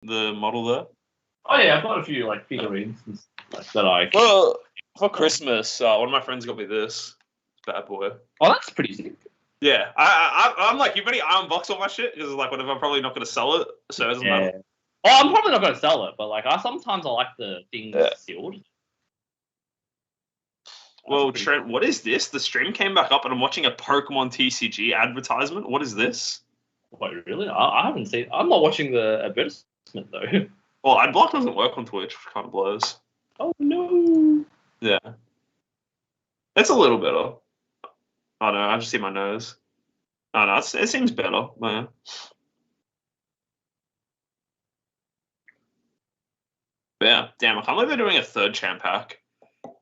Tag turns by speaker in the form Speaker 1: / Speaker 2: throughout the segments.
Speaker 1: the model there?
Speaker 2: Oh yeah, I've got a few like figurines and like that I.
Speaker 1: Well, for Christmas, one of my friends got me this bad boy.
Speaker 2: Oh, that's pretty sick.
Speaker 1: Yeah, I'm like, you better unbox all my shit because like whatever, I'm probably not going to sell it, so it doesn't matter.
Speaker 2: Oh, I'm probably not going to sell it, but like sometimes I like the things sealed.
Speaker 1: Well, Trent, what is this? The stream came back up, and I'm watching a Pokemon TCG advertisement. What is this?
Speaker 2: Wait, really? I haven't seen. I'm not watching the advertisement though.
Speaker 1: Well, AdBlock doesn't work on Twitch, which kind of blows.
Speaker 2: Oh no.
Speaker 1: Yeah, it's a little better. Oh no, I just see my nose. Oh no, it seems better, man. Yeah, damn, I can't believe they're doing a third champ pack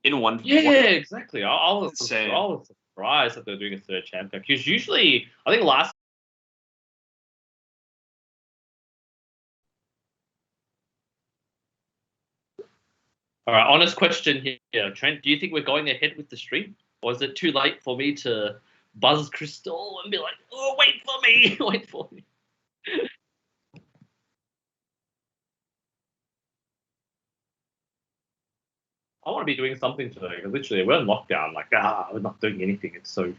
Speaker 1: in one.
Speaker 2: Yeah, exactly. I was surprised that they're doing a third champ pack because usually, I think last. All right, honest question here, Trent. Do you think we're going ahead with the stream, or is it too late for me to buzz Crystal and be like, "Oh, wait for me, wait for me"? I want to be doing something today because literally we're in lockdown. Like, we're not doing anything. It's so.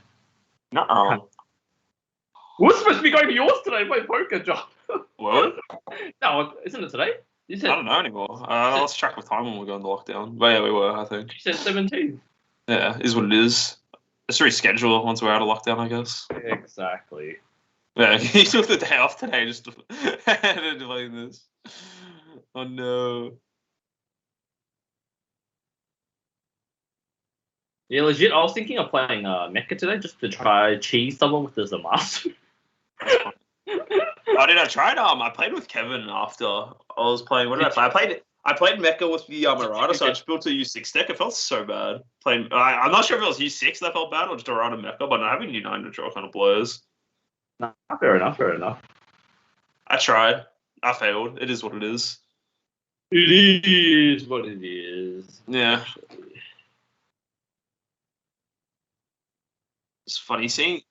Speaker 1: No.
Speaker 2: We're supposed to be going to yours today, play poker, John.
Speaker 1: What?
Speaker 2: No, isn't it today?
Speaker 1: I don't know anymore. I lost track of time when we go into lockdown. But yeah, we were, I think.
Speaker 2: You said 17.
Speaker 1: Yeah, is what it is. Let's reschedule once we're out of lockdown, I guess.
Speaker 2: Exactly.
Speaker 1: Yeah, he took the day off today just to play this. Oh no.
Speaker 2: Yeah, legit. I was thinking of playing Mecha today just to try cheese someone with the Zamasu.
Speaker 1: Oh, did I try it? I played with Kevin after I was playing. What did I play? I played Mecha with the Marauder, so I just built a U6 deck. It felt so bad. I'm not sure if it was U6 that felt bad or just a Marauder Mecha, but having U9 to draw kind of blows.
Speaker 2: No, fair enough.
Speaker 1: I tried. I failed. It is what it is.
Speaker 2: It is what it is.
Speaker 1: Yeah. It's funny seeing.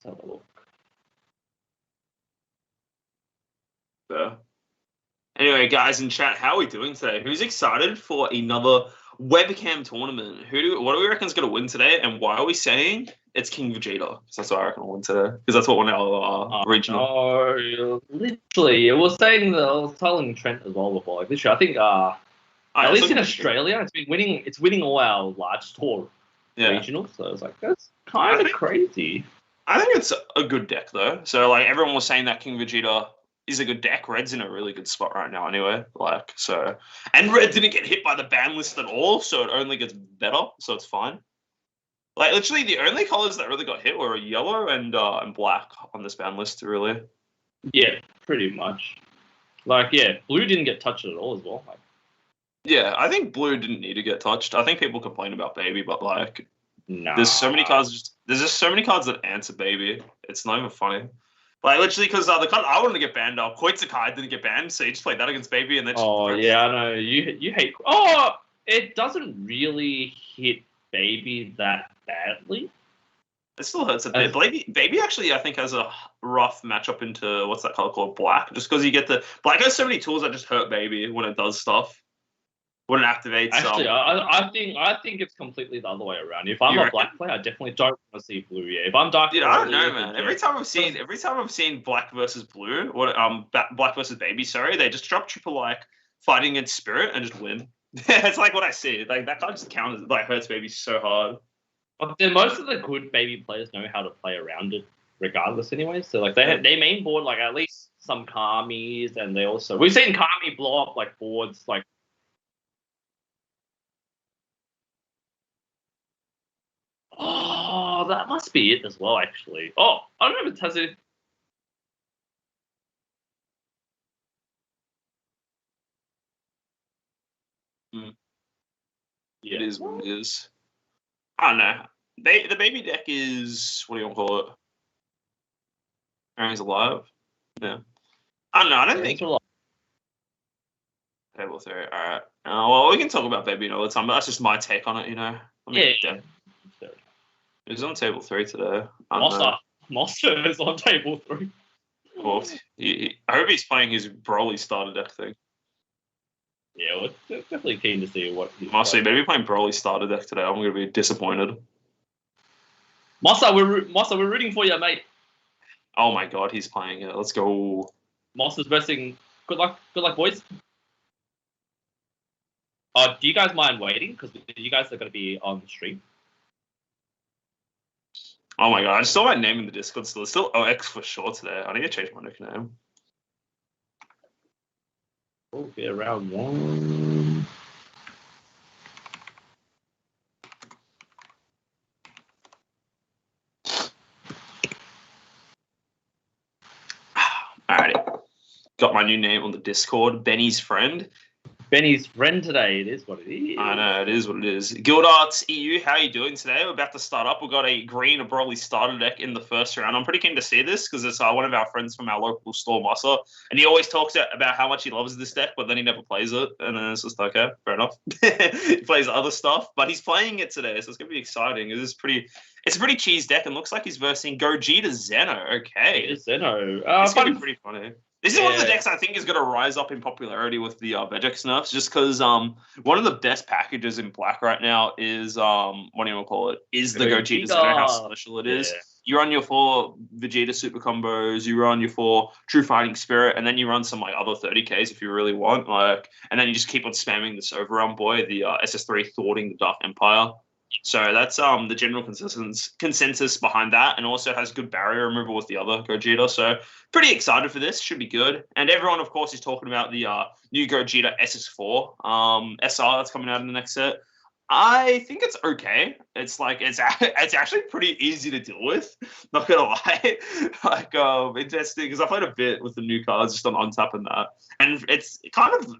Speaker 2: Let's have a look.
Speaker 1: Yeah. Anyway, guys in chat, how are we doing today? Who's excited for another webcam tournament? What do we reckon is going to win today? And why are we saying it's King Vegeta? Because that's what I reckon will win today. Because that's what won our regional.
Speaker 2: Oh, literally, I was telling Trent as well before. Like, literally, I think at least in Australia, it's winning all our large tour regionals. So it's like that's kind of crazy.
Speaker 1: I think it's a good deck though. So like everyone was saying that King Vegeta is a good deck. Red's in a really good spot right now anyway. And Red didn't get hit by the ban list at all, so it only gets better, so it's fine. Like literally the only colors that really got hit were yellow and black on this ban list, really.
Speaker 2: Yeah, pretty much. Like, yeah, blue didn't get touched at all as well. Like,
Speaker 1: yeah, I think blue didn't need to get touched. I think people complain about baby, but like there's so many cards there's just so many cards that answer baby. It's not even funny. Like literally, because the card I wanted to get banned, Koitsukai didn't get banned, so you just played that against baby, and then.
Speaker 2: Oh yeah, I know you hate. Oh, it doesn't really hit baby that badly.
Speaker 1: It still hurts a bit. Baby actually, I think, has a rough matchup into what's that color called, black, just because you get black has so many tools that just hurt baby when it does stuff. When it activates.
Speaker 2: Actually, I think it's completely the other way around. If I'm a black player, I definitely don't want to see blue. Yeah, if I'm dark,
Speaker 1: dude, I don't know, man. Every time I've seen black versus blue, black versus baby, sorry, they just drop triple like fighting against spirit and just win. It's like what I see. Like that card just counters, like hurts baby so hard.
Speaker 2: But then most of the good baby players know how to play around it, regardless. Anyway, so like they main board like at least some Kamis, and we've seen Kami blow up like boards like. Oh, that must be it as well, actually. Oh, I don't know if it has it.
Speaker 1: Yeah. It is what it is. I don't know. The baby deck is, what do you want to call it? He's alive. Yeah. I don't know. I don't think. Table 3. All right. Well, we can talk about baby all the time, but that's just my take on it, you know.
Speaker 2: Yeah.
Speaker 1: He's on table 3 today.
Speaker 2: Monster is on table 3.
Speaker 1: Well, I hope he's playing his Broly starter deck thing.
Speaker 2: Yeah, we're definitely keen to see what he's
Speaker 1: Marcy, maybe playing Broly starter deck today. I'm going to be disappointed.
Speaker 2: Mossa, we're rooting for you, mate.
Speaker 1: Oh my god, he's playing it. Let's go.
Speaker 2: Mossa's versing. Good luck, boys. Do you guys mind waiting? Because you guys are going to be on the stream.
Speaker 1: Oh my god, I just saw my name in the Discord still. It's still OX for sure today. I need to change my nickname.
Speaker 2: Okay, round 1.
Speaker 1: Alrighty. Got my new name on the Discord, Benny's friend.
Speaker 2: Benny's friend today. It is what it is.
Speaker 1: I know, it is what it is. Guild Arts EU, how are you doing today? We're about to start up. We've got a green Broly starter deck in the first round. I'm pretty keen to see this because it's one of our friends from our local store, Massa, and he always talks about how much he loves this deck, but then he never plays it. And then it's just okay, fair enough. He plays other stuff, but he's playing it today, so it's gonna be exciting. It's a pretty cheese deck, and looks like he's versing Gogeta Zeno. Okay,
Speaker 2: Zeno.
Speaker 1: It's gonna be pretty funny. This is one of the decks I think is going to rise up in popularity with the Vegex nerfs, just because one of the best packages in Black right now is what do you want to call it? Is the Gogeta Zeno, how special it is. You run your 4 Vegeta super combos, you run your 4 True Fighting Spirit, and then you run some like other 30Ks if you really want, and then you just keep on spamming this Overrealm boy, the SS3 thwarting the Dark Empire. So that's the general consensus behind that, and also has good barrier removal with the other Gogeta. So pretty excited for this. Should be good. And everyone, of course, is talking about the new Gogeta SS4 SR that's coming out in the next set. I think it's okay. It's like it's actually pretty easy to deal with. Not gonna lie, interesting because I played a bit with the new cards just on untap and that, and it's kind of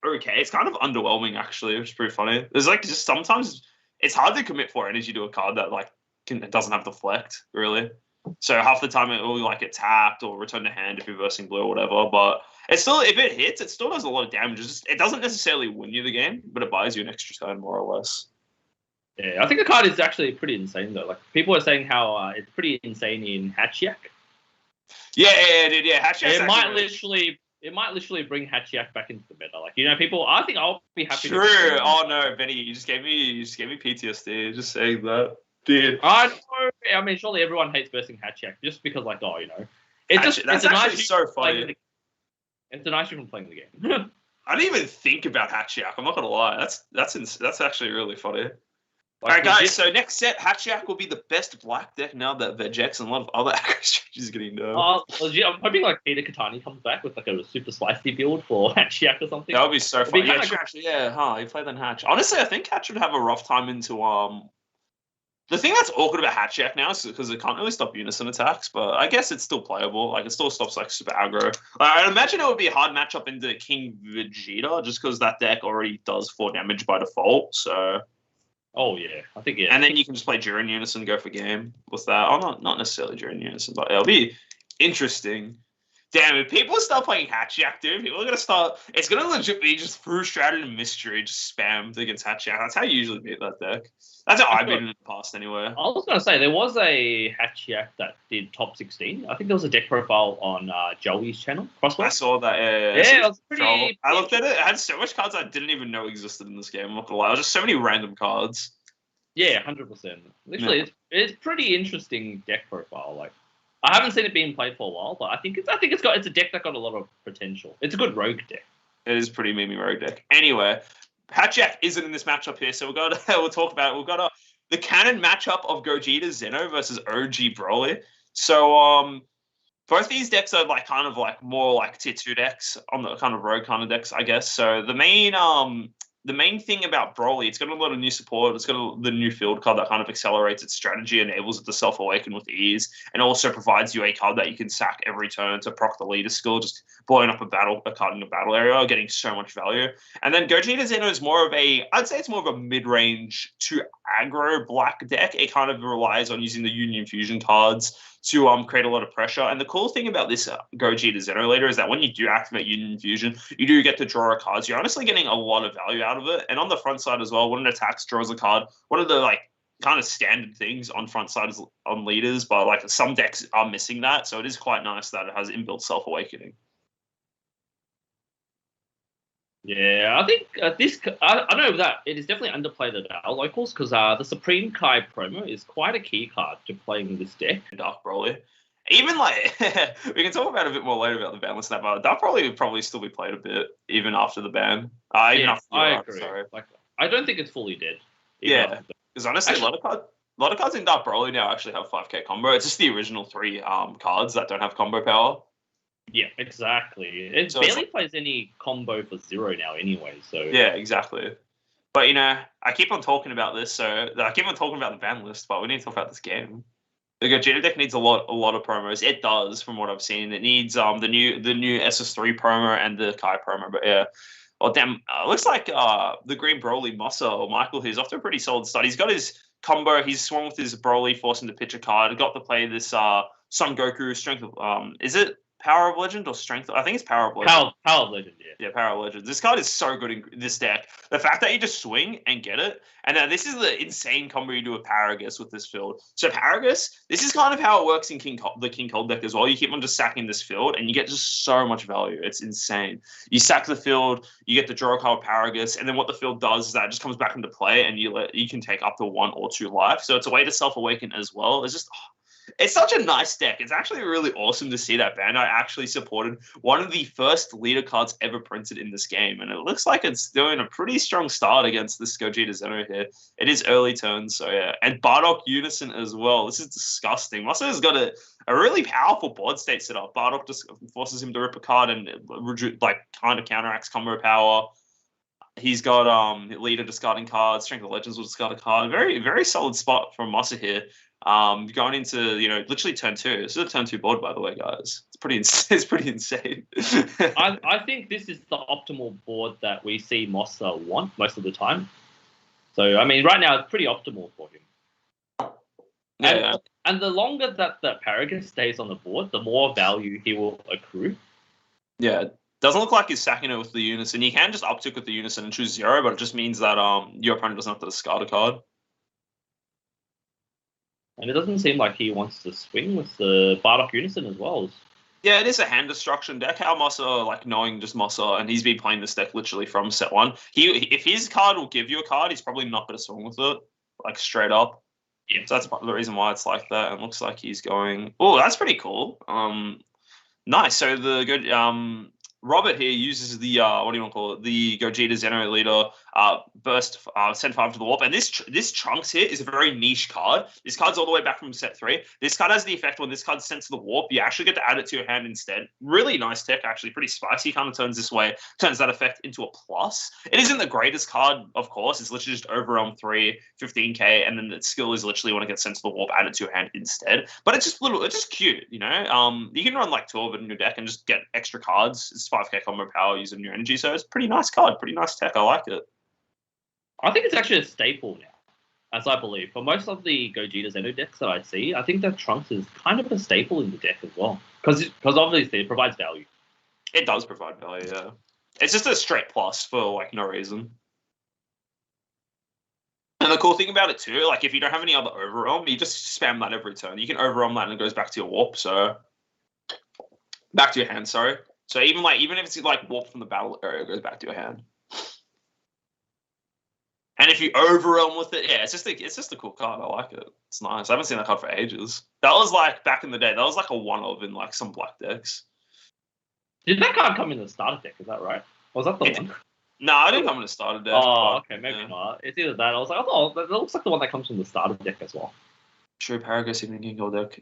Speaker 1: okay. It's kind of underwhelming actually, which is pretty funny. There's like just sometimes it's hard to commit 4 energy to a card that like doesn't have deflect really. So half the time it will like get tapped or return to hand if you're versing blue or whatever. But it's still, if it hits, it still does a lot of damage. It doesn't necessarily win you the game, but it buys you an extra turn more or less.
Speaker 2: Yeah, I think the card is actually pretty insane though. Like people are saying how it's pretty insane in Hatchiak.
Speaker 1: Yeah, dude. Yeah, Hatchiak.
Speaker 2: It might literally bring Hatchiak back into the meta. Like, you know, people. I think I'll be happy.
Speaker 1: True. Oh no, Benny, you just gave me PTSD just saying that, dude.
Speaker 2: I know. I mean, surely everyone hates versing Hatchiak just because, like, oh, you know,
Speaker 1: that's actually so funny.
Speaker 2: It's a nice from playing the game.
Speaker 1: I didn't even think about Hatchiak. I'm not gonna lie. That's actually really funny. All right, guys, so next set, Hatchiak will be the best black deck now that Vegex and a lot of other aggro strategies are getting nerfed.
Speaker 2: Legit, I'm hoping like Peter Katani comes back with like a super spicy build for Hatchiak or something.
Speaker 1: That would be so fun. Yeah, you play then Hatch. Honestly, I think Hatch would have a rough time into the thing that's awkward about Hatchiak now is because it can't really stop unison attacks, but I guess it's still playable. Like, it still stops, like, super aggro. I imagine it would be a hard matchup into King Vegeta, just because that deck already does 4 damage by default, so...
Speaker 2: Oh, yeah. I think, yeah.
Speaker 1: And then you can just play during unison and go for game with that. Oh, not necessarily during unison, but it'll be interesting. Damn, if people start playing Hatchiak, dude, people are going to start... It's going to legit be just Frustrated and Mystery, just spammed against Hatchiak. That's how you usually beat that deck. That's how I've been in the past, anyway.
Speaker 2: I was going to say, there was a Hatchiak that did top 16. I think there was a deck profile on Joey's channel, Crossword.
Speaker 1: I saw that, yeah.
Speaker 2: Yeah, it was pretty...
Speaker 1: I looked at it. It had so much cards I didn't even know existed in this game. I'm not going to lie. It was just so many random cards.
Speaker 2: Yeah, 100%. Literally, it's pretty interesting deck profile. Like, I haven't seen it being played for a while, but I think it's a deck that got a lot of potential. It's a good rogue deck.
Speaker 1: It is a pretty memey rogue deck. Anyway, Hatchiak isn't in this matchup here, so we'll talk about it. We've got the canon matchup of Gogeta Zeno versus OG Broly. So both these decks are kind of more like tier 2 decks on the kind of rogue kind of decks, I guess. So the main thing about Broly, it's got a lot of new support. It's got the new field card that kind of accelerates its strategy, enables it to self-awaken with ease, and also provides you a card that you can sack every turn to proc the leader skill, just blowing up a card in a battle area, getting so much value. And then Gogeta Zeno is I'd say it's more of a mid-range to aggro black deck. It kind of relies on using the Union Fusion cards to create a lot of pressure. And the cool thing about this Gogeta Zeno later is that when you do activate Union Fusion, you do get to draw a card. So you're honestly getting a lot of value out of it. And on the front side as well, when it attacks, draws a card. One of the kind of standard things on front sides on leaders, but like some decks are missing that. So it is quite nice that it has inbuilt self-awakening.
Speaker 2: Yeah, I think I know that it is definitely underplayed at our locals because the Supreme Kai promo is quite a key card to playing this deck.
Speaker 1: Dark Broly. Even like, we can talk about it a bit more later about the ban list, but Dark Broly would probably still be played a bit even after the ban. Even after the
Speaker 2: I agree. Sorry. Like, I don't think it's fully dead.
Speaker 1: Yeah, because honestly, a lot of cards in Dark Broly now actually have 5k combo. It's just the original 3 cards that don't have combo power.
Speaker 2: Yeah, exactly. It so barely plays any combo for 0 now anyway, so...
Speaker 1: Yeah, exactly. But, you know, I keep on talking about this, so... I keep on talking about the ban list, but we need to talk about this game. The Gogeta deck needs a lot of promos. It does, from what I've seen. It needs the new SS3 promo and the Kai promo, but yeah. Oh, damn. Looks like the Green Broly, Mossa, or Michael, who's off to a pretty solid start. He's got his combo. He's swung with his Broly, forced him to pitch a card. Got to play this Son Goku strength of... is it Power of Legend or Strength? I think it's Power of Legend.
Speaker 2: Power of Legend, yeah.
Speaker 1: Yeah, Power of Legend. This card is so good in this deck. The fact that you just swing and get it, and then this is the insane combo you do with Paragus with this field. So Paragus, this is kind of how it works in the King Cold deck as well. You keep on just sacking this field, and you get just so much value. It's insane. You sack the field, you get the draw card Paragus, and then what the field does is that it just comes back into play, and you can take up to 1 or 2 life. So it's a way to self-awaken as well. It's just... it's such a nice deck. It's actually really awesome to see that Bandai actually supported one of the first leader cards ever printed in this game. And it looks like it's doing a pretty strong start against this Gogeta Zeno here. It is early turns, so yeah. And Bardock Unison as well. This is disgusting. Mossa has got a really powerful board state set up. Bardock just forces him to rip a card and kind of counteracts combo power. He's got leader discarding cards, Strength of Legends will discard a card. Very, very solid spot from Mossa here. Going into, literally turn 2. This is a turn 2 board, by the way, guys. It's pretty insane.
Speaker 2: I think this is the optimal board that we see Mossa want most of the time. So, I mean, right now it's pretty optimal for him. Yeah. And the longer that Paragon stays on the board, the more value he will accrue.
Speaker 1: Yeah. Doesn't look like he's sacking it with the Unison. You can just uptick with the Unison and choose 0, but it just means that your opponent doesn't have to discard a card.
Speaker 2: And it doesn't seem like he wants to swing with the Bardock Unison as well.
Speaker 1: Yeah, it is a hand destruction deck. How Mossa, knowing just Mossa, and he's been playing this deck literally from set 1. If his card will give you a card, he's probably not going to swing with it, straight up. Yeah. So that's the reason why it's like that. And looks like he's going... Oh, that's pretty cool. Nice. So the good... Robert here uses the what do you want to call it? The Gogeta Zeno leader burst send 5 to the warp, and this Trunks here is a very niche card. This card's all the way back from set 3. This card has the effect when this card's sent to the warp, you actually get to add it to your hand instead. Really nice tech, actually, pretty spicy. Kind of turns that effect into a plus. It isn't the greatest card, of course. It's literally just Overwhelm 3, 15k, and then the skill is literally when it gets sent to the warp, add it to your hand instead. But it's just cute, You can run 2 of it in your deck and just get extra cards. It's 5k combo power using your energy, so it's a pretty nice card, pretty nice tech. I like it. I
Speaker 2: think it's actually a staple now, as I believe. For most of the Gogeta Zeno decks that I see, I think that Trunks is kind of a staple in the deck as well. Because obviously it provides value.
Speaker 1: It does provide value, yeah. It's just a straight plus for no reason. And the cool thing about it too, if you don't have any other Overwhelm, you just spam that every turn. You can Overwhelm that and it goes back to your warp, so... back to your hand, sorry. So even if it's warp from the battle area, it goes back to your hand. And if you Overwhelm with it, yeah, it's just a cool card. I like it. It's nice. I haven't seen that card for ages. That was back in the day. That was a one of in some black decks.
Speaker 2: Did that card come in the starter deck? Is that right? Or was that the one?
Speaker 1: No, I didn't come in the starter deck.
Speaker 2: Oh, okay, maybe not. It's either that. I was like, oh, that looks like the one that comes from the starter deck as well.
Speaker 1: True, Paragus even King Gold deck.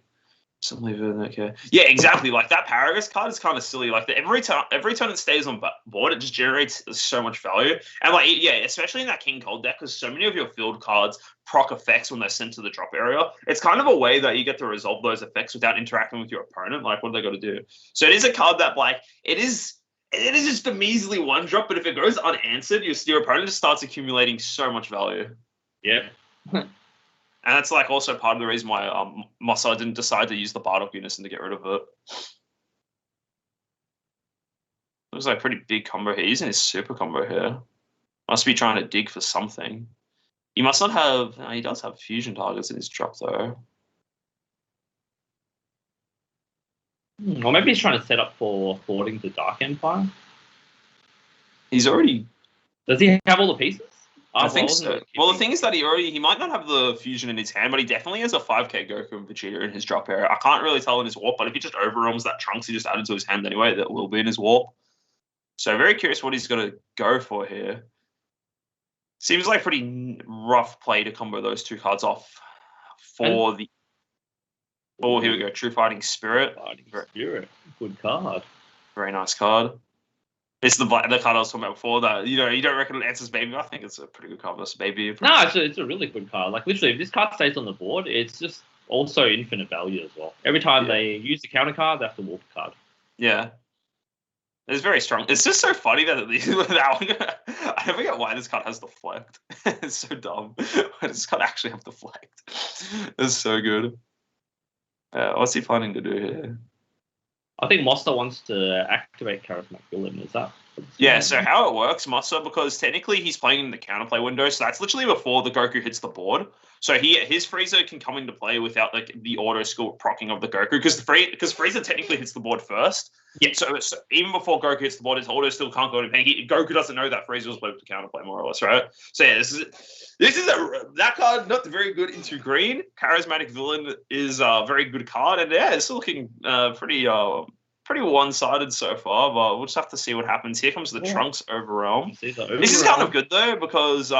Speaker 1: Okay. Yeah, exactly. That Paragus card is kind of silly. Every turn it stays on board, it just generates so much value. And especially in that King Cold deck, because so many of your field cards proc effects when they're sent to the drop area. It's kind of a way that you get to resolve those effects without interacting with your opponent. What do they got to do? So it is a card that it is just a measly 1-drop, but if it goes unanswered, your opponent just starts accumulating so much value.
Speaker 2: Yeah.
Speaker 1: And that's also part of the reason why Mossa didn't decide to use the Bardock Unison to get rid of it. Looks like a pretty big combo here. He's in his super combo here. Must be trying to dig for something. He must not have. He does have fusion targets in his drop though.
Speaker 2: Or maybe he's trying to set up for thwarting the Dark Empire.
Speaker 1: He's already.
Speaker 2: Does he have all the pieces?
Speaker 1: I think so. Well, the thing is that he might not have the fusion in his hand, but he definitely has a 5k Goku and Vegeta in his drop area. I can't really tell in his warp, but if he just overwhelms that Trunks he just added to his hand anyway, that will be in his warp. So very curious what he's going to go for here. Seems like pretty rough play to combo those two cards off for the. Oh, here we go. True Fighting Spirit.
Speaker 2: Good card.
Speaker 1: Very nice card. It's the card I was talking about before that, you don't reckon it answers Baby? I think it's a pretty good card versus Baby.
Speaker 2: No, it's a really good card. Like, literally, if this card stays on the board, it's just also infinite value as well. Every time they use the counter card, they have to warp a card.
Speaker 1: Yeah. It's very strong. It's just so funny that I never get why this card has deflect. It's so dumb. Why does this card actually have deflect? It's so good. What's he planning to do here?
Speaker 2: I think Mossa wants to activate Charismatic Villain. Is that?
Speaker 1: Yeah, so how it works, Mossa, because technically he's playing in the counterplay window, so that's literally before the Goku hits the board. So his Frieza can come into play without the auto skill procking of the Goku, because Frieza technically hits the board first. Yeah. So even before Goku hits the board, his auto still can't go to anything. Goku doesn't know that Frieza was played to counterplay, more or less, right? So yeah, this is that card not very good into green. Charismatic Villain is a very good card, and yeah, it's looking pretty one-sided so far, but we'll just have to see what happens. Here comes the Trunks Overwhelm. This is kind of good, though, because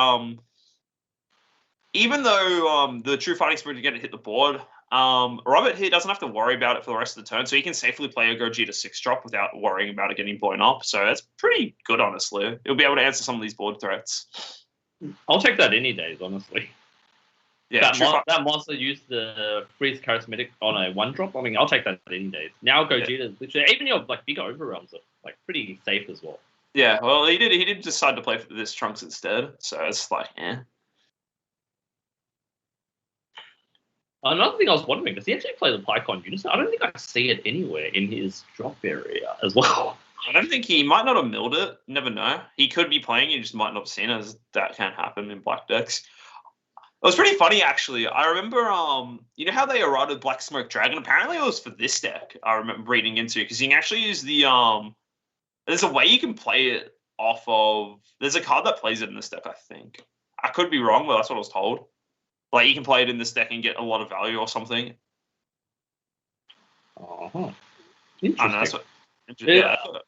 Speaker 1: even though the True Fighting Spirit is going to hit the board, Robert here doesn't have to worry about it for the rest of the turn, so he can safely play a Gogeta 6-drop without worrying about it getting blown up. So that's pretty good, honestly. He'll be able to answer some of these board threats.
Speaker 2: I'll take that any days, honestly.
Speaker 1: Yeah,
Speaker 2: that monster used the freeze charismatic on a 1-drop. I mean, I'll take that any days. Now Gogeta, literally, even your big overwhelms are pretty safe as well.
Speaker 1: Yeah, well, he did decide to play for this Trunks instead, so it's
Speaker 2: Another thing I was wondering, does he actually play the Pycon Unison? I don't think I see it anywhere in his drop area as well.
Speaker 1: I don't think he might not have milled it. Never know. He could be playing, you just might not have seen it, as that can happen in black decks. It was pretty funny, actually. I remember, you know how they eroded Black Smoke Dragon? Apparently it was for this deck, I remember reading into, because you can actually use the, there's a way you can play it off of, there's a card that plays it in this deck, I think. I could be wrong, but that's what I was told. Like, you can play it in this deck and get a lot of value or something.
Speaker 2: Uh-huh.
Speaker 1: Interesting. I know, that's what,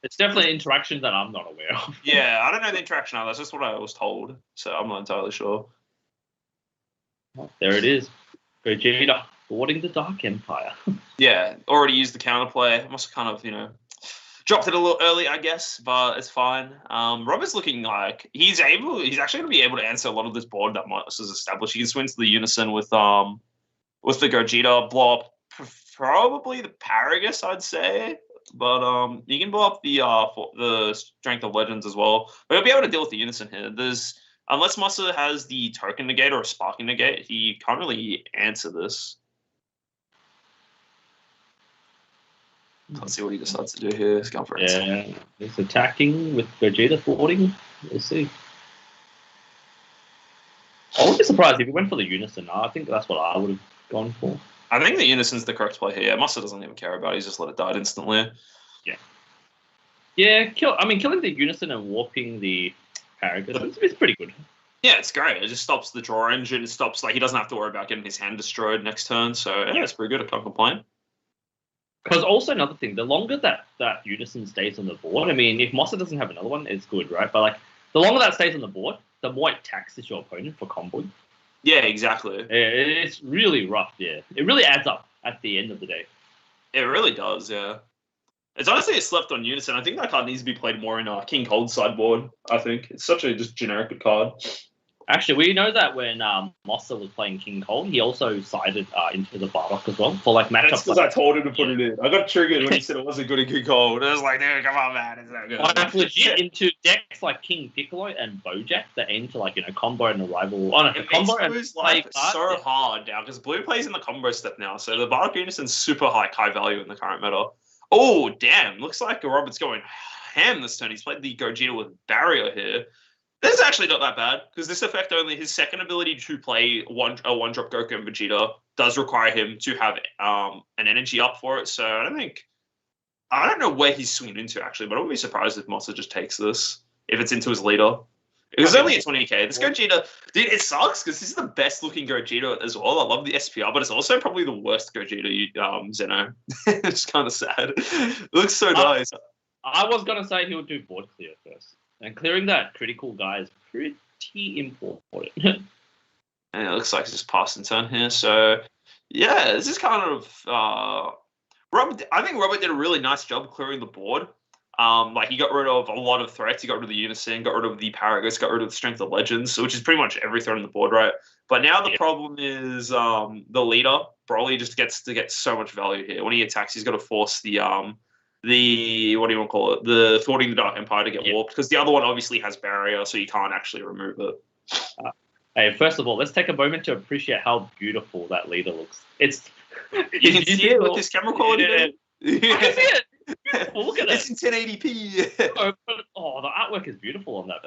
Speaker 2: it's definitely interactions that I'm not aware of.
Speaker 1: Yeah, I don't know the interaction either. That's just what I was told, so I'm not entirely sure.
Speaker 2: Oh, there it is. Gogeta thwarting the Dark Empire.
Speaker 1: Yeah, already used the counterplay. Must have kind of, dropped it a little early, I guess, but it's fine. Robert's looking like he's actually going to be able to answer a lot of this board that Moss has established. He can swing to the Unison with the Gogeta, blow up probably the Paragus, I'd say. But he can blow up the Strength of Legends as well. But he'll be able to deal with the Unison here. Unless Mossa has the Token Negate or a Sparking Negate, he can't really answer this. Let's see what he decides to do here. He's going for it.
Speaker 2: Yeah, he's attacking with Gogeta thwarting. We'll see. I wouldn't be surprised if he went for the Unison. I think that's what I would have gone for.
Speaker 1: I think the Unison's the correct play here. Mossa doesn't even care about it. He's just let it die instantly.
Speaker 2: Yeah. Yeah, killing the Unison and warping the Paragus is pretty good.
Speaker 1: Yeah, it's great. It just stops the draw engine. It stops, he doesn't have to worry about getting his hand destroyed next turn. So, yeah, it's pretty good. I can't complain.
Speaker 2: Because also another thing, the longer that Unison stays on the board, I mean, if Mossa doesn't have another one, it's good, right? But, the longer that stays on the board, the more it taxes your opponent for comboing.
Speaker 1: Yeah, exactly.
Speaker 2: It's really rough, yeah. It really adds up at the end of the day.
Speaker 1: It really does, yeah. It's honestly a slept on Unison. I think that card needs to be played more in King Cold sideboard, I think. It's such a just generic good card.
Speaker 2: Actually, we know that when Mossa was playing King Cold, he also sided into the Bardock as well for matchups.
Speaker 1: That's because I told him to put it in. I got triggered when he said it wasn't good in King Cold. I was like, dude, come on, man, it's not good.
Speaker 2: Legit into decks like King Piccolo and Bojack that aim to combo and arrival. Oh no,
Speaker 1: it
Speaker 2: combo
Speaker 1: makes Blue's life so hard now because Blue plays in the combo step now, so the Bardock Unison's super high value in the current meta. Oh damn! Looks like Robert's going ham this turn. He's played the Gogeta with Barrier here. This is actually not that bad because this effect only his second ability to play a one drop Goku and Vegeta does require him to have an energy up for it. So I don't know where he's swinging into actually, but I wouldn't be surprised if Mossa just takes this if it's into his leader. It was only at 20k. This Gogeta, dude, it sucks because this is the best looking Gogeta as well. I love the SPR, but it's also probably the worst Gogeta Zeno. It's kind of sad. It looks so nice.
Speaker 2: I was gonna say he would do board clear first, and clearing that critical guy is pretty important.
Speaker 1: And it looks like he's just passing turn here. So yeah, this is kind of Robert. I think Robert did a really nice job clearing the board. Like he got rid of a lot of threats. He got rid of the Unison, got rid of the Paragos, got rid of the Strength of Legends, which is pretty much every threat on the board, right? But now the problem is the leader, Broly, just gets to get so much value here. When he attacks, he's got to force the what do you want to call it? The Thwarting the Dark Empire to get warped, because the other one obviously has barrier, so you can't actually remove it.
Speaker 2: Hey, first of all, let's take a moment to appreciate how beautiful that leader looks.
Speaker 1: You can see it with this camera quality.
Speaker 2: Yeah. I can see it. Look at it.
Speaker 1: It's in 1080p.
Speaker 2: Oh, the artwork is beautiful on that.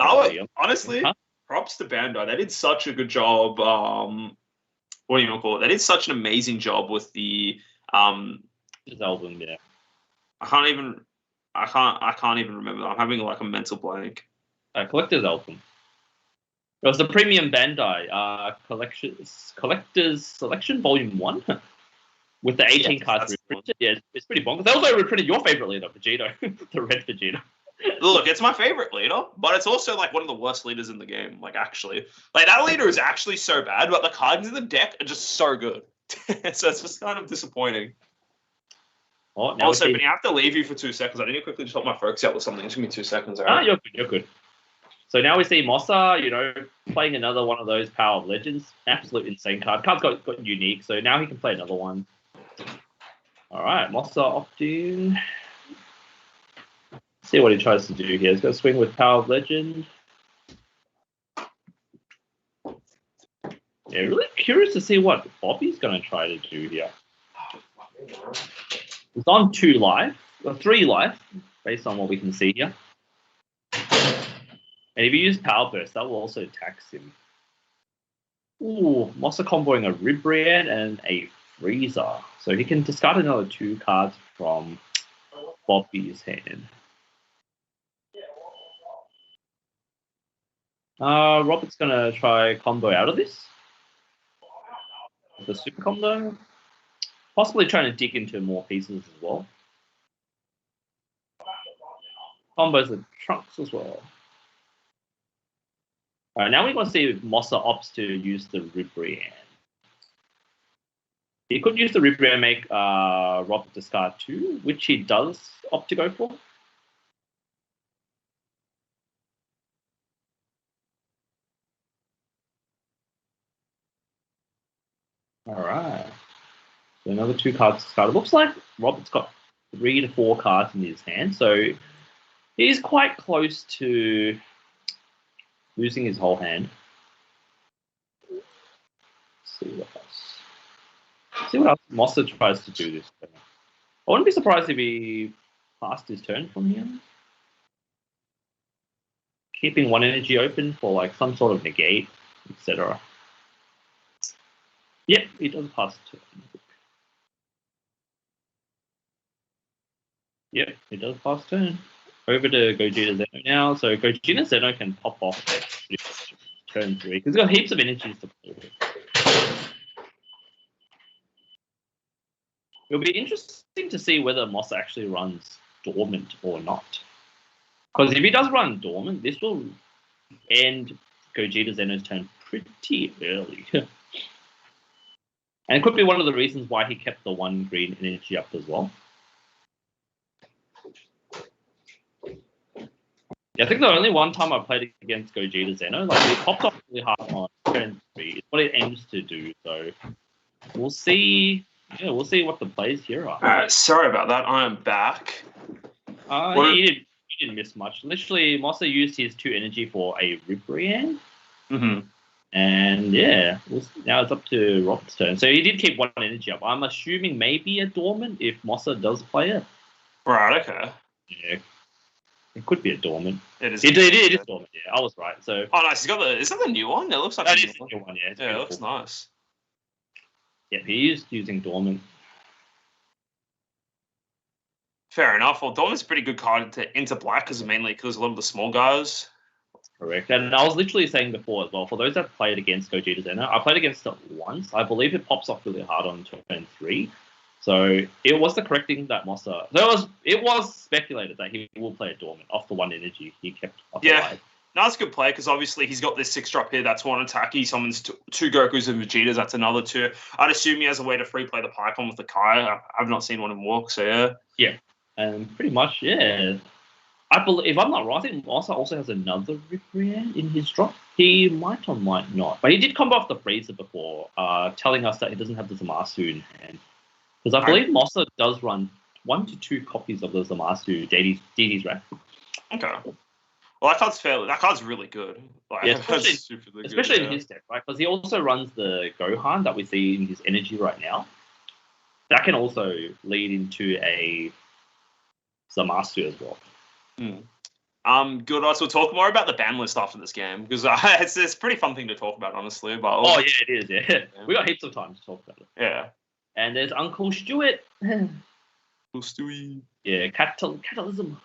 Speaker 1: Honestly, props to Bandai. They did such a good job. What do you want to call it? They did such an amazing job with the
Speaker 2: his album. Yeah,
Speaker 1: I can't even remember. I'm having like a mental blank.
Speaker 2: Collector's album. It was the premium Bandai collector's selection volume 1. With the 18 cards reprinted. Yeah, it's pretty bonkers. They also reprinted your favorite leader, Vegeta, the red Vegeta.
Speaker 1: Look, it's my favorite leader, but it's also like one of the worst leaders in the game. Like actually, like that leader is actually so bad, but the cards in the deck are just so good. So it's just kind of disappointing. Also, but I have to leave you for 2 seconds. I need to quickly just help my folks out with something. It's gonna be 2 seconds.
Speaker 2: Right? You're good. So now we see Mossa, playing another one of those Power of Legends. Absolute insane card. Card's got unique, so now he can play another one. All right, Mossa opting. See what he tries to do here. He's going to swing with Power of Legend. Yeah, really curious to see what Bobby's going to try to do here. He's on 2 life, or 3 life, based on what we can see here. And if you use Power Burst, that will also tax him. Ooh, Mossa comboing a Ribrian and a Frieza. So he can discard another 2 cards from Bobby's hand. Robert's going to try combo out of this. The super combo. Possibly trying to dig into more pieces as well. Combos the Trunks as well. All right, now we want to see if Mossa opts to use the Ribrian. He could use the Ribrian and make Robert discard 2, which he does opt to go for. All right. So another 2 cards discarded. Looks like Robert's got 3 to 4 cards in his hand, so he's quite close to losing his whole hand. Let's see what else. See what else Mossa tries to do this turn. I wouldn't be surprised if he passed his turn from here. Keeping 1 energy open for like some sort of negate, etc. Yep, he does pass turn. Yep, he does pass turn. Over to Gogeta Zeno now. So Gogeta Zeno can pop off turn 3 because he's got heaps of energies to play with. It'll be interesting to see whether Mossa actually runs Dormant or not. Because if he does run Dormant, this will end Gogeta Zeno's turn pretty early. And it could be one of the reasons why he kept the 1 green energy up as well. Yeah, I think the only one time I played against Gogeta Zeno, like he popped off really hard on turn 3. It's what it aims to do. So we'll see. Yeah, we'll see what the plays here are.
Speaker 1: All right, sorry about that. I am back.
Speaker 2: He didn't miss much. Literally, Mossa used his 2 energy for a Ribrian.
Speaker 1: Mm-hmm.
Speaker 2: And yeah, now it's up to Robert's turn. So he did keep 1 energy up. I'm assuming maybe a Dormant if Mossa does play it.
Speaker 1: Right, okay.
Speaker 2: Yeah. It could be a dormant.
Speaker 1: It is.
Speaker 2: It is dormant. Yeah, I was right. So.
Speaker 1: Oh, nice. He's got the. Is that the new one? It looks like
Speaker 2: that is the new one. Yeah.
Speaker 1: Yeah, it looks nice.
Speaker 2: Yeah, he is using dormant.
Speaker 1: Fair enough. Well, dormant's a pretty good card into black because mainly because a lot of the small guys.
Speaker 2: Correct. And I was literally saying before as well, for those that played against Gogeta Zeno, I played against it once. I believe it pops off really hard on turn 3. So it was the correct thing that Mossa... It was speculated that he will play a Dormant off the 1 energy he kept off the live.
Speaker 1: No, that's a good play because obviously he's got this 6-drop here. That's 1 attack. He summons 2 Gokus and Vegetas. That's another 2. I'd assume he has a way to free play the Python with the Kai. I've not seen one in walk, so yeah.
Speaker 2: Yeah. And pretty much, yeah. I believe, if I'm not wrong, I think Mossa also has another Ripria in his drop. He might or might not. But he did combo off the Freezer before, telling us that he doesn't have the Zamasu in hand. Because I believe Mossa does run 1 to 2 copies of the Zamasu DD's rack.
Speaker 1: Okay. Well, that card's really good. Like,
Speaker 2: yeah, especially in his deck, right? Because he also runs the Gohan that we see in his energy right now. That can also lead into a Zamasu as well.
Speaker 1: Good. So we'll talk more about the ban list after this game because it's a pretty fun thing to talk about, honestly. But
Speaker 2: yeah, it is. Yeah, we got heaps of time to talk about it.
Speaker 1: Yeah.
Speaker 2: And there's Uncle Stuart.
Speaker 1: Uncle Stewie.
Speaker 2: Yeah, Catalysm.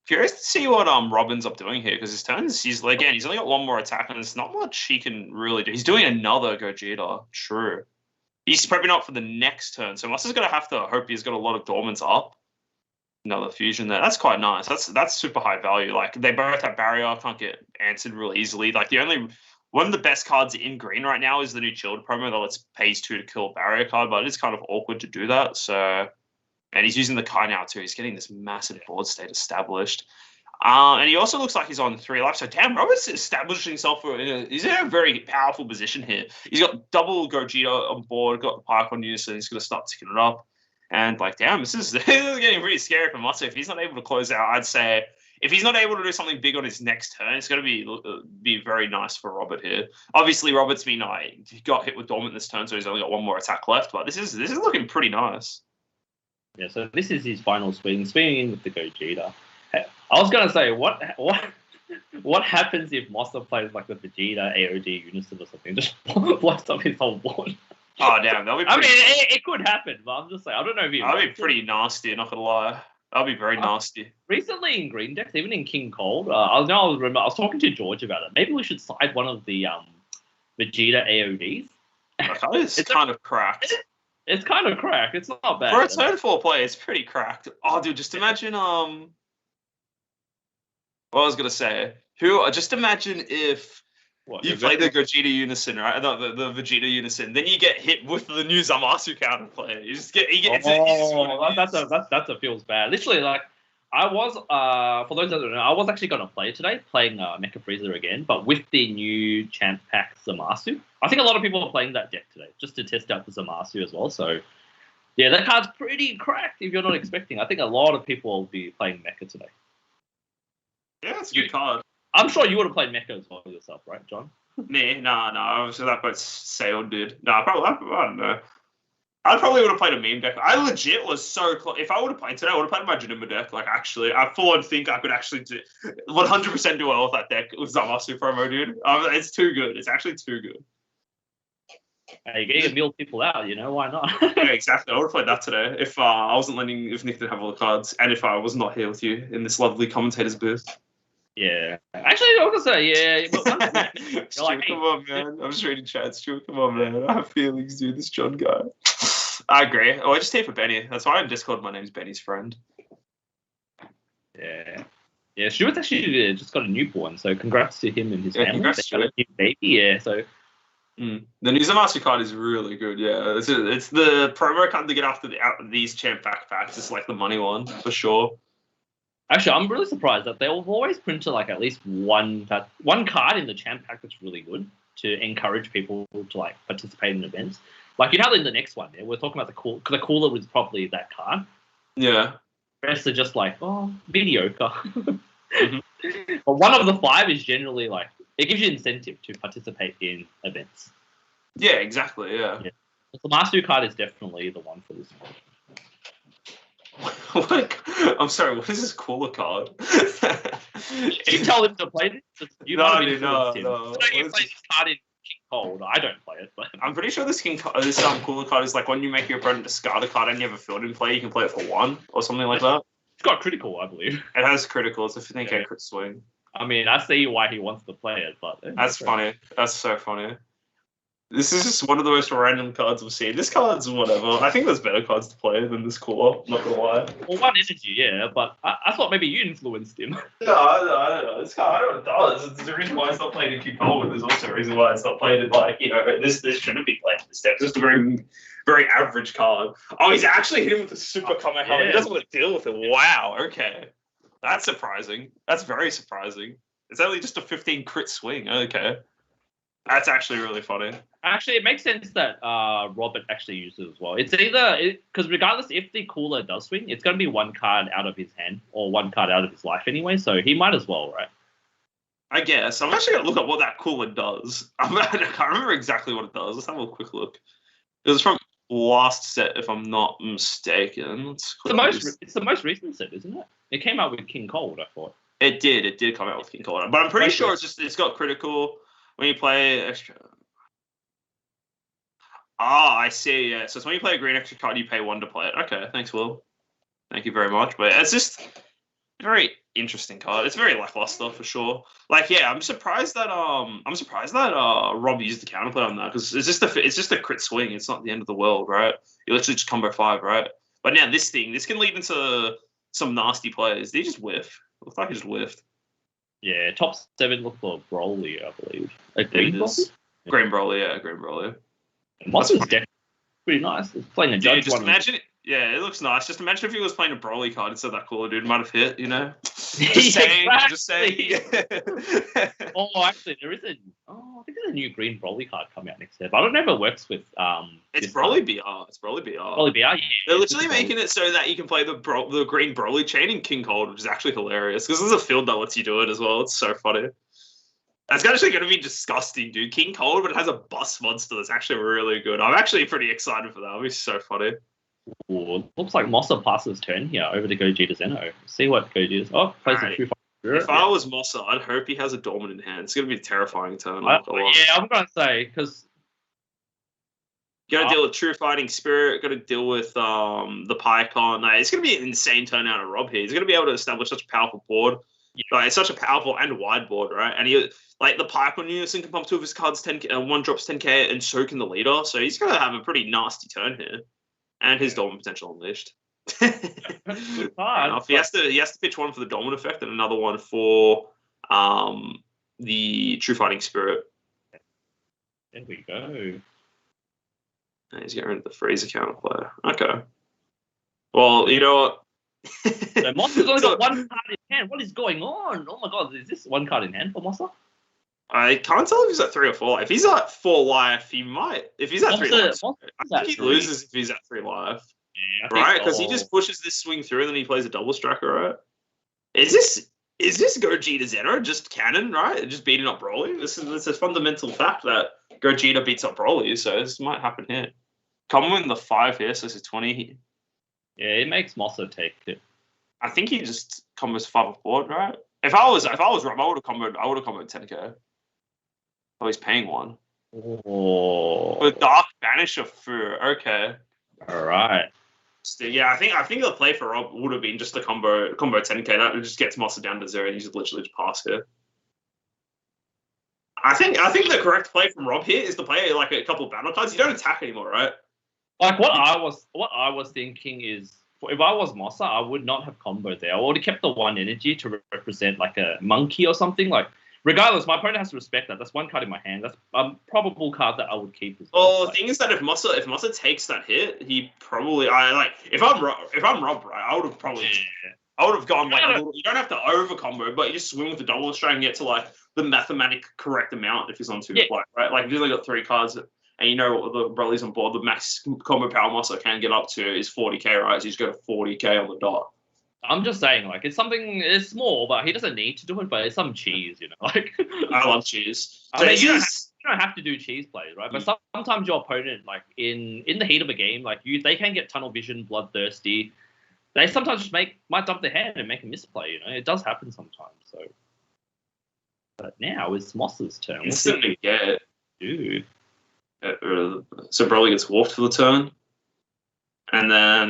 Speaker 1: Curious to see what Robin's up doing here because his turns. He's only got 1 more attack and there's not much he can really do. He's doing another Gogeta. True. He's prepping up for the next turn, so Moss is gonna have to hope he's got a lot of dormants up. Another fusion there. That's quite nice. That's super high value. Like they both have barrier, can't get answered real easily. Like one of the best cards in green right now is the new Chilled promo that lets pays 2 to kill a barrier card, but it's kind of awkward to do that. So, and he's using the Kai now too. He's getting this massive board state established. And he also looks like he's on 3 life. So damn, Robert's establishing himself. He's in a very powerful position here. He's got double Gogeta on board, got the Pike on unison. He's going to start ticking it up. And like, damn, this is getting pretty scary for Mossa. If he's not able to close out, I'd say if he's not able to do something big on his next turn, it's going to be very nice for Robert here. Obviously, Robert's been he got hit with Dormant this turn, so he's only got 1 more attack left. But this is looking pretty nice.
Speaker 2: Yeah, so this is his final swing in with the Gogeta. I was going to say, what happens if Mossa plays like the Vegeta AOD Unison or something? Just blows up his whole board.
Speaker 1: Oh, damn. That'll be
Speaker 2: it could happen, but I'm just saying, I don't know if
Speaker 1: that'll be pretty nasty, not gonna lie. That'll be very nasty.
Speaker 2: Recently in green decks, even in King Cold, I was talking to George about it. Maybe we should side one of the Vegeta AODs.
Speaker 1: It's kind of cracked.
Speaker 2: It's kind of cracked. It's not bad.
Speaker 1: For a turn 4 play, it's pretty cracked. Oh, dude, just imagine what I was gonna say. Just imagine if you play the Gogeta Unison, right? The Vegeta Unison. Then you get hit with the new Zamasu counterplay.
Speaker 2: That's a feels bad. Literally, like I was for those that don't know, I was actually going to play today, playing Mecha Freezer again, but with the new Champ Pack Zamasu. I think a lot of people are playing that deck today just to test out the Zamasu as well. So yeah, that card's pretty cracked if you're not expecting. I think a lot of people will be playing Mecha today.
Speaker 1: Yeah, it's a good card.
Speaker 2: I'm sure you would have played Mecha as well yourself, right, John?
Speaker 1: Me? No. Obviously, that boat sailed, dude. No, I don't know. I probably would have played a meme deck. I legit was so close. If I would have played today, I would have played my Januma deck. Like, actually, I full on think I could actually 100% do well with that deck with Zamasu promo, dude. It's too good. It's actually too good.
Speaker 2: Hey, you can meal people out, why not?
Speaker 1: Yeah, exactly. I would have played that today if I wasn't if Nick didn't have all the cards and if I was not here with you in this lovely commentator's booth.
Speaker 2: Yeah. Actually, I was going to say, yeah.
Speaker 1: Stu, like, come on, man. I'm just reading chat. Stu, come on, man. I have feelings, dude. This John guy. I agree. Oh, I just here for Benny. That's why in Discord my name's Benny's friend.
Speaker 2: Yeah. Yeah, Stuart's actually just got a newborn, so congrats to him and his family.
Speaker 1: Congrats, Stuart.
Speaker 2: Baby, yeah, so...
Speaker 1: The new Zamasu card is really good, yeah. It's the promo card to get after these champ backpacks. It's like the money one, for sure.
Speaker 2: Actually, I'm really surprised that they'll always print to like at least one card in the champ pack that's really good to encourage people to like participate in events. Like how in the next one, we're talking about the cooler was probably that card.
Speaker 1: Yeah.
Speaker 2: The rest are just like, mediocre. But one of the 5 is generally like it gives you incentive to participate in events.
Speaker 1: Yeah, exactly. Yeah. The
Speaker 2: Master card is definitely the one for this one.
Speaker 1: I'm sorry, what is this cooler card?
Speaker 2: You tell him to play this. You
Speaker 1: No,
Speaker 2: might have
Speaker 1: dude, no,
Speaker 2: influenced him.
Speaker 1: no.
Speaker 2: I know
Speaker 1: What
Speaker 2: you
Speaker 1: is
Speaker 2: play
Speaker 1: this?
Speaker 2: this card in King Cold. I don't play it, but
Speaker 1: I'm pretty sure this cooler card is like when you make your opponent discard a card and you have a field in play, you can play it for 1 or something like that.
Speaker 2: it's got critical, I believe.
Speaker 1: It has critical. It's a 15k crit swing.
Speaker 2: I mean, I see why he wants to play it, but
Speaker 1: That's funny. That's so funny. This is just one of the most random cards I've seen. This card's whatever. I think there's better cards to play than this cooler. Not gonna lie.
Speaker 2: Well, 1 energy, yeah, but I thought maybe you influenced him.
Speaker 1: No, I don't know. This card, I don't know what it does. There's a reason why it's not played in King Cold, but there's also a reason why it's not played in, like, this shouldn't be played in this deck. It's just a very, very average card. Oh, he's actually hit him with a super Kamehameha.
Speaker 2: Yeah.
Speaker 1: He doesn't want to deal with it. Wow, okay. That's surprising. That's very surprising. It's only just a 15 crit swing. Okay. That's actually really funny.
Speaker 2: Actually, it makes sense that Robert actually uses it as well. It's either because regardless if the cooler does swing, it's going to be 1 card out of his hand or 1 card out of his life anyway. So he might as well, right?
Speaker 1: I guess. I'm actually going to look at what that cooler does. I can't remember exactly what it does. Let's have a quick look. It was from last set, if I'm not mistaken.
Speaker 2: It's the most recent set, isn't it? It came out with King Cold, I thought.
Speaker 1: It did come out with King Cold, but I'm pretty sure it's got critical when you play extra. Ah, I see. Yeah, so it's when you play a green extra card, you pay 1 to play it. Okay, thanks, Will. Thank you very much. But it's just a very interesting card. It's very lackluster for sure. Like, yeah, I'm surprised that Rob used the counterplay on that because it's just a crit swing. It's not the end of the world, right? You literally just combo 5, right? But now this can lead into some nasty plays. Did he just whiff? It looks like he just whiffed.
Speaker 2: Yeah, top 7 look for Broly, I believe. A green Broly?
Speaker 1: Green Broly, yeah, Green Broly.
Speaker 2: Monster's deck pretty nice. It's playing a judge
Speaker 1: just
Speaker 2: one.
Speaker 1: Imagine it. Yeah, it looks nice. Just imagine if he was playing a Broly card instead of that cooler dude. Might have hit, Just saying. Just saying.
Speaker 2: Oh, actually, there is I think there's a new green Broly card coming out next year. But I don't know if it works with
Speaker 1: It's Broly BR. It's Broly BR.
Speaker 2: Broly BR, yeah.
Speaker 1: They're literally making it so that you can play the green Broly chain in King Cold, which is actually hilarious because there's a field that lets you do it as well. It's so funny. That's actually going to be disgusting, dude. King Cold, but it has a bus monster that's actually really good. I'm actually pretty excited for that. It'll be so funny.
Speaker 2: Ooh, looks like Mossa passes turn here over to Gogeta Zeno. See what Gogeta's. Oh, plays a true fire.
Speaker 1: If I was Mossa, I'd hope he has a dormant in hand. It's going to be a terrifying turn.
Speaker 2: I'm going to say, because
Speaker 1: you got to deal with True Fighting Spirit, got to deal with the Pycon. It's going to be an insane turn out of Rob here. He's going to be able to establish such a powerful board. Yeah. Like, it's such a powerful and wide board, right? And he, like, the Pycon unison can pump 2 of his cards 10k, 1 drops 10k, and so can the leader. So he's going to have a pretty nasty turn here. And his dormant potential unleashed. He has to pitch 1 for the dormant effect and another one for the True Fighting Spirit.
Speaker 2: There we go.
Speaker 1: And he's getting rid of the freeze account player. Okay. Well, you know what?
Speaker 2: So Mossa's only got 1 card in hand. What is going on? Oh my god, is this 1 card in hand for Mossa?
Speaker 1: I can't tell if he's at 3 or 4. If he's at 4 life, he might. If he's at 3 life, I think he loses if he's at 3 life. Yeah, right? Because he just pushes this swing through and then he plays a double striker, right? Is this Gogeta Zeno just canon, right? Just beating up Broly? This is a fundamental fact that Gogeta beats up Broly, so this might happen here. Come in the 5 here, so this is 20.
Speaker 2: Yeah, it makes Mossa take it.
Speaker 1: I think he just combos 5 off board, right? If I was Rob, I would have comboed 10k. Oh, he's paying 1.
Speaker 2: Oh.
Speaker 1: With Dark Banisher Fur. Okay.
Speaker 2: All right.
Speaker 1: So, yeah, I think the play for Rob would have been just the combo 10k. That just gets Mossa down to 0 and you just literally just pass here. I think the correct play from Rob here is to play like a couple of battle cards. You don't attack anymore, right?
Speaker 2: Like what I was thinking is, if I was Mossa, I would not have comboed there. I would have kept the 1 energy to represent like a monkey or something. Like, regardless, my opponent has to respect that. That's 1 card in my hand. That's a probable card that I would keep.
Speaker 1: Well, the thing is that if Mossa takes that hit, he probably if I'm Rob, right, I would have probably. Yeah. I would have gone like you don't have to over combo, but you just swing with the double strike and get to like the mathematic correct amount if he's on 2 play, right? Like if you've only got 3 cards and you know what the Broly's on board, the max combo power Mossa can get up to is 40k, right? So he's got a 40k on the dot.
Speaker 2: I'm just saying, like, it's small, but he doesn't need to do it, but it's some cheese, Like,
Speaker 1: I love cheese.
Speaker 2: I mean, you don't have to do cheese plays, right? But sometimes your opponent, like, in the heat of a game, like, they can get tunnel vision, bloodthirsty, they sometimes just might dump their hand and make a misplay. It does happen sometimes. So, but now it's Moss's turn.
Speaker 1: Instant to get.
Speaker 2: Dude.
Speaker 1: So Broly gets warped for the turn. And then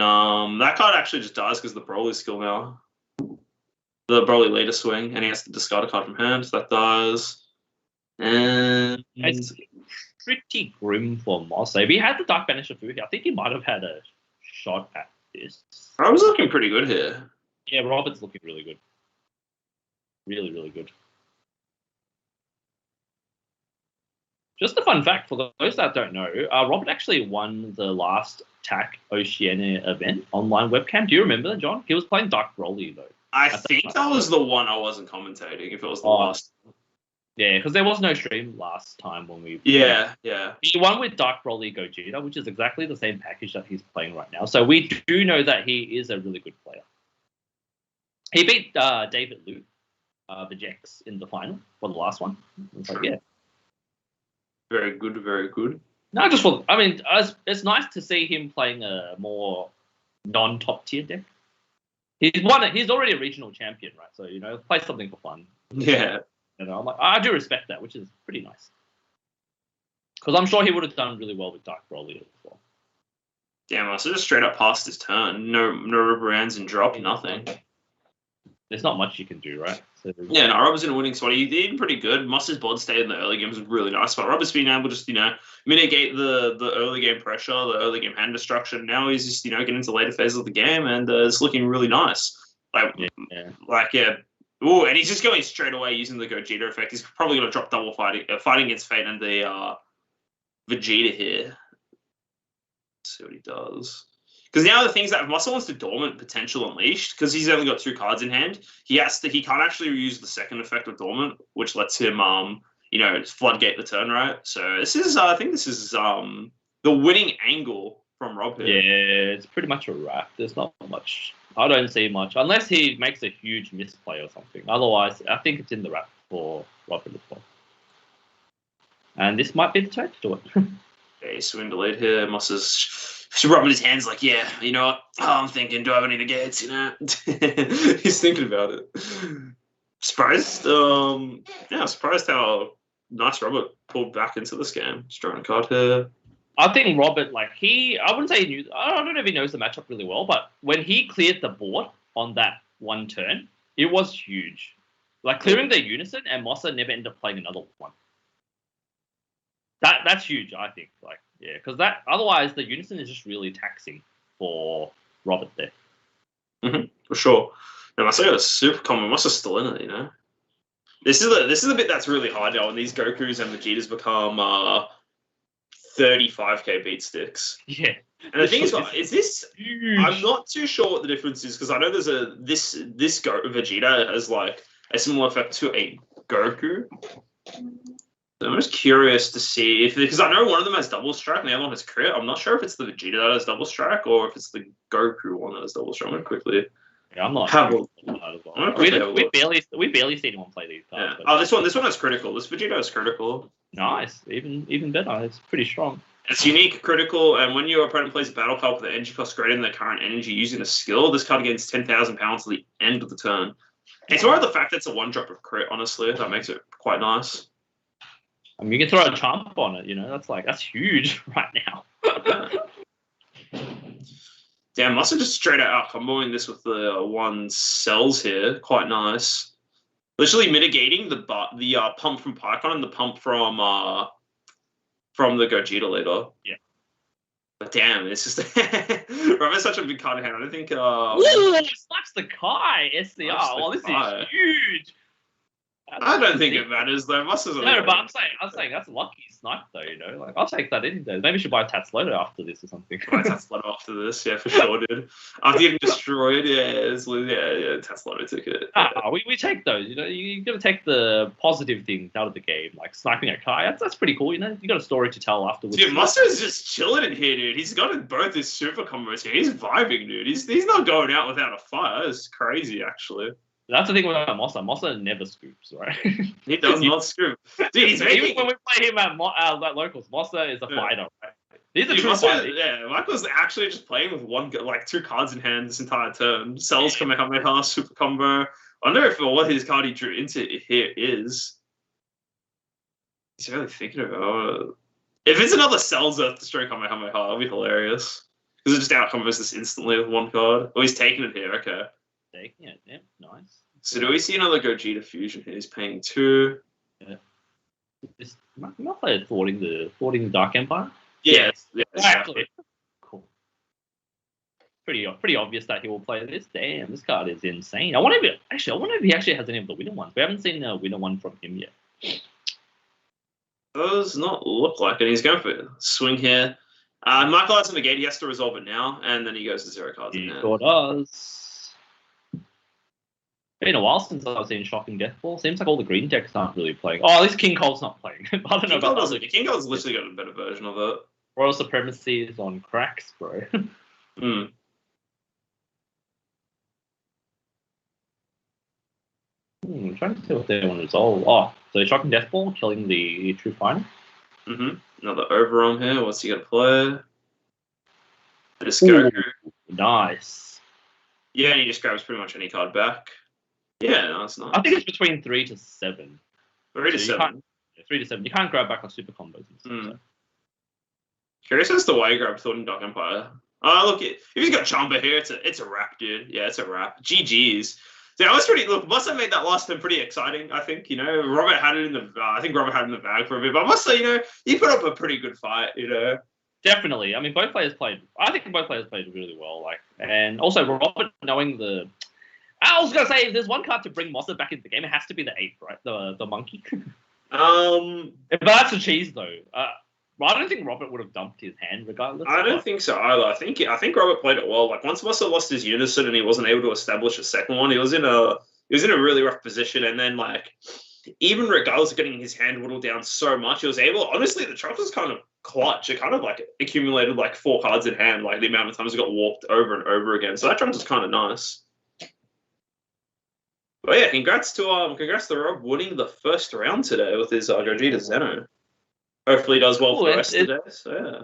Speaker 1: that card actually just dies because the Broly skill now. The Broly later swing, and he has to discard a card from hand, so that dies. And
Speaker 2: it's pretty grim for Moss. If he had the Dark Banisher Fuki, I think he might have had a shot at this.
Speaker 1: I was looking pretty good here.
Speaker 2: Yeah, Robert's looking really good. Really, really good. Just a fun fact for those that don't know, Robert actually won the last TAC Oceania event online webcam. Do you remember, John? He was playing Dark Broly, though.
Speaker 1: I think that was the one I wasn't commentating, if it was the last.
Speaker 2: Yeah, because there was no stream last time when we...
Speaker 1: Yeah.
Speaker 2: He won with Dark Broly Gogeta, which is exactly the same package that he's playing right now. So we do know that he is a really good player. He beat David Liu, the Jex, in the final for the last one. It's like, yeah.
Speaker 1: Very good, very good.
Speaker 2: No, it's nice to see him playing a more non-top tier deck. He's already a regional champion, right? So, play something for fun.
Speaker 1: Yeah.
Speaker 2: I do respect that, which is pretty nice. Because I'm sure he would have done really well with Dark Broly as well.
Speaker 1: Damn, I just straight up passed his turn. No rubber bands and drop, nothing.
Speaker 2: There's not much you can do, right? So,
Speaker 1: yeah, no, Robert's in a winning spot. He did pretty good. Moss's board stayed in the early game was really nice, but Robert's been able to just, mitigate the early game pressure, the early game hand destruction. Now he's just, getting into later phases of the game, and it's looking really nice. Yeah. Ooh, and he's just going straight away using the Gogeta effect. He's probably going to drop double fighting against Fate and the Vegeta here. Let's see what he does. Because now the things that if Muscle wants to Dormant Potential Unleashed, because he's only got 2 cards in hand, he can't actually use the second effect of Dormant, which lets him floodgate the turn, right? So this is I think this is the winning angle from Rob here.
Speaker 2: Yeah, it's pretty much a wrap. There's not much. I don't see much unless he makes a huge misplay or something. Otherwise, I think it's in the wrap for Robert as well. And this might be the turn to do it.
Speaker 1: Okay, swing delayed here. Moss is rubbing his hands like, yeah, you know what? I'm thinking, do I have any negates? He's thinking about it. Surprised? Surprised how nice Robert pulled back into this game. Just drawing a card here.
Speaker 2: I think Robert, I wouldn't say he knew, I don't know if he knows the matchup really well, but when he cleared the board on that one turn, it was huge. Clearing the Unison, and Mossa never ended up playing another one. That's huge, I think. Because otherwise the Unison is just really taxing for Robert there.
Speaker 1: Mm-hmm, for sure. No, Mossa got a super common. Mossa's still in it, This is the bit that's really hard now when these Gokus and Vegetas become 35k beat sticks.
Speaker 2: Yeah.
Speaker 1: And the thing is this huge? I'm not too sure what the difference is because I know there's this Vegeta has a similar effect to a Goku. So I'm just curious to see because I know one of them has double strike and the other one has crit. I'm not sure if it's the Vegeta that has double strike or if it's the Goku one that has double strike. I'm gonna quickly.
Speaker 2: Yeah, I'm not. We barely seen anyone play these cards.
Speaker 1: Yeah. Oh, this one has critical. This Vegeta is critical.
Speaker 2: Nice, even better. It's pretty strong.
Speaker 1: It's unique, critical, and when your opponent plays a battle card with an energy cost greater than the current energy using a skill, this card gains 10,000 pounds at the end of the turn. It's more of the fact that it's a 1-drop of crit, honestly. That makes it quite nice.
Speaker 2: You can throw a chomp on it, that's huge right now.
Speaker 1: Damn, must have just straight out comboing this with the one cells here. Quite nice. Literally mitigating the pump from Pycon and the pump from the Gogeta later.
Speaker 2: Yeah.
Speaker 1: But damn, it's just Robert's such a big card in hand. I don't think
Speaker 2: Ooh, slaps the Kai SCR. Well, this is huge.
Speaker 1: I don't think it matters though.
Speaker 2: No, but I'm saying that's a lucky snipe though. I'll take that any day. Maybe we should buy a Tatsloto after this or something.
Speaker 1: Buy Tatsloto after this, yeah, for sure, dude. After getting destroyed, Tatsloto ticket.
Speaker 2: We take those. You got to take the positive things out of the game, like sniping at Kai. That's pretty cool. You got a story to tell afterwards.
Speaker 1: Dude, Muster is just chilling in here, dude. He's got both his super combos here. He's vibing, dude. He's not going out without a fight. That's crazy, actually.
Speaker 2: That's the thing about Mossa. Mossa never scoops, right?
Speaker 1: He does not scoop. Dude, he's
Speaker 2: even when we play him at locals, Mossa is a fighter, right? These are true fighting.
Speaker 1: Yeah, Michael's actually just playing with two cards in hand this entire turn. Cells Kamehameha, Super Combo. I wonder if what his card he drew into here is. He's really thinking about it. If it's another Cells Earth Destroy Kamehameha, that'll be hilarious. Because it just outcombos this instantly with one card. Oh, he's taking it here, okay.
Speaker 2: Taking it, yeah, nice.
Speaker 1: So do we see another Gogeta fusion here? He's paying 2.
Speaker 2: Yeah. Is not player thwarting the Dark Empire?
Speaker 1: Yes, yeah,
Speaker 2: exactly. Cool. Pretty obvious that he will play this. Damn, this card is insane. I wonder if he actually has any of the winner ones. We haven't seen a winner one from him yet.
Speaker 1: Does not look like it. He's going for a swing here. Michael has a negate. He has to resolve it now, and then he goes to 0 cards.
Speaker 2: He sure does. Been a while since I've seen Shocking Death Ball. Seems like all the green decks aren't really playing. Oh, at least King Cole's not playing. I don't know about that.
Speaker 1: King Cole's literally got a better version of it.
Speaker 2: Royal Supremacy is on cracks, bro.
Speaker 1: I'm
Speaker 2: trying to see what they want to resolve. Oh, so Shocking Death Ball killing the True Final.
Speaker 1: Another Overarm here. What's he going to play? Just Goku.
Speaker 2: Nice.
Speaker 1: Yeah, and he just grabs pretty much any card back. Yeah, no, that's nice.
Speaker 2: I think it's between 3 to 7.
Speaker 1: 3 to 7.
Speaker 2: 3 to 7. You can't grab back on super combos and stuff. So.
Speaker 1: Curious as to why you grabbed Thought and Dark Empire. Oh, look, if he's got Jumper here, it's a wrap, dude. Yeah, it's a wrap. GG's. So I was must have made that last turn pretty exciting, I think. Robert had it in the bag for a bit. But I must say, you put up a pretty good fight,
Speaker 2: Definitely. I mean, both players played. I think both players played really well. And also Robert knowing the. I was gonna say, if there's one card to bring Mossa back into the game, it has to be the 8th, right? The monkey. But that's a cheese though. I don't think Robert would have dumped his hand regardless.
Speaker 1: I don't think so either. I think Robert played it well. Once Mossa lost his unison and he wasn't able to establish a second one, he was in a really rough position. And then even regardless of getting his hand whittled down so much, he was able. Honestly, the Trunks was kind of clutch. It kind of accumulated 4 cards in hand, the amount of times it got warped over and over again. So that Trunks was kind of nice. But yeah, congrats to Rob winning the first round today with his Gogeta Zeno. Hopefully he does well for the rest of the day. So yeah.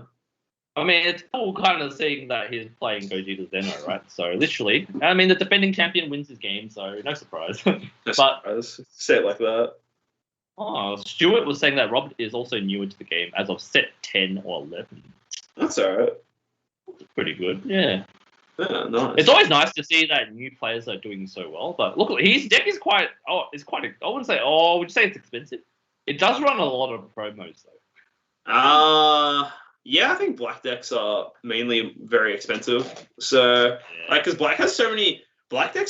Speaker 2: I mean, it's cool kind of seeing that he's playing Gogeta Zeno, right? So literally, I mean, the defending champion wins his game, so no surprise.
Speaker 1: Say it like that.
Speaker 2: Oh, Stuart was saying that Robert is also newer to the game as of set 10 or 11.
Speaker 1: That's alright.
Speaker 2: Pretty good, yeah.
Speaker 1: Yeah, nice.
Speaker 2: It's always nice to see that new players are doing so well. But look, his deck is quite. I wouldn't say. Oh, would you say it's expensive? It does run a lot of promos though.
Speaker 1: Yeah, I think black decks are mainly very expensive. So, because black decks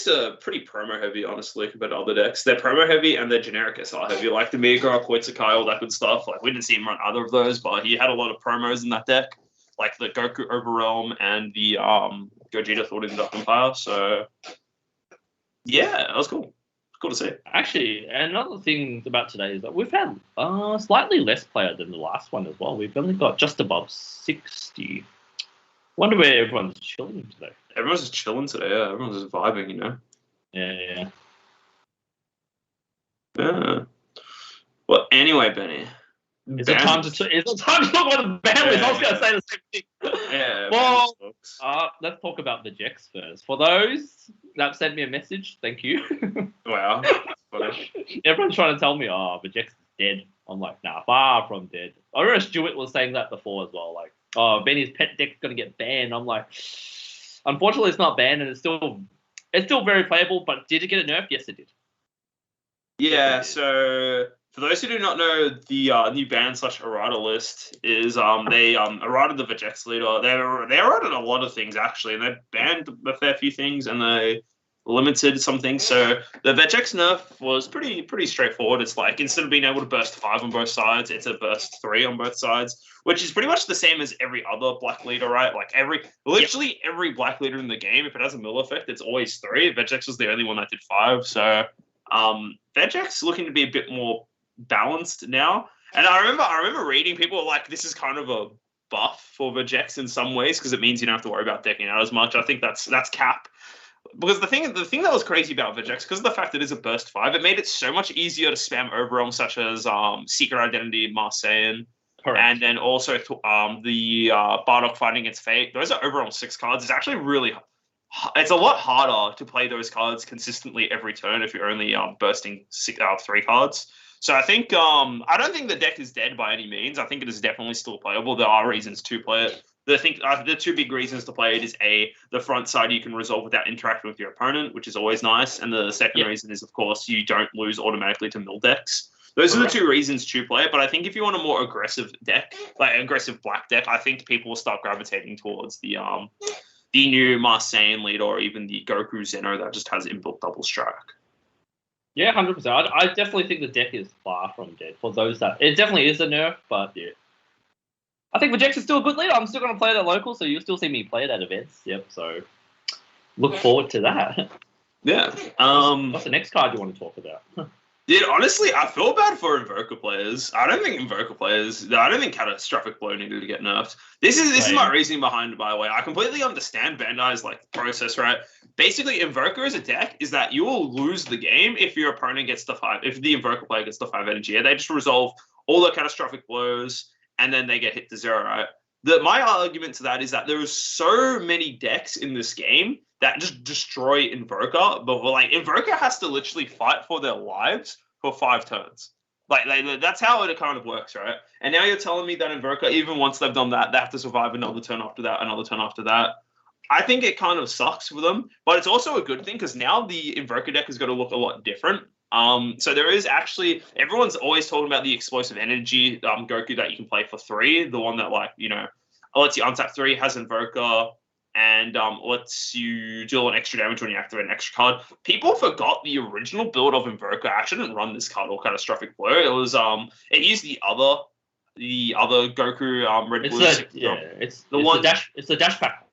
Speaker 1: are pretty promo heavy, honestly, compared to other decks. They're promo heavy and they're generic SR heavy, like the Migra, Koitsukai, all that good stuff. We didn't see him run either of those, but he had a lot of promos in that deck, like the Goku Overrealm and the Gogeta Thought in Dark Empire. So, yeah, that was cool. Cool to see.
Speaker 2: Actually, another thing about today is that we've had slightly less player than the last one as well. We've only got just above 60. Wonder where everyone's chilling today.
Speaker 1: Everyone's just chilling today, yeah. Everyone's just vibing,
Speaker 2: Yeah.
Speaker 1: Yeah. Well, anyway, Benny.
Speaker 2: Is it time to look at the ban list? I was going to say the same thing.
Speaker 1: Yeah.
Speaker 2: Well, let's talk about the Jex first. For those that sent me a message, thank you.
Speaker 1: Wow.
Speaker 2: Everyone's trying to tell me, the Jex is dead. I'm like, nah, far from dead. I remember Stuart was saying that before as well. Benny's pet deck's going to get banned. I'm like, unfortunately, it's not banned, and it's still very playable. But did it get a nerf? Yes, it did.
Speaker 1: Yeah. So for those who do not know, the new ban / errata list is they errated the Vegex leader. They errated a lot of things actually, and they banned a fair few things, and they limited some things. So the Vegex nerf was pretty straightforward. It's instead of being able to burst 5 on both sides, it's a burst 3 on both sides, which is pretty much the same as every other black leader, right? Literally every black leader in the game, if it has a mill effect, it's always 3. Vegex was the only one that did 5. So Vegex looking to be a bit more balanced now. And I remember reading people were like, this is kind of a buff for Vegex in some ways because it means you don't have to worry about decking out as much. I think that's cap. Because the thing that was crazy about Vegex, because of the fact that it is a burst 5, it made it so much easier to spam overwhelm such as Secret Identity, Marseillan,
Speaker 2: Correct.
Speaker 1: And then also the Bardock Fighting Against Fate. Those are overall 6 cards. It's actually it's a lot harder to play those cards consistently every turn if you're only bursting 3 cards. So I think I don't think the deck is dead by any means. I think it is definitely still playable. There are reasons to play it. The 2 big reasons to play it is the front side you can resolve without interacting with your opponent, which is always nice. And the second reason is, of course, you don't lose automatically to mill decks. Those are the 2 reasons to play it. But I think if you want a more aggressive deck, like aggressive black deck, I think people will start gravitating towards the new Marseille lead or even the Goku Zeno that just has inbuilt double strike.
Speaker 2: Yeah, 100%. I definitely think the deck is far from dead for those that... It definitely is a nerf, but yeah. I think Vegex is still a good leader. I'm still going to play it at local, so you'll still see me play it at events. Yep, so look forward to that.
Speaker 1: Yeah.
Speaker 2: What's the next card you want to talk about?
Speaker 1: Dude, honestly, I feel bad for Invoker players. I don't think Catastrophic Blow needed to get nerfed. This is my reasoning behind it, by the way. I completely understand Bandai's process, right? Basically, Invoker as a deck is that you will lose the game if your opponent gets the 5, if the Invoker player gets the 5 energy. They just resolve all the Catastrophic Blows, and then they get hit to 0, right? My argument to that is that there are so many decks in this game that just destroy Invoker, but Invoker has to literally fight for their lives for 5 turns. That's how it kind of works, right? And now you're telling me that Invoker, even once they've done that, they have to survive another turn after that, another turn after that. I think it kind of sucks for them, but it's also a good thing because now the Invoker deck is going to look a lot different. So there is actually, everyone's always talking about the explosive energy Goku that you can play for 3, the one that lets you untap 3, has Invoker, and lets you deal an extra damage when you activate an extra card. People forgot the original build of Invoker. I actually didn't run this card or Catastrophic Blow. It was it used the other Goku Red Blue.
Speaker 2: It's the dash pack.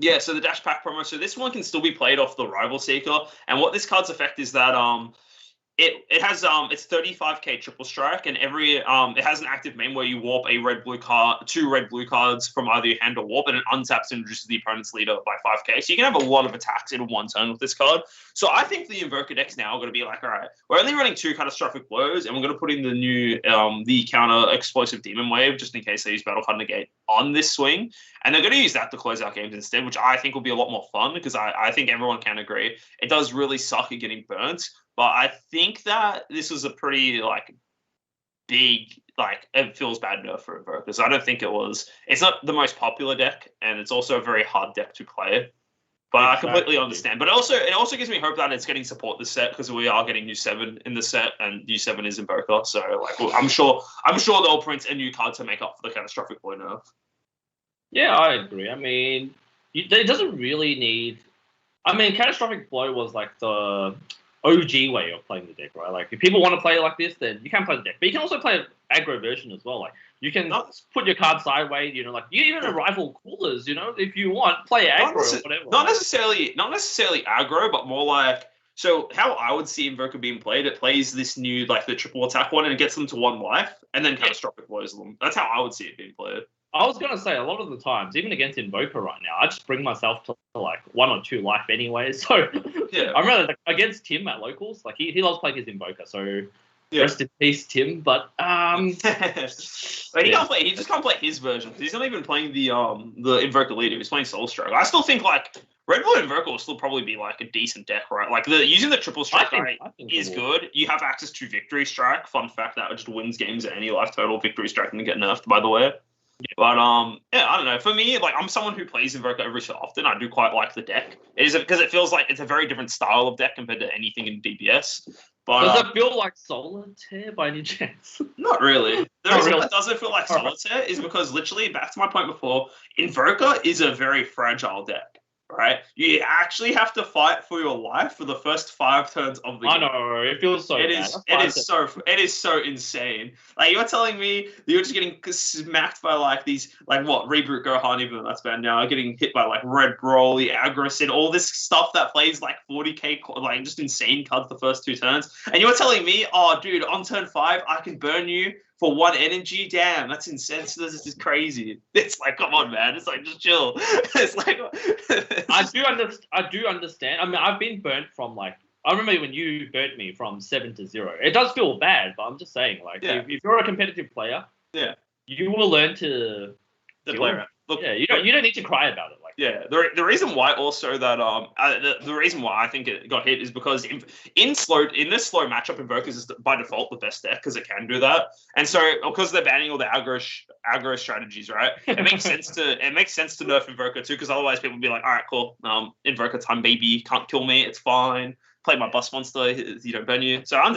Speaker 1: Yeah, so the dash pack promo. So this one can still be played off the Rival Seeker, and what this card's effect is that it has it's 35k triple strike, and every it has an active main where you warp a red blue card, 2 red blue cards from either your hand or warp, and it untaps and reduces the opponent's leader by 5k. So you can have a lot of attacks in one turn with this card. So I think the Invoker decks now are going to be like, all right, we're only running 2 Catastrophic Blows, and we're going to put in the new the counter Explosive Demon Wave just in case they use Battle Card Negate on this swing, and they're going to use that to close out games instead, which I think will be a lot more fun because I think everyone can agree it does really suck at getting burnt. But I think that this was a pretty big it feels bad enough for Invoker because I don't think it was. It's not the most popular deck, and it's also a very hard deck to play. But I completely understand. But it also gives me hope that it's getting support this set because we are getting U7 in the set, and U7 is Invoker. So I'm sure they'll print a new card to make up for the Catastrophic Blow nerf.
Speaker 2: Yeah, I agree. I mean, it doesn't really need. I mean, Catastrophic Blow was the OG way of playing the deck, right? If people want to play it like this, then you can play the deck. But you can also play an aggro version as well. You can put your card sideways, you even a rival coolers, if you want, play aggro or whatever.
Speaker 1: Not necessarily aggro, but more so how I would see Invoker being played, it plays this new, the triple attack one, and it gets them to 1 life, and then Catastrophic Blows them. That's how I would see it being played.
Speaker 2: I was going to say, a lot of the times, even against Invoker right now, I just bring myself to 1 or 2 life anyway. So yeah. I remember against Tim at locals, he loves playing his Invoker. So rest in peace, Tim. But
Speaker 1: he just can't play his version. He's not even playing the Invoker leader. He's playing Soul Stroke. I still think Red Bull Invoker will still probably be a decent deck, right? Using the triple strike is good. You have access to Victory Strike. Fun fact, that just wins games at any life total. Victory Strike can get nerfed, by the way. Yeah. But I don't know. For me, I'm someone who plays Invoker every so often. I do quite like the deck. It is because it feels like it's a very different style of deck compared to anything in DPS. But
Speaker 2: does it feel like Solitaire by any chance?
Speaker 1: Not really. The reason it doesn't feel like Solitaire is because literally, back to my point before, Invoker is a very fragile deck. Right, you actually have to fight for your life for the first 5 turns of the game.
Speaker 2: I know, it feels so. It
Speaker 1: is so insane. You're telling me that you're just getting smacked by these Reboot Gohan, even though that's bad now, getting hit by Red Broly, Aggressor, all this stuff that plays 40k, just insane cards the first 2 turns, and you're telling me, oh dude, on turn 5 I can burn you for 1 energy? Damn, that's insane. This is crazy. It's come on, man. It's just chill. It's
Speaker 2: I do understand. I mean, I've been burnt from I remember when you burnt me from 7 to 0. It does feel bad, but I'm just saying, if you're a competitive player, you will learn to
Speaker 1: play around. Look,
Speaker 2: yeah, you don't need to cry about it. Like,
Speaker 1: yeah, the reason why also that the reason why I think it got hit is because in this slow matchup, Invokers is by default the best deck because it can do that, and so because they're banning all the aggro strategies, right? It makes sense to nerf Invoker too, because otherwise people would be like, all right, cool, Invoker time, baby, can't kill me, it's fine. Play my boss monster, burn you. So I'm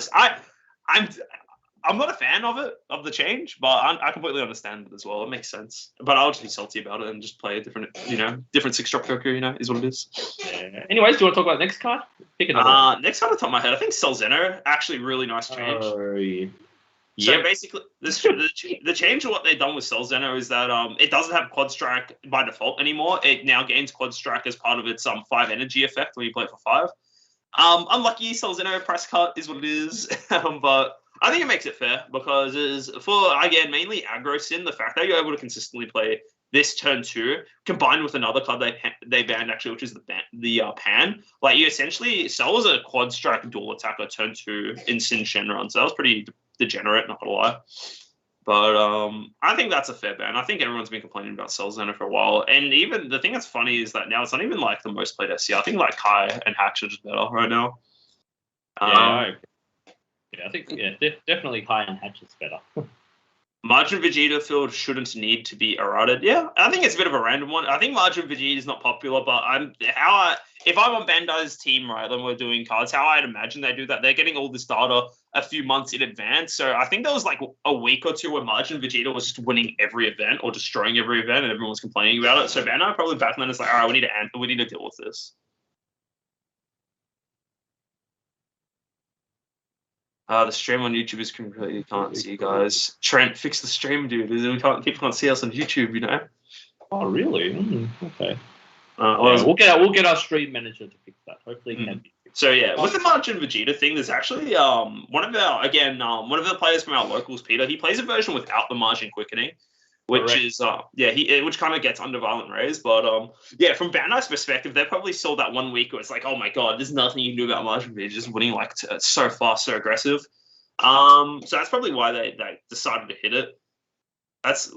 Speaker 1: not a fan of the change, but I completely understand it as well. It makes sense. But I'll just be salty about it and just play a different 6-drop Goku, is what it is.
Speaker 2: Yeah. Anyways, do you want to talk about the next card? Pick another one.
Speaker 1: Next card on the top of my head, I think Selzeno, actually really nice change.
Speaker 2: Yeah.
Speaker 1: So basically, the change of what they've done with Selzeno is that it doesn't have Quad Strike by default anymore. It now gains Quad Strike as part of its 5 energy effect when you play it for 5. Unlucky, Selzeno price cut is what it is, but I think it makes it fair because mainly aggro sin, the fact that you're able to consistently play this turn 2 combined with another card they banned actually, which is the Pan. Like you essentially Cell was a Quad Strike dual attacker turn 2 in Sin Shenron, so that was pretty degenerate, not gonna lie. But I think that's a fair ban. I think everyone's been complaining about Selzeno for a while. And even the thing that's funny is that now it's not even like the most played SC. I think like Kai and Hatch are just better right now.
Speaker 2: I think definitely Kai and Hatch is better.
Speaker 1: Margin Vegeta field shouldn't need to be errated. Yeah, I think it's a bit of a random one. I think Margin Vegeta is not popular, but if I'm on Bandai's team, right, then we're doing cards, how I'd imagine they do that, they're getting all this data a few months in advance. So I think there was like a week or two where Margin Vegeta was just winning every event or destroying every event and everyone was complaining about it. So Bandai probably back then is like, all right, we need to deal with this. The stream on YouTube is completely can't see, guys. Trent, fix the stream, dude. People can't see us on YouTube,
Speaker 2: Oh, really? Okay. We'll get our stream manager to fix that. Hopefully, it can be fixed.
Speaker 1: So yeah, with the Margin Vegeta thing, there's actually one of the players from our locals, Peter. He plays a version without the Margin Quickening, which is which kind of gets under Violent Rays. But from Bandai's perspective, they probably saw that 1 week where it's like, oh my god, there's nothing you can do about Margin Vegeta just winning like so fast, so aggressive. So that's probably why they decided to hit it. That's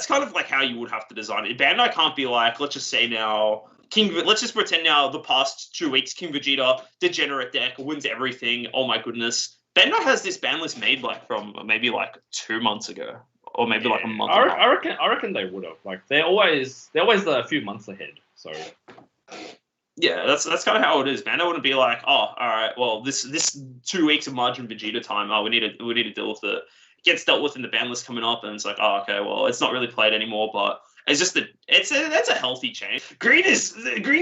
Speaker 1: kind of like how you would have to design it. Bandai can't be like, let's just say now, let's just pretend now the past 2 weeks, King Vegeta, degenerate deck, wins everything. Oh my goodness. Bandai has this ban list made like from maybe like 2 months ago. Or maybe like a month.
Speaker 2: I reckon they would have. Like they're always a few months ahead. So
Speaker 1: yeah, that's kind of how it is. Bandai wouldn't be like, oh, all right, well, this 2 weeks of Margin Vegeta time, we need to deal with it. It gets dealt with in the ban list coming up, and it's like, oh, okay, well, it's not really played anymore, but it's just that's a healthy change. Green's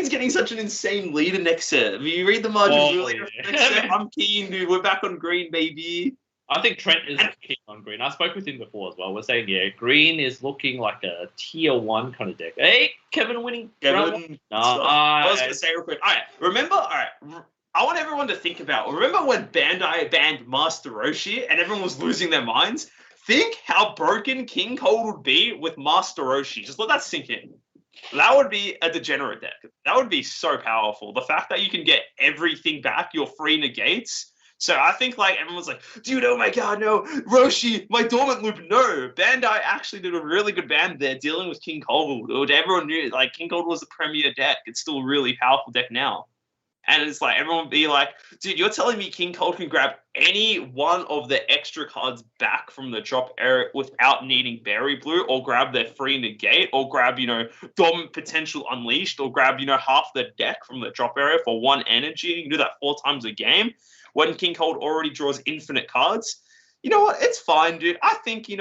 Speaker 1: getting such an insane leader next set. If you read the Margin next set, I'm keen, dude. We're back on Green, baby.
Speaker 2: I think Trent is keen on Green. I spoke with him before as well. We're saying, Green is looking like a tier 1 kind of deck. Hey, Kevin winning.
Speaker 1: Kevin. I was going to say real quick. All right, I want everyone to think about, remember when Bandai banned Master Roshi and everyone was losing their minds? Think how broken King Cold would be with Master Roshi. Just let that sink in. That would be a degenerate deck. That would be so powerful. The fact that you can get everything back, your free negates. So I think like everyone's like, dude, oh my god, no, Roshi, my dormant loop, no. Bandai actually did a really good ban there dealing with King Cold. Everyone knew like King Cold was the premier deck. It's still a really powerful deck now. And it's like everyone would be like, dude, you're telling me King Cold can grab any one of the extra cards back from the drop area without needing Berry Blue, or grab their free negate, or grab, Dormant Potential Unleashed, or grab, half the deck from the drop area for 1 energy. You can do that 4 times a game. When King Cold already draws infinite cards. You know what? It's fine, dude. I think, it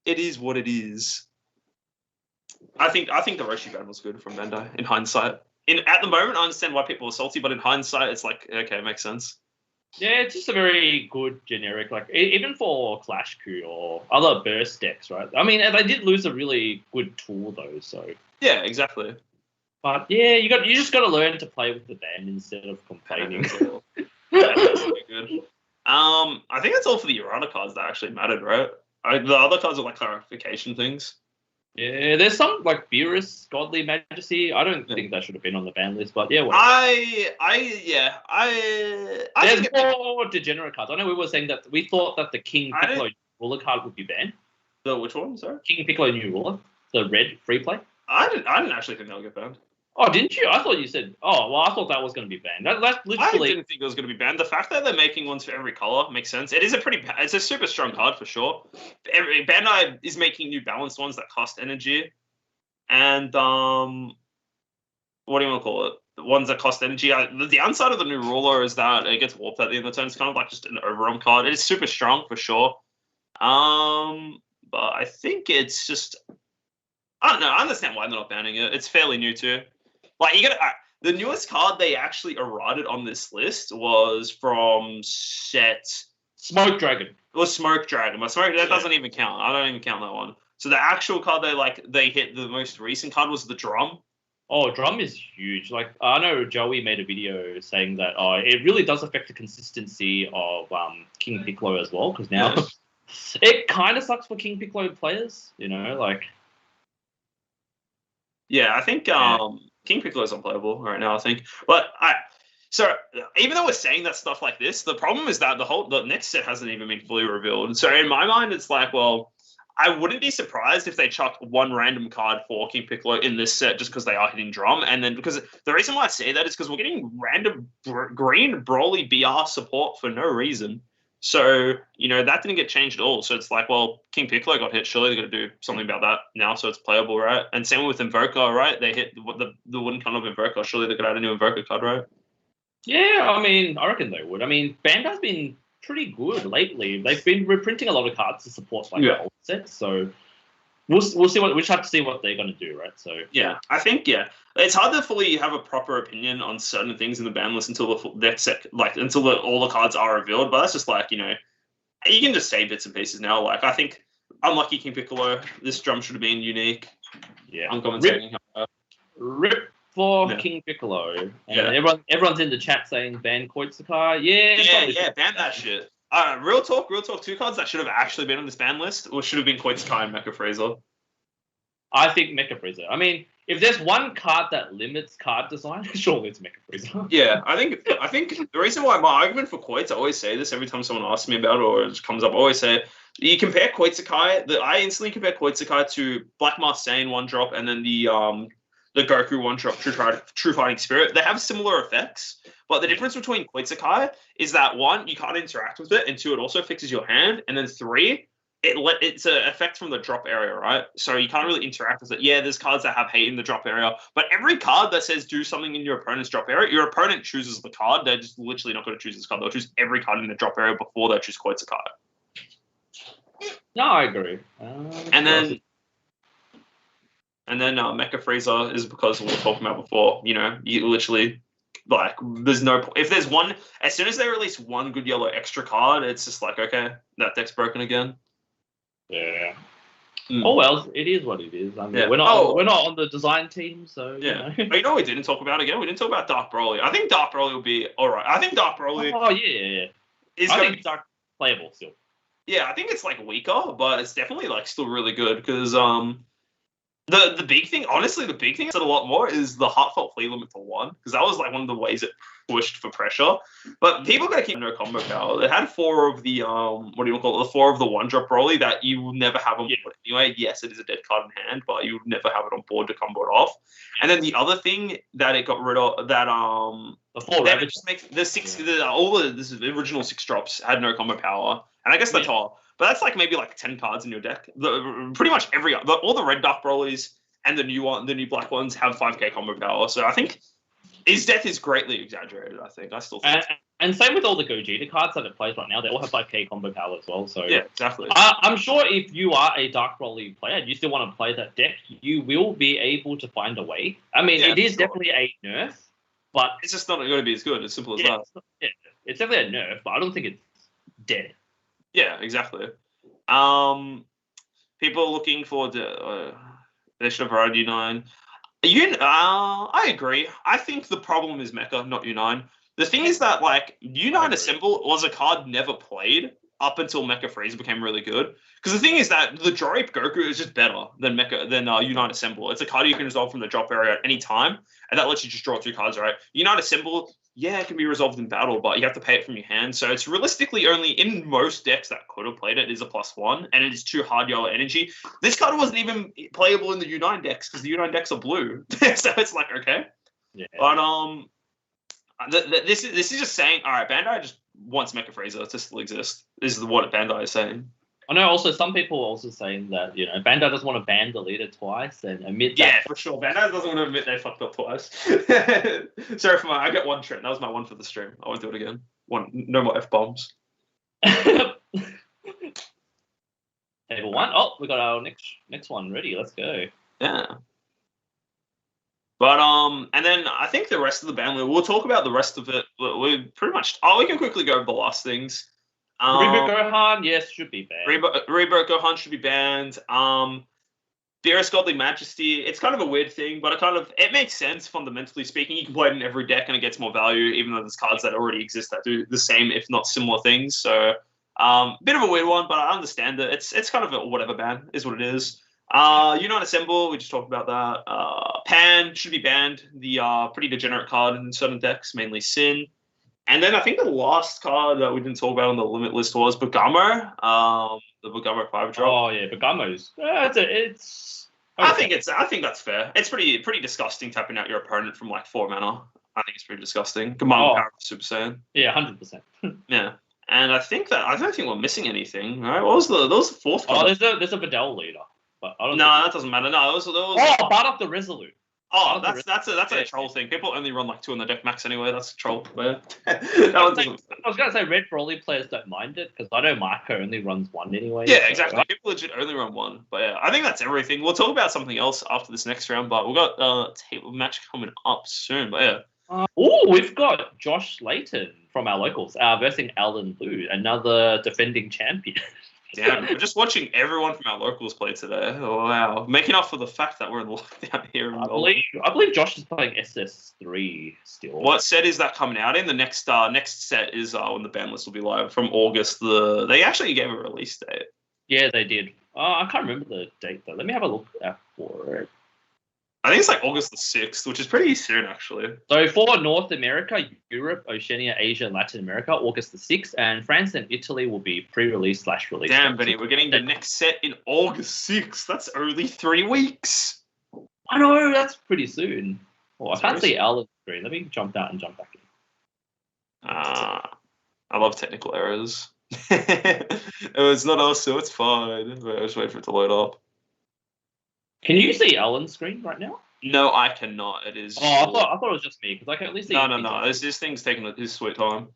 Speaker 1: is what it is. I think the Roshi ban was good from Bandai in hindsight. At the moment, I understand why people are salty, but in hindsight, it's like, okay, it makes sense.
Speaker 2: Yeah, it's just a very good generic, like even for Clash Coup or other burst decks, right? I mean, they did lose a really good tool though, so
Speaker 1: yeah, exactly.
Speaker 2: But yeah, you just got to learn to play with the ban instead of complaining.
Speaker 1: That's pretty good. I think that's all for the errata cards that actually mattered, right? The other cards are like clarification things.
Speaker 2: Yeah, there's some like Beerus, Godly Majesty. I don't think that should have been on the ban list, but yeah.
Speaker 1: There's
Speaker 2: more degenerate cards. I know we were saying that we thought that the King Piccolo ruler card would be banned.
Speaker 1: The which one? Sorry,
Speaker 2: King Piccolo New Ruler, the red free play.
Speaker 1: I didn't actually think they'll get banned.
Speaker 2: Oh, didn't you? I thought you said. Oh, well, I thought that was going to be banned. That's literally.
Speaker 1: I didn't think it was going to be banned. The fact that they're making ones for every color makes sense. It's a super strong card for sure. Bandai is making new balanced ones that cost energy, and what do you want to call it? The ones that cost energy. The downside of the new ruler is that it gets warped at the end of the turn. It's kind of like just an overrun card. It is super strong for sure. But I think it's just, I don't know. I understand why they're not banning it. It's fairly new too. Like the newest card they actually eroded on this list was from set
Speaker 2: Smoke Dragon.
Speaker 1: It was Smoke Dragon. But that doesn't even count. I don't even count that one. So the actual card they hit, the most recent card was the Drum.
Speaker 2: Oh, Drum is huge. Like, I know Joey made a video saying that it really does affect the consistency of King Piccolo as well, because now it kind of sucks for King Piccolo players, like.
Speaker 1: Yeah, I think King Piccolo is unplayable right now, I think. But so even though we're saying that stuff like this, the problem is that the next set hasn't even been fully revealed. So in my mind, it's like, well, I wouldn't be surprised if they chuck one random card for King Piccolo in this set just because they are hitting Drum. And then because the reason why I say that is because we're getting random green Broly BR support for no reason. So, that didn't get changed at all. So it's like, well, King Piccolo got hit. Surely they're going to do something about that now so it's playable, right? And same with Invoker, right? They hit the wooden card of Invoker. Surely they could add a new Invoker card, right?
Speaker 2: Yeah, I reckon they would. Bandai's been pretty good lately. They've been reprinting a lot of cards to support the old sets, so we'll see we just have to see what they're going to do, right? So
Speaker 1: yeah, I think it's hard to fully have a proper opinion on certain things in the ban list until the next set, until all the cards are revealed. But that's just you can just say bits and pieces now. Like I think unlucky King Piccolo, this Drum should have been unique.
Speaker 2: Yeah,
Speaker 1: uncommon
Speaker 2: rip for King Piccolo, and everyone's in the chat saying ban Koitsukai.
Speaker 1: Yeah, ban that shit. Real talk, two cards that should have actually been on this ban list or should have been Koitsukai and Mecha Frieza.
Speaker 2: I think Mecha Frieza. If there's one card that limits card design, surely it's Mecha Frieza.
Speaker 1: Yeah, I think the reason why my argument for Koits, I always say this every time someone asks me about it or it just comes up, I always say, you compare Koitsukai, I instantly compare Koitsukai to Black Marseille 1-drop and then the Goku 1-drop True Fighting Spirit. They have similar effects, but the difference between Koitsukai is that 1, you can't interact with it, and 2, it also fixes your hand, and then 3, it's an effect from the drop area, right? So you can't really interact with it. Yeah, there's cards that have hate in the drop area, but every card that says do something in your opponent's drop area, your opponent chooses the card. They're just literally not going to choose this card. They'll choose every card in the drop area before they choose Koitsukai.
Speaker 2: No, I agree.
Speaker 1: And then Mecha Frieza is because we were talking about before. You literally there's no if there's one as soon as they release one good yellow extra card, it's just like okay, that deck's broken again.
Speaker 2: Yeah. Oh well, it is what it is. We're not on the design team, so
Speaker 1: yeah. But what we didn't talk about again? We didn't talk about Dark Broly. I think Dark Broly will be all right. I think Dark Broly.
Speaker 2: Oh yeah. I think Dark playable still.
Speaker 1: Yeah, I think it's weaker, but it's definitely still really good because the big thing, honestly, the big thing I said a lot more is the Heartfelt Flea limit to 1 because that was one of the ways it pushed for pressure. But people gotta keep no combo power. It had 4 of the the 4 of the 1-drop Broly that you will never have on board anyway. Yes, it is a dead card in hand, but you would never have it on board to combo it off. And then the other thing that it got rid of that
Speaker 2: the 4
Speaker 1: that just makes the 6 the original 6 drops had no combo power, and I guess that's all. But that's maybe 10 cards in your deck. Pretty much all the red Dark Brolys and the new black ones have 5k combo power. So I think his deck is greatly exaggerated. I still think.
Speaker 2: And same with all the Gogeta cards that it plays right now. They all have 5k combo power as well. So
Speaker 1: yeah, exactly.
Speaker 2: I'm sure if you are a Dark Broly player and you still want to play that deck, you will be able to find a way. It is definitely a nerf, but
Speaker 1: it's just not going to be as good. As simple as that.
Speaker 2: It's definitely a nerf, but I don't think it's dead.
Speaker 1: Yeah, exactly. People are looking forward to they should have rode U9. I agree. I think the problem is Mecha, not U9. The thing is that U9 Assemble was a card never played up until Mecha Frieza became really good. Because the thing is that the Drape Goku is just better than U9 Assemble. It's a card you can resolve from the drop area at any time, and that lets you just draw 2 cards, right? U9 Assemble, yeah, it can be resolved in battle, but you have to pay it from your hand. So it's realistically only in most decks that could have played it is a +1, and it is 2 hard yellow energy. This card wasn't even playable in the U9 decks because the U9 decks are blue. So it's like, okay.
Speaker 2: Yeah.
Speaker 1: But this is just saying, all right, Bandai just wants Mecha Fraser to still exist. This is what Bandai is saying.
Speaker 2: I know. Also, some people are also saying that Bandai doesn't want to ban the leader twice and admit that.
Speaker 1: Yeah, for sure. Bandai doesn't want to admit they fucked up twice. Sorry for I got one trend. That was my one for the stream. I won't do it again. No more F-bombs.
Speaker 2: Table 1. Oh, we got our next one ready. Let's go.
Speaker 1: Yeah. But and then I think the rest of the ban, we'll talk about the rest of it. We pretty much. Oh, we can quickly go over the last things.
Speaker 2: Reboot Gohan, yes, should be banned.
Speaker 1: Reboot Gohan should be banned. Dearest Godly Majesty, it's kind of a weird thing, but it makes sense fundamentally speaking. You can play it in every deck and it gets more value, even though there's cards that already exist that do the same, if not similar things. So, bit of a weird one, but I understand it. It's kind of a whatever ban is what it is. Unite Assemble, we just talked about that. Pan should be banned. The pretty degenerate card in certain decks, mainly Sin. And then I think the last card that we didn't talk about on the limit list was Bergamo, the Bergamo 5-drop.
Speaker 2: Oh yeah, Bergamo's. It's.
Speaker 1: Okay. I think that's fair. It's pretty disgusting tapping out your opponent from like 4 mana. I think it's pretty disgusting. Command power of Super Saiyan.
Speaker 2: Yeah, 100%.
Speaker 1: Yeah, and I don't think we're missing anything. Right? What was the fourth card?
Speaker 2: Oh, there's a Videl leader, but I don't.
Speaker 1: No, that doesn't matter. No, there was.
Speaker 2: Oh, Bardock the Resolute.
Speaker 1: Oh, that's a troll thing. People only run like 2 on the deck max anyway. That's a troll. Yeah.
Speaker 2: I was going to say Red Brawly players don't mind it because I know Marco only runs 1 anyway.
Speaker 1: Yeah, so, exactly. Right? People legit only run 1. But yeah, I think that's everything. We'll talk about something else after this next round, but we've got a table match coming up soon. But yeah.
Speaker 2: We've got Josh Layton from our locals versus Alan Blue, another defending champion.
Speaker 1: Damn, we're just watching everyone from our locals play today. Oh, wow. Making up for the fact that we're in lockdown here.
Speaker 2: I believe Josh is playing SS3 still.
Speaker 1: What set is that coming out in? The next set is when the ban list will be live from August. They actually gave a release date.
Speaker 2: Yeah, they did. I can't remember the date, though. Let me have a look for it.
Speaker 1: I think it's like August the 6th, which is pretty soon, actually.
Speaker 2: So for North America, Europe, Oceania, Asia, and Latin America, August the 6th, and France and Italy will be pre-release / release.
Speaker 1: Damn, Benny, we're getting the next set in August 6th. That's only 3 weeks.
Speaker 2: I know, that's pretty soon. Oh, I can't see Alan's screen. Let me jump out and jump back in.
Speaker 1: I love technical errors. It's not us, so it's fine. I'll just wait for it to load up.
Speaker 2: Can you see Alan's screen right now?
Speaker 1: No, I cannot. It is.
Speaker 2: Oh, I thought it was just me because I can at least see.
Speaker 1: No. This thing's taking his sweet time.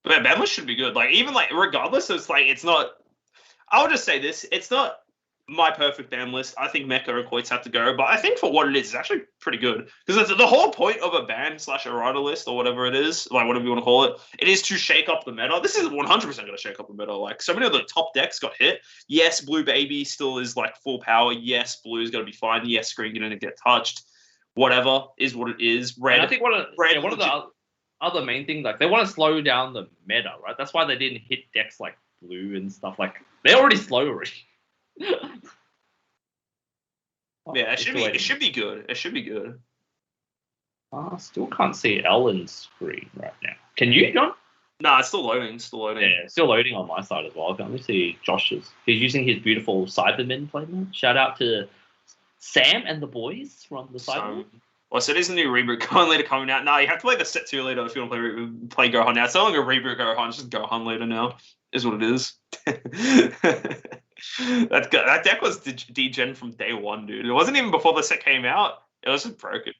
Speaker 1: But yeah, Bandless should be good. Like even like regardless, it's like it's not. I would just say this: it's not my perfect ban list. I think Mecha and Coits have to go, but I think for what it is, it's actually pretty good because the whole point of a ban / errata list or whatever it is, like whatever you want to call it, it is to shake up the meta. This is 100% going to shake up the meta. Like so many of the top decks got hit. Yes, Blue Baby still is like full power. Yes, Blue is going to be fine. Yes, Green going to get touched. Whatever is what it is. Red.
Speaker 2: And I think one of the other main things, like they want to slow down the meta, right? That's why they didn't hit decks like Blue and stuff. Like they're already slow already.
Speaker 1: Yeah, it should be good. It should be good.
Speaker 2: I still can't see Ellen's screen right now. Can you, John?
Speaker 1: No, it's still loading.
Speaker 2: Yeah, still loading on my side as well. I can only see Josh's. He's using his beautiful Cybermen playmat. Shout out to Sam and the boys from the Cybermen.
Speaker 1: Well, so it is a new Reboot Gohan leader coming out. No, you have to play the set 2 leader if you want to play Gohan now. It's no longer Reboot Gohan, it's just Gohan leader now. Is what it is. That deck was degen from day 1, dude. It wasn't even before the set came out. It was just broken.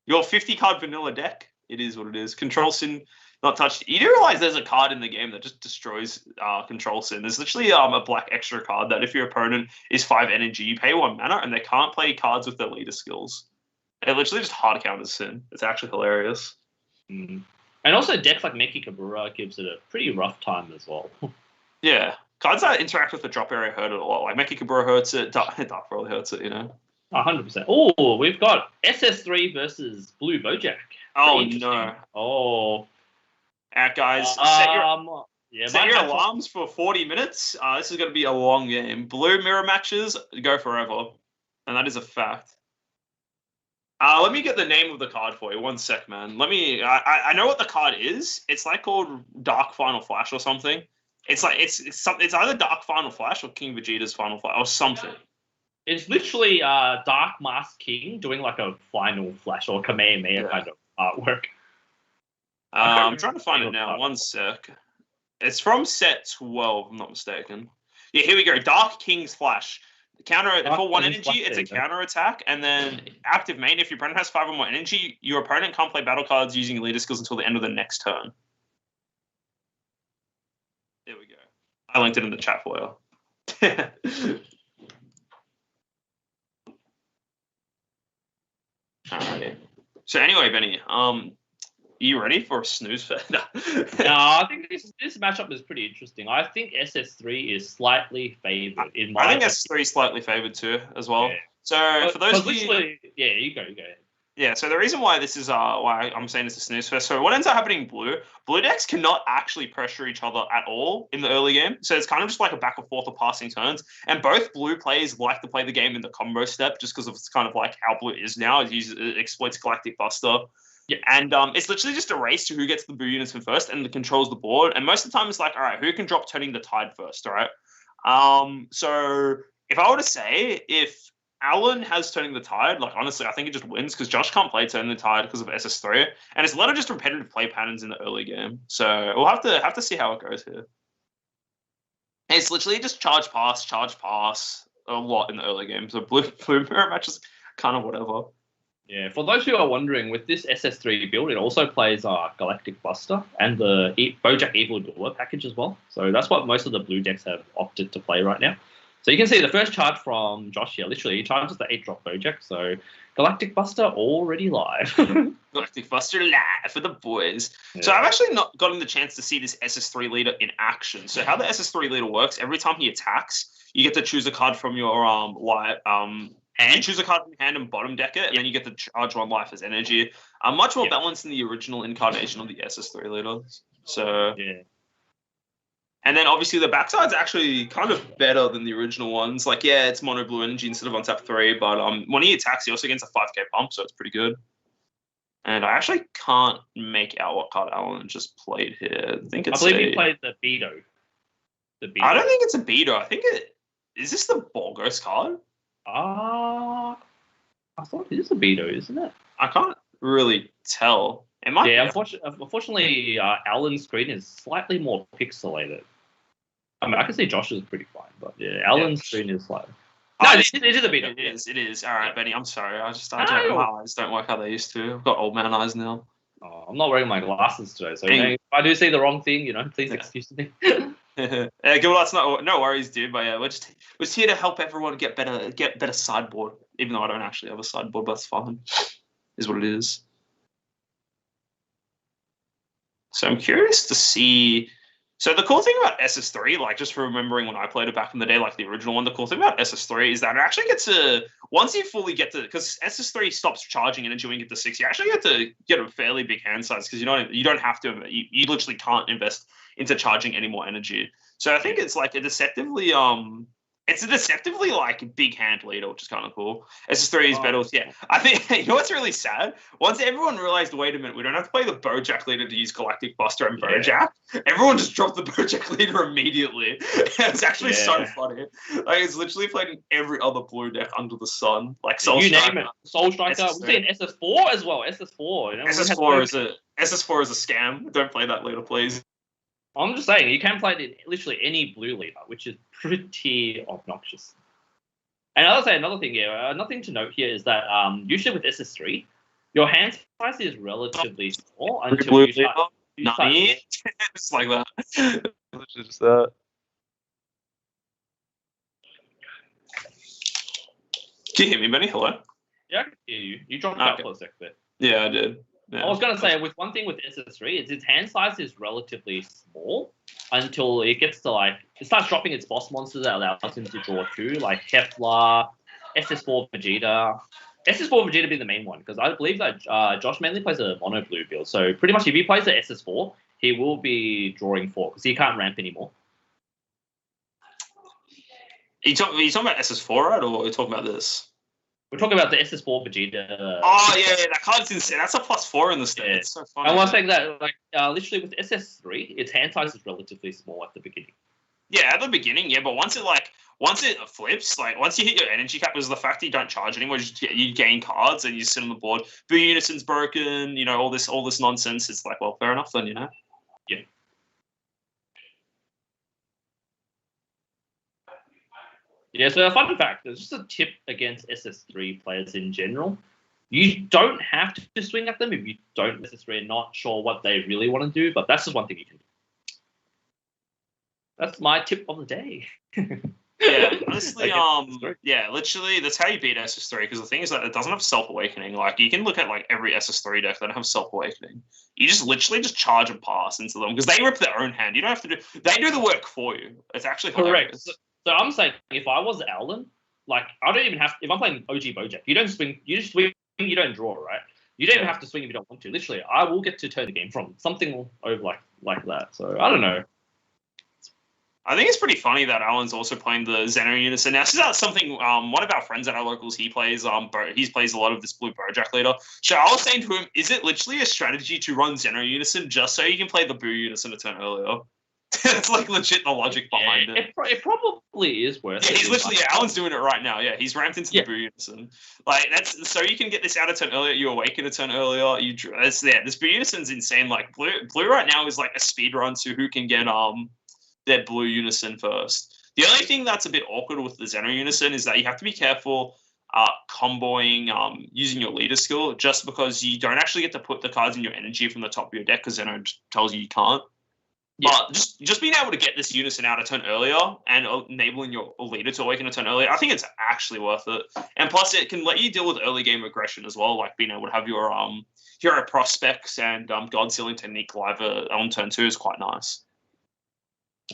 Speaker 1: Your 50-card vanilla deck, it is what it is. Control Sin, not touched. You do realize there's a card in the game that just destroys Control Sin. There's literally a black extra card that if your opponent is 5 energy, you pay 1 mana and they can't play cards with their leader skills. It literally just hard counters Sin. It's actually hilarious.
Speaker 2: Mm. And also decks like Meki Kabura gives it a pretty rough time as well.
Speaker 1: Yeah. Cards that interact with the drop area hurt it a lot. Like Meki Kabura hurts it, Dark really hurts it,
Speaker 2: 100%. Oh, we've got SS3 versus Blue Bojack.
Speaker 1: Oh, no.
Speaker 2: Oh.
Speaker 1: Alright, guys. Set your alarms for 40 minutes. This is going to be a long game. Blue mirror matches go forever. And that is a fact. Let me get the name of the card for you. One sec, man. I know what the card is. It's like called Dark Final Flash or something. It's like it's either Dark Final Flash or King Vegeta's Final Flash or something.
Speaker 2: It's literally Dark Mask King doing like a Final Flash or Kamehameha kind of artwork.
Speaker 1: I'm trying to find it now. One sec. It's from set 12, if I'm not mistaken. Yeah, here we go. Dark King's Flash. For 1 energy, it's a counter attack, and then active main. If your opponent has 5 or more energy, your opponent can't play battle cards using leader skills until the end of the next turn. There we go. I linked it in the chat for you. Alrighty. So anyway, Benny, you ready for a snooze fest?
Speaker 2: No, I think this matchup is pretty interesting. I think SS3 is slightly favored in my.
Speaker 1: I think SS3 is slightly favored too, as well. Yeah. So for those of you,
Speaker 2: you go.
Speaker 1: Yeah. So the reason why this is why I'm saying it's a snooze fest. So what ends up happening in blue decks cannot actually pressure each other at all in the early game. So it's kind of just like a back and forth of passing turns. And both blue players like to play the game in the combo step, just because it's kind of like how blue is now. It exploits Galactic Buster. Yeah, and it's literally just a race to who gets the blue units in first and controls the board. And most of the time, it's like, all right, who can drop Turning the Tide first, all right? So if I were to say, if Alan has Turning the Tide, like, honestly, I think it just wins because Josh can't play Turning the Tide because of SS3. And it's a lot of just repetitive play patterns in the early game. So we'll have to see how it goes here. And it's literally just charge pass a lot in the early game. So blue mirror matches kind of whatever.
Speaker 2: Yeah, for those who are wondering, with this SS3 build, it also plays Galactic Buster and the Bojack Evil Doer package as well. So that's what most of the blue decks have opted to play right now. So you can see the first charge from Josh here, literally, he charges the 8-drop Bojack. So Galactic Buster already live.
Speaker 1: Galactic Buster live for the boys. Yeah. So I've actually not gotten the chance to see this SS3 leader in action. So how the SS3 leader works, every time he attacks, you get to choose a card from your hand. You choose a card from your hand and bottom deck it, and then you get to charge 1 life as energy. Much more balanced than the original incarnation of the SS3 leader. So
Speaker 2: yeah.
Speaker 1: And then obviously the backside's actually kind of better than the original ones. Like, yeah, it's mono blue energy instead of on tap 3, but when he attacks, he also gets a 5k pump, so it's pretty good. And I actually can't make out what card Alan just played here. I
Speaker 2: believe he played the Beto.
Speaker 1: I don't think it's a Beto. I think is this the Bolgos card?
Speaker 2: I thought it is a Beto, isn't it?
Speaker 1: I can't really tell. It might.
Speaker 2: Yeah, unfortunately, Alan's screen is slightly more pixelated. I mean, I can see Josh's pretty fine, but yeah, Alan's screen is slightly. No, it is a Beto.
Speaker 1: It is. All right, Benny. I'm sorry. My eyes don't work how they used to. I've got old man eyes now.
Speaker 2: Oh, I'm not wearing my glasses today, so if I do see the wrong thing, please excuse me.
Speaker 1: Good, well, that's no worries, dude. But yeah, we're just here to help everyone get better sideboard. Even though I don't actually have a sideboard, but that's fine. Is what it is. So I'm curious to see. So the cool thing about SS3, like just for remembering when I played it back in the day, like the original one, the cool thing about SS3 is that it actually gets to, once you fully get to, because SS3 stops charging energy when you get to 6, you actually get a fairly big hand size because you don't have to, you literally can't invest into charging any more energy. So I think it's like a deceptively like big hand leader, which is kind of cool. SS3 is better with, I think, you know what's really sad? Once everyone realized, wait a minute, we don't have to play the Bojack leader to use Galactic Buster and Bojack. Everyone just dropped the Bojack leader immediately. It's actually so funny. Like, it's literally played in every other blue deck under the sun. Like Soul Striker.
Speaker 2: Name it. Soul Striker. We're seeing SS4 as well. SS4.
Speaker 1: SS4 is a scam. Don't play that leader, please.
Speaker 2: I'm just saying, you can play it in literally any blue leader, which is pretty obnoxious. And I'll say another thing here. Another thing to note here is that usually with SS3, your hand size is relatively small until you start.
Speaker 1: It's like that.
Speaker 3: Literally just that.
Speaker 1: Can you hear me, Benny? Hello?
Speaker 2: Yeah, I can hear you. You dropped out for a sec there.
Speaker 1: Yeah, I did. Yeah.
Speaker 2: I was going to say, with one thing with SS3, is its hand size is relatively small until it gets to, like, it starts dropping its boss monsters that allows him to draw 2, like Kefla, SS4 Vegeta. SS4 Vegeta being the main one, because I believe that Josh mainly plays a mono blue build. So pretty much if he plays the SS4, he will be drawing 4, because he can't ramp anymore.
Speaker 1: Are you talking about SS4, right, or are you talking about this?
Speaker 2: We're talking about the SS4 Vegeta.
Speaker 1: Oh yeah, that card's insane. That's a +4 in the state.
Speaker 2: Yeah.
Speaker 1: It's so funny.
Speaker 2: And I was saying that, like, literally with SS3, its hand size is relatively small at the beginning.
Speaker 1: Yeah, at the beginning, yeah, but once it flips, like once you hit your energy cap, is the fact that you don't charge anymore. You gain cards and you sit on the board. Boo Unison's broken. You know, all this nonsense. It's like, well, fair enough then. You know.
Speaker 2: Yeah. Yeah, so a fun fact, there's just a tip against SS3 players in general. You don't have to swing at them if you don't necessarily not sure what they really want to do, but that's just one thing you can do. That's my tip of the day.
Speaker 1: Yeah, honestly, literally, that's how you beat SS3, because the thing is that it doesn't have Self-Awakening. Like, you can look at, like, every SS3 deck that don't have Self-Awakening. You just literally just charge and pass into them, because they rip their own hand. You don't have to do... They do the work for you. It's actually hilarious.
Speaker 2: Correct. So I'm saying, if I was Alan, like, I don't even have... If I'm playing OG Bojack, you don't swing... You just swing, you don't draw, right? You don't even have to swing if you don't want to. Literally, I will get to turn the game from something over like that. So, I don't know.
Speaker 1: I think it's pretty funny that Alan's also playing the Zeno Unison. Now, this is something one of our friends at our locals, he plays he plays a lot of this blue Bojack leader. So I was saying to him, is it literally a strategy to run Zeno Unison just so you can play the Boo Unison a turn earlier? It's like legit the logic behind it.
Speaker 2: It probably is worth it.
Speaker 1: He's literally, Alan's doing it right now. Yeah, he's ramped into the Boo Unison. Like, that's so you can get this out a turn earlier, you awaken a turn earlier, this Boo Unison's insane. Like, blue right now is like a speed run to who can get their blue Unison first. The only thing that's a bit awkward with the Zeno Unison is that you have to be careful comboing using your leader skill, just because you don't actually get to put the cards in your energy from the top of your deck, because Zeno tells you can't. Yeah. But just being able to get this Unison out a turn earlier and enabling your leader to awaken a turn earlier, I think it's actually worth it. And plus, it can let you deal with early game aggression as well, like being able to have your hero prospects and God Sealing Technique live on turn 2 is quite nice.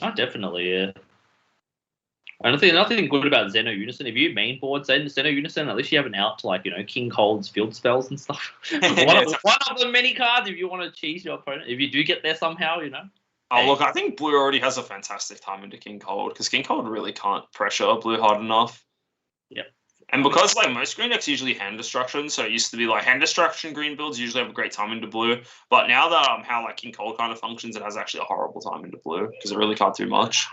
Speaker 2: Oh, definitely, yeah. And I think another thing good about Zeno Unison, if you main board Zeno Unison, at least you have an out to, like, you know, King Cold's field spells and stuff. one of the many cards if you want to cheese your opponent, if you do get there somehow, you know.
Speaker 1: Oh, look, I think Blue already has a fantastic time into King Cold, because King Cold really can't pressure Blue hard enough.
Speaker 2: Yep.
Speaker 1: And because, like, most green decks usually hand destruction, so it used to be, like, hand destruction green builds usually have a great time into Blue. But now that how, like, King Cold kind of functions, it has actually a horrible time into Blue, because it really can't do much.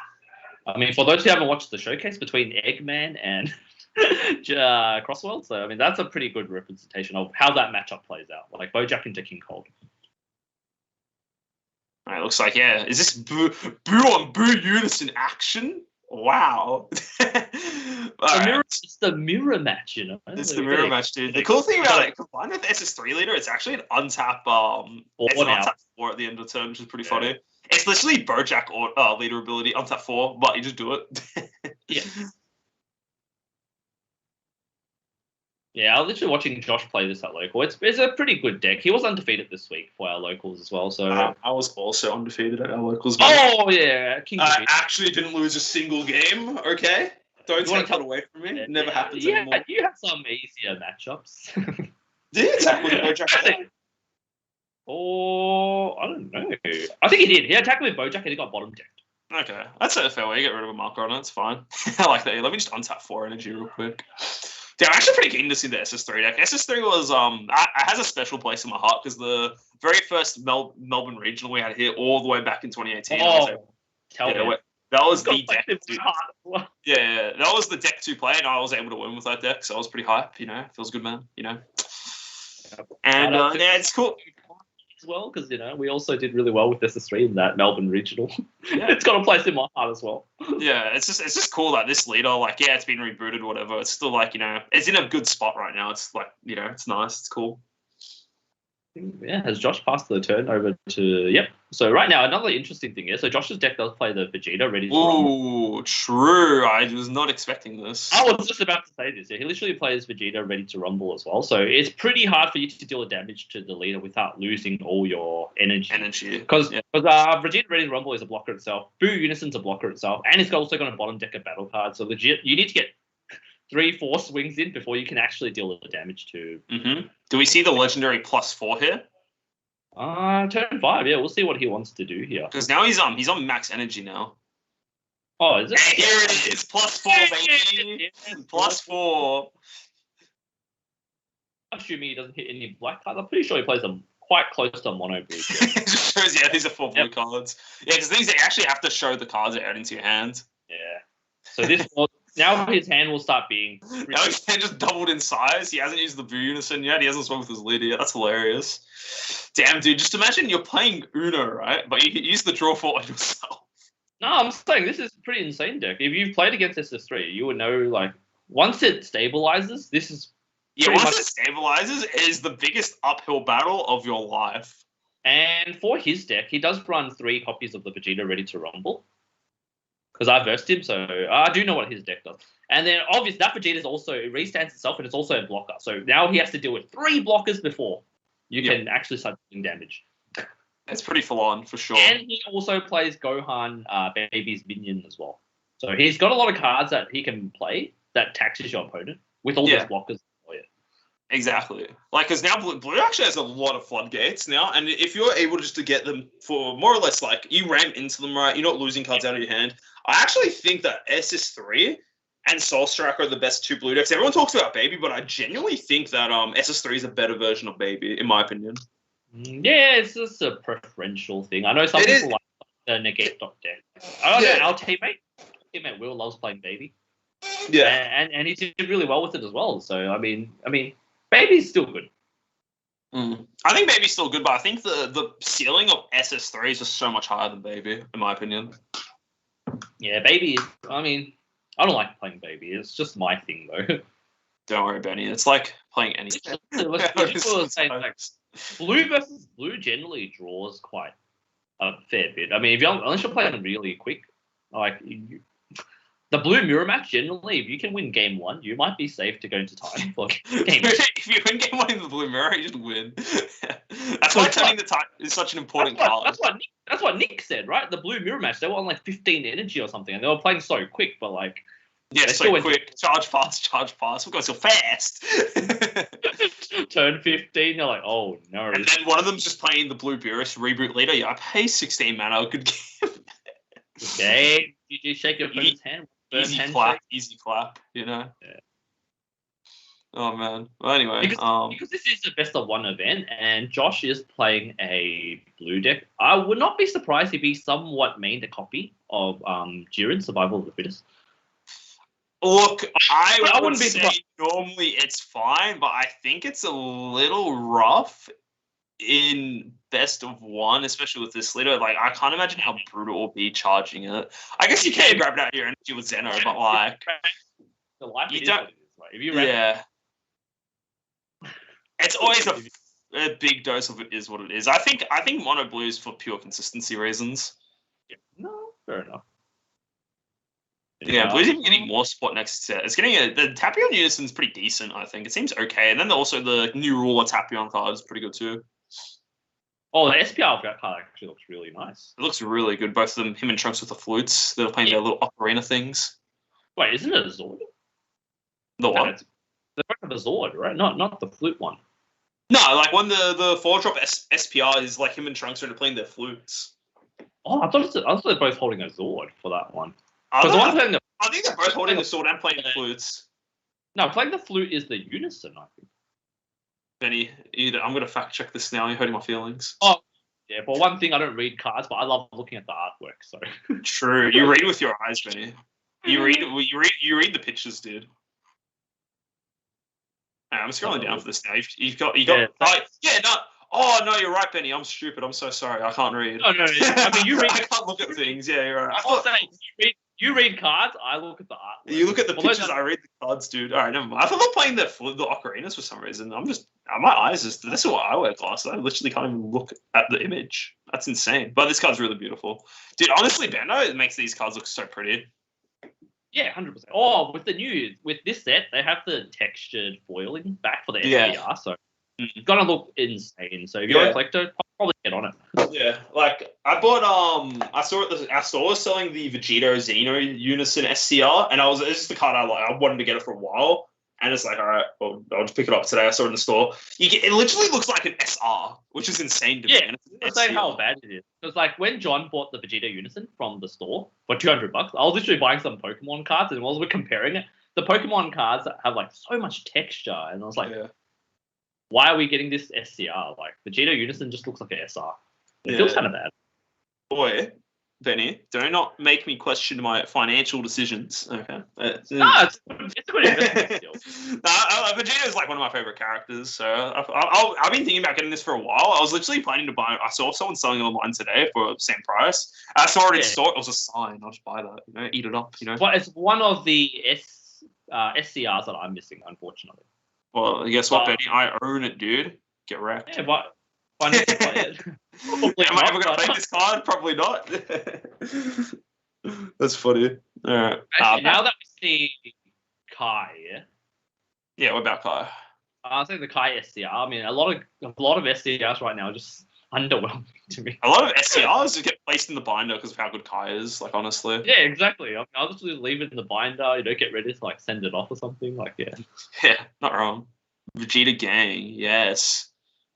Speaker 2: I mean, for those who haven't watched the showcase between Eggman and Crossworld, so, I mean, that's a pretty good representation of how that matchup plays out. Like, Bojack into King Cold.
Speaker 1: All right, looks like, yeah. Is this Boo on Boo Unison action? Wow.
Speaker 2: It's the mirror match, you know.
Speaker 1: It's the mirror match, dude. The cool thing about it, combined with SS3 leader, it's actually an untap. It's an untap 4 at the end of the turn, which is pretty funny. It's literally Bojack or leader ability, untap 4, but you just do it.
Speaker 2: Yeah. Yeah, I was literally watching Josh play this at local. It's a pretty good deck. He was undefeated this week for our locals as well. So
Speaker 1: I was also undefeated at our locals.
Speaker 2: Oh yeah,
Speaker 1: I actually didn't lose a single game. Okay, don't take that away from me. It never happens anymore.
Speaker 2: You have some easier matchups.
Speaker 1: Did he attack with Bojack?
Speaker 2: Oh, I don't know. I think he did. He attacked with Bojack and he got bottom decked.
Speaker 1: Okay, that's a fair way. You get rid of a marker on it. It's fine. I like that. Let me just untap 4 energy real quick. Yeah, I'm actually pretty keen to see the SS3 deck. SS3 was has a special place in my heart, because the very first Melbourne regional we had here all the way back in 2018. That was the deck. Yeah, that was the deck to play, and I was able to win with that deck, so I was pretty hype. You know, feels good, man. You know, and yeah, it's cool.
Speaker 2: As well, because, you know, we also did really well with SS3 in that Melbourne regional. Yeah. It's got a place in my heart as well.
Speaker 1: Yeah, it's just cool that this leader, like, yeah, it's been rebooted or whatever. It's still, like, you know, it's in a good spot right now. It's like, you know, it's nice. It's cool.
Speaker 2: Yeah, has Josh passed the turn over to... Yep. So right now, another interesting thing is, so Josh's deck does play the Vegeta ready to run.
Speaker 1: Ooh, true. I was not expecting this.
Speaker 2: I was just about to say this. Yeah, he literally plays Vegeta ready to rumble as well. So it's pretty hard for you to deal damage to the leader without losing all your energy. Because Vegeta ready to rumble is a blocker itself. Boo Unison's a blocker itself. And it's also got a bottom deck of battle cards. So legit, you need to get 3-4 swings in before you can actually deal the damage to...
Speaker 1: Mm-hmm. Do we see the legendary +4 here?
Speaker 2: Turn 5, yeah. We'll see what he wants to do here.
Speaker 1: Because now he's on max energy now.
Speaker 2: Oh, is it?
Speaker 1: Here it is, +4, baby. +4.
Speaker 2: assuming he doesn't hit any black cards. I'm pretty sure he plays them quite close to mono blue.
Speaker 1: It just shows, these are 4 blue cards. Yeah, because these, you actually have to show the cards out into your hand.
Speaker 2: Yeah. So now his hand will start being...
Speaker 1: Now his hand just doubled in size. He hasn't used the blue unison yet. He hasn't swung with his lid yet. That's hilarious. Damn, dude. Just imagine you're playing Uno, right? But you use the draw for on yourself.
Speaker 2: No, I'm saying this is a pretty insane deck. If you've played against SS3, you would know, like, once it stabilizes, this is...
Speaker 1: Yeah, once it stabilizes, it is the biggest uphill battle of your life.
Speaker 2: And for his deck, he does run 3 copies of the Vegeta Ready to Rumble. Because I versed him, so I do know what his deck does. And then, obviously, that Vegeta is also... It restands itself, and it's also a blocker. So now he has to deal with 3 blockers before you can actually start doing damage.
Speaker 1: It's pretty full on, for sure.
Speaker 2: And he also plays Gohan Baby's minion as well. So he's got a lot of cards that he can play that taxes your opponent with all those blockers.
Speaker 1: Exactly. Like, because now Blue actually has a lot of floodgates now, and if you're able just to get them for more or less, like, you ram into them right, you're not losing cards out of your hand. I actually think that SS3 and Soul Strike are the best 2 blue decks. Everyone talks about Baby, but I genuinely think that SS3 is a better version of Baby, in my opinion.
Speaker 2: Yeah, it's just a preferential thing. I know some people like the negate dot deck. I don't know, our teammate Will loves playing Baby.
Speaker 1: Yeah.
Speaker 2: And he did really well with it as well. So I mean Baby's still good.
Speaker 1: I think Baby's still good, but I think the ceiling of SS3 is just so much higher than Baby, in my opinion.
Speaker 2: Yeah, Baby is, I don't like playing Baby. It's just my thing though.
Speaker 1: Don't worry, Benny. It's like playing anything.
Speaker 2: Blue versus blue generally draws quite a fair bit. I mean, unless you're playing really quick, like the blue mirror match, generally, if you can win game 1, you might be safe to go into time for game 2.
Speaker 1: If you win game 1 in the blue mirror, you just win. That's why turning the time is such an important card.
Speaker 2: That's what Nick said, right? The blue mirror match, they were on like 15 energy or something, and they were playing so quick, but like...
Speaker 1: Yeah, so quick. Charge fast. We're going so fast.
Speaker 2: Turn 15, you're like, oh no.
Speaker 1: And then one of them's just playing the blue Beerus reboot leader. Yeah, I pay 16 mana. Good game.
Speaker 2: Okay, you shake your opponent's hand.
Speaker 1: Easy clap, you know?
Speaker 2: Yeah.
Speaker 1: Oh, man. Well, anyway.
Speaker 2: Because this is the best of 1 event, and Josh is playing a blue deck, I would not be surprised if he somewhat made a copy of Jiren, Survival of the Fittest.
Speaker 1: Look, I wouldn't be say normally it's fine, but I think it's a little rough in best of 1, especially with this leader. Like, I can't imagine how brutal it will be charging it. I guess you can grab it out of your energy with Zeno, but like,
Speaker 2: the life
Speaker 1: you
Speaker 2: is
Speaker 1: don't.
Speaker 2: what it is. Like, if you
Speaker 1: it's always a big dose of it is what it is. I think mono blue is for pure consistency reasons.
Speaker 2: Yeah. No, fair enough.
Speaker 1: Yeah, Blue's even getting more support next set. It's getting the Tapion Unison's pretty decent, I think. It seems okay. And then also the new ruler Tapion card is pretty good too.
Speaker 2: Oh, the SPR card actually looks really nice.
Speaker 1: It looks really good. Both of them, him and Trunks with the flutes. They're playing their little ocarina things.
Speaker 2: Wait, isn't it a Zord?
Speaker 1: The what?
Speaker 2: They're both a Zord, right? Not the flute one.
Speaker 1: No, like when the 4-drop SPR is like him and Trunks are playing their flutes.
Speaker 2: Oh, I thought they're both holding a Zord for that one.
Speaker 1: I think they're both holding the sword and playing the flutes.
Speaker 2: No, playing the flute is the unison, I think.
Speaker 1: Benny, I'm going to fact check this now. You're hurting my feelings.
Speaker 2: Oh, yeah, but one thing, I don't read cards, but I love looking at the artwork. So
Speaker 1: true, you read with your eyes, Benny. You read the pictures, dude. I'm scrolling down for this now. You've got. Oh no, you're right, Benny. I'm stupid. I'm so sorry. I can't read.
Speaker 2: No. I mean, you read.
Speaker 1: I can't look at things. Yeah, you're right.
Speaker 2: You read cards. I look at the artwork.
Speaker 1: You look at the pictures. I read the cards, dude. All right, never mind. I thought they were playing the ocarinas for some reason. My eyes is. This is why I wear glasses. I literally can't even look at the image. That's insane. But this card's really beautiful, dude. Honestly, Bando, it makes these cards look so pretty.
Speaker 2: Yeah, 100%. Oh, with this set, they have the textured foiling back for the SPR, so it's gonna look insane. So if you're a collector, probably get on it.
Speaker 1: Yeah, like I bought I saw it selling the Vegeta Xeno Unison SCR, and it's just the card I wanted to get it for a while, and it's like, all right, well, I'll just pick it up today. I saw it in the store. It literally looks like an SR, which is insane to me.
Speaker 2: Yeah, it's insane how bad it is. Because like when John bought the Vegeta Unison from the store for $200, I was literally buying some Pokemon cards, and while we were comparing it, the Pokemon cards have like so much texture, and I was like, why are we getting this SCR? Like Vegeta Unison just looks like an SR. It feels kind of bad.
Speaker 1: Boy, Benny, do not make me question my financial decisions. Okay.
Speaker 2: It's a good investment still.
Speaker 1: Vegeta is like one of my favorite characters, so I've been thinking about getting this for a while. I was literally planning to buy it. I saw someone selling it online today for the same price. I saw it in store. It was a sign. I'll just buy that. Eat it up.
Speaker 2: But it's one of the SCRs that I'm missing, unfortunately.
Speaker 1: Well, guess what, Benny? I own it, dude. Get wrecked.
Speaker 2: Yeah, but I need to play it.
Speaker 1: Am I ever going to play this card? Probably not. That's funny. All right.
Speaker 2: Actually, now that we see Kai,
Speaker 1: yeah, what about Kai?
Speaker 2: I think the Kai SCR. I mean, a lot of SCRs right now are just underwhelming to me.
Speaker 1: A lot of SCRs just get placed in the binder because of how good Kai is. Like, honestly.
Speaker 2: Yeah, exactly. I mean, I'll just leave it in the binder. You don't get ready to like send it off or something. Like, yeah.
Speaker 1: Yeah, not wrong. Vegeta Gang, yes.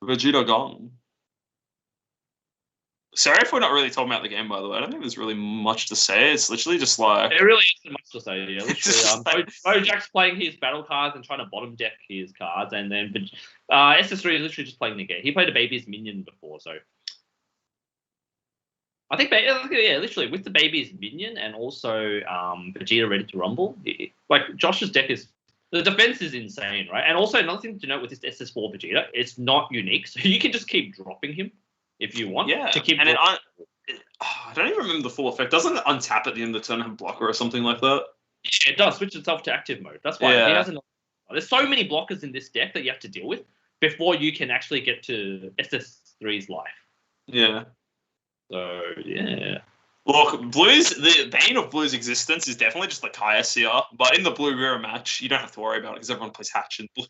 Speaker 1: Vegeta Gang. Sorry if we're not really talking about the game, by the way. I don't think there's really much to say. It's literally just like...
Speaker 2: It really isn't much to say, yeah. Literally, Bojack's playing his battle cards and trying to bottom deck his cards, and then SS3 is literally just playing the game. He played a baby's minion before, so... I think, yeah, literally, with the baby's minion and also Vegeta ready to rumble, like, Josh's deck is... The defense is insane, right? And also, another thing to note with this SS4 Vegeta, it's not unique, so you can just keep dropping him if you want.
Speaker 1: Yeah,
Speaker 2: to keep
Speaker 1: and I don't even remember the full effect. Doesn't it untap at the end of the turn, have blocker or something like that?
Speaker 2: Yeah, it does. Switch itself to active mode. That's why he has there's so many blockers in this deck that you have to deal with before you can actually get to SS3's life.
Speaker 1: Yeah.
Speaker 2: So, yeah.
Speaker 1: Look, the bane of Blue's existence is definitely just the Kai SCR, but in the Blue Mirror match, you don't have to worry about it because everyone plays Hatch in Blue.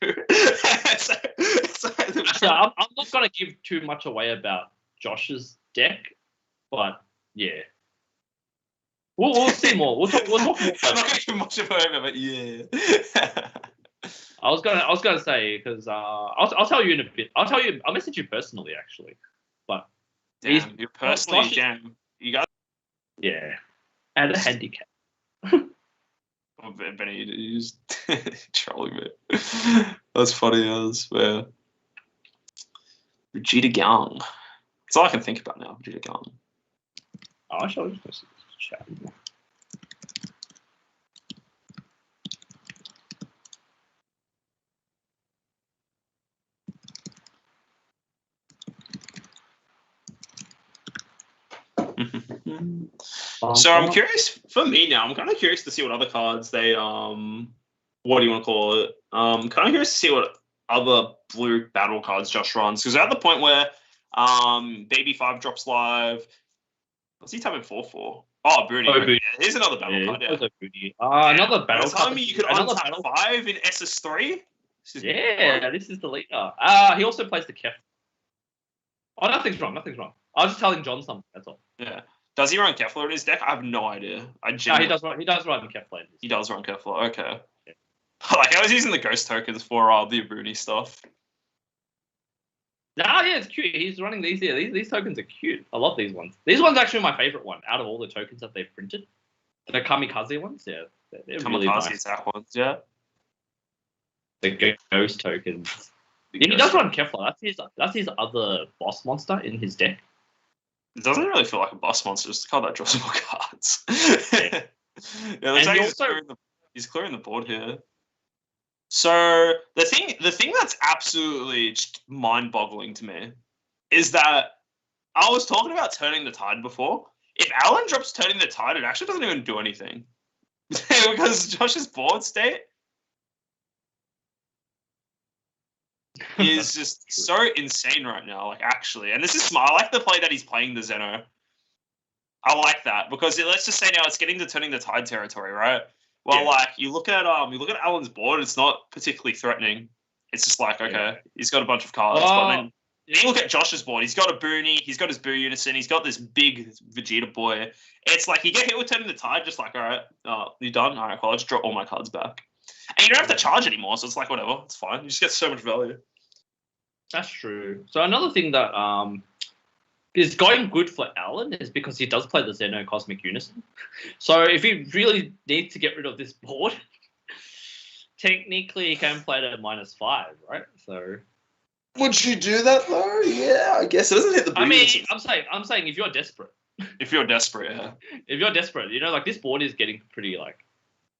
Speaker 2: I'm not going to give too much away about Josh's deck, but yeah. We'll see more. We'll talk more.
Speaker 1: I'm not going to give much away about it, but yeah.
Speaker 2: I was gonna say because I'll tell you in a bit. I'll message you personally actually, but
Speaker 1: damn, you're personally damn. You got.
Speaker 2: Yeah, and a handicap.
Speaker 1: Oh, Benny, you just trolling me. That's funny as well. Vegeta Gang. That's all I can think about now. Vegeta Gang.
Speaker 2: Oh, I shall just chat.
Speaker 1: So I'm curious. For me now, I'm kind of curious to see what other cards they what do you want to call it? Kind of curious to see what other blue battle cards Josh runs because we're at the point where Baby 5 drops live. What's he tapping 4-4? Oh, Booty.
Speaker 2: Oh, Booty.
Speaker 1: Yeah, here's another battle card. Yeah.
Speaker 2: Booty. Another battle
Speaker 1: card. Tell me you could untap
Speaker 2: battle
Speaker 1: 5 in SS3.
Speaker 2: This is the leader. He also plays the Kef. Oh, nothing's wrong. I was just telling John something. That's all.
Speaker 1: Yeah. Does he run Kefla in his deck? I have no idea.
Speaker 2: No, he does run Kefla.
Speaker 1: He does run Kefla. Okay. Yeah. Like I was using the ghost tokens for the Abuni stuff.
Speaker 2: Nah, yeah, it's cute. He's running these here. These tokens are cute. I love these ones. These ones are actually my favorite one out of all the tokens that they've printed. The Kamikaze ones, yeah, they're really nice.
Speaker 1: Attack ones, yeah.
Speaker 2: The ghost tokens. Yeah, he does run Kefla. That's his other boss monster in his deck.
Speaker 1: It doesn't really feel like a boss monster. It's a card that draws more cards.
Speaker 2: Yeah,
Speaker 1: looks like he's clearing the board here. So the thing that's absolutely just mind-boggling to me is that I was talking about turning the tide before. If Alan drops turning the tide, it actually doesn't even do anything because Josh's board state is just so insane right now. Like actually, and this is smart. I like the play that he's playing the Zeno. I like that because let's just say now it's getting to turning the tide territory, right? Well, like you look at Alan's board, it's not particularly threatening. It's just like okay, he's got a bunch of cards, but then you look at Josh's board. He's got a Boonie, he's got his Boo Unison, he's got this big Vegeta boy. It's like you get hit with turning the tide, just like all right, you done? All right, cool. I'll just draw all my cards back, and you don't have to charge anymore. So it's like whatever, it's fine. You just get so much value.
Speaker 2: That's true. So another thing that is going good for Alan is because he does play the Zeno Cosmic Unison. So if he really needs to get rid of this board, technically he can play it at -5, right? So
Speaker 1: Would you do that though? Yeah, I guess it doesn't hit the.
Speaker 2: I mean, I'm saying if you're desperate.
Speaker 1: If you're desperate, yeah.
Speaker 2: If you're desperate, like this board is getting pretty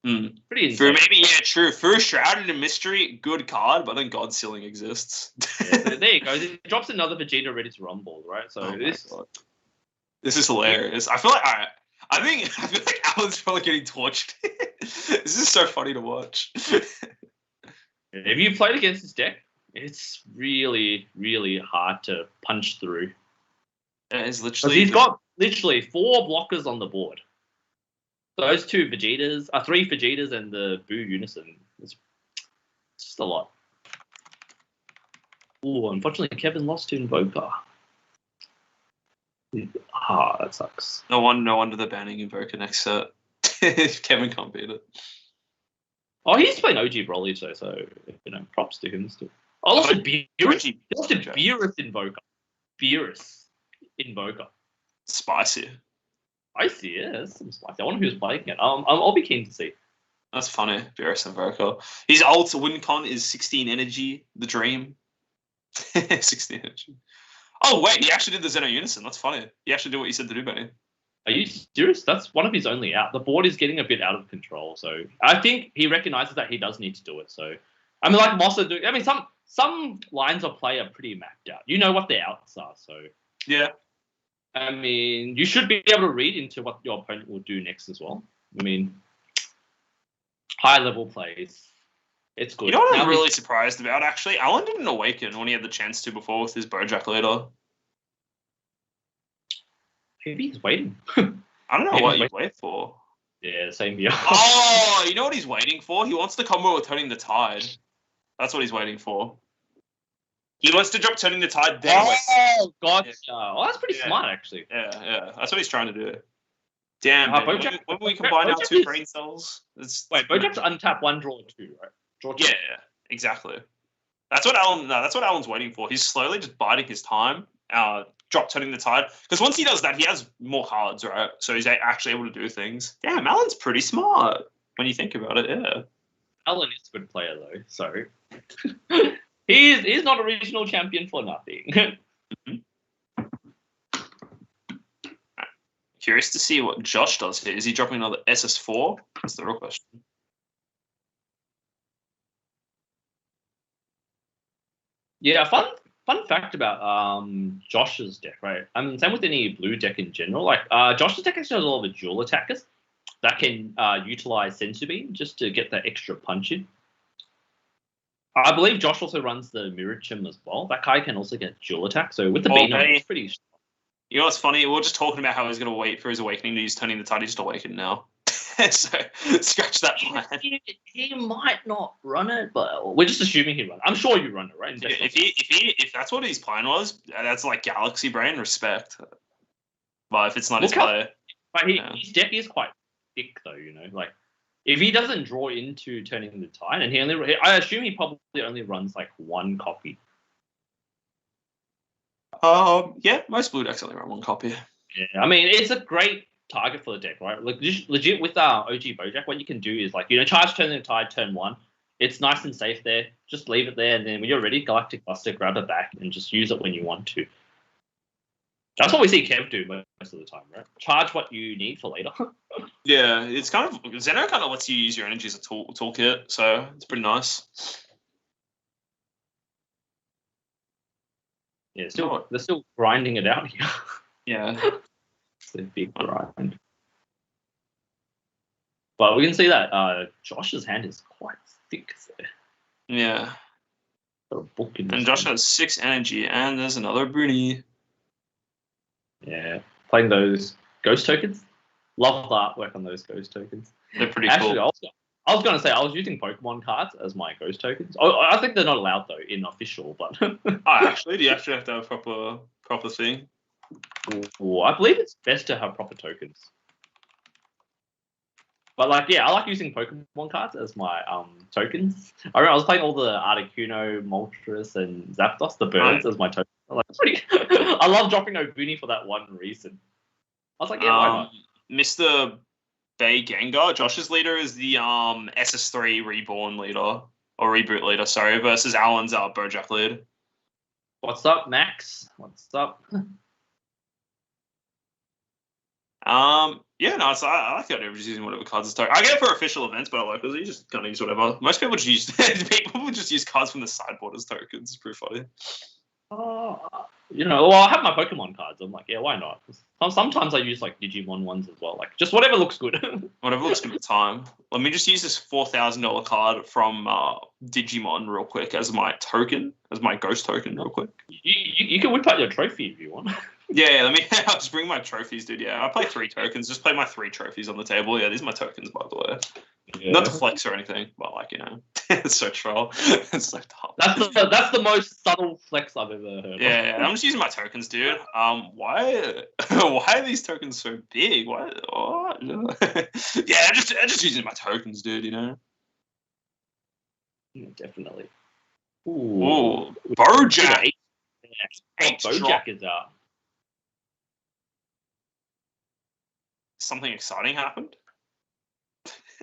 Speaker 2: pretty insane.
Speaker 1: For maybe true. For Shrouded in Mystery, good card, but then God Sealing exists.
Speaker 2: Yeah, so there you go. It drops another Vegeta ready to rumble, right? So
Speaker 1: this is hilarious. I feel like I feel like Alan's probably getting torched. This is so funny to watch.
Speaker 2: If you played against this deck, it's really, really hard to punch through.
Speaker 1: It's literally.
Speaker 2: He's got literally 4 blockers on the board. Those 2 Vegetas, 3 Vegetas, and the Boo Unison. It's just a lot. Oh, unfortunately, Kevin lost to Invoker. That sucks.
Speaker 1: No wonder they're banning Invoker next set. Kevin can't beat it.
Speaker 2: Oh, he's playing OG Broly, so props to him still. I lost to Beerus. He lost to Beerus Invoker. Beerus Invoker.
Speaker 1: Spicy.
Speaker 2: I see it. That's some spicy. I wonder who's playing it. I'll be keen to see.
Speaker 1: That's funny. Beerus Invoker. His ult WinCon is 16 energy. The dream. 16 energy. Oh wait, he actually did the Xeno Unison. That's funny. He actually did what you said to do, Benny.
Speaker 2: Are you serious? That's one of his only out. The board is getting a bit out of control, so I think he recognizes that he does need to do it. So, I mean, like Mossa do. I mean, some lines of play are pretty mapped out. You know what their outs are, so
Speaker 1: yeah.
Speaker 2: I mean, you should be able to read into what your opponent will do next as well. I mean, high level plays, it's good.
Speaker 1: You know what I'm really surprised about? Actually, Alan didn't awaken when he had the chance to before with his Bojack leader.
Speaker 2: Maybe he's waiting.
Speaker 1: I don't know what you wait for.
Speaker 2: Yeah, same here.
Speaker 1: Oh, you know what he's waiting for? He wants to combo with Turning the Tide. That's what he's waiting for. He wants to drop Turning the Tide then.
Speaker 2: Oh, gotcha. Yeah. Oh, that's pretty smart, actually.
Speaker 1: Yeah. That's what he's trying to do. Damn,
Speaker 2: Bojack,
Speaker 1: when we combine our 2 brain cells...
Speaker 2: Wait, Bojack's untap 1, draw 2, right? Draw 2.
Speaker 1: Yeah, exactly. That's what Alan's waiting for. He's slowly just biding his time. Drop Turning the Tide. Because once he does that, he has more cards, right? So he's actually able to do things. Damn, Alan's pretty smart when you think about it, yeah.
Speaker 2: Alan is a good player, though, so... he's not a regional champion for nothing.
Speaker 1: Curious to see what Josh does here. Is he dropping another SS4? That's the real question.
Speaker 2: Yeah, fun fact about Josh's deck, right? Same with any blue deck in general. Like Josh's deck actually has a lot of dual attackers that can utilize Sensu Beam just to get that extra punch in. I believe Josh also runs the Mirror Chim as well. That guy can also get dual attack. So with the beam, it's pretty.
Speaker 1: You know what's funny? We're just talking about how he's going to wait for his awakening to use Turning the Tide. He's just awakened now. So scratch that plan.
Speaker 2: He might not run it, but we're just assuming he run it. I'm sure you run it, right?
Speaker 1: If that's what his plan was, that's like Galaxy Brain respect. But if it's not his play,
Speaker 2: but his deck is quite thick, though. Like if he doesn't draw into Turning the Tide, and I assume he probably only runs like 1 copy.
Speaker 1: Yeah, most blue decks only run 1 copy.
Speaker 2: Yeah, I mean it's a great target for the deck, right? Like legit with OG Bojack, what you can do is like charge Turning the Tide turn 1. It's nice and safe there. Just leave it there, and then when you're ready, Galactic Buster, grab it back and just use it when you want to. That's what we see Kev do most of the time, right? Charge what you need for later.
Speaker 1: Yeah, it's kind of Xeno kind of lets you use your energy as a toolkit, so it's pretty nice.
Speaker 2: Yeah, they're still grinding it out here.
Speaker 1: Yeah.
Speaker 2: It's a big grind. But we can see that Josh's hand is quite thick there.
Speaker 1: Yeah.
Speaker 2: Got a book in
Speaker 1: and Josh has 6 energy, and there's another Bruni.
Speaker 2: Yeah. Playing those ghost tokens. Love the artwork on those ghost tokens.
Speaker 1: They're pretty
Speaker 2: cool. I was going to say, I was using Pokemon cards as my ghost tokens. I think they're not allowed, though, in official, but...
Speaker 1: Actually? Do you actually have to have a proper thing?
Speaker 2: Ooh, I believe it's best to have proper tokens. But, like, yeah, I like using Pokemon cards as my tokens. I remember I was playing all the Articuno, Moltres, and Zapdos, the birds, as my tokens. I'm like, pretty... I love dropping Obuni for that one reason. I was like, yeah, why not?
Speaker 1: Mr. Bay Gengar, Josh's leader is the SS3 Reborn leader, or Reboot leader, sorry, versus Alan's Bojack lead.
Speaker 2: What's up, Max? What's up?
Speaker 1: Yeah, no, I like the idea of just using whatever cards as token. I get it for official events, but I like because you just kind of use whatever. Most people just use people just use cards from the sideboard as tokens. It's pretty funny.
Speaker 2: Well, I have my Pokemon cards. I'm like, yeah, why not? Sometimes I use like Digimon ones as well. Like, just whatever looks good.
Speaker 1: Whatever looks good at the time. Let me just use this $4,000 card from Digimon real quick as my token, as my ghost token, real quick.
Speaker 2: You can whip out your trophy if you want.
Speaker 1: Yeah, I'll just bring my trophies, dude. Yeah, I play 3 tokens. Just play my 3 trophies on the table. Yeah, these are my tokens, by the way. Yeah. Not to flex or anything, but like, it's so troll. It's so dumb.
Speaker 2: That's the most subtle flex I've ever heard.
Speaker 1: Yeah, I'm just using my tokens, dude. Why are these tokens so big? Why? Oh, no. Yeah, I'm just using my tokens, dude.
Speaker 2: Yeah, definitely.
Speaker 1: Ooh, Bojack.
Speaker 2: Bojack is out.
Speaker 1: Something exciting happened?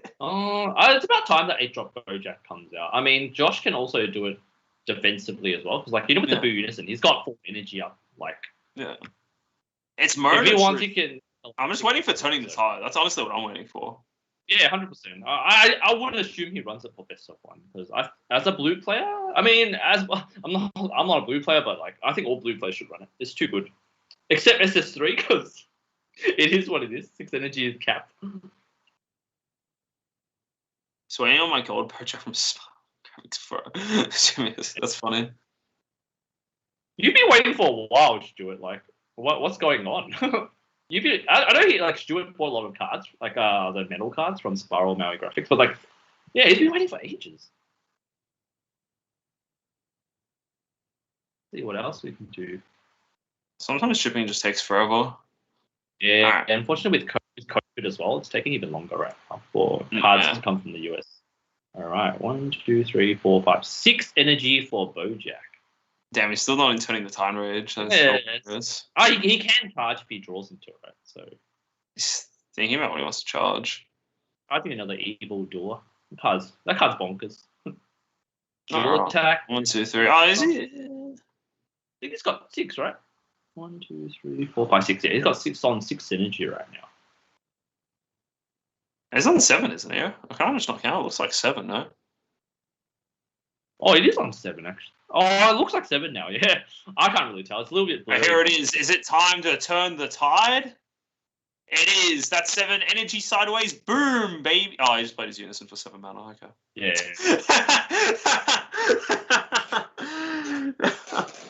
Speaker 2: It's about time that 8-drop Bojack comes out. I mean, Josh can also do it defensively as well, because like, with the Boo Unison, he's got full energy up. Like,
Speaker 1: yeah, it's more.
Speaker 2: If he wants, he can.
Speaker 1: I'm just waiting for turning the tide. That's honestly what I'm waiting for.
Speaker 2: Yeah, 100%. I wouldn't assume he runs it for best of 1, because as a blue player, I mean, I'm not a blue player, but like, I think all blue players should run it. It's too good, except SS3, because it is what it is. 6 energy is capped.
Speaker 1: Swaying on my gold Bojack from that's funny.
Speaker 2: You've been waiting for a while, Stuart. Like, what's going on? I know like Stuart bought a lot of cards, like the metal cards from Spiral Maui Graphics, but like, yeah, he's been waiting for ages. See what else we can do.
Speaker 1: Sometimes shipping just takes forever.
Speaker 2: Yeah, right. Unfortunately with COVID as well, it's taking even longer right now for cards to come from the US. All right, 1, 2, 3, 4, 5, 6 energy for Bojack.
Speaker 1: Damn, he's still not in turning the Time Rage.
Speaker 2: He can charge if he draws into it, right? So
Speaker 1: he's thinking about what he wants to charge.
Speaker 2: I think another Evil Door. That card's bonkers. Dual attack.
Speaker 1: 1, 2, 3. Oh, is he?
Speaker 2: I think he's got 6, right? 1, 2, 3, 4, 5, 6. Yeah, he's got 6 on 6 energy right now.
Speaker 1: He's on 7, isn't he? I can't just knock out. It looks like 7, no?
Speaker 2: Oh, it is on 7, actually. Oh, it looks like 7 now, yeah. I can't really tell. It's a little bit blurry.
Speaker 1: Here it is. Is it time to turn the tide? It is. That's 7 energy sideways. Boom, baby. Oh, he just played his Unison for 7 mana. Okay.
Speaker 2: Yeah.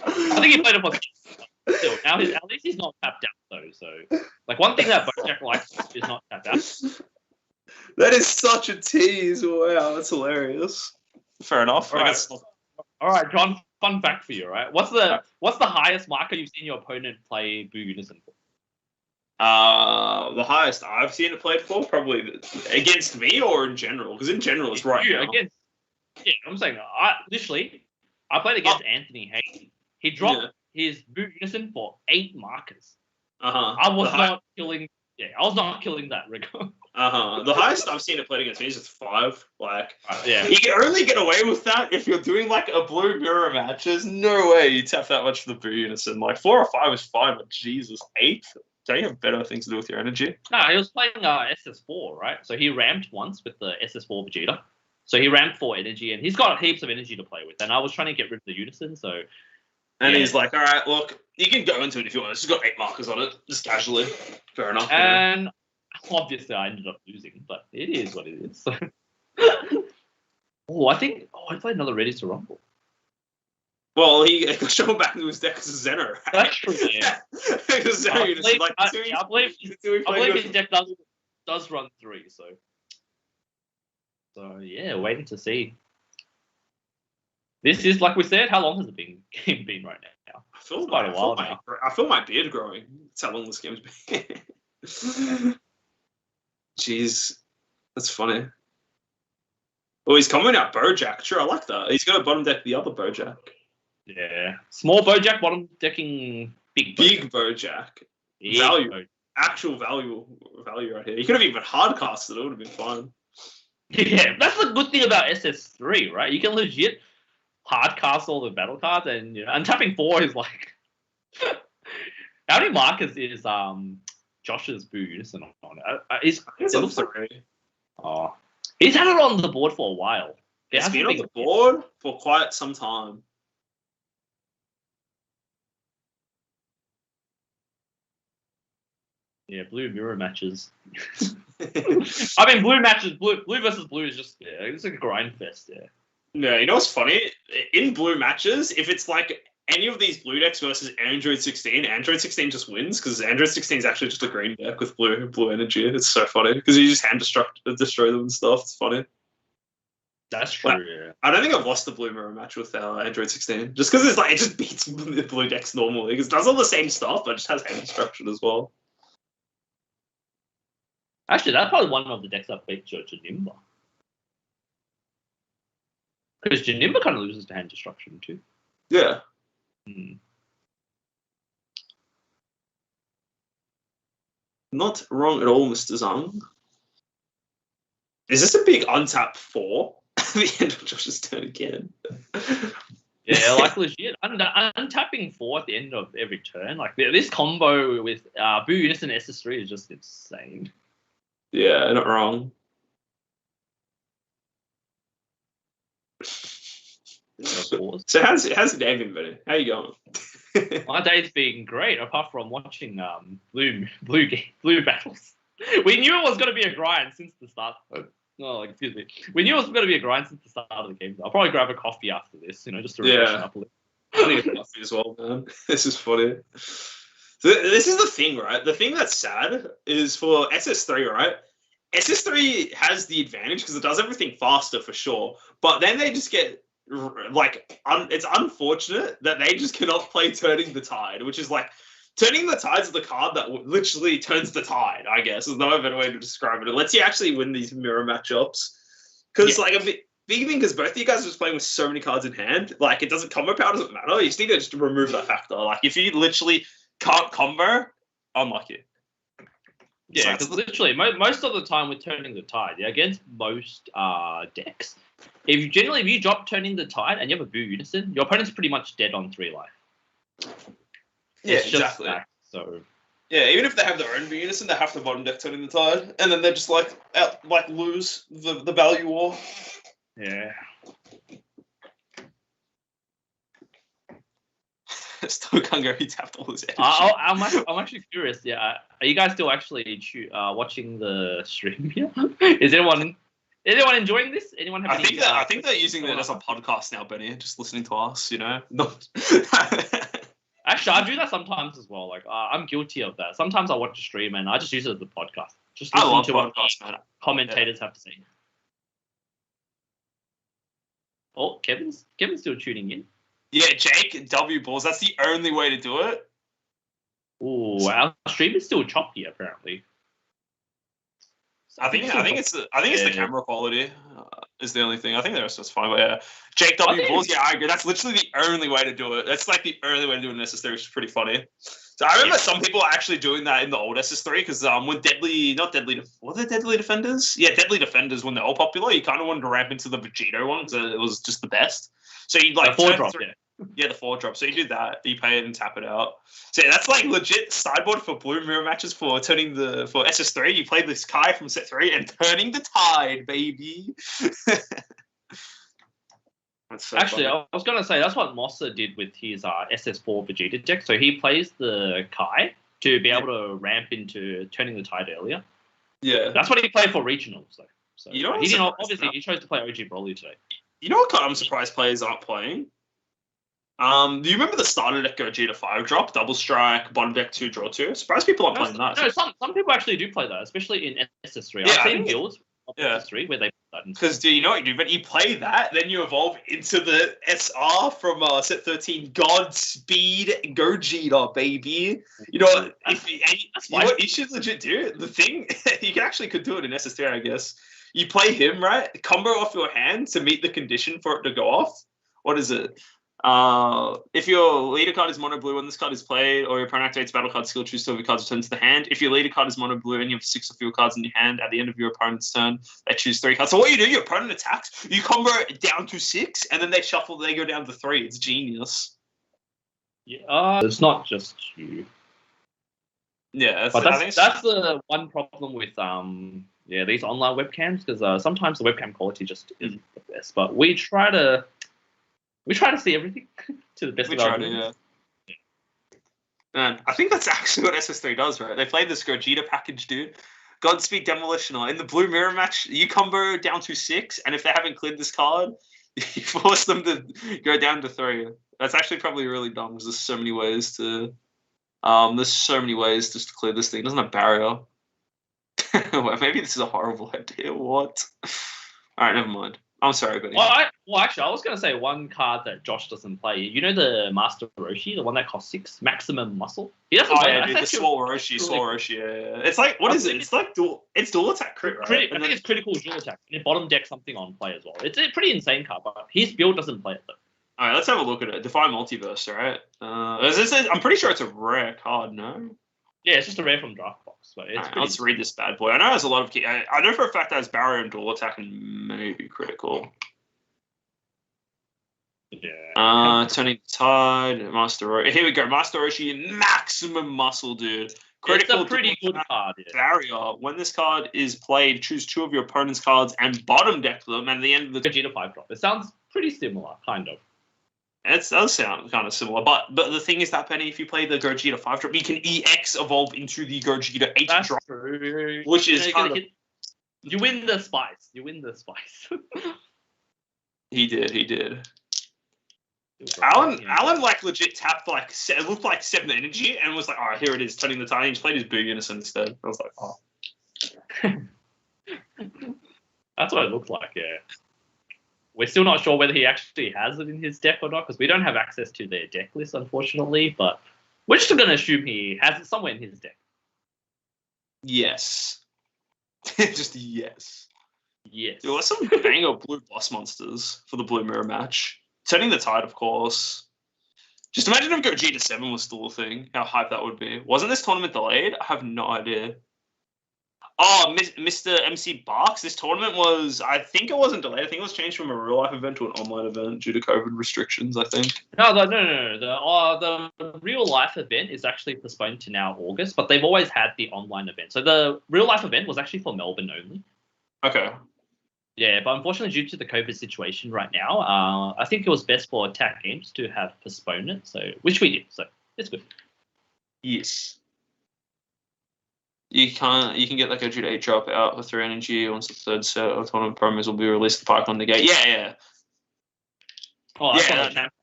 Speaker 2: I think he played it for 6. Still, now at least he's not tapped out, though. So, like, one thing that Bojack likes is not tapped out.
Speaker 1: That is such a tease. Wow, that's hilarious. Fair enough.
Speaker 2: All right, John. Fun fact for you, right? What's the highest marker you've seen your opponent play Boo Unison for?
Speaker 1: The highest I've seen it played for, probably against me or in general. Because in general, it's right now.
Speaker 2: I'm saying I played against Anthony Hayes. He dropped his Boo Unison for 8 markers. I was not killing. Yeah, I was not killing that rig.
Speaker 1: The highest I've seen it played against me is 5. Like,
Speaker 2: you
Speaker 1: can only get away with that if you're doing like a blue mirror match. There's no way you tap that much for the Boo Unison. Like 4 or 5 is fine, but Jesus, 8? Don't you have better things to do with your energy?
Speaker 2: No, he was playing SS4, right? So he ramped once with the SS4 Vegeta. So he ramped 4 energy, and he's got heaps of energy to play with. And I was trying to get rid of the Unison, so.
Speaker 1: And he's like, all right, look, you can go into it if you want. It's just got 8 markers on it, just casually. Fair enough.
Speaker 2: And obviously I ended up losing, but it is what it is. I played another Ready to Rumble.
Speaker 1: Well, he got shown back into his deck as a Zener. Right?
Speaker 2: That's true, yeah. I believe his deck does run 3, so yeah, waiting to see. This is, like we said, how long has the game been right now?
Speaker 1: I feel quite a while now. I feel my beard growing. That's how long this game's been. Jeez, that's funny. Oh, he's coming out Bojack. Sure, I like that. He's going to bottom deck the other Bojack.
Speaker 2: Yeah. Small Bojack, bottom decking big
Speaker 1: Bojack. Value. Actual value right here. You could have even hard casted it. It would have been fine.
Speaker 2: Yeah, that's the good thing about SS3, right? You can legit hard cast all the battle cards, and untapping 4 is like how many markers is Josh's Blue Unison on it?
Speaker 1: It's on 3.
Speaker 2: Oh, he's had it on the board for a while.
Speaker 1: It's been on the board for quite some time.
Speaker 2: Yeah, blue mirror matches. I mean, blue matches, blue versus blue is just it's like a grind fest. Yeah.
Speaker 1: Yeah, you know what's funny? In blue matches, if it's like any of these blue decks versus Android 16, Android 16 just wins because Android 16 is actually just a green deck with blue energy. It's so funny because you just hand destroy them and stuff. It's funny.
Speaker 2: That's true. Yeah.
Speaker 1: I don't think I've lost the blue mirror match with Android 16 just because it's like it just beats the blue decks normally because it does all the same stuff but it just has hand destruction as well.
Speaker 2: Actually, that's probably one of the decks I played Janimba. Because Janimba kind of loses to hand destruction too.
Speaker 1: Yeah. Not wrong at all, Mr. Zhang. Is this a big untap 4? The end of Josh's turn again.
Speaker 2: Yeah, like legit. Untapping 4 at the end of every turn. Like this combo with Blue Unison SS3 is just insane.
Speaker 1: Yeah, not wrong. So how's your day been, buddy? How you going?
Speaker 2: My day's been great, apart from watching blue battles. We knew it was going to be a grind since the start. Oh, excuse me. We knew it was going to be a grind since the start of the game. I'll probably grab a coffee after this, just to refresh up a little.
Speaker 1: I need a coffee as well, man. This is funny. So this is the thing, right? The thing that's sad is for SS3, right? SS3 has the advantage because it does everything faster for sure, but then they just get it's unfortunate that they just cannot play Turning the Tide, which is like Turning the Tide is the card that literally turns the tide. I guess there's no better way to describe it. It lets you actually win these mirror matchups because like a big thing because both of you guys are just playing with so many cards in hand. Like it doesn't combo power doesn't matter. You just need to just remove that factor. Like if you literally can't combo, unlucky.
Speaker 2: Yeah, because literally most of the time with Turning the Tide, against most decks, if you drop Turning the Tide and you have a Blue Unison, your opponent's pretty much dead on 3 life.
Speaker 1: Yeah, exactly.
Speaker 2: So
Speaker 1: yeah, even if they have their own Blue Unison, they have to bottom deck Turning the Tide, and then they're just lose the value war.
Speaker 2: Yeah.
Speaker 1: Still can't go. He tapped all his energy.
Speaker 2: I'm actually curious. Yeah, are you guys still actually watching the stream here? Is anyone enjoying this? Anyone have?
Speaker 1: I think they're using it as a podcast now, Benny. Just listening to us, Not.
Speaker 2: Actually, I do that sometimes as well. Like I'm guilty of that. Sometimes I watch a stream and I just use it as a podcast. Just listen to what commentators have to say. Oh, Kevin's still tuning in.
Speaker 1: Yeah, Jake W Balls. That's the only way to do it.
Speaker 2: Oh, our stream is still choppy apparently.
Speaker 1: I think it's the camera quality is the only thing. I think the rest is fine. But yeah, Jake W Balls. Yeah, I agree. That's literally the only way to do it. That's like the only way to do it in SS3, which is pretty funny. So I remember some people are actually doing that in the old SS3 because when were they Deadly Defenders? Yeah, Deadly Defenders when they're all popular. You kind of wanted to ramp into the Vegito one because it was just the best. So you like
Speaker 2: 4-drop,
Speaker 1: yeah, the 4-drop. So you do that, you pay it and tap it out. So yeah, that's like legit sideboard for blue mirror matches for SS3. You play this Kai from set 3 and Turning the Tide, baby. So
Speaker 2: actually,
Speaker 1: funny.
Speaker 2: I was gonna say that's what Mossa did with his SS4 Vegeta deck. So he plays the Kai to be able to ramp into Turning the Tide earlier.
Speaker 1: Yeah,
Speaker 2: that's what he played for regionals though. So
Speaker 1: he didn't obviously
Speaker 2: he chose to play OG Broly today.
Speaker 1: You know what card I'm surprised players aren't playing? Do you remember the starter deck Gogeta 5-drop, double strike, bottom deck 2, draw 2? Surprised people aren't playing that.
Speaker 2: No, some people actually do play that, especially in SS3.
Speaker 1: Yeah,
Speaker 2: I've seen guilds of SS3 where they play that.
Speaker 1: Because do you know what you do? But you play that, then you evolve into the SR from set 13, Godspeed Gogeta, baby. You know, what you should legit do? The thing, you could do it in SS3, I guess. You play him, right? Combo off your hand to meet the condition for it to go off. What is it? If your leader card is mono blue when this card is played, or your opponent activates battle card skill, choose 2 of your cards returned to the hand. If your leader card is mono blue and you have 6 of your cards in your hand, at the end of your opponent's turn, they choose 3 cards. So what you do, your opponent attacks, you combo it down to 6, and then they shuffle, they go down to 3. It's genius.
Speaker 2: Yeah, it's not just you.
Speaker 1: Yeah,
Speaker 2: but that's the one problem with these online webcams, because sometimes the webcam quality just isn't the best. But we try to see everything to the best of our ability.
Speaker 1: Yeah. Man, I think that's actually what SS3 does, right? They played this Gogeta package, dude. Godspeed Demolitioner. In the Blue Mirror match, you combo down to 6, and if they haven't cleared this card, you force them to go down to 3. That's actually probably really dumb, because there's so many ways to just to clear this thing. It doesn't have barrier. Well, maybe this is a horrible idea. What? All right, never mind. I'm sorry, buddy.
Speaker 2: Well, actually, I was going to say one card that Josh doesn't play. You know the Master Roshi, the one that costs 6, Maximum Muscle? He doesn't play
Speaker 1: yeah, dude, the Swole Roshi, yeah. It's like, what is it? It's like dual attack crit, right?
Speaker 2: I think it's critical dual attack. And it bottom deck something on play as well. It's a pretty insane card, but his build doesn't play it, though.
Speaker 1: All right, let's have a look at it. Defy Multiverse, right? I'm pretty sure it's a rare card, no?
Speaker 2: Yeah, it's just a rare from Draft Box. But it's
Speaker 1: right, let's read this bad boy. I know there's a lot of I know for a fact that has barrier and dual attack and maybe critical.
Speaker 2: Yeah.
Speaker 1: Turning Tide, Master Roshi. Here we go. Master Roshi, Maximum Muscle, dude.
Speaker 2: Critical, it's a pretty good card. Yeah.
Speaker 1: Barrier. When this card is played, choose 2 of your opponent's cards and bottom deck them. And at the end of the
Speaker 2: Gogeta 5-drop. It sounds pretty similar, kind of.
Speaker 1: It does sound kind of similar, but the thing is that, Penny, if you play the Gogeta 5-drop, you can EX evolve into the Gogeta 8-drop, which is
Speaker 2: you win the spice.
Speaker 1: He did. Alan like legit tapped it looked like 7 energy and was like, all right, here it is, turning the tiny. He played his Boo Unison instead. I was like, oh.
Speaker 2: That's what it looks like, yeah. We're still not sure whether he actually has it in his deck or not, because we don't have access to their deck list, unfortunately, but we're just going to assume he has it somewhere in his deck.
Speaker 1: Yes. Just yes.
Speaker 2: Yes.
Speaker 1: There were some banger blue boss monsters for the Blue Mirror match. Turning the Tide, of course. Just imagine if Gogeta 7 was still a thing, how hype that would be. Wasn't this tournament delayed? I have no idea. Oh, Mr. MC Barks, this tournament was, I think it wasn't delayed. I think it was changed from a real-life event to an online event due to COVID restrictions, I think.
Speaker 2: No. The real-life event is actually postponed to now August, but they've always had the online event. So the real-life event was actually for Melbourne only.
Speaker 1: Okay.
Speaker 2: Yeah, but unfortunately, due to the COVID situation right now, I think it was best for Attack Games to have postponed it, which we did, so it's good.
Speaker 1: Yes. You can get like a Gogeta 8 drop out with 3 energy once the 3rd set of tournament promos will be released the Python negate. Yeah.
Speaker 2: Oh,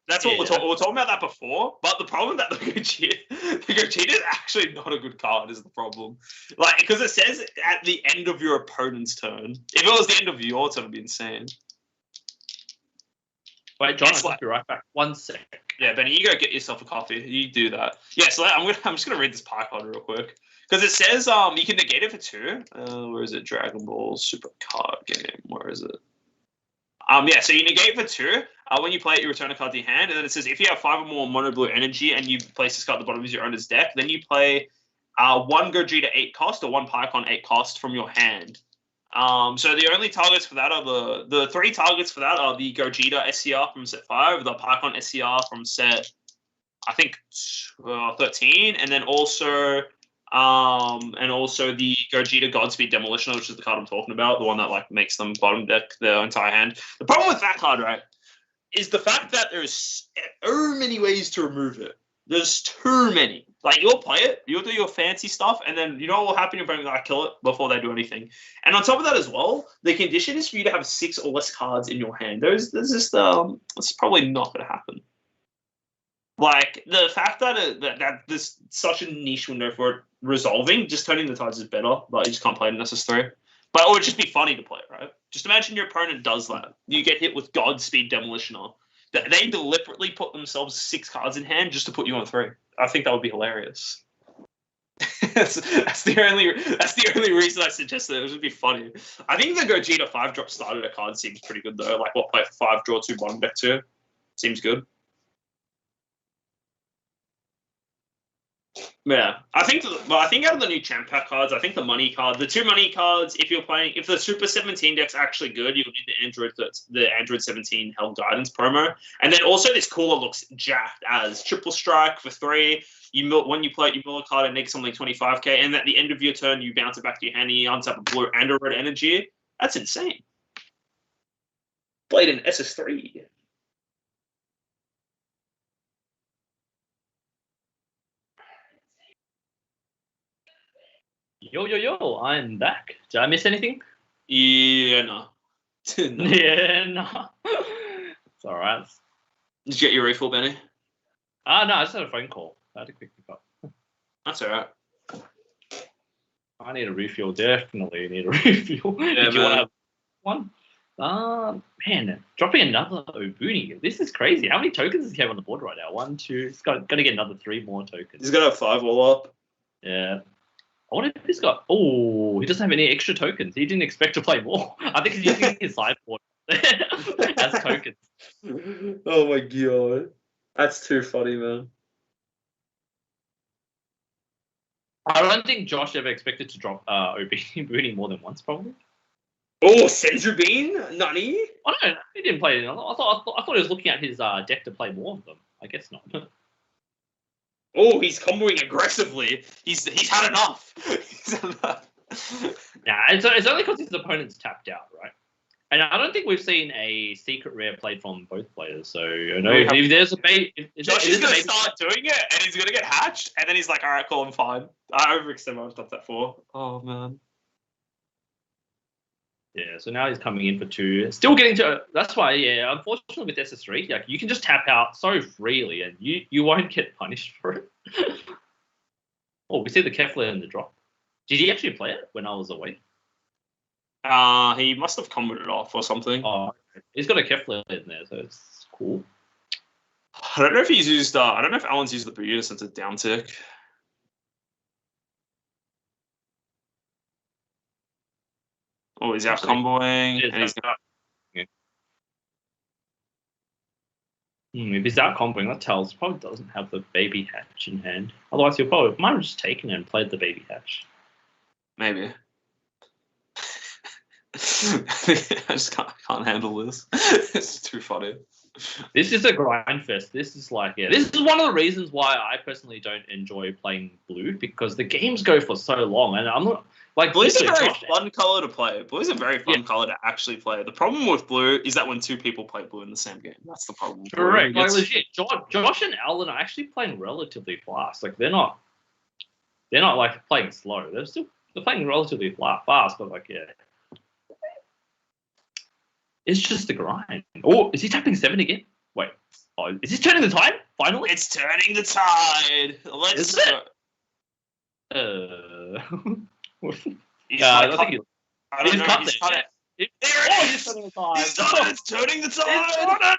Speaker 1: that's what we're talking. We're talking about that before, but the problem that the Gogeta is actually not a good card is the problem. Like, because it says at the end of your opponent's turn. If it was the end of your turn, it'd be insane.
Speaker 2: Wait, John, I'll be right back. 1 sec.
Speaker 1: Yeah, Benny, you go get yourself a coffee. You do that. Yeah, so I'm just gonna read this Python real quick. Because it says you can negate it for 2. Where is it? Dragon Ball Super Card Game. Where is it? Yeah, so you negate for 2. When you play it, you return a card to your hand. And then it says if you have 5 or more mono blue energy and you place this card at the bottom of your owner's deck, then you play 1 Gogeta 8 cost or 1 Pycon 8 cost from your hand. So the only targets for that are the 3 targets for that are the Gogeta SCR from set 5, the Pycon SCR from set, I think, 13, and then also the Gogeta Godspeed Demolitioner, which is the card I'm talking about, the one that like makes them bottom deck their entire hand. The problem with that card, right, is the fact that there's so many ways to remove it. There's too many. Like, you'll play it, you'll do your fancy stuff, and then you know what will happen? You're going to kill it before they do anything. And on top of that as well, the condition is for you to have 6 or less cards in your hand. There's just it's probably not going to happen. Like, the fact that there's such a niche window for it resolving, just turning the tides is better, but you just can't play it in SS3. But it would just be funny to play, right? Just imagine your opponent does that. You get hit with Godspeed Demolitioner. They deliberately put themselves 6 cards in hand just to put you on 3. I think that would be hilarious. that's the only reason I suggested it. It would be funny. I think the Gogeta 5-drop started a card seems pretty good though. Like, what, play 5, draw 2, bottom deck 2? Seems good. Yeah, I think out of the new champ pack cards, I think the money card, the 2 money cards, if the Super 17 deck's actually good, you'll need the Android 17 Hell Guidance promo, and then also this cooler looks jacked as triple strike for 3. When you play it, you mill a card and make something 25k, and at the end of your turn, you bounce it back to your hand and you untap a blue and a red energy. That's insane. Played in SS3.
Speaker 2: Yo, I'm back. Did I miss anything?
Speaker 1: Yeah, no.
Speaker 2: No. Yeah, no. It's all right.
Speaker 1: Did you get your refill, Benny?
Speaker 2: No, I just had a phone call. I had to quickly pick up.
Speaker 1: That's all right.
Speaker 2: I need a refuel. Definitely need a refuel.
Speaker 1: Yeah,
Speaker 2: Did you want to have one? Man, dropping another Obuni. This is crazy. How many tokens does he have on the board right now? 1, 2. He's got to get another 3 more tokens.
Speaker 1: He's got to have 5 all up.
Speaker 2: Yeah. I wonder if he's got. Oh, he doesn't have any extra tokens. He didn't expect to play more. I think he's using his sideboard as tokens.
Speaker 1: Oh my god, that's too funny, man.
Speaker 2: I don't think Josh ever expected to drop Obuni more than once, probably.
Speaker 1: Oh, Senzrubin? Nani?
Speaker 2: I don't know. He didn't play it. I thought he was looking at his deck to play more of them. I guess not.
Speaker 1: Oh, he's comboing aggressively. He's had enough.
Speaker 2: Nah, it's only because his opponent's tapped out, right? And I don't think we've seen a secret rare played from both players. So if there's a bait,
Speaker 1: Josh is going to start doing it, and he's going to get hatched, and then he's like, "All right, cool, I'm fine." I overextend my stuff that 4. Oh man.
Speaker 2: Yeah, so now he's coming in for 2. Still getting to. That's why, yeah. Unfortunately, with SS3, like you can just tap out so freely, and you won't get punished for it. Oh, we see the Kefla in the drop. Did he actually play it when I was away?
Speaker 1: He must have comboed it off or something.
Speaker 2: Oh, he's got a Kefla in there, so it's cool.
Speaker 1: I don't know if he's used. I don't know if Alan's used the Bermuda since it's down tick. Oh, he's out comboing, and he's got.
Speaker 2: If he's out comboing, that tells probably doesn't have the baby hatch in hand. Otherwise, he might have just taken it and played the baby hatch.
Speaker 1: Maybe. I just can't handle this. It's too funny.
Speaker 2: This is a grind fest. This is like, this is one of the reasons why I personally don't enjoy playing blue, because the games go for so long, and I'm not like
Speaker 1: blue's a very fun color to play. Blue's a very fun color to actually play. The problem with blue is that when 2 people play blue in the same game, that's the problem.
Speaker 2: Correct. Like legit, Josh and Alan are actually playing relatively fast. Like they're not like playing slow. They're playing relatively fast, but like it's just a grind. Oh, is he tapping 7 again? Wait. Oh, is he turning the tide? Finally?
Speaker 1: It's turning the tide. Let's go. I don't know. He's cut it. He's turning the tide. It's turning the tide.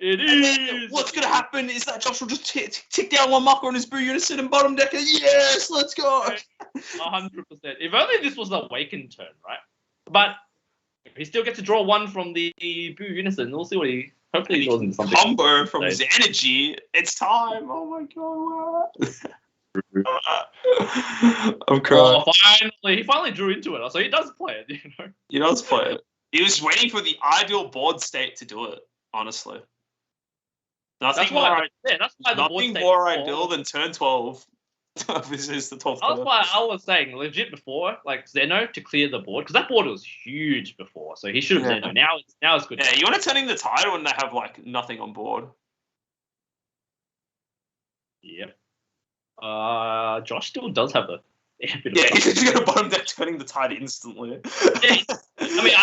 Speaker 2: It is.
Speaker 1: What's going to happen is that Josh will just tick down 1 marker on his Boo Unison and bottom decker. Yes, let's go.
Speaker 2: 100%. If only this was the Awakened turn, right? But he still gets to draw 1 from the Boo Unison. We'll see what he. Hopefully, he draws into something.
Speaker 1: Combo from his energy. It's time. Oh my god. I'm crying.
Speaker 2: Oh, he finally drew into it. So he does play it.
Speaker 1: He does play it. He was waiting for the ideal board state to do it. Honestly. Nothing more ideal than turn 12. This is the 12th.
Speaker 2: That's why I was saying legit before, like Zeno to clear the board, because that board was huge before, so he should have Zeno. Now it's good.
Speaker 1: Yeah, you want to turning the tide when they have like nothing on board.
Speaker 2: Yep. Josh still does have a bit of
Speaker 1: he's just gonna bottom deck turning the tide instantly.
Speaker 2: I mean,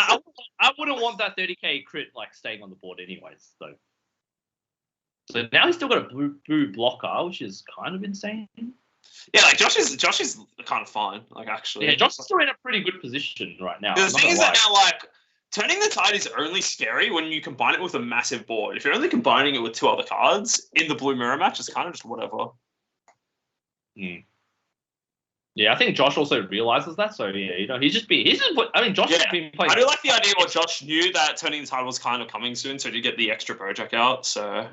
Speaker 2: I wouldn't want that 30k crit like staying on the board anyways. So now he's still got a blue blocker, which is kind of insane.
Speaker 1: Yeah, like Josh is kind of fine. Like actually,
Speaker 2: yeah, Josh is still in a pretty good position right now.
Speaker 1: The thing is that now, like turning the tide is only scary when you combine it with a massive board. If you're only combining it with 2 other cards in the blue mirror match, it's kind of just whatever.
Speaker 2: Yeah, I think Josh also realizes that. So yeah, he's just. I mean, Josh has been playing.
Speaker 1: I do like the idea where Josh knew that turning the tide was kind of coming soon, so to get the extra project out. So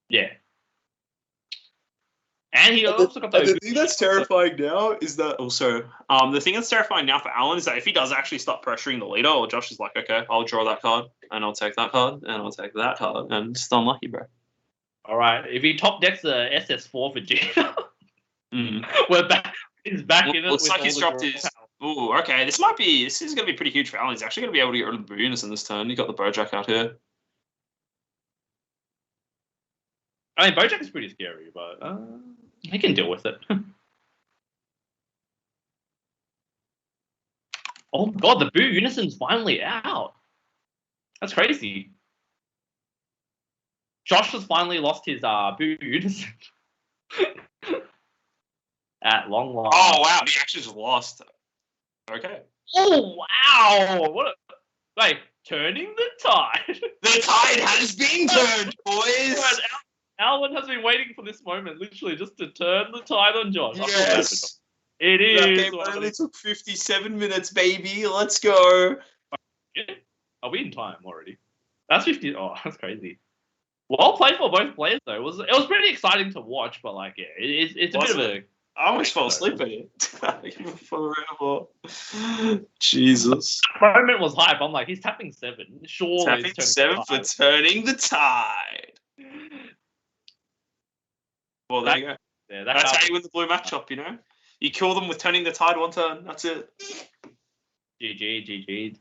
Speaker 2: yeah. And he also got those.
Speaker 1: The thing that's terrifying now is that also the thing that's terrifying now for Alan is that if he does actually start pressuring the leader, or Josh is like, okay, I'll draw that card and I'll take that card and I'll take that card, and still unlucky, bro.
Speaker 2: All right, if he top decks the SS4 Vegeta, we're back. He's back in it.
Speaker 1: Looks like he's dropped his. Ooh, okay. This is going to be pretty huge for Alan. He's actually going to be able to get rid of the Boonus in this turn. You got the Bojack out here.
Speaker 2: I mean, Bojack is pretty scary, but he can deal with it. Oh god, the Boo Unison's finally out. That's crazy. Josh has finally lost his Boo Unison. At long last.
Speaker 1: Oh wow, he actually just lost. Okay.
Speaker 2: Oh wow! Wait, turning the tide.
Speaker 1: The tide has been turned, boys.
Speaker 2: Alwyn has been waiting for this moment, literally, just to turn the tide on Josh.
Speaker 1: Yes.
Speaker 2: It is.
Speaker 1: That game only took 57 minutes, baby. Let's go.
Speaker 2: Are we in time already? That's 50. Oh, that's crazy. Well played for both players, though. It was pretty exciting to watch, but like, yeah, it's a bit of a.
Speaker 1: I almost fell asleep at it. Forever. Jesus.
Speaker 2: That moment was hype. I'm like, he's tapping 7. Sure.
Speaker 1: Tapping 7 for turning the tide. Well, there you go. Yeah, that's how you win the blue matchup, you know? You kill them with turning the tide one turn. That's it.
Speaker 2: GG.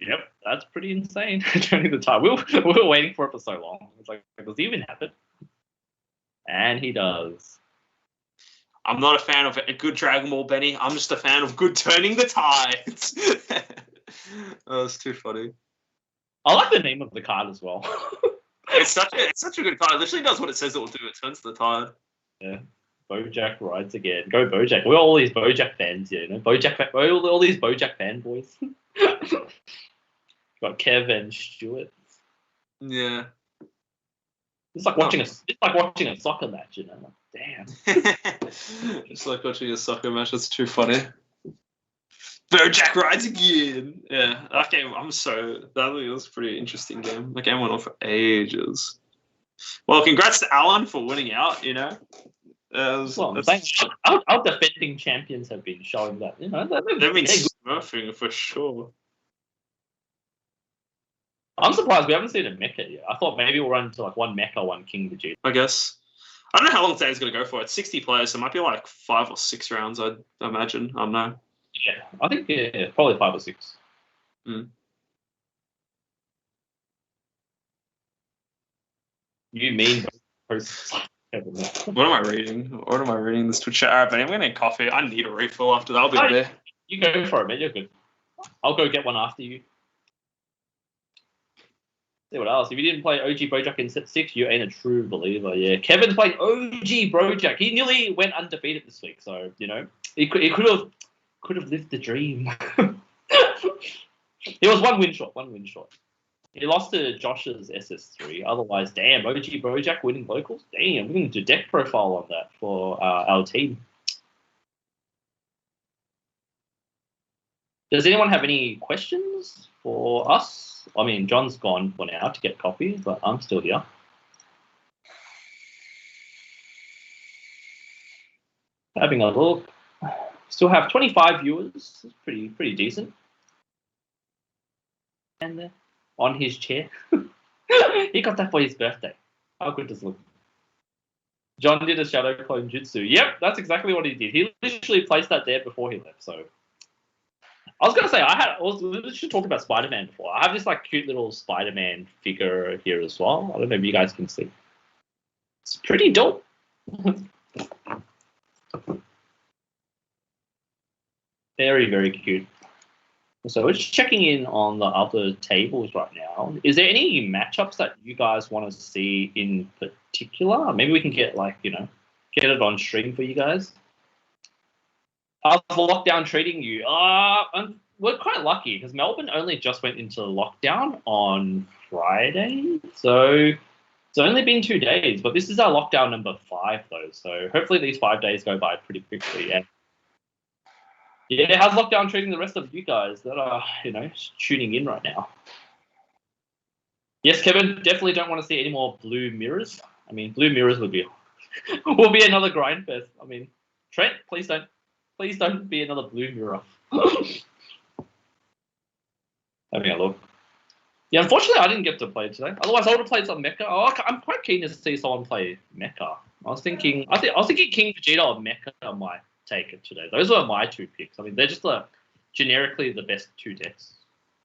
Speaker 2: Yep, that's pretty insane. Turning the tide. We were waiting for it for so long. It's like, does he even happen? And he does.
Speaker 1: I'm not a fan of a good Dragon Ball, Benny. I'm just a fan of good turning the tides. Oh, that's too funny.
Speaker 2: I like the name of the card as well.
Speaker 1: It's such a good card. It literally does what it says it will do. It turns the tide.
Speaker 2: Yeah. Bojack rides again. Go Bojack. We're all these Bojack fans here, you know? All these Bojack fanboys. Got Kev and Stuart.
Speaker 1: Yeah.
Speaker 2: It's like watching a soccer match, you know? Like, damn.
Speaker 1: It's like watching a soccer match. That's too funny. Bojack rides again. Yeah, that game. That was a pretty interesting game. The game went on for ages. Well, congrats to Alan for winning out. You know,
Speaker 2: our defending champions have been showing that. You know, they've
Speaker 1: been smurfing for sure.
Speaker 2: I'm surprised we haven't seen a mecha yet. I thought maybe we'll run into like one mecha, one King Vegeta.
Speaker 1: I guess. I don't know how long today's going to go for. It's 60 players, so it might be like 5 or 6 rounds, I'd imagine. I don't know.
Speaker 2: Yeah, I think probably 5 or 6.
Speaker 1: Mm.
Speaker 2: You mean posts?
Speaker 1: What am I reading? What am I reading? This Twitch chat. All right, but I'm going to need coffee. I need a refill after that. I'll be there.
Speaker 2: You go for it, man. You're good. I'll go get one after you. See what else. If you didn't play OG Bojack in set 6, you ain't a true believer. Yeah, Kevin's playing OG Bojack. He nearly went undefeated this week, so you know he could have lived the dream. He was one win short. He lost to Josh's SS3. Otherwise, damn, OG Bojack winning locals. Damn, we're going to do deck profile on that for our team. Does anyone have any questions for us? I mean, John's gone for now to get coffee, but I'm still here. Having a look. Still have 25 viewers. It's pretty decent. And on his chair. He got that for his birthday. How good does it look? John did a shadow clone jutsu. Yep, that's exactly what he did. He literally placed that there before he left, so... I was going to say, we should talk about Spider-Man before. I have this like cute little Spider-Man figure here as well. I don't know if you guys can see. It's pretty dope. Very, very cute. So we're just checking in on the other tables right now. Is there any matchups that you guys want to see in particular? Maybe we can get get it on stream for you guys. How's the lockdown treating you? We're quite lucky because Melbourne only just went into lockdown on Friday. So it's only been 2 days, but this is our lockdown number 5 though. So hopefully these 5 days go by pretty quickly. And yeah, how's lockdown treating the rest of you guys that are, tuning in right now? Yes, Kevin, definitely don't want to see any more blue mirrors. I mean, blue mirrors would be will be another grind fest. I mean, Trent, please don't be another blue mirror. Having a look. Yeah, unfortunately, I didn't get to play today. Otherwise, I would have played some Mecha. Oh, I'm quite keen to see someone play Mecha. I was thinking King Vegeta or Mecha might take it today. Those were my two picks. I mean, they're just generically the best two decks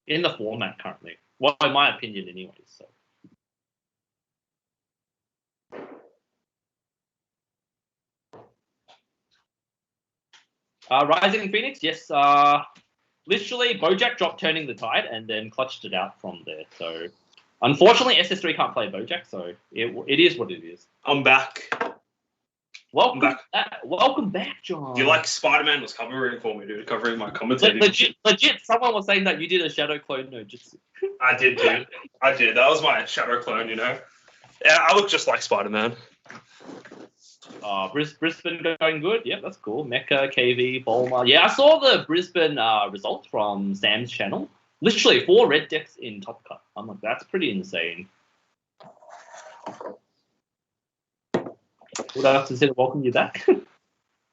Speaker 2: in the format currently. Well, in my opinion, anyways. So. Rising Phoenix, yes. Literally, Bojack dropped Turning the Tide and then clutched it out from there. So, unfortunately, SS3 can't play Bojack, so it is what it is.
Speaker 1: I'm back.
Speaker 2: Welcome back. Welcome back, John.
Speaker 1: You like Spider-Man was covering for me, dude, covering my commentating.
Speaker 2: Legit, someone was saying that you did a Shadow Clone no jutsu.
Speaker 1: I did, dude. I did. That was my Shadow Clone, you know. Yeah, I look just like Spider-Man.
Speaker 2: Brisbane going good. Yep, that's cool. Mecha, KV, Bulma. Yeah, I saw the Brisbane results from Sam's channel. Literally 4 red decks in Top Cut. I'm like, that's pretty insane. Would I have to say to welcome you back?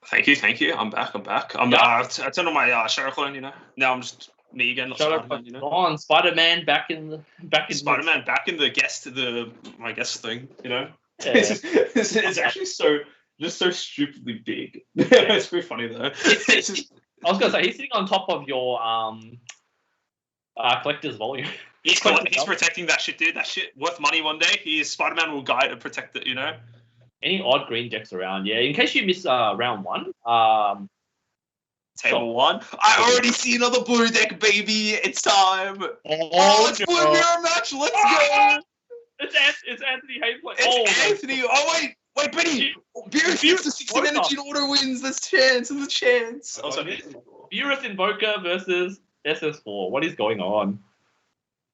Speaker 1: Thank you. I'm back. I turned on my Shadow Clone, you know. Now I'm just me again, not Spider-Man, you know.
Speaker 2: On Spider-Man back in
Speaker 1: Spider-Man back in my guest thing, you know. Yeah. It's actually so stupidly big. It's pretty funny though.
Speaker 2: I was gonna say he's sitting on top of your collector's volume.
Speaker 1: He's protecting that shit, dude. That shit worth money one day. Spider-Man will guide and protect it, you know.
Speaker 2: Any odd green decks around? Yeah. In case you miss round 1,
Speaker 1: Table 1. I already see another blue deck, baby. It's time. It's blue mirror match. Let's go.
Speaker 2: It's Anthony Hayplay.
Speaker 1: It's Anthony. Oh wait, Benny. Beerus gets the 16 energy and auto wins. There's a chance.
Speaker 2: Beerus Invoker versus SS4. What is going on?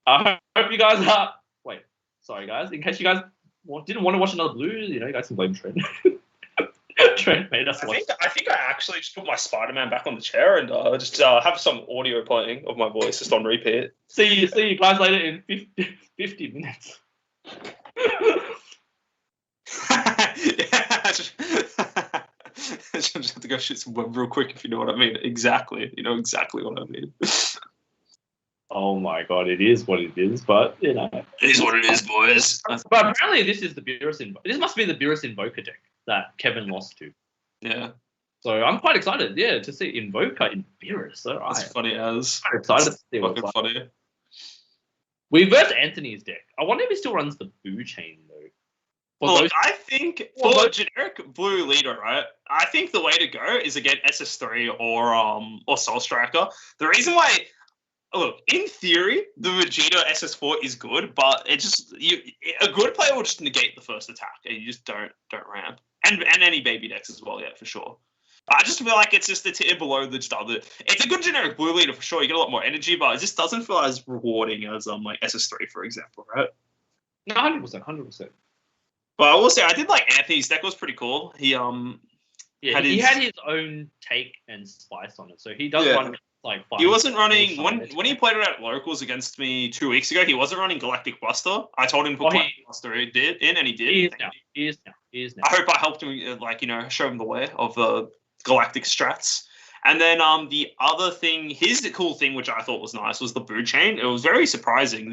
Speaker 2: I hope you guys are. Wait, sorry guys. In case you guys didn't want to watch another blue, you know, you guys can blame Trent. Trent made us watch.
Speaker 1: I think I actually just put my Spider-Man back on the chair and just have some audio playing of my voice just on repeat.
Speaker 2: See you guys later in 50 minutes.
Speaker 1: I just have to go shoot some web real quick if you know what I mean. Exactly. You know exactly what I mean.
Speaker 2: Oh my god, it is what it is, but you know.
Speaker 1: It is what it is, boys.
Speaker 2: But apparently this is the this must be the Beerus Invoker deck that Kevin lost to.
Speaker 1: Yeah.
Speaker 2: So I'm quite excited, to see Invoker in Beerus. All right.
Speaker 1: That's funny as.
Speaker 2: I'm excited to see what's
Speaker 1: fucking funny.
Speaker 2: We versed Anthony's deck. I wonder if he still runs the Boo chain though.
Speaker 1: Well, I think for generic blue leader, right? I think the way to go is again SS3 or Soul Striker. The reason why, look, in theory, the Vegeta SS4 is good, but it just a good player will just negate the first attack, and you just don't ramp, and any baby decks as well, yeah, for sure. I just feel like it's just a tier below the just other. It's a good generic blue leader for sure. You get a lot more energy, but it just doesn't feel as rewarding as like SS3, for example, right?
Speaker 2: No, 100%.
Speaker 1: But I will say I did like Anthony's deck was pretty cool. He
Speaker 2: had his own take and spice on it, so he does run like.
Speaker 1: He wasn't running when he played it at locals against me 2 weeks ago. He wasn't running Galactic Buster. I told him to put Galactic Buster. He did, and he did.
Speaker 2: He is now.
Speaker 1: I hope I helped him, show him the way of the Galactic strats. And then the other thing, his cool thing, which I thought was nice, was the Boo chain. It was very surprising.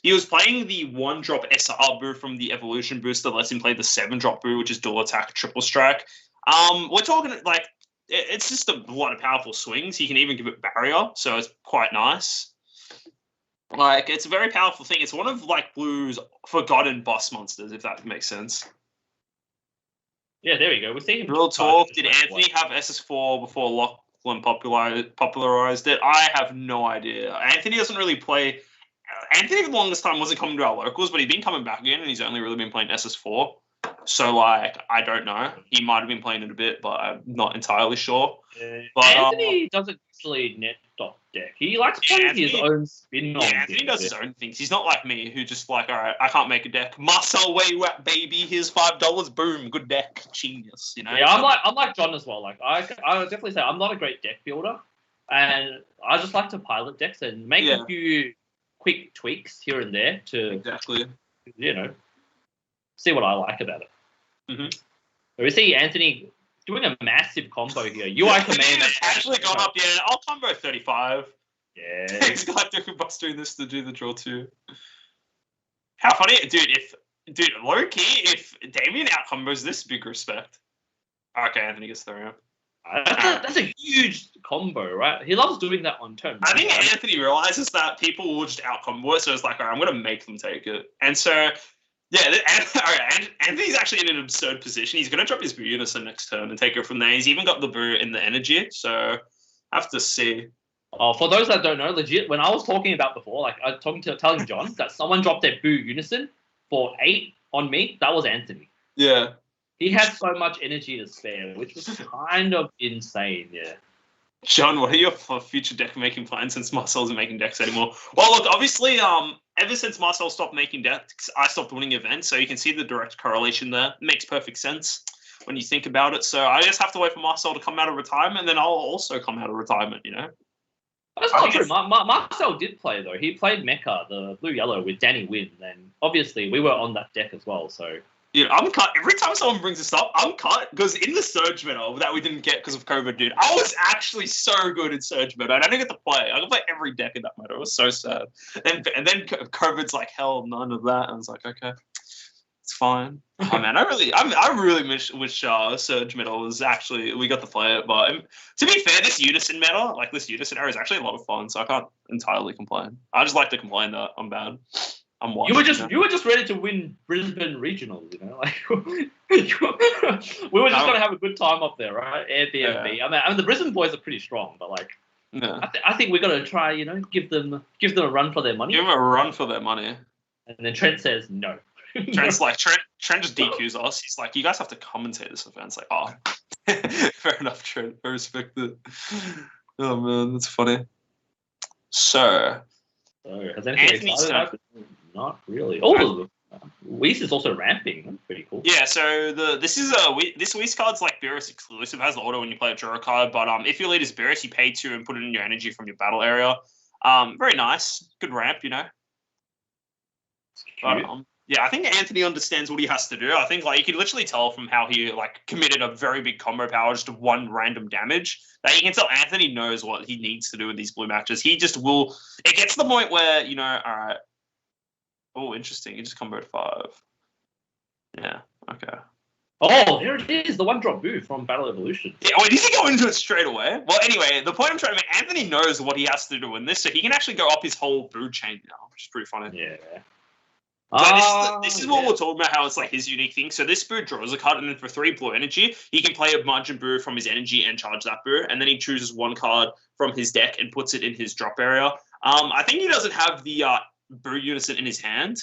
Speaker 1: He was playing the 1-drop SR Boo from the Evolution booster that lets him play the 7-drop Boo, which is dual attack, triple strike. We're talking like it's just a lot of powerful swings. He can even give it barrier, so it's quite nice. Like it's a very powerful thing. It's one of like Blue's forgotten boss monsters, if that makes sense.
Speaker 2: Yeah, there we go. We're seeing
Speaker 1: real talk. Did Anthony have SS4 before Lachlan popularized it? I have no idea. Anthony doesn't really play. Anthony for the longest time wasn't coming to our locals, but he's been coming back again, and he's only really been playing SS4. So, like, I don't know. He might have been playing it a bit, but I'm not entirely sure. But,
Speaker 2: Anthony doesn't actually net dot deck. He likes playing his own spin on.
Speaker 1: Yeah, Anthony does his own things. He's not like me, who just like, all right, I can't make a deck. Muscle way wet, baby. Here's $5. Boom, good deck, genius. You know.
Speaker 2: Yeah, I'm like John as well. Like, I would definitely say I'm not a great deck builder, and I just like to pilot decks and make a few quick tweaks here and there to
Speaker 1: exactly,
Speaker 2: see what I like about it.
Speaker 1: Mm-hmm.
Speaker 2: We see Anthony doing a massive combo here. UI command
Speaker 1: has actually gone up. Yeah, I'll combo 35.
Speaker 2: Yeah,
Speaker 1: Thanks, Galactic Bus doing this to do the draw too. How funny, dude, low key, if Damien out combos this, big respect. Okay, Anthony gets the ramp.
Speaker 2: That's a huge combo, right? He loves doing that on turn.
Speaker 1: I think Anthony realizes that people will just out combo it, so it's like, all right, I'm going to make them take it. And so, yeah, Anthony's actually in an absurd position. He's going to drop his Boo Unison next turn and take it from there. He's even got the Boo in the energy, so I have to see.
Speaker 2: Oh, for those that don't know, legit, when I was talking about before, like I was telling John that someone dropped their Boo Unison for 8 on me, that was Anthony.
Speaker 1: Yeah.
Speaker 2: He had so much energy to spare, which was kind of insane, yeah.
Speaker 1: John, what are your future deck making plans since Marcel isn't making decks anymore? Well, look, obviously, ever since Marcel stopped making decks, I stopped winning events, so you can see the direct correlation there. It makes perfect sense when you think about it. So I just have to wait for Marcel to come out of retirement, and then I'll also come out of retirement,
Speaker 2: That's not true. Marcel did play, though. He played Mecha, the blue-yellow, with Danny Wynn, and obviously we were on that deck as well, so...
Speaker 1: Dude, I'm cut. Every time someone brings this up, I'm cut. Because in the Surge meta that we didn't get because of COVID, dude, I was actually so good in Surge meta. And I didn't get to play. I could play every deck in that meta. It was so sad. And then COVID's like, hell, none of that. And I was like, okay, it's fine. Oh, man, I really wish Surge meta was actually, we got to play it. But to be fair, this Unison meta, like this Unison era, is actually a lot of fun. So I can't entirely complain. I just like to complain that I'm bad.
Speaker 2: You were just ready to win Brisbane regionals, like we were just gonna have a good time up there, right? Airbnb. Yeah. I mean, the Brisbane boys are pretty strong, but like, yeah. I think we're gonna try, give them a run for their money.
Speaker 1: Give them a run for their money.
Speaker 2: And then Trent says no.
Speaker 1: Trent's like Trent just DQs us. He's like, you guys have to commentate this event. It's like, oh, fair enough, Trent. I respect it. Oh man, that's funny. So
Speaker 2: has anything excited happened? Not really. Oh, Weiss is also ramping. That's pretty cool.
Speaker 1: Yeah, so this Weiss card's like Beerus exclusive. It has the auto when you play a draw card, but if your lead is Beerus, you pay 2 and put it in your energy from your battle area. Very nice. Good ramp, But, yeah, I think Anthony understands what he has to do. I think you can literally tell from how he committed a very big combo power just to one random damage. That you can tell Anthony knows what he needs to do in these blue matches. He just will. It gets to the point where all right. Oh, interesting. He just comboed 5. Yeah. Okay.
Speaker 2: Oh, there it is. The 1-drop Boo from Battle Evolution.
Speaker 1: Yeah. Wait, did he go into it straight away? Well, anyway, the point I'm trying to make, Anthony knows what he has to do in this, so he can actually go up his whole Boo chain now, which is pretty funny.
Speaker 2: Yeah.
Speaker 1: So this is what we're talking about, how it's his unique thing. So this Boo draws a card, and then for 3 blue energy, he can play a margin Boo from his energy and charge that Boo, and then he chooses 1 card from his deck and puts it in his drop area. I think he doesn't have the Boo Unison in his hand.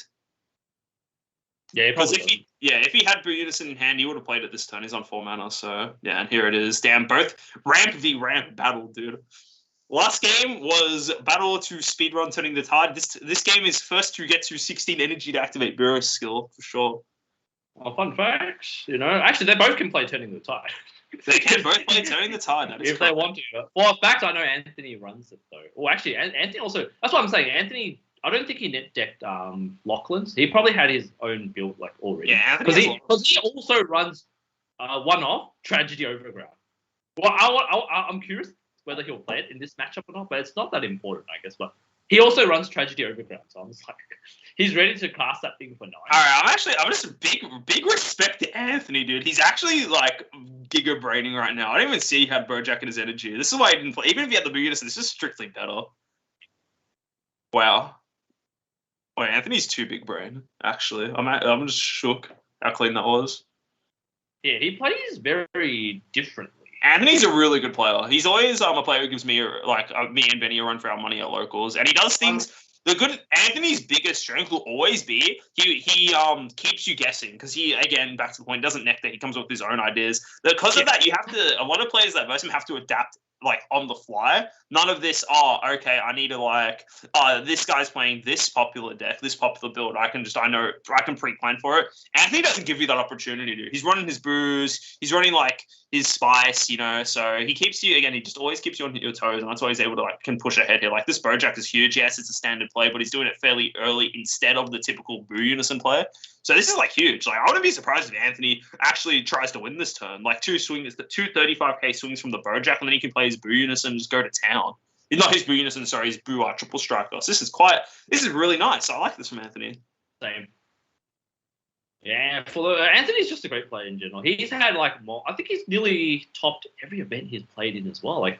Speaker 2: Yeah,
Speaker 1: because if he had Boo Unison in hand, he would have played it this turn. He's on 4 mana, so yeah, and here it is. Damn, both ramp v ramp battle, dude. Last game was battle to speedrun turning the tide. This game is first to get to 16 energy to activate Beerus skill for sure.
Speaker 2: Oh, fun facts, Actually, they both can play turning the tide.
Speaker 1: They can both play turning the tide. That is
Speaker 2: if correct. They want to. Well, in fact, I know Anthony runs it though. Well, actually, Anthony also. That's what I'm saying. Anthony. I don't think he net decked Lachlan's. He probably had his own build already.
Speaker 1: Yeah,
Speaker 2: because he also runs 1-off Tragedy Overground. Well, I'm curious whether he'll play it in this matchup or not, but it's not that important, I guess. But he also runs Tragedy Overground, so I'm just he's ready to cast that thing for 9.
Speaker 1: All right, I'm just big respect to Anthony, dude. He's actually giga braining right now. I don't even see he had Bojack in his energy. This is why he didn't play. Even if he had the Boo Unison, this is strictly better. Wow. Wait, Anthony's too big brain, actually. I'm just shook how clean that was.
Speaker 2: Yeah, he plays very differently.
Speaker 1: Anthony's a really good player. He's always a player who gives me me and Benny a run for our money at locals, and he does things. Anthony's biggest strength will always be he keeps you guessing because he, again, back to the point, doesn't nectar. He comes up with his own ideas. Because of that, you have to. A lot of players that verse him have to adapt like on the fly. None of this, okay, I need to like, this guy's playing this popular deck, this popular build. I can pre-plan for it. Anthony doesn't give you that opportunity to. He's running his brews, he's running like his spice, so he keeps you, again, he just always keeps you on your toes, and that's why he's able to can push ahead here. Like this Bojack is huge. Yes, it's a standard play, but he's doing it fairly early instead of the typical brew unison player. So this is like huge. Like I wouldn't be surprised if Anthony actually tries to win this turn. Like two 35k swings from the Bojack, and then he can play his brew unison and just go to town. Not his brew unison, sorry, his brew triple strike. So this is really nice. I like this from Anthony.
Speaker 2: Same. Yeah, Anthony's just a great player in general. He's had more. I think he's nearly topped every event he's played in as well. Like,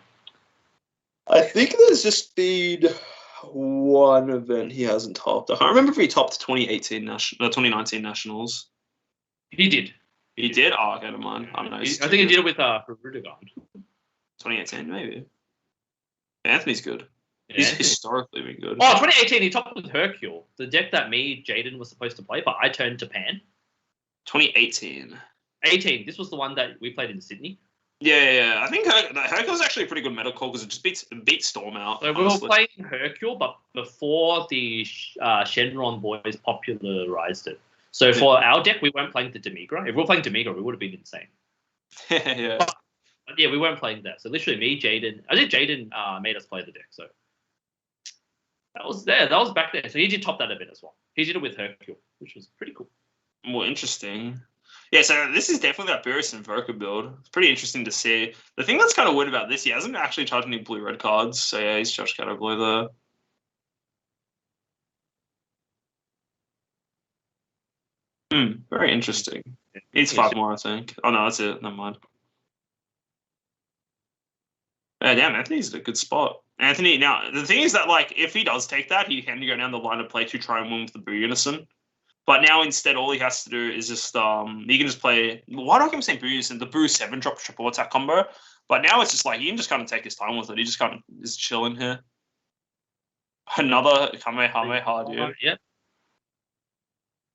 Speaker 1: I think there's just been one event he hasn't topped. I can't remember if he topped 2019 Nationals.
Speaker 2: He did.
Speaker 1: He did? Oh, okay, never mind. I don't know.
Speaker 2: I think he did it with Rudigan.
Speaker 1: 2018, maybe. Anthony's good. Yeah, he's historically been good.
Speaker 2: 2018, he topped with Hercule, the deck that Jaden was supposed to play, but I turned to Pan.
Speaker 1: 2018.
Speaker 2: 18. This was the one that we played in Sydney.
Speaker 1: Yeah. I think Hercule's actually a pretty good meta call because it just beats Storm out.
Speaker 2: So we were playing Hercule, but before the Shenron boys popularized it. So for our deck, we weren't playing the Demigra. If we were playing Demigra, we would have been insane.
Speaker 1: Yeah.
Speaker 2: But yeah, we weren't playing that. So literally Jaden made us play the deck. So that was there. That was back there. So he did top that a bit as well. He did it with Hercule, which was pretty cool.
Speaker 1: More interesting. Yeah, so this is definitely that Beerus Invoker build. It's pretty interesting to see. The thing that's kind of weird about this, he hasn't actually charged any blue-red cards. So yeah, he's charged Shadow Blue there. Very interesting. Needs 5 more, I think. Oh, no, that's it. Never mind. Yeah, damn, Anthony's at a good spot. Anthony, now, the thing is that, if he does take that, he can go down the line of play to try and win with the Brew Unison. But now, instead, all he has to do is just, he can just play, why do I keep saying Brew Unison? The Brew 7-drop triple attack combo. But now it's just he can just kind of take his time with it. He just kind of is chilling here. Another Kamehameha, dude.
Speaker 2: Yep.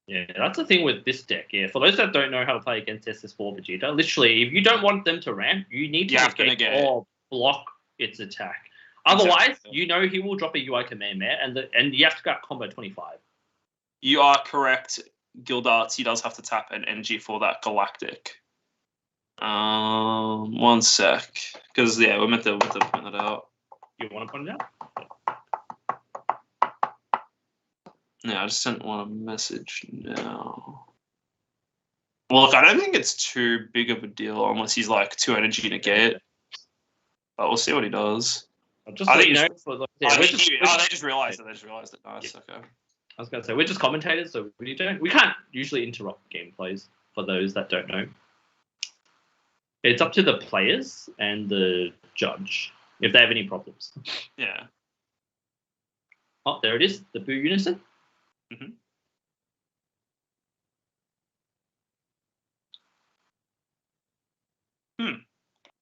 Speaker 2: Yeah, that's the thing with this deck. Yeah, for those that don't know how to play against SS4 Vegeta, literally, if you don't want them to ramp, you need to negate or block its attack. Otherwise, exactly. He will drop a UI command there, and you have to get combo 25.
Speaker 1: You are correct, Gildarts. He does have to tap an energy for that Galactic. 1 sec, because we're meant to point that out.
Speaker 2: You want to point it out?
Speaker 1: Yeah, I just sent one a message now. Well, look, I don't think it's too big of a deal unless he's 2 energy negate. But we'll see what he does.
Speaker 2: Just they just
Speaker 1: realized it. They just realized it. Nice.
Speaker 2: Yeah.
Speaker 1: Okay.
Speaker 2: I was going to say, we're just commentators, so we can't usually interrupt gameplays for those that don't know. It's up to the players and the judge if they have any problems.
Speaker 1: Yeah.
Speaker 2: Oh, there it is. The Boo Unison.
Speaker 1: Mm-hmm.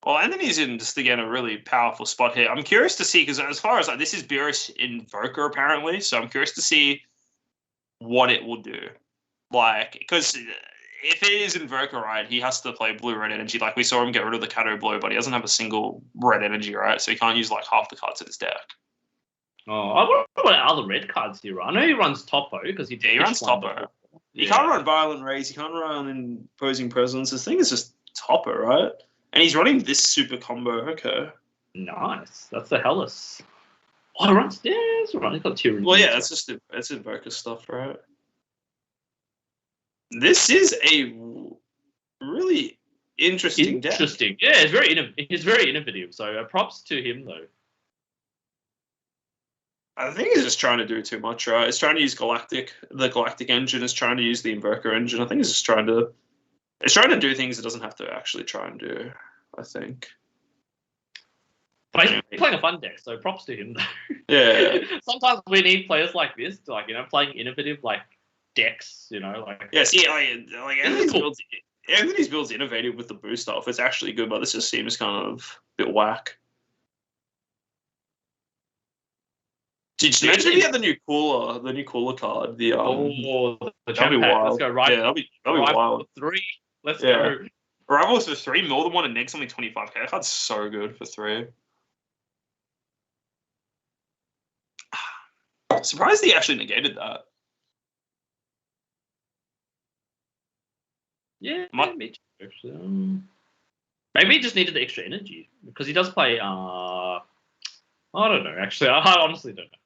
Speaker 1: Well, Anthony's in just again a really powerful spot here. I'm curious to see because as far as this is Beerus Invoker apparently, so I'm curious to see what it will do. Because if it is Invoker, right, he has to play blue-red energy. We saw him get rid of the Kato Blue, but he doesn't have a single red energy, right? So he can't use half the cards in his deck.
Speaker 2: Oh, I wonder what other red cards he runs. I know he runs Topo because he
Speaker 1: runs Topo. He can't run Violent Rays. He can't run Imposing Presence. His thing is just Topo, right? And he's running this super combo. Okay.
Speaker 2: Nice. That's the Hellas. Oh, it runs. Yeah, it's running. Got Tyranny.
Speaker 1: Well, yeah, it's Invoker stuff, right? This is a really interesting deck.
Speaker 2: Interesting. Yeah, it's very innovative. So props to him, though.
Speaker 1: I think he's just trying to do too much, right? He's trying to use the Galactic engine. Is trying to use the Invoker engine. I think he's just trying to do things it doesn't have to actually try and do, I think.
Speaker 2: But he's playing a fun deck, so props to him, though.
Speaker 1: Yeah.
Speaker 2: Sometimes we need players like this, playing innovative, decks,
Speaker 1: Yeah, see, Anthony's build's innovative with the boost stuff. It's actually good, but this just seems kind of a bit whack. Did you imagine if he had the new cooler card? The that'd be wild.
Speaker 2: Let's go right.
Speaker 1: Yeah, that'd be wild.
Speaker 2: 3. Let's go.
Speaker 1: Rivals for 3, more than one, and next only 25k. That card's so good for 3. Surprised he actually negated that.
Speaker 2: Yeah, maybe he just needed the extra energy because he does play. I don't know. Actually, I honestly don't know.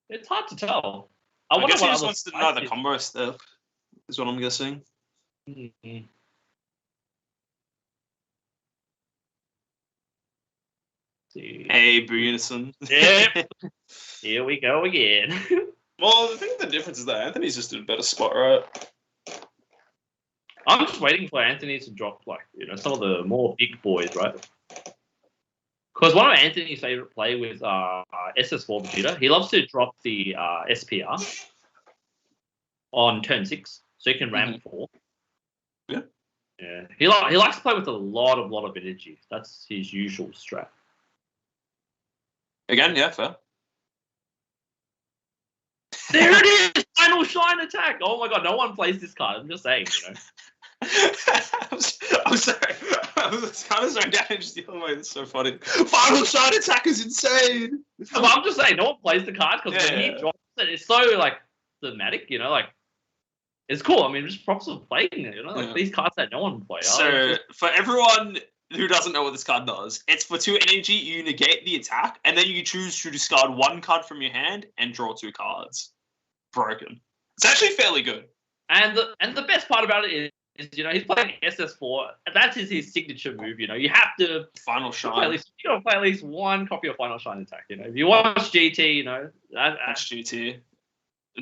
Speaker 2: It's hard to tell.
Speaker 1: I guess he just wants to know the combo stuff. Is what I'm guessing.
Speaker 2: Mm-hmm.
Speaker 1: Hey, Bunison.
Speaker 2: Yep. Here we go again.
Speaker 1: Well, I think the difference is that Anthony's just in a better spot, right?
Speaker 2: I'm just waiting for Anthony to drop, some of the more big boys, right? Because one of Anthony's favorite play with SS4 Vegeta, he loves to drop the SPR on turn 6, so he can ramp 4.
Speaker 1: Yeah.
Speaker 2: Yeah. He likes to play with a lot of energy. That's his usual strat.
Speaker 1: Again, yeah, fair.
Speaker 2: There it is! Final Shine attack! Oh my god, no one plays this card. I'm just saying,
Speaker 1: I'm sorry. I was kind of zoned out just the other way. It's so funny. Final Shine attack is insane!
Speaker 2: I'm just saying, no one plays the card because when he drops it, it's so, thematic, it's cool. I mean, just props for playing it, these cards that no one plays.
Speaker 1: So, for everyone who doesn't know what this card does, it's for 2 energy, you negate the attack, and then you choose to discard 1 card from your hand and draw 2 cards. Broken. It's actually fairly good.
Speaker 2: And the best part about it is he's playing SS4. That's his signature move. You have to
Speaker 1: Final Shine.
Speaker 2: You got to play at least 1 copy of Final Shine attack. If you watch GT,
Speaker 1: that's GT.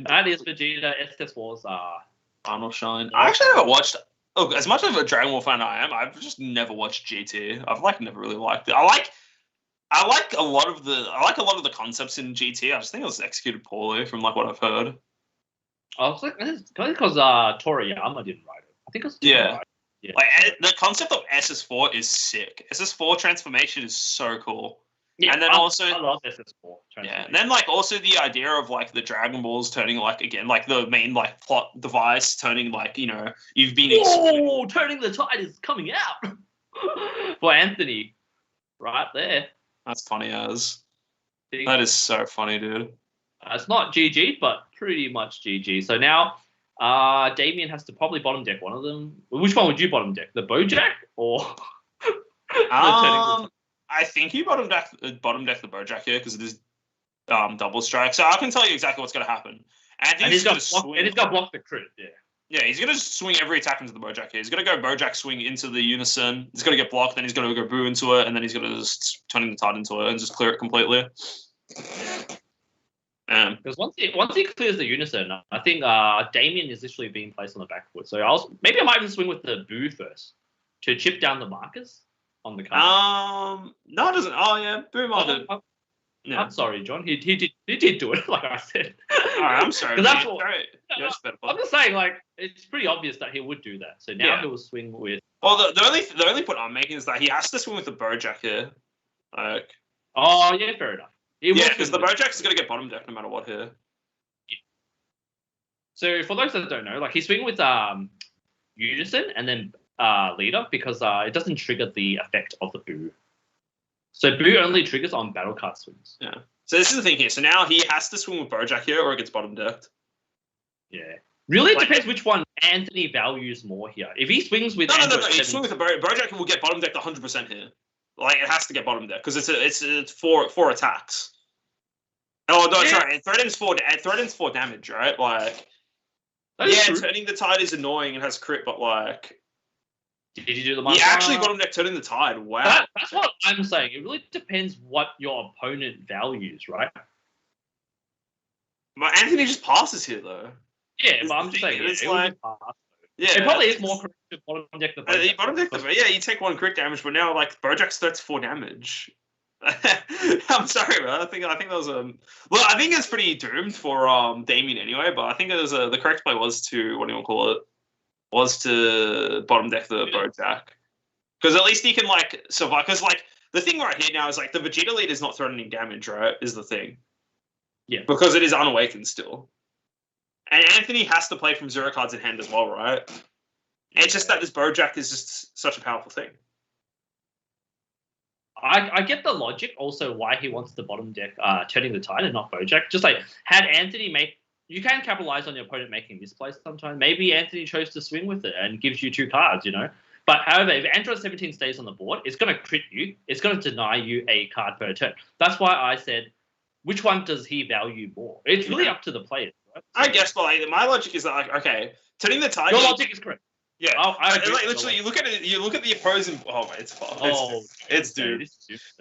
Speaker 2: That is Vegeta SS4's
Speaker 1: Final Shine. I actually never watched. Look, as much of a Dragon Ball fan I am, I've just never watched GT. I've never really liked it. I like a lot of the concepts in GT. I just think it was executed poorly from what I've heard.
Speaker 2: I was it's because Toriyama didn't write it. I think it was
Speaker 1: yeah. The concept of SS4 is sick. SS4 transformation is so cool.
Speaker 2: Yeah,
Speaker 1: and then
Speaker 2: I love SS4.
Speaker 1: Yeah, and then also the idea of the Dragon Balls turning again the main plot device turning you've been
Speaker 2: turning the tide is coming out for Anthony, right there.
Speaker 1: That's funny as. That is so funny, dude.
Speaker 2: It's not GG, but pretty much GG. So now, Damien has to probably bottom deck one of them. Which one would you bottom deck? The Bojack or?
Speaker 1: I think you bottom deck the Bojack here because it is double strike. So I can tell you exactly what's going to happen.
Speaker 2: And he's got to block the crit. Yeah.
Speaker 1: Yeah, he's going to swing every attack into the Bojack here. He's going to go Bojack swing into the Unison. He's going to get blocked, then he's going to go Boo into it, and then he's going to just turn the tide into it and just clear it completely.
Speaker 2: Because once he clears the Unison, I think Damien is literally being placed on the back foot. So maybe I might even swing with the Boo first to chip down the markers on the card.
Speaker 1: No, it doesn't. Oh yeah, Boo might.
Speaker 2: No. I'm sorry, John. He did do it, like I said.
Speaker 1: All right, I'm sorry.
Speaker 2: That's what, I'm just saying, it's pretty obvious that he would do that. So now he will swing with.
Speaker 1: Well, the only point I'm making is that he has to swing with the Bojack here.
Speaker 2: Oh yeah, fair enough.
Speaker 1: Because the Bojack is going to get bottom deck no matter what here.
Speaker 2: Yeah. So for those that don't know, he swing with Unison and then Leader because it doesn't trigger the effect of the Boo. So Boo only triggers on battle card swings.
Speaker 1: Yeah. So this is the thing here. So now he has to swing with Bojack here or it gets bottom decked.
Speaker 2: Yeah. Really depends which one Anthony values more here. If he swings with...
Speaker 1: No. He swing with the Bojack will get bottom decked 100% here. It has to get bottom decked because it's four attacks. Oh, no, sorry. It threatens 4 damage, right? Turning the tide is annoying. It has crit, but
Speaker 2: Did you do the
Speaker 1: He actually bottom deck turning the tide. Wow.
Speaker 2: That's what I'm saying. It really depends what your opponent values, right?
Speaker 1: But Anthony just passes here, though.
Speaker 2: Yeah, but I'm just saying.
Speaker 1: It
Speaker 2: probably is more correct to bottom deck the Bojack.
Speaker 1: Bottom deck you take 1 crit damage, but now Bojack's 34 damage. I'm sorry, man. I think that was well, I think it's pretty doomed for Damien anyway. But I think it was the correct play was to what do you want to call it? Was to bottom deck the Bojack because at least he can survive. Because the thing right here now is the Vegeta lead is not threatening damage, right? Is the thing.
Speaker 2: Yeah.
Speaker 1: Because it is unawakened still, and Anthony has to play from 0 cards in hand as well, right? It's just that this Bojack is just such a powerful thing.
Speaker 2: I get the logic also why he wants the bottom deck turning the tide and not Bojack. Just like had Anthony you can capitalize on your opponent making misplays sometimes. Maybe Anthony chose to swing with it and gives you 2 cards, But however, if Android 17 stays on the board, it's going to crit you. It's going to deny you a card per turn. That's why I said, which one does he value more? It's really up to the player. Right? So,
Speaker 1: I guess, but like, my logic is that, like, okay, turning the tide.
Speaker 2: Your logic is correct.
Speaker 1: Yeah,
Speaker 2: I agree.
Speaker 1: Like, literally, you look at it. You look at the opposing. Oh, it's fun. It's dude.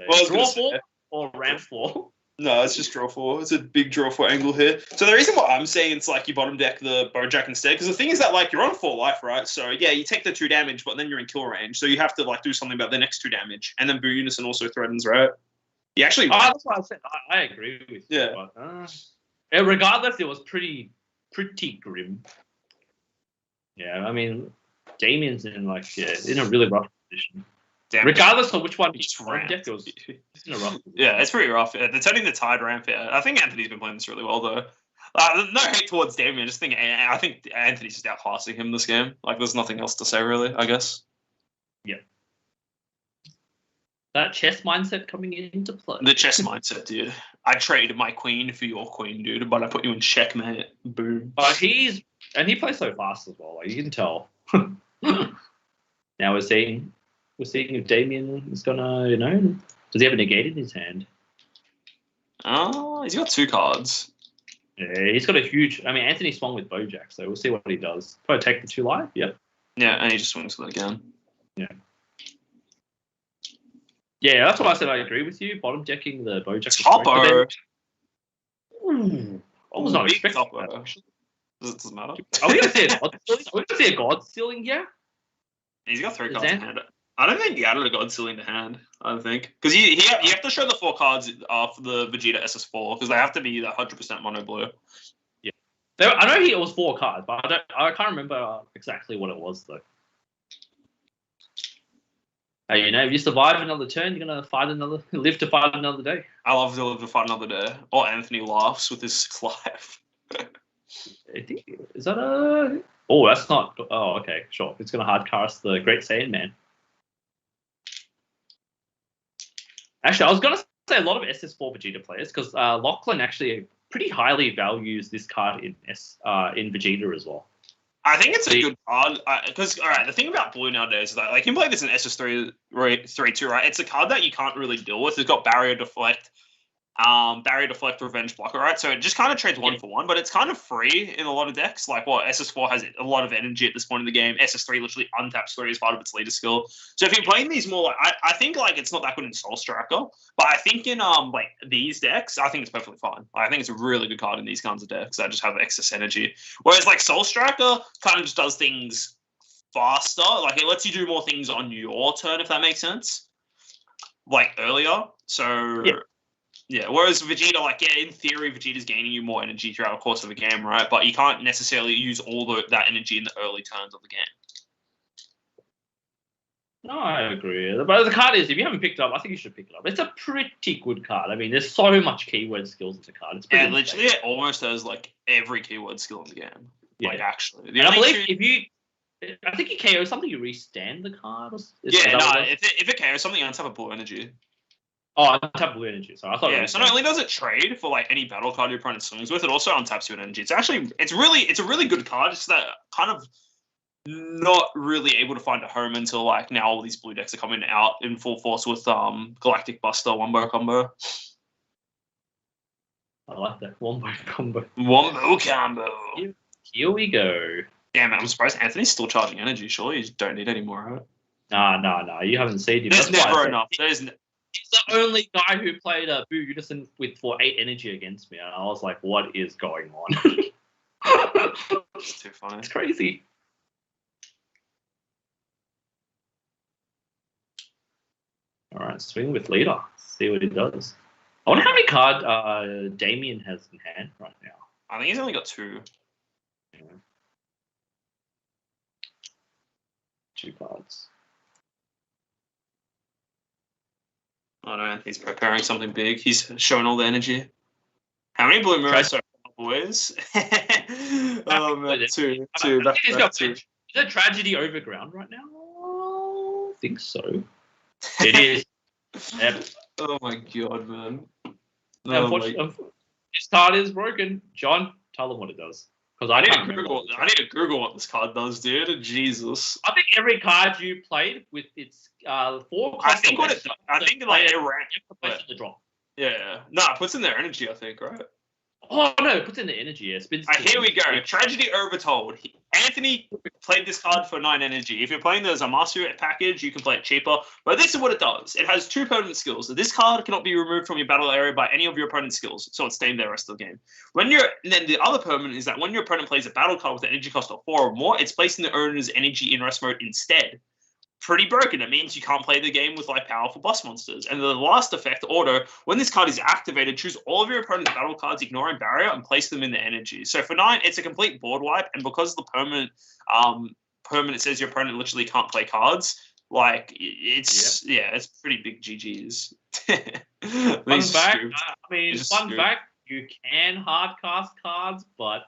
Speaker 2: Well, draw 4 or ramp 4.
Speaker 1: No, it's just draw 4. It's a big draw 4 angle here. So the reason why I'm saying it's like you bottom deck the Bojack instead, because the thing is that like you're on 4 life, right? So yeah, you take the 2 damage, but then you're in kill range, so you have to like do something about the next 2 damage, and then Boo Unison also threatens, right? You actually.
Speaker 2: That's what I said. I agree with you.
Speaker 1: Yeah.
Speaker 2: But, regardless, it was pretty grim. Yeah, I mean, Damien's in a really rough position. Damn, regardless of which one he's on deck, he's in a rough position.
Speaker 1: Yeah, it's pretty rough. The turning the tide ramp. Yeah, I think Anthony's been playing this really well though. No hate towards Damien. I think Anthony's just outclassing him this game. Like, there's nothing else to say really. I guess.
Speaker 2: Yeah. That chess mindset coming into play.
Speaker 1: The chess mindset, dude. I traded my queen for your queen, dude, but I put you in checkmate. Boom.
Speaker 2: He plays so fast as well. Like, you can tell. Now we're seeing if Damien is gonna, does he have a negate in his hand?
Speaker 1: Oh, he's got 2 cards.
Speaker 2: Yeah, he's got a huge. I mean, Anthony swung with Bojack, so we'll see what he does. Probably take the 2 life. Yep. Yeah,
Speaker 1: and he just swings with it again.
Speaker 2: Yeah. Yeah, that's what I said. I agree with you. Bottom decking the Bojack.
Speaker 1: Topper.
Speaker 2: I was not expecting that, actually.
Speaker 1: Doesn't matter.
Speaker 2: Are we going to see a God Stealing here?
Speaker 1: He's got 3 cards in hand. I don't think he added a God Stealing to hand. I don't think. Because you have to show the 4 cards for the Vegeta SS4, because they have to be 100% mono blue.
Speaker 2: Yeah. I know it was 4 cards, but I can't remember exactly what it was, though. Hey, if you survive another turn, you're gonna live to fight another day.
Speaker 1: I love to live to fight another day. Or Anthony laughs with his 6 life.
Speaker 2: Is that a? Oh, that's not. Oh, okay, sure. It's gonna hard cast the Great Saiyan Man. Actually, I was gonna say a lot of SS4 Vegeta players, because Lachlan actually pretty highly values this card in Vegeta as well.
Speaker 1: I think it's a good card because, all right, the thing about blue nowadays is that you can play this in SS3 3-2, right? It's a card that you can't really deal with. It's got Barrier Deflect, Revenge Blocker, right? So it just kind of trades 1 for 1, but it's kind of free in a lot of decks. Like, SS4 has a lot of energy at this point in the game. SS3 literally untaps 3 as part of its leader skill. So if you're playing these more, I think it's not that good in Soul Striker, but I think in these decks, I think it's perfectly fine. I think it's a really good card in these kinds of decks that just have excess energy. Whereas Soul Striker kind of just does things faster. Like, it lets you do more things on your turn, if that makes sense. Earlier. So yeah, whereas Vegeta, in theory, Vegeta's gaining you more energy throughout the course of the game, right? But you can't necessarily use all that energy in the early turns of the game.
Speaker 2: No, I agree. But the card is, if you haven't picked it up, I think you should pick it up. It's a pretty good card. I mean, there's so much keyword skills in the card. It's
Speaker 1: literally it almost has, every keyword skill in the game.
Speaker 2: Yeah.
Speaker 1: Actually.
Speaker 2: I believe I think you KO something, you restand the card?
Speaker 1: If it KO something, you don't have a blue energy.
Speaker 2: Oh, untap blue energy. So I thought.
Speaker 1: Yeah, so not only does it trade for any battle card your opponent swings with, it also untaps you an energy. It's a really good card. It's that kind of not really able to find a home until now all these blue decks are coming out in full force with Galactic Buster Wombo combo.
Speaker 2: I like that Wombo combo.
Speaker 1: Wombo combo.
Speaker 2: Here we go.
Speaker 1: Damn it! I'm surprised Anthony's still charging energy. Surely you don't need any more, right?
Speaker 2: No. You haven't seen him.
Speaker 1: There's never enough.
Speaker 2: He's the only guy who played Boo Unison for 8 energy against me, and I was like, "What is going on?"
Speaker 1: It's too funny.
Speaker 2: It's crazy. All right, swing with leader. See what he does. I wonder how many cards Damien has in hand right now.
Speaker 1: I think he's only got 2.
Speaker 2: Yeah. 2 cards.
Speaker 1: Oh no, Anthony's preparing something big. He's showing all the energy. How many blue mirrors so far, boys? Oh man, 2. Back to 2.
Speaker 2: Is there tragedy overground right now? I think so. It is. Yep.
Speaker 1: Oh my god, man.
Speaker 2: Unfortunately, this card is broken. John, tell them what it does. Because
Speaker 1: I need to Google what this card does, dude. Jesus.
Speaker 2: I think every card you played with its 4 cost.
Speaker 1: I think what it does. I think like it
Speaker 2: ranks the draw.
Speaker 1: Yeah. No, it puts in their energy, I think, right?
Speaker 2: Oh no, it puts in the energy. Yeah,
Speaker 1: here we go. Tragedy Overtold. Anthony played this card for 9 energy. If you're playing the Zamasu package, you can play it cheaper. But this is what it does. It has 2 permanent skills. So this card cannot be removed from your battle area by any of your opponent's skills, so it's staying there the rest of the game. And then the other permanent is that when your opponent plays a battle card with an energy cost of 4 or more, it's placing the owner's energy in rest mode instead. Pretty broken. It means you can't play the game with like powerful boss monsters. And the last effect, Auto, when this card is activated, choose all of your opponent's battle cards, ignoring barrier, and place them in the energy. So for 9, it's a complete board wipe, and because the permanent says your opponent literally can't play cards, like it's it's pretty big GGs.
Speaker 2: Fun fact, you can hard cast cards, but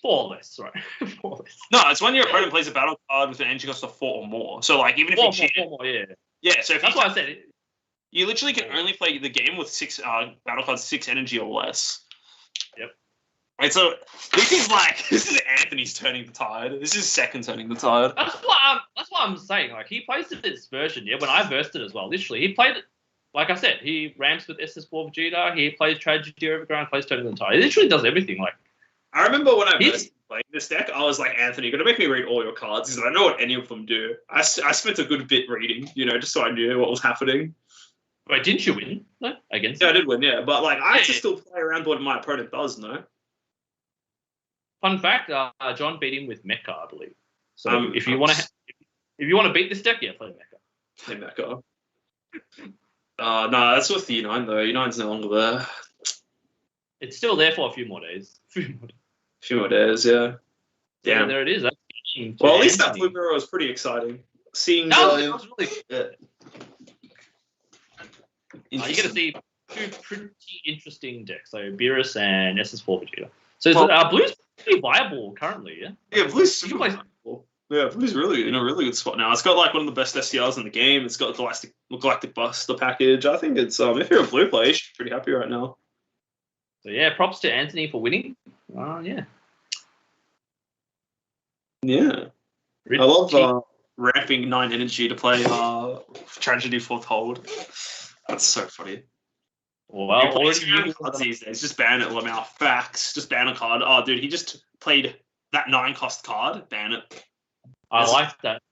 Speaker 2: 4 less, right? 4 less.
Speaker 1: No, it's when your opponent plays a battle card with an energy cost of 4 or more. So, like, even if you cheat,
Speaker 2: 4 more, yeah.
Speaker 1: Yeah, so
Speaker 2: that's why I said it.
Speaker 1: You literally can only play the game with 6 battle cards, 6 energy or less.
Speaker 2: Yep.
Speaker 1: Right, so this is Anthony's turning the tide. This is second turning the tide.
Speaker 2: That's what I'm saying. Like, he plays this version, yeah. When I versed it as well, literally, he played it. Like I said, he ramps with SS4 Vegeta. He plays Tragedy Overground, plays turning the tide. He literally does everything. Like.
Speaker 1: I remember when I first played this deck, I was like, Anthony, you're going to make me read all your cards because I know what any of them do. I spent a good bit reading, just so I knew what was happening.
Speaker 2: Wait, didn't you win? No, against?
Speaker 1: Yeah, I did win, yeah. But like, I have to still play around what my opponent does, no?
Speaker 2: Fun fact, John beat him with Mecha, I believe. So if you want to beat this deck, yeah, play Mecha.
Speaker 1: Play Mecha. No, that's with the U9 though. U9's no longer there.
Speaker 2: It's still there for a few more days.
Speaker 1: Few more days, yeah.
Speaker 2: Yeah, there it is.
Speaker 1: Well, at least that Blue Mirror was pretty exciting. Seeing
Speaker 2: that was really good. You're going to see 2 pretty interesting decks. So Beerus and SS4 Vegeta. So Blue's pretty viable currently, yeah?
Speaker 1: Yeah, Blue's super viable. Yeah, Blue's really in a really good spot now. It's got like one of the best SDRs in the game. It's got Galactic Buster package. I think it's if you're a Blue player, you should be pretty happy right now.
Speaker 2: So yeah, props to Anthony for winning. Yeah.
Speaker 1: Yeah. I love ramping 9 energy to play Tragedy Foretold. That's so funny.
Speaker 2: Well,
Speaker 1: cards these days. Just ban it, Lamau. Facts. Just ban a card. Oh, dude, he just played that 9 cost card. Ban it.
Speaker 2: I like that.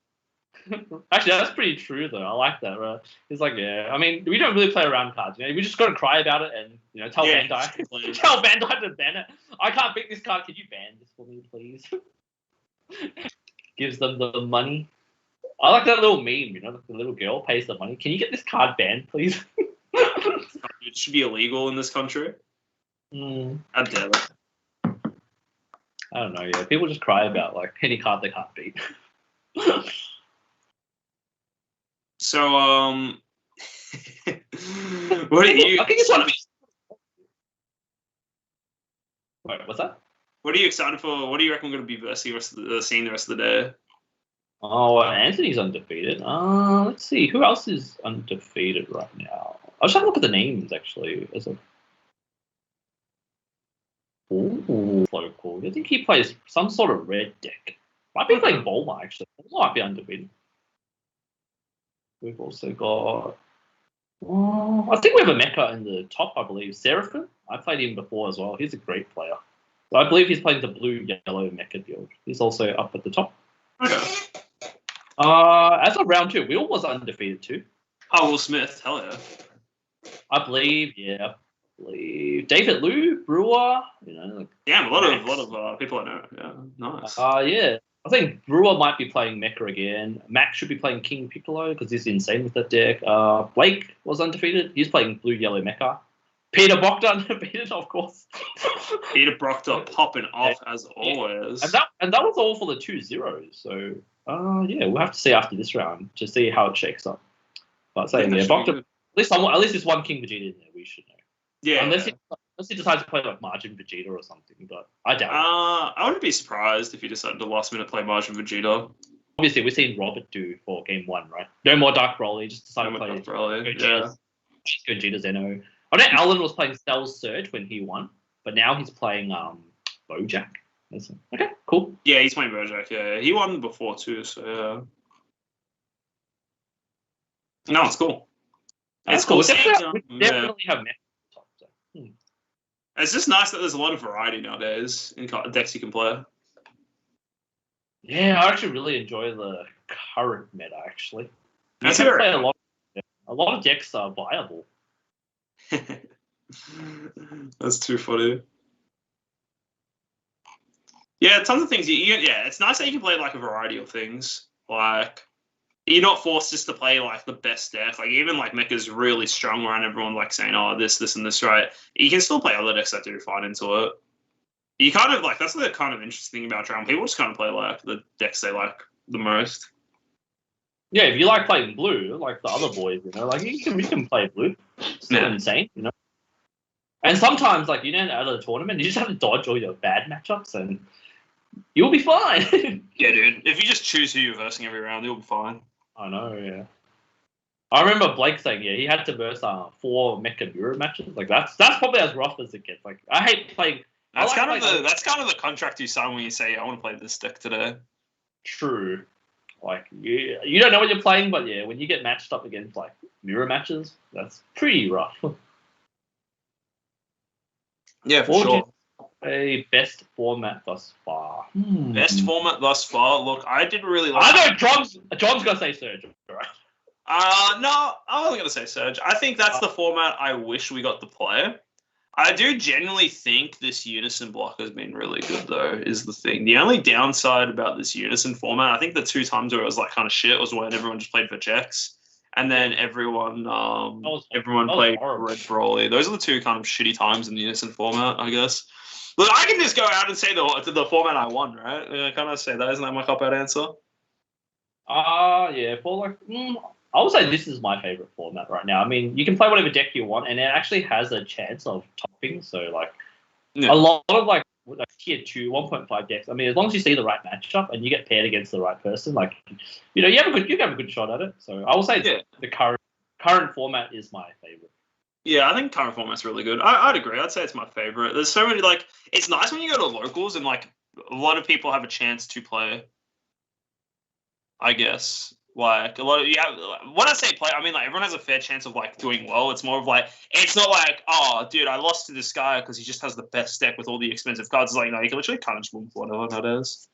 Speaker 2: Actually, that's pretty true, though. I like that, right? It's like, yeah. I mean, we don't really play around cards. We just got to cry about it and, tell Bandai. Tell Bandai to ban it. I can't beat this card. Can you ban this for me, please? Gives them the money. I like that little meme, the little girl pays the money. Can you get this card banned, please?
Speaker 1: It should be illegal in this country. I dare it.
Speaker 2: I don't know, yeah. People just cry about, like, any card they can't beat.
Speaker 1: So, what do you?
Speaker 2: I think it's one of these. Wait, what's that?
Speaker 1: What are you excited for? What do you reckon we're going to be versing the rest of the day?
Speaker 2: Oh, well, Anthony's undefeated. Let's see. Who else is undefeated right now? I'll just have a look at the names, actually. Ooh, so cool. I think he plays some sort of red deck. Might be playing Bulma, actually. Bulma might be undefeated. We've also got... I think we have a mecha in the top, I believe. Seraphim. I played him before as well. He's a great player. So I believe he's playing the blue-yellow mecha build. He's also up at the top.
Speaker 1: Okay.
Speaker 2: As of round 2, Will was undefeated too.
Speaker 1: Oh, Will Smith. Hell yeah.
Speaker 2: I believe, yeah. David Liu, Brewer,
Speaker 1: Damn, a lot of people I know. Yeah, nice.
Speaker 2: Yeah. I think Brewer might be playing Mecha again. Max should be playing King Piccolo because he's insane with that deck. Blake was undefeated. He's playing blue-yellow Mecha. Peter Bogda undefeated, of course.
Speaker 1: Peter Bogda popping off as always.
Speaker 2: And that was all for the 2-0s. So, yeah, we'll have to see after this round to see how it shakes up. But saying, yeah, Bogda, at least there's one King Vegeta in there. We should know.
Speaker 1: Yeah.
Speaker 2: Unless he decides to play like Margin Vegeta or something, but I doubt it.
Speaker 1: I wouldn't be surprised if he decided to last minute play Margin Vegeta.
Speaker 2: obviously we've seen Robert do for game 1, right? No more Dark Broly, just decided to play Gogeta Zeno. I know Alan was playing Cell's Surge when he won, but now he's playing Bojack. Okay, cool.
Speaker 1: Yeah, he's playing Bojack. Yeah, he won before too. So yeah. No, it's cool.
Speaker 2: It's cool. We definitely have mech top. So.
Speaker 1: It's just nice that there's a lot of variety nowadays in decks you can play.
Speaker 2: Yeah, I actually really enjoy the current meta. Actually, you
Speaker 1: can
Speaker 2: play a lot of decks are viable.
Speaker 1: That's too funny. Yeah, tons of things. Yeah, it's nice that you can play like a variety of things. Like you're not forced just to play like the best deck. Like even like Mecha's really strong around everyone like saying, oh, this, and this, right? You can still play other decks that do fine into it. You kind of like that's the kind of interesting thing about Dragon. People just kind of play like the decks they like the most.
Speaker 2: Yeah, if you like playing blue, like the other boys, like you can play blue. It's still insane, And sometimes, like out of the tournament, you just have to dodge all your bad matchups, and you'll be fine.
Speaker 1: Yeah, dude. If you just choose who you're versing every round, you'll be fine.
Speaker 2: I know, yeah. I remember Blake saying, he had to verse 4 Mecha Mirror matches. Like that's probably as rough as it gets. Like I hate playing.
Speaker 1: That's kind of the contract you sign when you say I want to play this deck today.
Speaker 2: True. Like you don't know what you're playing, but yeah, when you get matched up against like mirror matches, that's pretty rough.
Speaker 1: Yeah, for sure.
Speaker 2: A best format thus far.
Speaker 1: Best format thus far. Look, I didn't really like.
Speaker 2: I know John's gonna say Surge, right?
Speaker 1: No, I wasn't gonna say Surge. I think that's the format I wish we got to play. I do genuinely think this Unison block has been really good, though, is the thing. The only downside about this Unison format, I think the 2 times where it was like kind of shit was when everyone just played for checks. And then everyone played Red Broly. Those are the 2 kind of shitty times in the Unison format, I guess. Look, I can just go out and say the format I won, right? I kind of say that. Isn't that my cop-out answer?
Speaker 2: Yeah. For like, I would say this is my favorite format right now. I mean, you can play whatever deck you want, and it actually has a chance of topping. So, like, a lot of like tier 2, 1.5 decks. I mean, as long as you see the right matchup and you get paired against the right person, like, you have a good shot at it. So, I will say the current format is my favorite.
Speaker 1: Yeah, I think current format's really good. I'd agree. I'd say it's my favorite. There's so many like it's nice when you go to locals and like a lot of people have a chance to play. I guess. Like a lot of when I say play, I mean like everyone has a fair chance of like doing well. It's more of like it's not like, oh dude, I lost to this guy because he just has the best deck with all the expensive cards. It's like no, you can literally kind of just win whatever nowadays.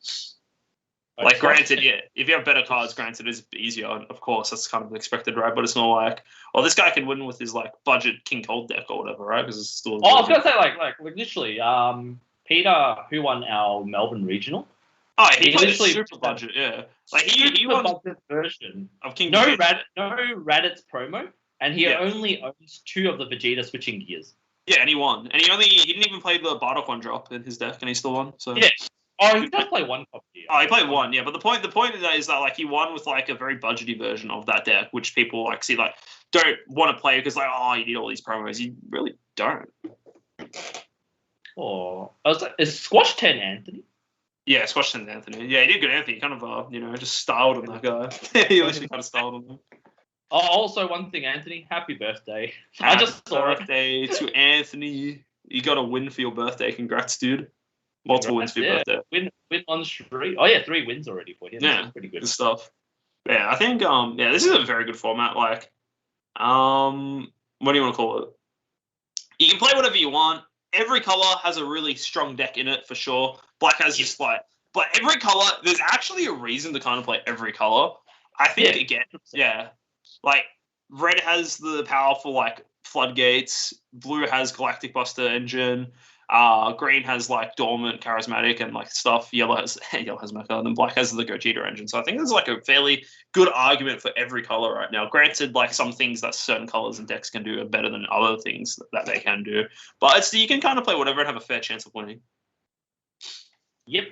Speaker 1: Like granted, yeah, if you have better cards, granted it's easier. Of course, that's kind of expected, right? But it's not like, well, this guy can win with his like budget King Cold deck or whatever, right? Because it's still.
Speaker 2: I was gonna say like literally, Peter, who won our Melbourne regional.
Speaker 1: Oh, he played a super budget, yeah. Like he won
Speaker 2: budget version
Speaker 1: of King.
Speaker 2: No Raditz promo, and he only owns 2 of the Vegeta switching gears.
Speaker 1: Yeah, and he won, and he didn't even play the Bardock 1 drop in his deck, and he still won. So
Speaker 2: yeah. Oh, he does play 1 copy.
Speaker 1: Oh, he played 1, yeah. But the point is that like he won with like a very budgety version of that deck, which people like see like don't want to play because like you need all these promos. You really don't.
Speaker 2: Oh, is Squash 10 Anthony?
Speaker 1: Yeah, Squash 10 Anthony. Yeah, he did good. Anthony kind of just styled on that guy. He literally kind of styled on him.
Speaker 2: Oh, also one thing, Anthony. Happy birthday!
Speaker 1: I just saw birthday to Anthony. You got a win for your birthday. Congrats, dude. Multiple wins for your birthday.
Speaker 2: Win on streak. Oh yeah, 3 wins already for him.
Speaker 1: Yeah,
Speaker 2: that's pretty good
Speaker 1: stuff. Yeah, I think this is a very good format. Like, what do you want to call it? You can play whatever you want. Every color has a really strong deck in it for sure. Black has just like, but every color, there's actually a reason to kind of play every color. I think like red has the powerful like floodgates. Blue has Galactic Buster Engine. Green has like dormant, charismatic, and like stuff. Yellow has Mecha, and then black has the Gogeta engine. So I think there's like a fairly good argument for every color right now. Granted, like some things that certain colors and decks can do are better than other things that they can do, but you can kind of play whatever and have a fair chance of winning.
Speaker 2: Yep.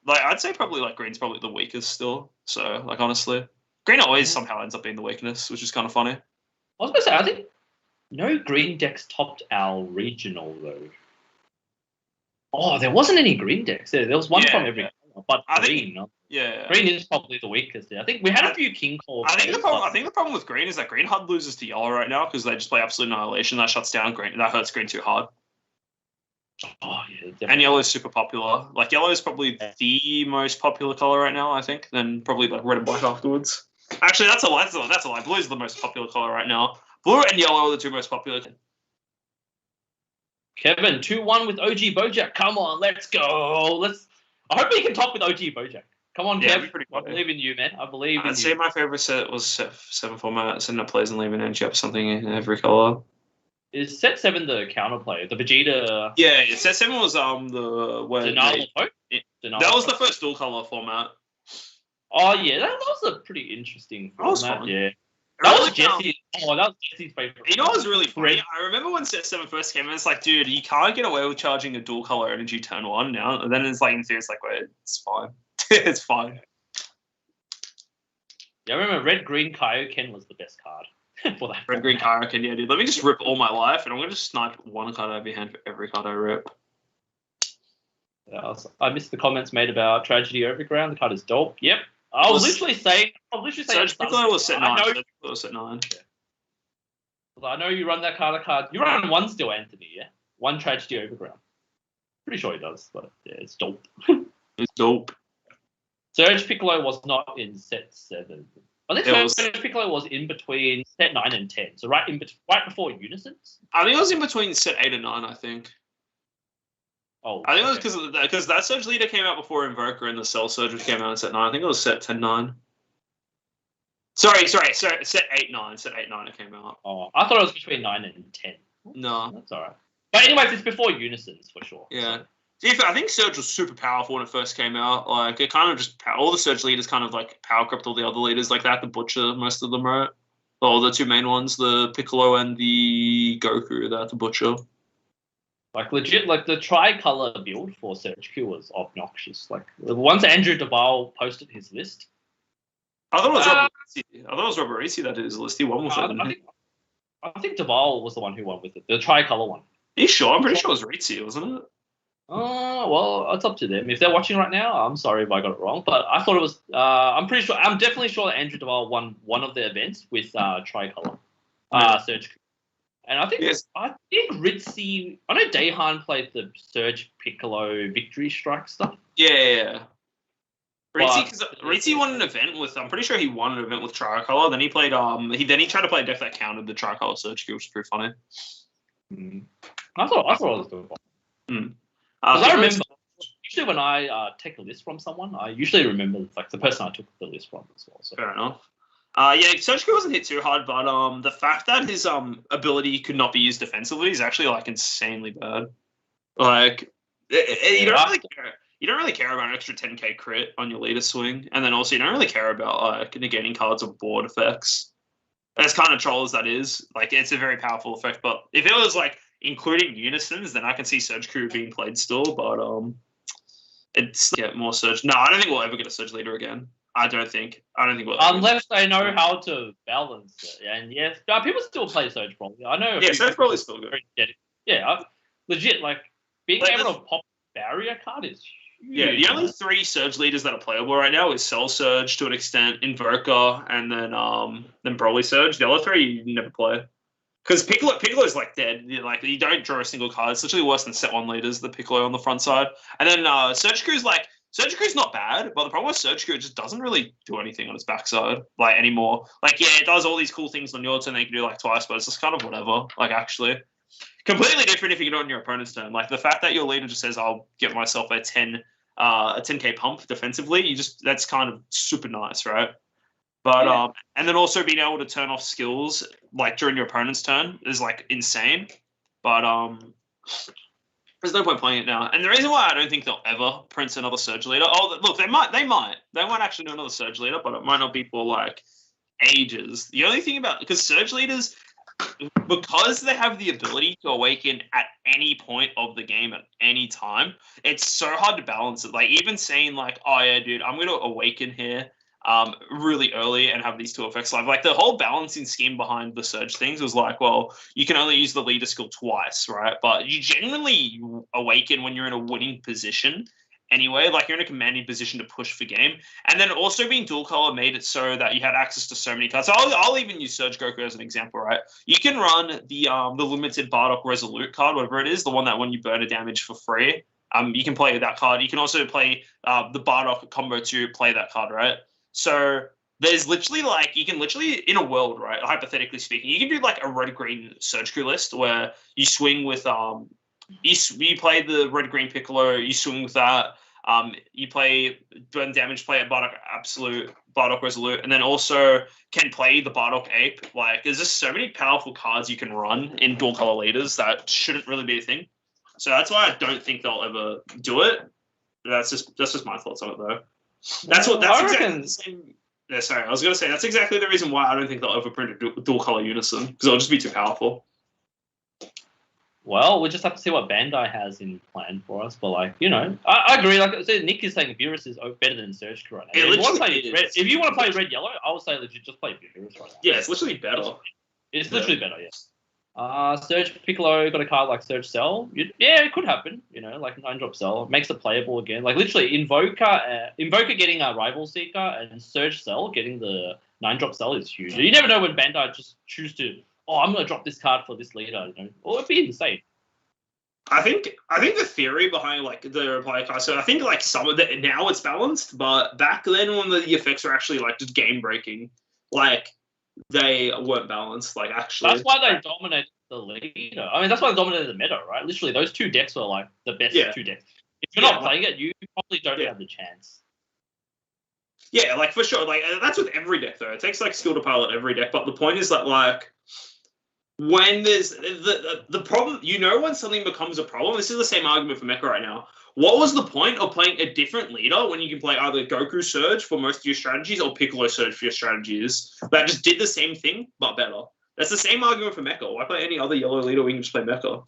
Speaker 1: I'd say probably like green's probably the weakest still. So like honestly, green always somehow ends up being the weakness, which is kind of funny.
Speaker 2: I was gonna say I think no green decks topped our regional though. Oh, there wasn't any green decks. There was one from every color, but green.
Speaker 1: Yeah.
Speaker 2: Green is probably the weakest. Yeah. I think we had a few King calls.
Speaker 1: I think the problem with green is that green HUD loses to yellow right now because they just play Absolute Annihilation. That shuts down green. That hurts green too hard.
Speaker 2: Oh yeah, definitely.
Speaker 1: And yellow is super popular. Like yellow is probably the most popular color right now, I think. Then probably like red and black afterwards. Actually, that's a lie. That's a lie. Blue is the most popular color right now. Blue and yellow are the two most popular.
Speaker 2: Kevin, 2-1 with OG Bojack. Come on, let's go. I hope we can top with OG Bojack. Come on,
Speaker 1: Yeah,
Speaker 2: Kev. I believe in you, man. I believe in you.
Speaker 1: I'd say my favorite set was set 7 format. Send up plays and leave an energy up something in every color.
Speaker 2: Is set 7 the counterplay? The Vegeta.
Speaker 1: Yeah, set 7 was the where
Speaker 2: Denali Pope?
Speaker 1: that was the first dual color format.
Speaker 2: Oh yeah, that was a pretty interesting format.
Speaker 1: That was fun.
Speaker 2: Yeah. That was Jesse's. Oh, that was Jesse's favorite.
Speaker 1: You know what was really funny? I remember when set 7 first came in, it's like, dude, you can't get away with charging a dual color energy turn 1 now. And then it's like, in theory, it's like, wait, it's fine. It's fine.
Speaker 2: Yeah, I remember Red Green Kaioken was the best card for that.
Speaker 1: Red Green Kaioken, yeah, dude. Let me just rip all my life, and I'm going to just snipe one card out of your hand for every card I rip.
Speaker 2: Yeah, I missed the comments made about Tragedy Overground. The card is dope. Yep. I was literally saying.
Speaker 1: Surge Piccolo was set 9. Surge Piccolo was set 9.
Speaker 2: Yeah. I know you run that card. You run one still, Anthony, yeah? One Tragedy Overground. Pretty sure he does, but yeah, it's dope.
Speaker 1: It's dope.
Speaker 2: Surge Piccolo was not in set 7. I think Surge Piccolo was in between set 9 and 10. So right before Unisons?
Speaker 1: I think it was in between set 8 and 9, I think.
Speaker 2: Oh,
Speaker 1: I think it was because that Surge Leader came out before Invoker and the Cell Surge, which came out in set 9. I think it was set 10-9. Sorry, set 8-9. Set 8-9 it came out.
Speaker 2: Oh, I thought it was between 9 and 10.
Speaker 1: No.
Speaker 2: That's all right. But anyways, it's before Unisons, for sure.
Speaker 1: Yeah. So. I think Surge was super powerful when it first came out. Like, it kind of just... all the Surge leaders kind of, like, power crept all the other leaders. Like, that, the Butcher, most of them, right? Well, the two main ones, the Piccolo and the Goku, that the Butcher.
Speaker 2: Like, legit, like, the tricolor build for Surge Q was obnoxious. Like, once Andrew Duval posted his list...
Speaker 1: I thought it was Robert Ricci that did his list. He won with it.
Speaker 2: I think Duval was the one who won with it. The tricolor one.
Speaker 1: Are you sure? I'm pretty sure it was Ricci, wasn't it?
Speaker 2: Oh, well, it's up to them. If they're watching right now, I'm sorry if I got it wrong. But I thought it was... I'm definitely sure that Andrew Duval won one of the events with tricolor. Surge Q. And I think Ritzy... I know Dahan played the Surge Piccolo Victory Strike stuff.
Speaker 1: Yeah. Ritzy won an event with... I'm pretty sure he won an event with Tricolor. Then he played... He tried to play a deck that countered the Tricolor Surge Q, which was pretty funny.
Speaker 2: I thought it was doing fun. I remember... Usually when I take a list from someone, I usually remember like the person I took the list from as well. So.
Speaker 1: Fair enough. Surge Q wasn't hit too hard, but the fact that his ability could not be used defensively is actually like insanely bad. Like you don't really care about an extra 10k crit on your leader swing, and then also you don't really care about like negating cards of board effects. As kind of troll as that is, like it's a very powerful effect. But if it was like including unisons, then I can see Surge Q being played still. But it's more Surge. No, I don't think we'll ever get a Surge leader again. I don't think we'll.
Speaker 2: Unless they know how to balance it, and yes, people still play Surge probably. I know.
Speaker 1: Yeah, Surge probably still good.
Speaker 2: Yeah, legit. Like being able to pop barrier card is huge.
Speaker 1: Yeah, the only 3 Surge leaders that are playable right now is Cell Surge to an extent, Invoker, and then Broly Surge. The other 3 you never play. Because Piccolo is like dead. Like you don't draw a single card. It's literally worse than set 1 leaders, the Piccolo on the front side. And then Surge Q's not bad, but the problem with Surge Q, it just doesn't really do anything on its backside, like, anymore. Like, yeah, it does all these cool things on your turn that you can do, like, twice, but it's just kind of whatever, like, actually. Completely different if you can do it on your opponent's turn. Like, the fact that your leader just says, I'll get myself a 10k pump defensively, that's kind of super nice, right? But, and then also being able to turn off skills, like, during your opponent's turn is, like, insane. But, there's no point playing it now. And the reason why I don't think they'll ever print another Surge leader... Oh, look, they might. They might actually do another Surge leader, but it might not be for, like, ages. The only thing about... Because Surge leaders, because they have the ability to awaken at any point of the game at any time, it's so hard to balance it. Like, even saying, like, oh, yeah, dude, I'm going to awaken here really early and have these 2 effects live. Like, the whole balancing scheme behind the Surge things was like, well, you can only use the leader skill twice, right? But you genuinely awaken when you're in a winning position anyway. Like, you're in a commanding position to push for game. And then also being dual color made it so that you had access to so many cards. So I'll even use Surge Goku as an example, right? You can run the limited Bardock Resolute card, whatever it is, the one that when you burn a damage for free, you can play that card. You can also play the Bardock combo to play that card, right? So there's literally you can literally, in a world, right, hypothetically speaking, you can do like a red-green Surge Crew list where you swing with, you play the red-green Piccolo, you swing with that, you play burn damage, play a Bardock Absolute, Bardock Resolute, and then also can play the Bardock Ape. Like, there's just so many powerful cards you can run in dual color leaders that shouldn't really be a thing. So that's why I don't think they'll ever do it. That's just my thoughts on it, though. That's exactly the same. Yeah, sorry, I was going to say that's exactly the reason why I don't think they'll ever print a dual color unison, because it'll just be too powerful.
Speaker 2: Well, we'll just have to see what Bandai has in plan for us. But, like, you know, I agree. Like I said, Nick is saying Beerus is better than Surge Crew right now. If you want to play red-yellow, I would say legit just play Beerus right now.
Speaker 1: Yeah, it's literally better.
Speaker 2: It's literally better, yes. Surge Piccolo got a card like Surge Cell. Yeah, it could happen. You know, like 9-drop Cell makes it playable again. Like literally, Invoker getting a Rival Seeker and Surge Cell getting the 9-drop Cell is huge. You never know when Bandai just choose to. Oh, I'm gonna drop this card for this leader. You know, or it'd be insane.
Speaker 1: I think the theory behind like the reply card. So I think like some of it now it's balanced, but back then when the effects were actually like just game breaking, like. They weren't balanced, like, actually.
Speaker 2: That's why they dominated the leader. I mean, that's why they dominated the meta, right? Literally, those two decks were, like, the best two decks. If you're not playing it, you probably don't have the chance.
Speaker 1: Yeah, like, for sure. Like, that's with every deck, though. It takes, like, skill to pilot every deck. But the point is that, like, when there's the problem, you know when something becomes a problem? This is the same argument for Mecha right now. What was the point of playing a different leader when you can play either Goku Surge for most of your strategies or Piccolo Surge for your strategies that just did the same thing, but better? That's the same argument for Mecha. Why play any other yellow leader when you can just play Mecha?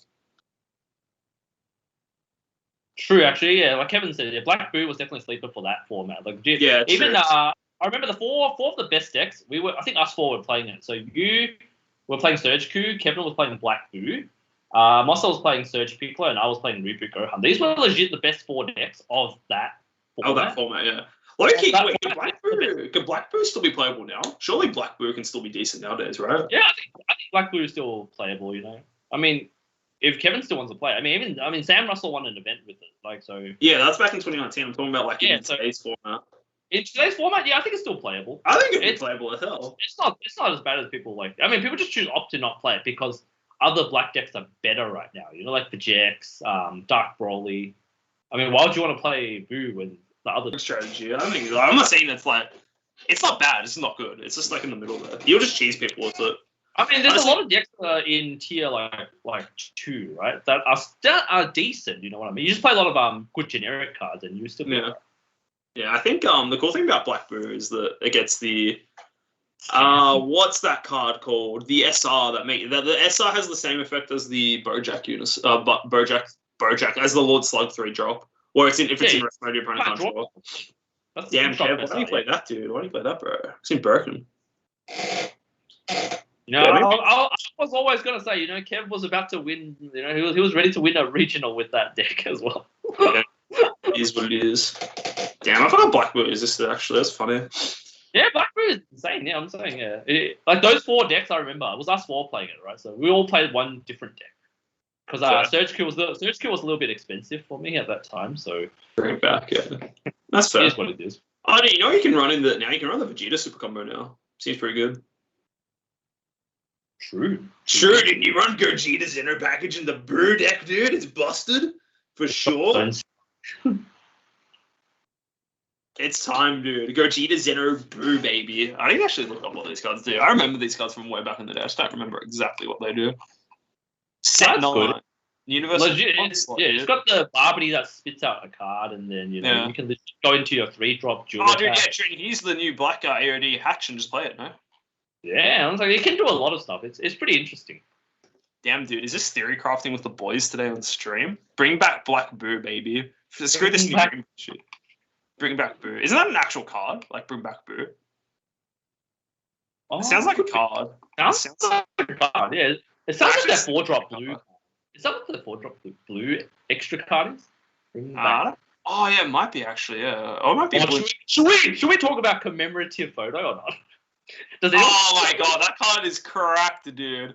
Speaker 2: True, actually, yeah. Like Kevin said, Black Boo was definitely a sleeper for that format. Like, even I remember the four of the best decks. I think us four were playing it. So you were playing Surge Q, Kevin was playing Black Boo. Marcel was playing Surge Piccolo, and I was playing Reboot Gohan. These were legit the best four decks of that format.
Speaker 1: Oh, that format, yeah. Low-key, can Black Boo still be playable now? Surely Black Boo can still be decent nowadays, right?
Speaker 2: Yeah, I think Black Boo is still playable, you know. I mean, if Kevin still wants to play, I mean, Sam Russell won an event with it, like, so.
Speaker 1: Yeah, that's back in 2019. I'm talking about, like, in today's format.
Speaker 2: In today's format, yeah, I think it's still playable.
Speaker 1: I think it's playable as hell.
Speaker 2: It's not as bad as people like. I mean, people just opt to not play it because other black decks are better right now. You know, like the Jax, Dark Broly. I mean, why would you want to play Boo when the other
Speaker 1: strategy? I'm not saying it's like it's not bad. It's not good. It's just like in the middle there. You'll just cheese people with it.
Speaker 2: I mean, there's a lot of decks in tier like 2, right? That are decent. You know what I mean? You just play a lot of good generic cards, and you still
Speaker 1: Yeah, I think the cool thing about Black Boo is that it gets the what's that card called? The SR the SR has the same effect as the Bojack units, but Bojack as the Lord Slug 3-drop, or if it's in rest mode, your opponent can't draw. Damn, Kev, why don't you play that, dude? Why don't you play that, bro? It's in broken.
Speaker 2: You know, I was always gonna say, you know, Kev was about to win. You know, he was ready to win a regional with that deck as well.
Speaker 1: Yeah, it is what it is. Damn, I forgot Black Boo existed, actually. That's funny.
Speaker 2: Yeah, Black Boo is insane. Yeah, I'm saying, yeah. Like, those 4 decks, I remember, it was us 4 playing it, right? So we all played one different deck. Because Surge Q was a little bit expensive for me at that time, so...
Speaker 1: Bring it back, yeah. That's fair.
Speaker 2: It is what it is.
Speaker 1: Oh, you know you can run now? You can run the Vegeta Super Combo now. Seems pretty good.
Speaker 2: True.
Speaker 1: Sure, didn't you run Gogeta's inner package in the Boo deck, dude? It's busted. For sure. It's time, dude. Gogeta Zeno Boo, baby. I didn't actually look up what these cards do. I remember these cards from way back in the day. I just don't remember exactly what they do. Set 9. Universal.
Speaker 2: It's got the Barbary that spits out a card, and then you can go into your 3-drop dual.
Speaker 1: Oh, dude, he's the new black AOD hatch and just play it, no?
Speaker 2: Yeah, I was like, it can do a lot of stuff. It's pretty interesting.
Speaker 1: Damn, dude, is this theory crafting with the boys today on stream? Bring back Black Boo, baby. Screw this new shit. Bring back Boo. Isn't that an actual card? Like, bring back Boo. It sounds like a card.
Speaker 2: Sounds like a card, yeah. It sounds like that 4-drop blue. Is that what the 4-drop blue extra card is?
Speaker 1: I Oh yeah, it might be actually. Yeah, or it might be.
Speaker 2: Should we talk about commemorative photo or not? Does anyone?
Speaker 1: Oh my god, that card is cracked, dude.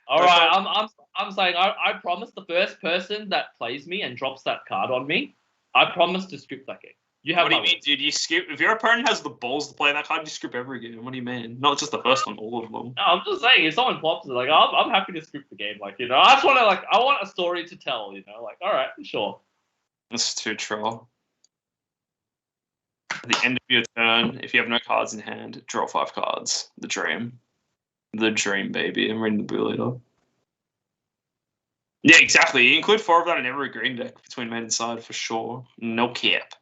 Speaker 2: All right, I'm saying I promise the first person that plays me and drops that card on me, I promise to script that game. You have
Speaker 1: what do you
Speaker 2: my
Speaker 1: mean,
Speaker 2: word.
Speaker 1: dude? You skip if your opponent has the balls to play that card, you script every game. What do you mean? Not just the first one, all of them.
Speaker 2: No, I'm just saying, if someone pops it, like I'm happy to script the game. Like, you know, I just want to I want a story to tell. You know, like, all right, sure.
Speaker 1: That's too troll. At the end of your turn, if you have no cards in hand, draw 5 cards. The dream, baby. I'm reading the blue leader. Yeah, exactly. You include 4 of that in every green deck between main and side for sure. No cap.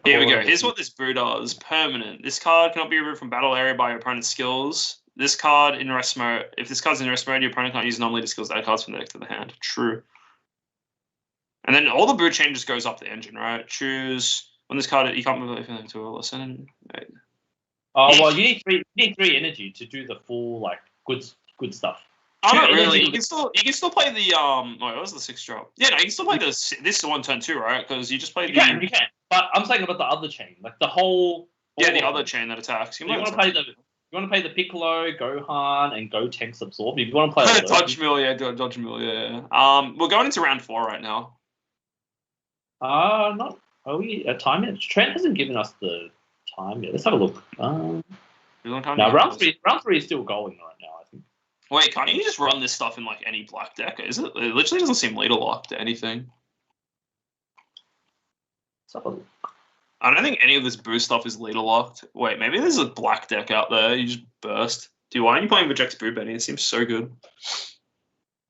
Speaker 1: Here we go. Here's what this brew does. Permanent. This card cannot be removed from battle area by your opponent's skills. This card in rest mode. If this card's in rest mode, your opponent can't use non-leader skills to add cards from the deck to the hand. True. And then all the brew chain just goes up the engine, right? Choose when this card you can't move anything to a lesson. Right.
Speaker 2: Oh well, you need 3 energy to do the full good stuff.
Speaker 1: Oh, not really. You can still play the Wait, what was the 6 drop? Yeah, no, you can still play this one turn 2, right? Because you just played
Speaker 2: you can. But I'm saying about the other chain, like the whole.
Speaker 1: Yeah, the other chain that attacks.
Speaker 2: You want to play the Piccolo, Gohan, and Gotenks Absorb. If you want to play
Speaker 1: Dodge Mill, yeah. We're going into round 4 right now.
Speaker 2: Not. Are we at time yet? Trent hasn't given us the time yet. Let's have a look. No, round three is still going right now, I think.
Speaker 1: Wait, can't you just run this stuff in like any black deck? Is it? It literally doesn't seem leader locked to anything.
Speaker 2: Let's have a look.
Speaker 1: I don't think any of this boost stuff is leader locked. Wait, maybe there's a black deck out there. You just burst. Why aren't you playing Rejects Brew, Benny? It seems so good.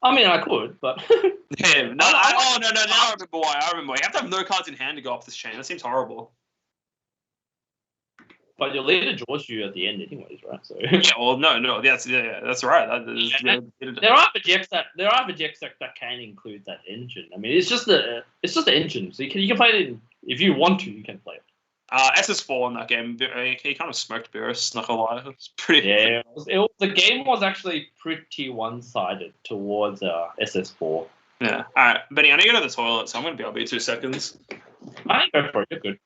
Speaker 2: I mean, I could, but
Speaker 1: yeah, no. I remember why. You have to have no cards in hand to go up this chain. That seems horrible.
Speaker 2: But your leader draws you at the end, anyways, right? So
Speaker 1: yeah, well, no, that's right.
Speaker 2: There are projects that can include that engine. I mean, it's just the engine. So you can play it if you want to. You can play it.
Speaker 1: SS4 in that game, he kind of smoked Beerus, not gonna lie. It's pretty.
Speaker 2: Yeah, the game was actually pretty one-sided towards SS4.
Speaker 1: Yeah. All right, Benny, I need to go to the toilet, so I'm gonna be 2 seconds.
Speaker 2: I think go for it. You're good.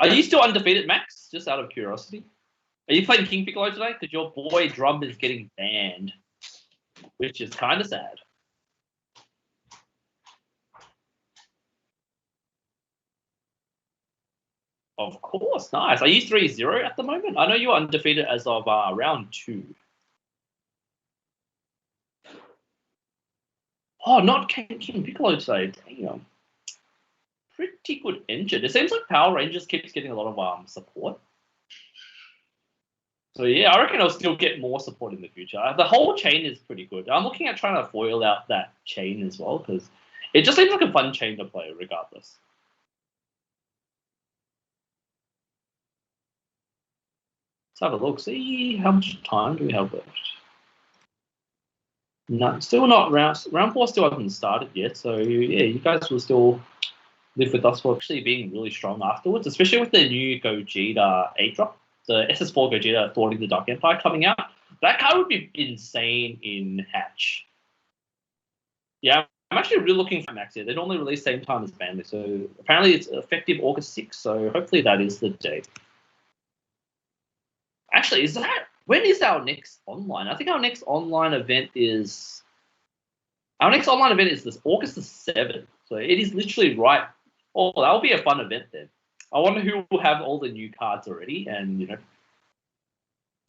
Speaker 2: Are you still undefeated, Max? Just out of curiosity. Are you playing King Piccolo today? Because your boy Drum is getting banned, which is kind of sad. Of course, nice. Are you 3-0 at the moment? I know you're undefeated as of round 2. Oh, not King Piccolo today. Damn. Pretty good engine. It seems like Power Rangers keeps getting a lot of support. So yeah, I reckon I'll still get more support in the future. The whole chain is pretty good. I'm looking at trying to foil out that chain as well because it just seems like a fun chain to play regardless. Let's have a look. See how much time do we have left? No, still not round 4 still hasn't started yet. So yeah, you guys will still live with us for actually being really strong afterwards, especially with the new Gogeta 8-drop, the SS4 Gogeta Thwarting the Dark Empire coming out. That card would be insane in Hatch. Yeah, I'm actually really looking for Max here. They normally release same time as Family, so apparently it's effective August 6th, so hopefully that is the date. Actually, when is our next online? I think our next online event is this August the 7th, so it is literally right. Oh, that'll be a fun event then. I wonder who will have all the new cards already and,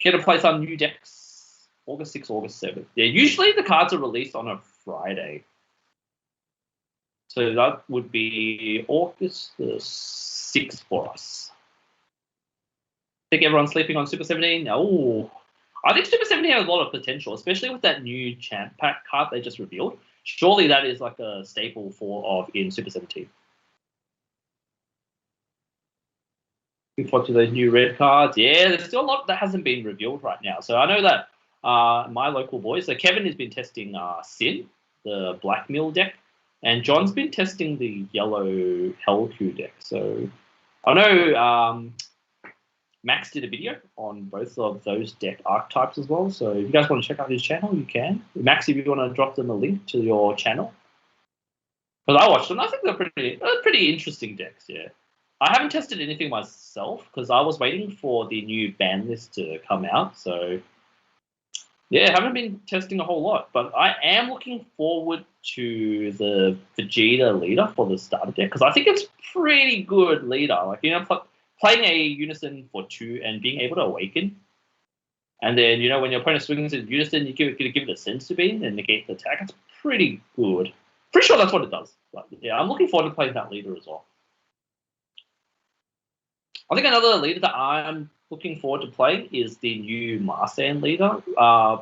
Speaker 2: get to play some new decks. August 6th, August 7th. Yeah, usually the cards are released on a Friday. So that would be August the 6th for us. I think everyone's sleeping on Super 17. Oh, I think Super 17 has a lot of potential, especially with that new Champ Pack card they just revealed. Surely that is like a staple in Super 17. To those new red cards. Yeah, there's still a lot that hasn't been revealed right now. So I know that my local boys, so Kevin has been testing Sin, the Black Mill deck, and John's been testing the yellow Hellq deck. So I know Max did a video on both of those deck archetypes as well. So if you guys want to check out his channel, you can. Max, if you want to drop them a link to your channel. Because I watched them, I think they're pretty interesting decks. Yeah, I haven't tested anything myself because I was waiting for the new ban list to come out. So yeah, haven't been testing a whole lot, but I am looking forward to the Vegeta leader for the starter deck because I think it's pretty good leader. Like playing a Unison for 2 and being able to awaken, and then when your opponent swings in Unison, you give it a Sensu Bean and negate the attack. It's pretty good. Pretty sure that's what it does. But yeah, I'm looking forward to playing that leader as well. I think another leader that I'm looking forward to playing is the new Marsan leader.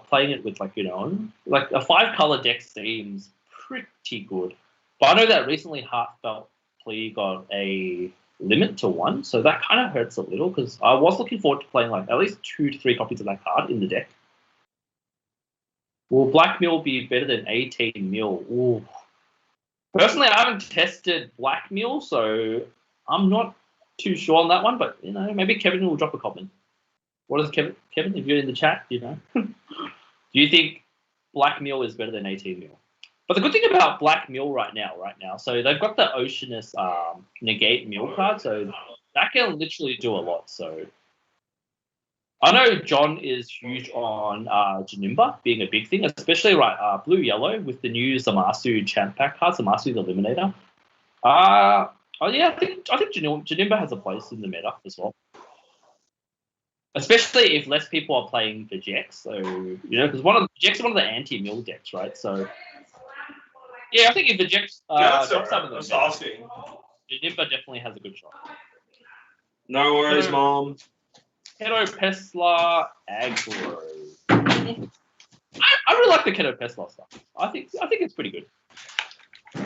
Speaker 2: Playing it with like a 5-color deck seems pretty good. But I know that recently Heartfelt Plea got a limit to 1, so that kind of hurts a little because I was looking forward to playing like at least 2 to 3 copies of that card in the deck. Will Black Mill be better than 18 mil? Ooh. Personally, I haven't tested Black Mill, so I'm not too sure on that one, but maybe Kevin will drop a comment. What is Kevin? Kevin, if you're in the chat, do you think Black Mill is better than 18 mil? But the good thing about Black Mill right now, so they've got the Oceanus negate mill card, so that can literally do a lot. So I know John is huge on Janimba being a big thing, especially blue-yellow with the new Zamasu Champ Pack card, Zamasu the Eliminator. Yeah, I think Janimba has a place in the meta as well. Especially if less people are playing the Jex. So, because Jex is one of the anti-mill decks, right? So, yeah, I think if the Jex drops out of the meta, Janimba definitely has a good shot.
Speaker 1: No worries, Mom.
Speaker 2: Keto Pesla aggro. I really like the Keto Pesla stuff. I think it's pretty good.
Speaker 1: All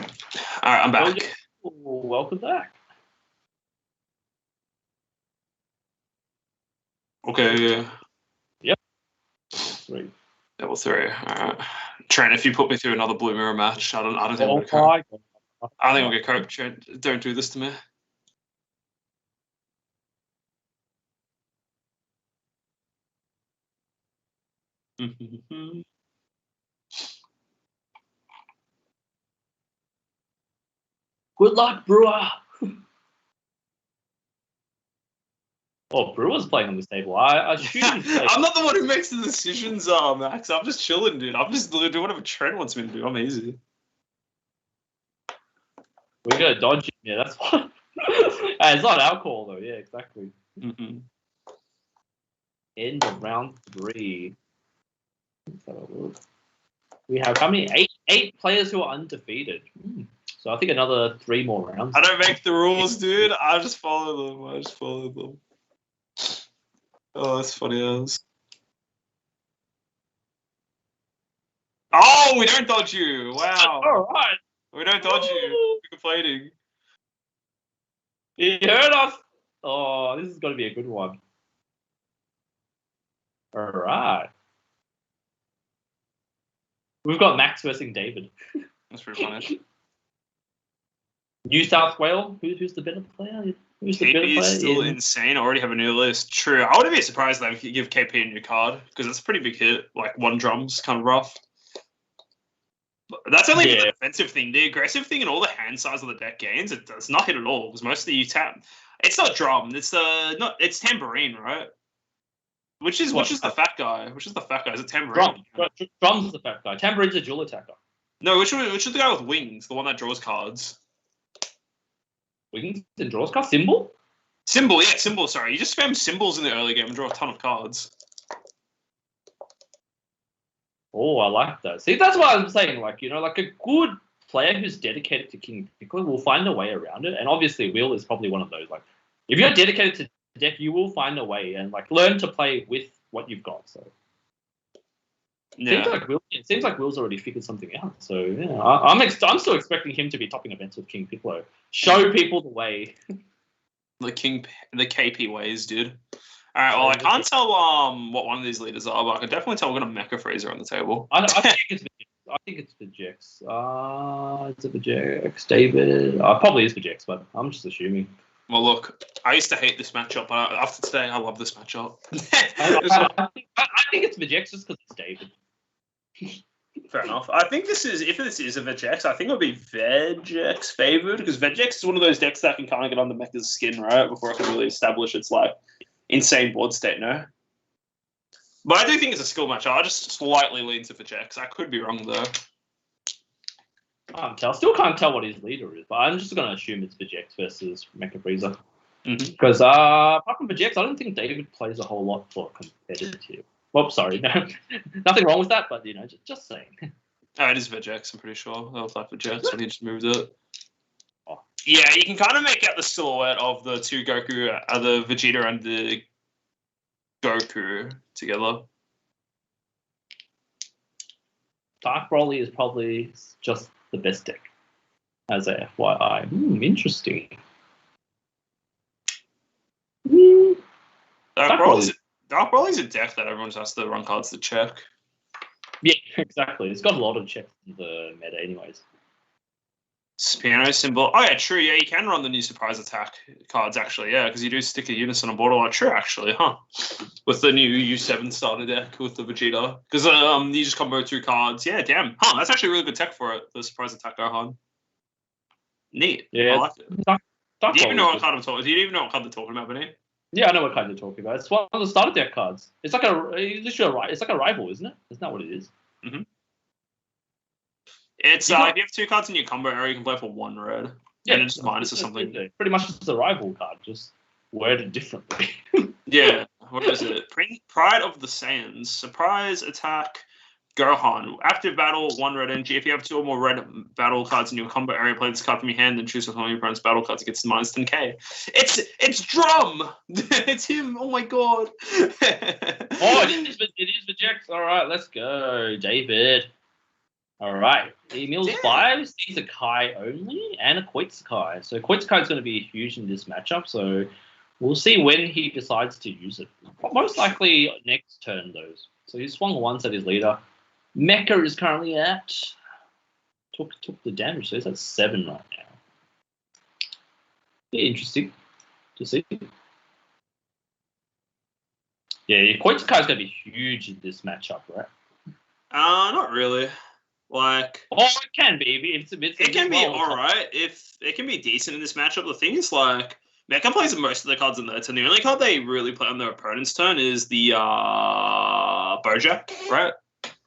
Speaker 1: right, I'm back.
Speaker 2: Welcome back.
Speaker 1: Okay, yeah.
Speaker 2: Yep. 3.
Speaker 1: Level 3. All right. Trent, if you put me through another Blue Mirror match, I don't think I'm gonna cope. I think I'll get cope. Trent, don't do this to me.
Speaker 2: Good luck, Brewer. Oh, Brewer's playing on this table. I
Speaker 1: I'm not the one who makes the decisions, Max. I'm just chilling, dude. I'm just doing whatever Trent wants me to do. I'm easy.
Speaker 2: We're gonna dodge him. Yeah, that's fine. It's not our call though. Yeah, exactly. End of round 3. Let's have a look. We have how many? 8 players who are undefeated. So I think another 3 more rounds.
Speaker 1: I don't make the rules, dude. I just follow them. Oh, that's funny as. Oh, we don't dodge you. Wow.
Speaker 2: All right.
Speaker 1: We don't dodge you. We're complaining.
Speaker 2: He heard us. Oh, this is going to be a good one. All right. We've got Max versus David.
Speaker 1: That's pretty funny.
Speaker 2: New South Wales. Who's the better player? Who's the better player?
Speaker 1: KP is still insane. I already have a new list. True. I wouldn't be surprised though if you give KP a new card because it's a pretty big hit. Like 1 drum's kind of rough. But that's only the defensive thing. The aggressive thing and all the hand size of the deck gains, it does not hit at all because most of the you tap. It's not drum. It's tambourine, right? Which is the fat guy? Which is the fat guy? Is it tambourine?
Speaker 2: Drum's the fat guy. Tambourine's a dual attacker.
Speaker 1: No, which is the guy with wings? The one that draws cards.
Speaker 2: Wings and draws cards? Symbol?
Speaker 1: Symbol, yeah, Symbol, sorry. You just spam symbols in the early game and draw a ton of cards.
Speaker 2: Oh, I like that. See, that's what I'm saying. Like, like a good player who's dedicated to King Piccolo will find a way around it. And obviously, Will is probably one of those. Like, if you're dedicated to the deck, you will find a way and like learn to play with what you've got. So, it seems like Will's already figured something out. So, yeah, I'm still expecting him to be topping events with King Piccolo. Show people the way.
Speaker 1: The KP ways, dude. All right, well, I can't tell what one of these leaders are, but I can definitely tell we're going to Mecha Freezer on the table.
Speaker 2: I think it's Vegeta. Is it Vegeta? David? Probably is Vegeta, but I'm just assuming.
Speaker 1: Well, look, I used to hate this matchup, but after today, I love this matchup.
Speaker 2: I think it's Vegeta just because it's David.
Speaker 1: Fair enough. I think if this is a Vegex, I think it would be Vegex favored because Vegex is one of those decks that can kind of get under Mecha's skin, right, before it can really establish its like insane board state, no? But I do think it's a skill match. I just slightly lean to Vegex. I could be wrong though.
Speaker 2: I still can't tell what his leader is, but I'm just going to assume it's Vegex versus Mecha Freezer.
Speaker 1: Mm-hmm.
Speaker 2: Because apart from Vegex, I don't think David plays a whole lot for competitive. Well, sorry, nothing wrong with that, but just saying.
Speaker 1: Oh, it is Vegex. I'm pretty sure that was like Vegex when he just moved it. Oh. Yeah, you can kind of make out the silhouette of the two Goku, the Vegeta and the Goku together.
Speaker 2: Dark Broly is probably just the best deck, as a FYI. Interesting.
Speaker 1: Dark Broly's a deck that everyone has to run cards to check.
Speaker 2: Yeah, exactly. It's got a lot of checks in the meta anyways.
Speaker 1: Piano symbol. Oh, yeah, true. Yeah, you can run the new surprise attack cards, actually. Yeah, because you do stick a unison on board a lot. True, actually, huh? With the new U7 starter deck with the Vegeta. Because you just combo 2 cards. Yeah, damn. Huh, that's actually a really good tech for it, the surprise attack Gohan. Neat.
Speaker 2: Yeah,
Speaker 1: I like it. Do you even know what card I'm talking? Do you even know what card they're talking about, Benny?
Speaker 2: Yeah, I know what card you're talking about. It's one of the starter deck cards. It's like it's like a rival, isn't it? Isn't that what it is?
Speaker 1: Mm-hmm. It's if you have 2 cards in your combo area, you can play for 1 red. Yeah, and it's minus or something.
Speaker 2: Pretty much just a rival card, just worded differently.
Speaker 1: Yeah. What is it? Pride of the Saiyans. Surprise attack Gohan. Active battle, 1 red energy. If you have 2 or more red battle cards in your combo area, play this card from your hand and choose one of your opponent's battle cards. It gets minus 10k. It's Drum! It's him! Oh my god!
Speaker 2: It is Vegex. Alright, let's go, David. Alright. He mills 5, sees a Kai only, and a Koitsukai. So Koitsukai is going to be huge in this matchup, so we'll see when he decides to use it. Most likely next turn, though. So he swung once at his leader. Mecha is currently at... Took the damage, so he's at 7 right now. Yeah, interesting to see. Yeah, Koitsukai is going to be huge in this matchup, right?
Speaker 1: Not really. Like...
Speaker 2: Oh, it can be.
Speaker 1: It can be alright. If it can be decent in this matchup. The thing is, like... Mecha plays most of the cards in their turn. The only card they really play on their opponent's turn is the Bojack, right?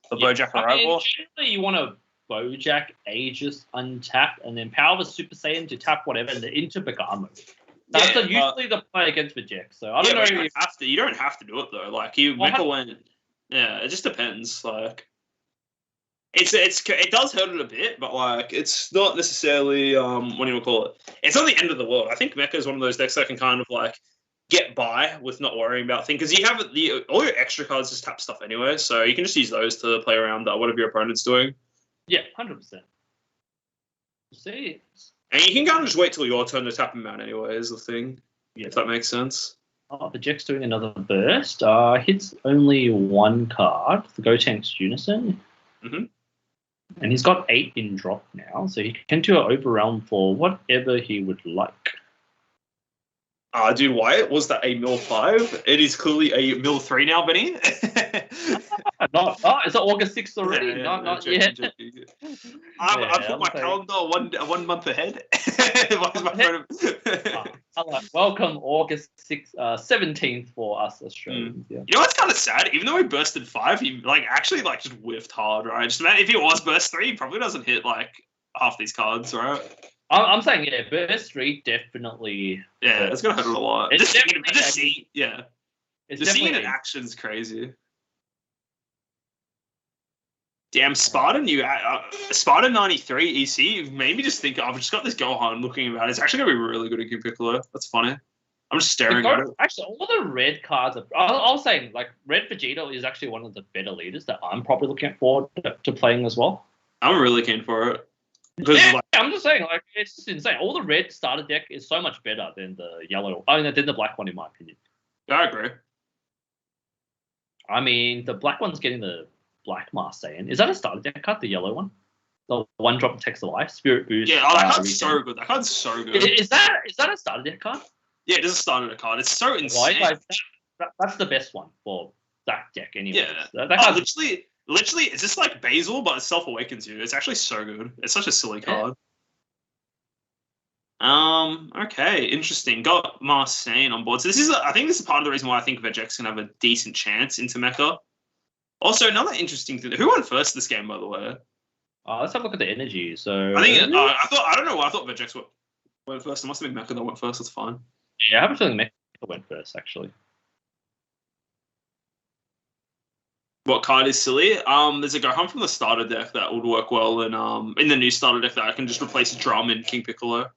Speaker 1: The Bojack Arrival.
Speaker 2: Generally, you want to Bojack, Aegis, untap, and then Power of Super Saiyan to tap whatever, and then into Begamo. That's usually the play against Vegex. So I don't know.
Speaker 1: You don't have to do it though. Like Mecha went. Yeah, it just depends. Like. It does hurt it a bit, but like it's not necessarily what do you call it? It's not the end of the world. I think Mecha is one of those decks that can kind of like get by with not worrying about things because you have all your extra cards just tap stuff anyway, so you can just use those to play around whatever your opponent's doing.
Speaker 2: Yeah, 100%. See,
Speaker 1: and you can kind of just wait till your turn to tap him out anyway. Is the thing, if that makes sense.
Speaker 2: Oh, the Vegex doing another burst. Hits only 1 card. The Gotenks Unison.
Speaker 1: Mm-hmm.
Speaker 2: And he's got 8 in drop now, so he can do an overrealm for whatever he would like.
Speaker 1: Dude, why was that a mill 5? It is clearly a mill 3 now, Benny.
Speaker 2: Is it August 6th already?
Speaker 1: Yeah,
Speaker 2: not yet.
Speaker 1: I put my calendar one month ahead.
Speaker 2: Welcome August 17th for us Australians. Yeah.
Speaker 1: You know what's kind of sad? Even though he bursted 5, he actually just whiffed hard, right? Just imagine if he was burst 3, he probably doesn't hit half these cards, right?
Speaker 2: I'm saying burst 3 definitely.
Speaker 1: Yeah, it's gonna hurt a lot.
Speaker 2: It's
Speaker 1: seeing it in action is crazy. Damn, Spartan, Spartan 93 EC made me just think, I've just got this Gohan looking about it. It's actually going to be really good at Q Piccolo. That's funny. I'm just staring at it.
Speaker 2: Actually, all the red cards, I was saying, Red Vegeta is actually one of the better leaders that I'm probably looking forward to playing as well.
Speaker 1: I'm really keen for it.
Speaker 2: Yeah, I'm just saying, it's just insane. All the red starter deck is so much better than the yellow, than the black one, in my opinion.
Speaker 1: I agree.
Speaker 2: I mean, the black one's getting the Black Mask Saiyan. Is that a starter deck card, the yellow one? The 1-drop text of life, Spirit Boost.
Speaker 1: Yeah, that card's so good. That card's so good.
Speaker 2: Is that a starter deck card?
Speaker 1: Yeah, it is a starter deck card. It's so insane.
Speaker 2: That's the best one for that deck, anyway.
Speaker 1: Yeah. That card literally. Literally, it's just like Basil, but it self-awakens you. It's actually so good. It's such a silly card. Okay, interesting. Got Marseille on board. So I think this is part of the reason why I think Vegek's gonna have a decent chance into Mecha. Also, another interesting thing. Who won first this game, by the way?
Speaker 2: Let's have a look at the energy. So
Speaker 1: I think I don't know why I thought Vegek's went first. It must have been Mecha that went first. That's fine.
Speaker 2: Yeah, I have a feeling Mecha went first, actually.
Speaker 1: What card is silly? There's a Gohan from the starter deck that would work well in the new starter deck that I can just replace Drum and King Piccolo.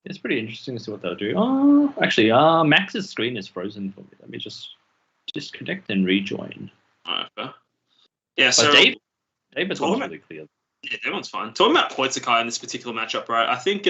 Speaker 2: It's pretty interesting to see what they'll do. Actually, Max's screen is frozen for me. Let me just disconnect and rejoin.
Speaker 1: Okay. Yeah, so
Speaker 2: David's one's really clear.
Speaker 1: Yeah, that one's fine. Talking about Koitsukai in this particular matchup, right? I think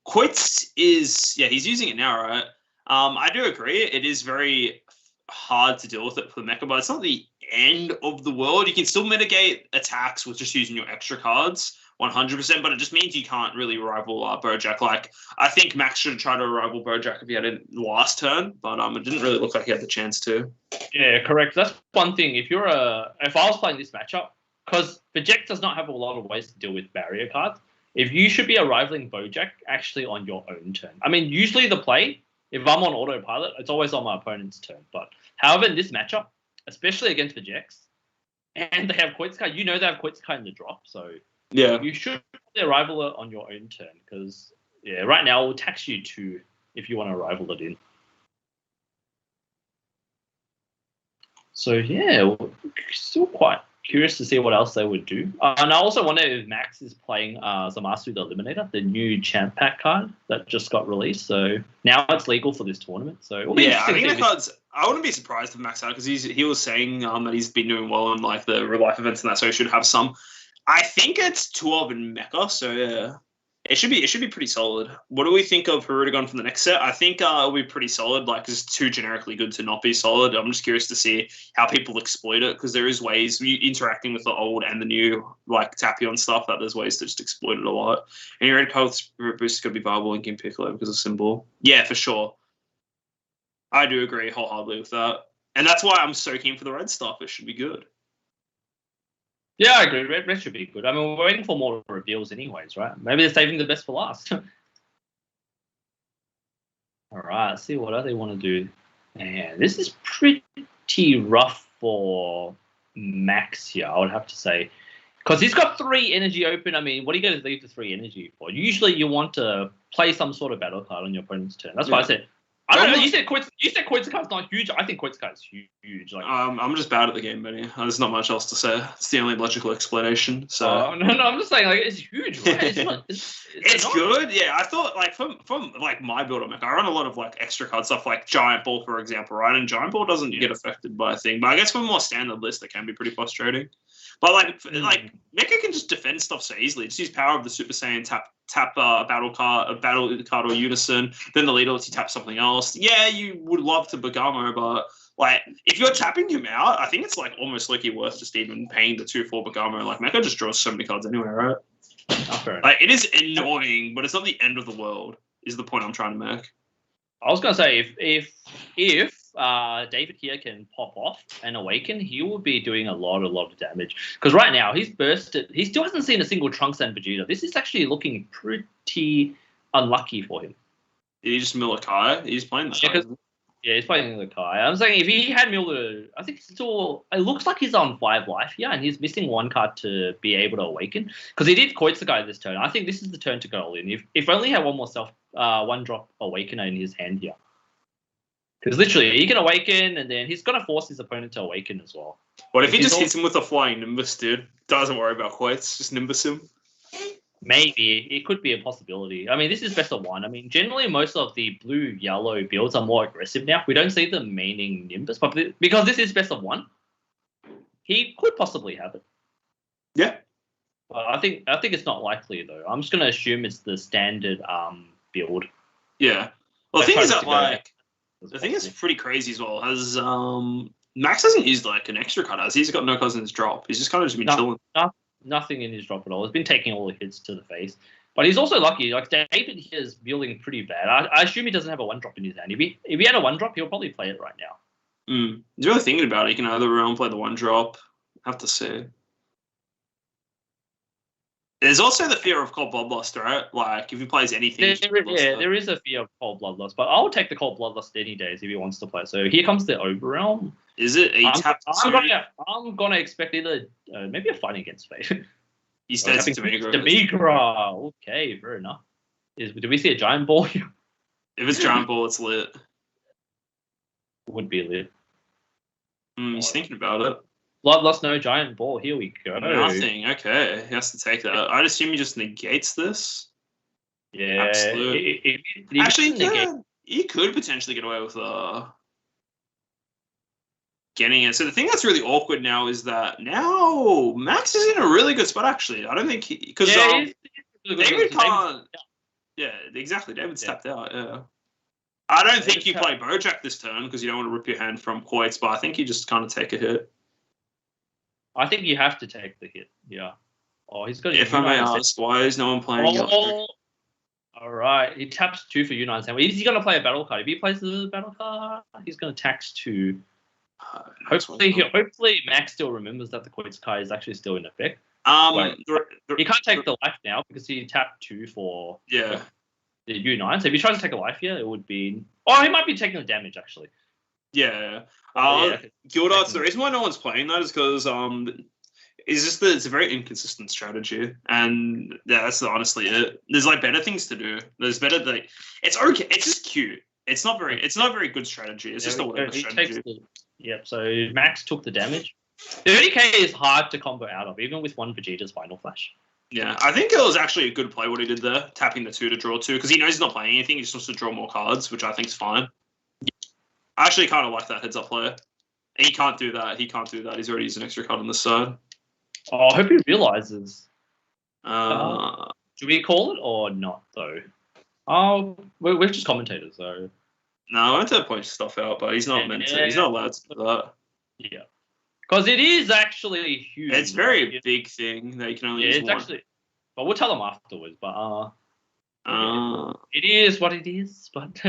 Speaker 1: Koitz is he's using it now, right? I do agree. It is very hard to deal with it for the mecha, but it's not the end of the world. You can still mitigate attacks with just using your extra cards 100%, but it just means you can't really rival Bojack. Like, I think Max should have tried to rival Bojack if he had it last turn, but it didn't really look like he had the chance to.
Speaker 2: Yeah, correct. That's one thing. If I was playing this matchup, because Bojack does not have a lot of ways to deal with barrier cards, if you should be rivaling Bojack actually on your own turn. I mean, usually the play, if I'm on autopilot, it's always on my opponent's turn. But however, in this matchup, especially against Vegeks, and they have Koitsukai, they have Koitsukai in the drop, so
Speaker 1: yeah,
Speaker 2: you should probably rival it on your own turn, because right now it will tax you 2 if you want to rival it in. So still quite curious to see what else they would do. And I also wonder if Max is playing Zamasu the Eliminator, the new champ pack card that just got released. So now it's legal for this tournament. So it'll be
Speaker 1: I think I wouldn't be surprised if Max had, because he was saying that he's been doing well in like the real life events and that, so he should have some. I think it's 12 in Mecha, so yeah. It should be pretty solid. What do we think of Hirudegon from the next set? I think it'll be pretty solid, like, 'cause it's too generically good to not be solid. I'm just curious to see how people exploit it, because there is ways, interacting with the old and the new, like, Tapion stuff, that there's ways to just exploit it a lot. And your red card boost is going to be viable in King Piccolo because of Symbol. Yeah, for sure. I do agree wholeheartedly with that. And that's why I'm so keen for the red stuff. It should be good.
Speaker 2: Yeah, I agree. Red should be good. I mean, we're waiting for more reveals anyways, right? Maybe they're saving the best for last. All right, let's see what they want to do. Man, this is pretty rough for Max here, I would have to say. Because he's got 3 energy open. I mean, what are you going to leave the 3 energy for? Usually you want to play some sort of battle card on your opponent's turn. That's why I said, I don't know. You said Koitsukai not huge. I think Koitsukai is huge. Like,
Speaker 1: I'm just bad at the game, Benny. There's not much else to say. It's the only logical explanation. So
Speaker 2: no, I'm just saying, like, it's huge, right? It's
Speaker 1: good. Yeah, I thought, like, from like my build up, I run a lot of like extra card stuff, like Giant Ball, for example, right? And Giant Ball doesn't get affected by a thing, but I guess for a more standard list, it can be pretty frustrating. But like Mecha can just defend stuff so easily. Just use power of the Super Saiyan, tap a battle card or Unison. Then the leader lets you tap something else. Yeah, you would love to Bagamo, but like if you're tapping him out, I think it's like almost like worth just even paying the 2/4 Bagamo. Like Mecha just draws so many cards anyway, right? Like it is annoying, but it's not the end of the world. Is the point I'm trying to make.
Speaker 2: I was gonna say if David here can pop off and awaken, he will be doing a lot of damage. Because right now he's bursted. He still hasn't seen a single Trunks and Vegeta. This is actually looking pretty unlucky for him.
Speaker 1: Did he just mill a Kai? He's playing that.
Speaker 2: Yeah, he's playing the Kai. I'm saying if he had milled I think it looks like he's on 5 life here, and he's missing 1 card to be able to awaken. Because he did Koitsukai this turn. I think this is the turn to go all in. If only he had one more 1-drop Awakener in his hand here. Because literally, he can awaken, and then he's going to force his opponent to awaken as well.
Speaker 1: What if he just hits him with a flying Nimbus, dude? Doesn't worry about Quaits, just Nimbus him.
Speaker 2: Maybe. It could be a possibility. I mean, this is best of 1. I mean, generally, most of the blue-yellow builds are more aggressive now. We don't see the maining Nimbus, but because this is best of 1, he could possibly have it.
Speaker 1: Yeah.
Speaker 2: But I think it's not likely, though. I'm just going to assume it's the standard build.
Speaker 1: Yeah. Well, the thing is that, like... The thing is pretty crazy as well. Has Max hasn't used like an extra card, has he? He's got no cards in his drop. He's just kind of just been chilling.
Speaker 2: Nothing in his drop at all. He's been taking all the hits to the face. But he's also lucky. Like, David here is building pretty bad. I assume he doesn't have a 1-drop in his hand. If he had a 1-drop, he'll probably play it right now.
Speaker 1: He's really thinking about it. He can either round play the 1-drop. Have to see. There's also the fear of Cold Bloodlust, right? Like, if he plays anything...
Speaker 2: there is a fear of Cold Bloodlust, but I'll take the Cold Bloodlust any days if he wants to play. So here comes the Overrealm.
Speaker 1: Is it?
Speaker 2: I'm gonna expect either maybe a Fighting Against Fate.
Speaker 1: He stays to
Speaker 2: Demigra. Okay, fair enough. Do we see a Giant Ball here?
Speaker 1: If it's Giant Ball, it's lit.
Speaker 2: Would be lit.
Speaker 1: He's thinking about it.
Speaker 2: Bloodlust, no Giant Ball. Here we go.
Speaker 1: Nothing. Okay, he has to take that. I'd assume he just negates this.
Speaker 2: Yeah.
Speaker 1: Absolutely. Actually, he could potentially get away with getting it. So the thing that's really awkward now is that now Max is in a really good spot. Actually, I don't think because David can't. Yeah, exactly. David's tapped out. Yeah. I don't think you play Bojack this turn because you don't want to rip your hand from Quoits, but I think you just kind of take a hit.
Speaker 2: I think you have to take the hit. Yeah. Oh, he's got.
Speaker 1: If I may ask, why is no one playing?
Speaker 2: All right. He taps 2 for U9. Is he going to play a battle card? If he plays the battle card, he's going to tax 2. Hopefully, Max still remembers that the Quoits card is actually still in effect. He can't take the life now because he tapped 2 for the U9. So if he tries to take a life here, it would be. Oh, he might be taking the damage actually.
Speaker 1: Yeah. Gildarts, the reason why no one's playing that is because it's just that it's a very inconsistent strategy, and that's honestly it. There's like better things to do. There's better it's okay. It's just cute. It's not very good strategy. It's just a whatever strategy.
Speaker 2: Yep. So Max took the damage. The 30k is hard to combo out of, even with one Vegeta's Final Flash.
Speaker 1: Yeah, I think it was actually a good play what he did there, tapping the 2 to draw 2, because he knows he's not playing anything. He just wants to draw more cards, which I think is fine. I actually kind of like that heads-up player. He can't do that. He's already used an extra card on the side.
Speaker 2: Oh, I hope he realizes. Do we call it or not, though? Oh, we're just commentators, so...
Speaker 1: No, I went to point stuff out, but he's not meant to. He's not allowed to do that.
Speaker 2: Yeah. Because it is actually huge.
Speaker 1: It's a very big thing that you can only use one.
Speaker 2: Actually... But we'll tell them afterwards, but... it is what it is, but...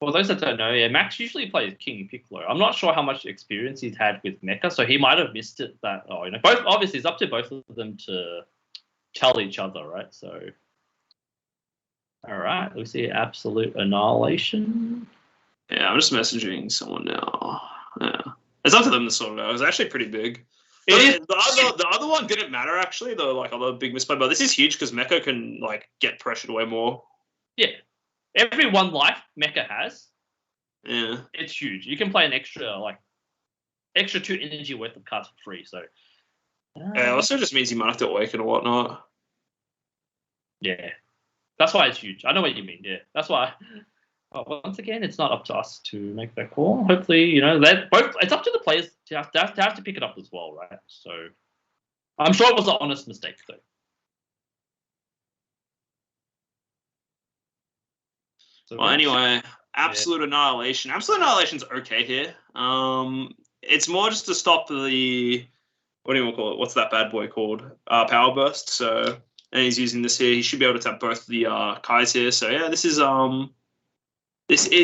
Speaker 2: For those that don't know, Max usually plays King Piccolo. I'm not sure how much experience he's had with Mecha, so he might have missed it. Both obviously it's up to both of them to tell each other, right? So, all right, we see Absolute Annihilation.
Speaker 1: Yeah, I'm just messaging someone now. Yeah, it's up to them to sort it out. It's actually pretty big. The other one didn't matter actually. The other big misplay, but this is huge because Mecha can get pressured way more.
Speaker 2: Yeah. Every 1 life Mecha has,
Speaker 1: yeah,
Speaker 2: it's huge. You can play an extra 2 energy worth of cards for free. So,
Speaker 1: it also just means you might have to awaken or whatnot.
Speaker 2: Yeah, that's why it's huge. I know what you mean. Yeah, that's why. Once again, it's not up to us to make that call. Hopefully, it's up to the players to have to pick it up as well, right? So, I'm sure it was an honest mistake though.
Speaker 1: Well, anyway, Absolute Annihilation. Absolute Annihilation's okay here. It's more just to stop the... What do you want to call it? What's that bad boy called? Power Burst. So, and he's using this here. He should be able to tap both the Kais here. So, yeah, this is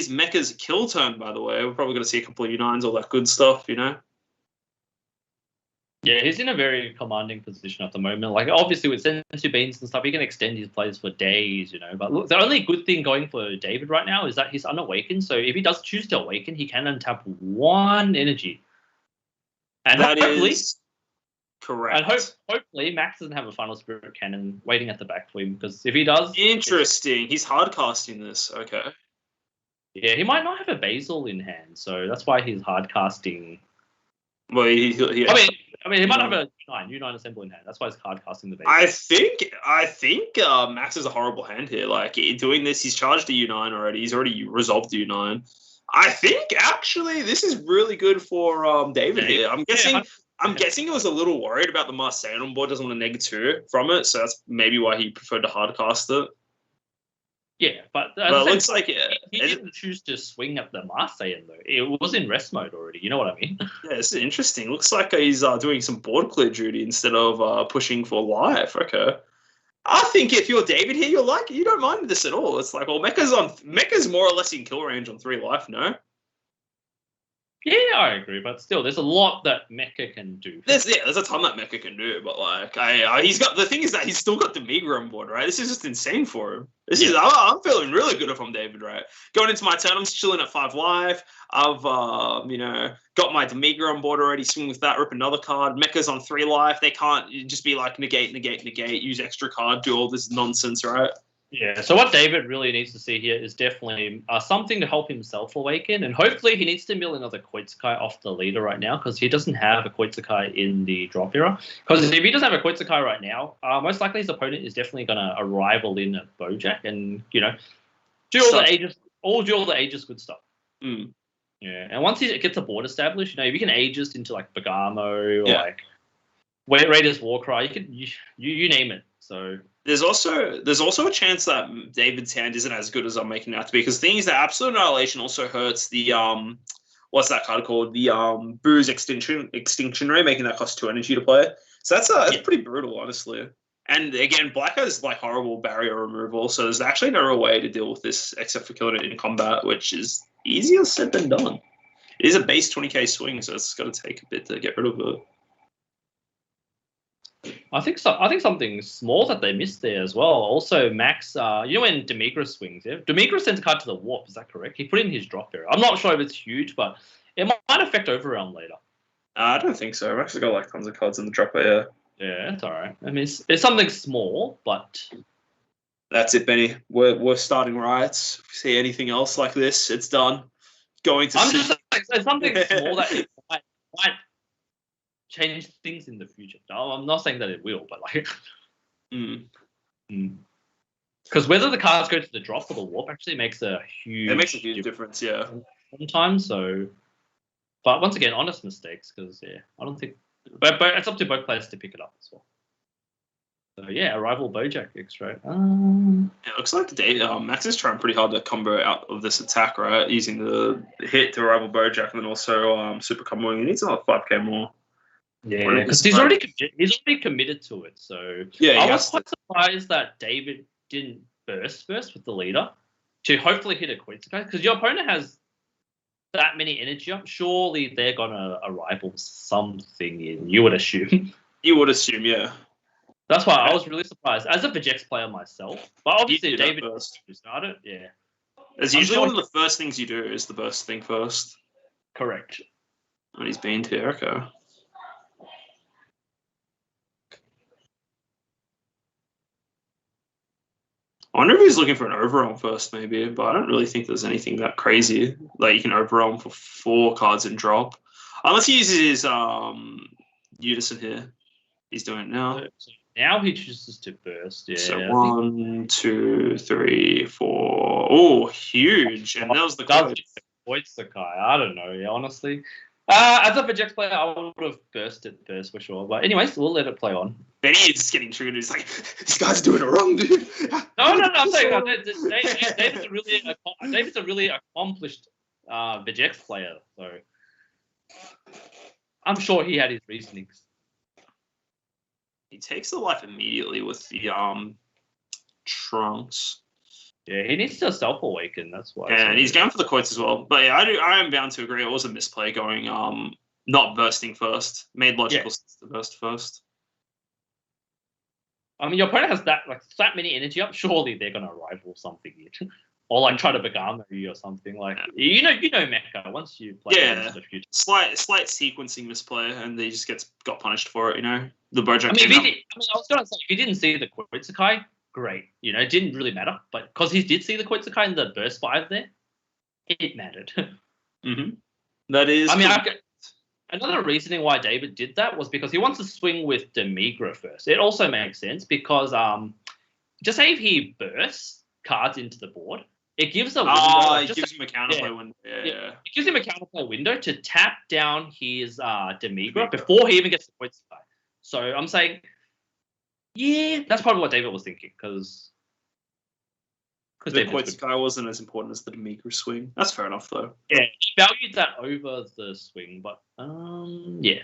Speaker 1: Mecha's kill turn, by the way. We're probably going to see a couple of U9s, all that good stuff,
Speaker 2: Yeah, he's in a very commanding position at the moment. Obviously, with Sensu Beans and stuff, he can extend his plays for days, But look, the only good thing going for David right now is that he's unawakened. So if he does choose to awaken, he can untap 1 energy. And
Speaker 1: that is correct.
Speaker 2: And hopefully, Max doesn't have a Final Spirit Cannon waiting at the back for him, because if he does...
Speaker 1: Interesting. He's hard casting this. Okay.
Speaker 2: Yeah, he might not have a Basil in hand, so that's why he's hard casting...
Speaker 1: Well,
Speaker 2: I mean, he might have a U9 Assemble in hand. That's why he's hard casting the base.
Speaker 1: I think Max is a horrible hand here. Doing this, he's charged a U9 already. He's already resolved the U9. I think actually this is really good for David here. I'm guessing he was a little worried about the Marseille on board. Doesn't want to -2 from it, so that's maybe why he preferred to hard cast it.
Speaker 2: Yeah, but
Speaker 1: But it looks like
Speaker 2: he didn't choose to swing at the Marseille though. It was in rest mode already. You know what I mean?
Speaker 1: Yeah, it's interesting. Looks like he's doing some board clear duty instead of pushing for life. Okay. I think if you're David here, you don't mind this at all. It's like, well, Mecca's more or less in kill range on 3 life, no?
Speaker 2: Yeah, I agree, but still, there's a lot that Mecha can do.
Speaker 1: There's a ton that Mecha can do, but like, the thing is that he's still got Demigra on board, right? This is just insane for him. I'm feeling really good if I'm David, right? Going into my turn, I'm chilling at 5 life. I've got my Demigra on board already. Swing with that, rip another card. Mecha's on 3 life. They can't just be like negate, use extra card, do all this nonsense, right?
Speaker 2: Yeah, so what David really needs to see here is definitely something to help himself awaken, and hopefully he needs to mill another Koitsukai off the leader right now because he doesn't have a Koitsukai in the drop era. Because if he doesn't have a Koitsukai right now, most likely his opponent is definitely going to arrival in at Bojack and, do all the Aegis good stuff.
Speaker 1: Mm.
Speaker 2: Yeah, and once he gets a board established, if you can Aegis into like Bergamo or like Raiders Warcry, you name it. So
Speaker 1: there's also a chance that David's hand isn't as good as I'm making it out to be, because the thing is that Absolute Annihilation also hurts the what's that card called? The Booze Extinction Ray, making that cost 2 energy to play. So that's pretty brutal, honestly. And again, Black has like horrible barrier removal, so there's actually no real way to deal with this except for killing it in combat, which is easier said than done. It is a base 20k swing, so it's got to take a bit to get rid of it.
Speaker 2: I think something small that they missed there as well. Also, Max, when Demigra swings, Demigra sends a card to the warp. Is that correct? He put it in his drop area. I'm not sure if it's huge, but it might affect Overrealm later.
Speaker 1: I don't think so. I've actually got like tons of cards in the drop area.
Speaker 2: Yeah, it's all right. I mean, it's something small, but
Speaker 1: that's it, Benny. We're starting riots. If you see anything else like this, it's done. Going to.
Speaker 2: I'm just saying something small that it might change things in the future. No, I'm not saying that it will, but like, because whether the cards go to the drop or the warp actually makes a huge.
Speaker 1: It makes a huge difference, yeah.
Speaker 2: Sometimes, so, but once again, honest mistakes, because I don't think, but it's up to both players to pick it up as well. So yeah, Arrival Bojack extra.
Speaker 1: It looks like Max is trying pretty hard to combo out of this attack, right? Using the hit to Arrival Bojack and then also super comboing. He needs another 5k more.
Speaker 2: Yeah, because he's already committed to it. So yeah, I was quite surprised that David didn't burst first with the leader to hopefully hit a Koitsukai, because your opponent has that many energy up. Surely they're gonna arrival something in. You would assume.
Speaker 1: You would assume, yeah.
Speaker 2: That's why I was really surprised as a Vegex player myself. But obviously David started. Yeah.
Speaker 1: It's usually one of the first things you do is the burst thing first.
Speaker 2: Correct.
Speaker 1: And he's been to Erica. I wonder if he's looking for an overwhelm first, maybe, but I don't really think there's anything that crazy. Like, you can overwhelm for 4 cards and drop. Unless he uses his Unison here. He's doing it now.
Speaker 2: So now he chooses to burst, yeah.
Speaker 1: So 1, 2, 3, 4. Oh, huge. And that was the
Speaker 2: Koitsukai. I don't know, yeah, honestly. As a Vegex player, I would have bursted first for sure. But anyways, we'll let it play on.
Speaker 1: Benny is just getting triggered. He's like, this guy's doing it wrong, dude.
Speaker 2: No. I'm saying David's a really accomplished Vegex player. So I'm sure he had his reasonings.
Speaker 1: He takes the life immediately with the Trunks.
Speaker 2: Yeah, he needs to self-awaken, that's why.
Speaker 1: Yeah, and he's going for the Coits as well. But yeah, I am bound to agree. It was a misplay going not bursting first. Made logical sense to burst first.
Speaker 2: I mean, your opponent has that many energy up. Surely they're gonna rival something here, or like try to Begamo you or something like. Yeah. You know Mecha. Once you play,
Speaker 1: slight sequencing misplay, and they just got punished for it. You know, the Bojack.
Speaker 2: I was gonna say if you didn't see the Koitsukai, great. You know, it didn't really matter, but because he did see the Koitsukai and the burst 5 there, it mattered.
Speaker 1: That is.
Speaker 2: I mean, another reasoning why David did that was because he wants to swing with Demigra first. It also makes sense because just say if he bursts cards into the board, it gives a window.
Speaker 1: It gives him a counterplay window. Yeah.
Speaker 2: It gives him a counterplay window to tap down his Demigra before he even gets the Koitsukai. So I'm saying, yeah, that's probably what David was thinking because.
Speaker 1: The Quetzal Kai wasn't as important as the Demigru swing. That's fair enough, though.
Speaker 2: Yeah, he valued that over the swing, but yeah,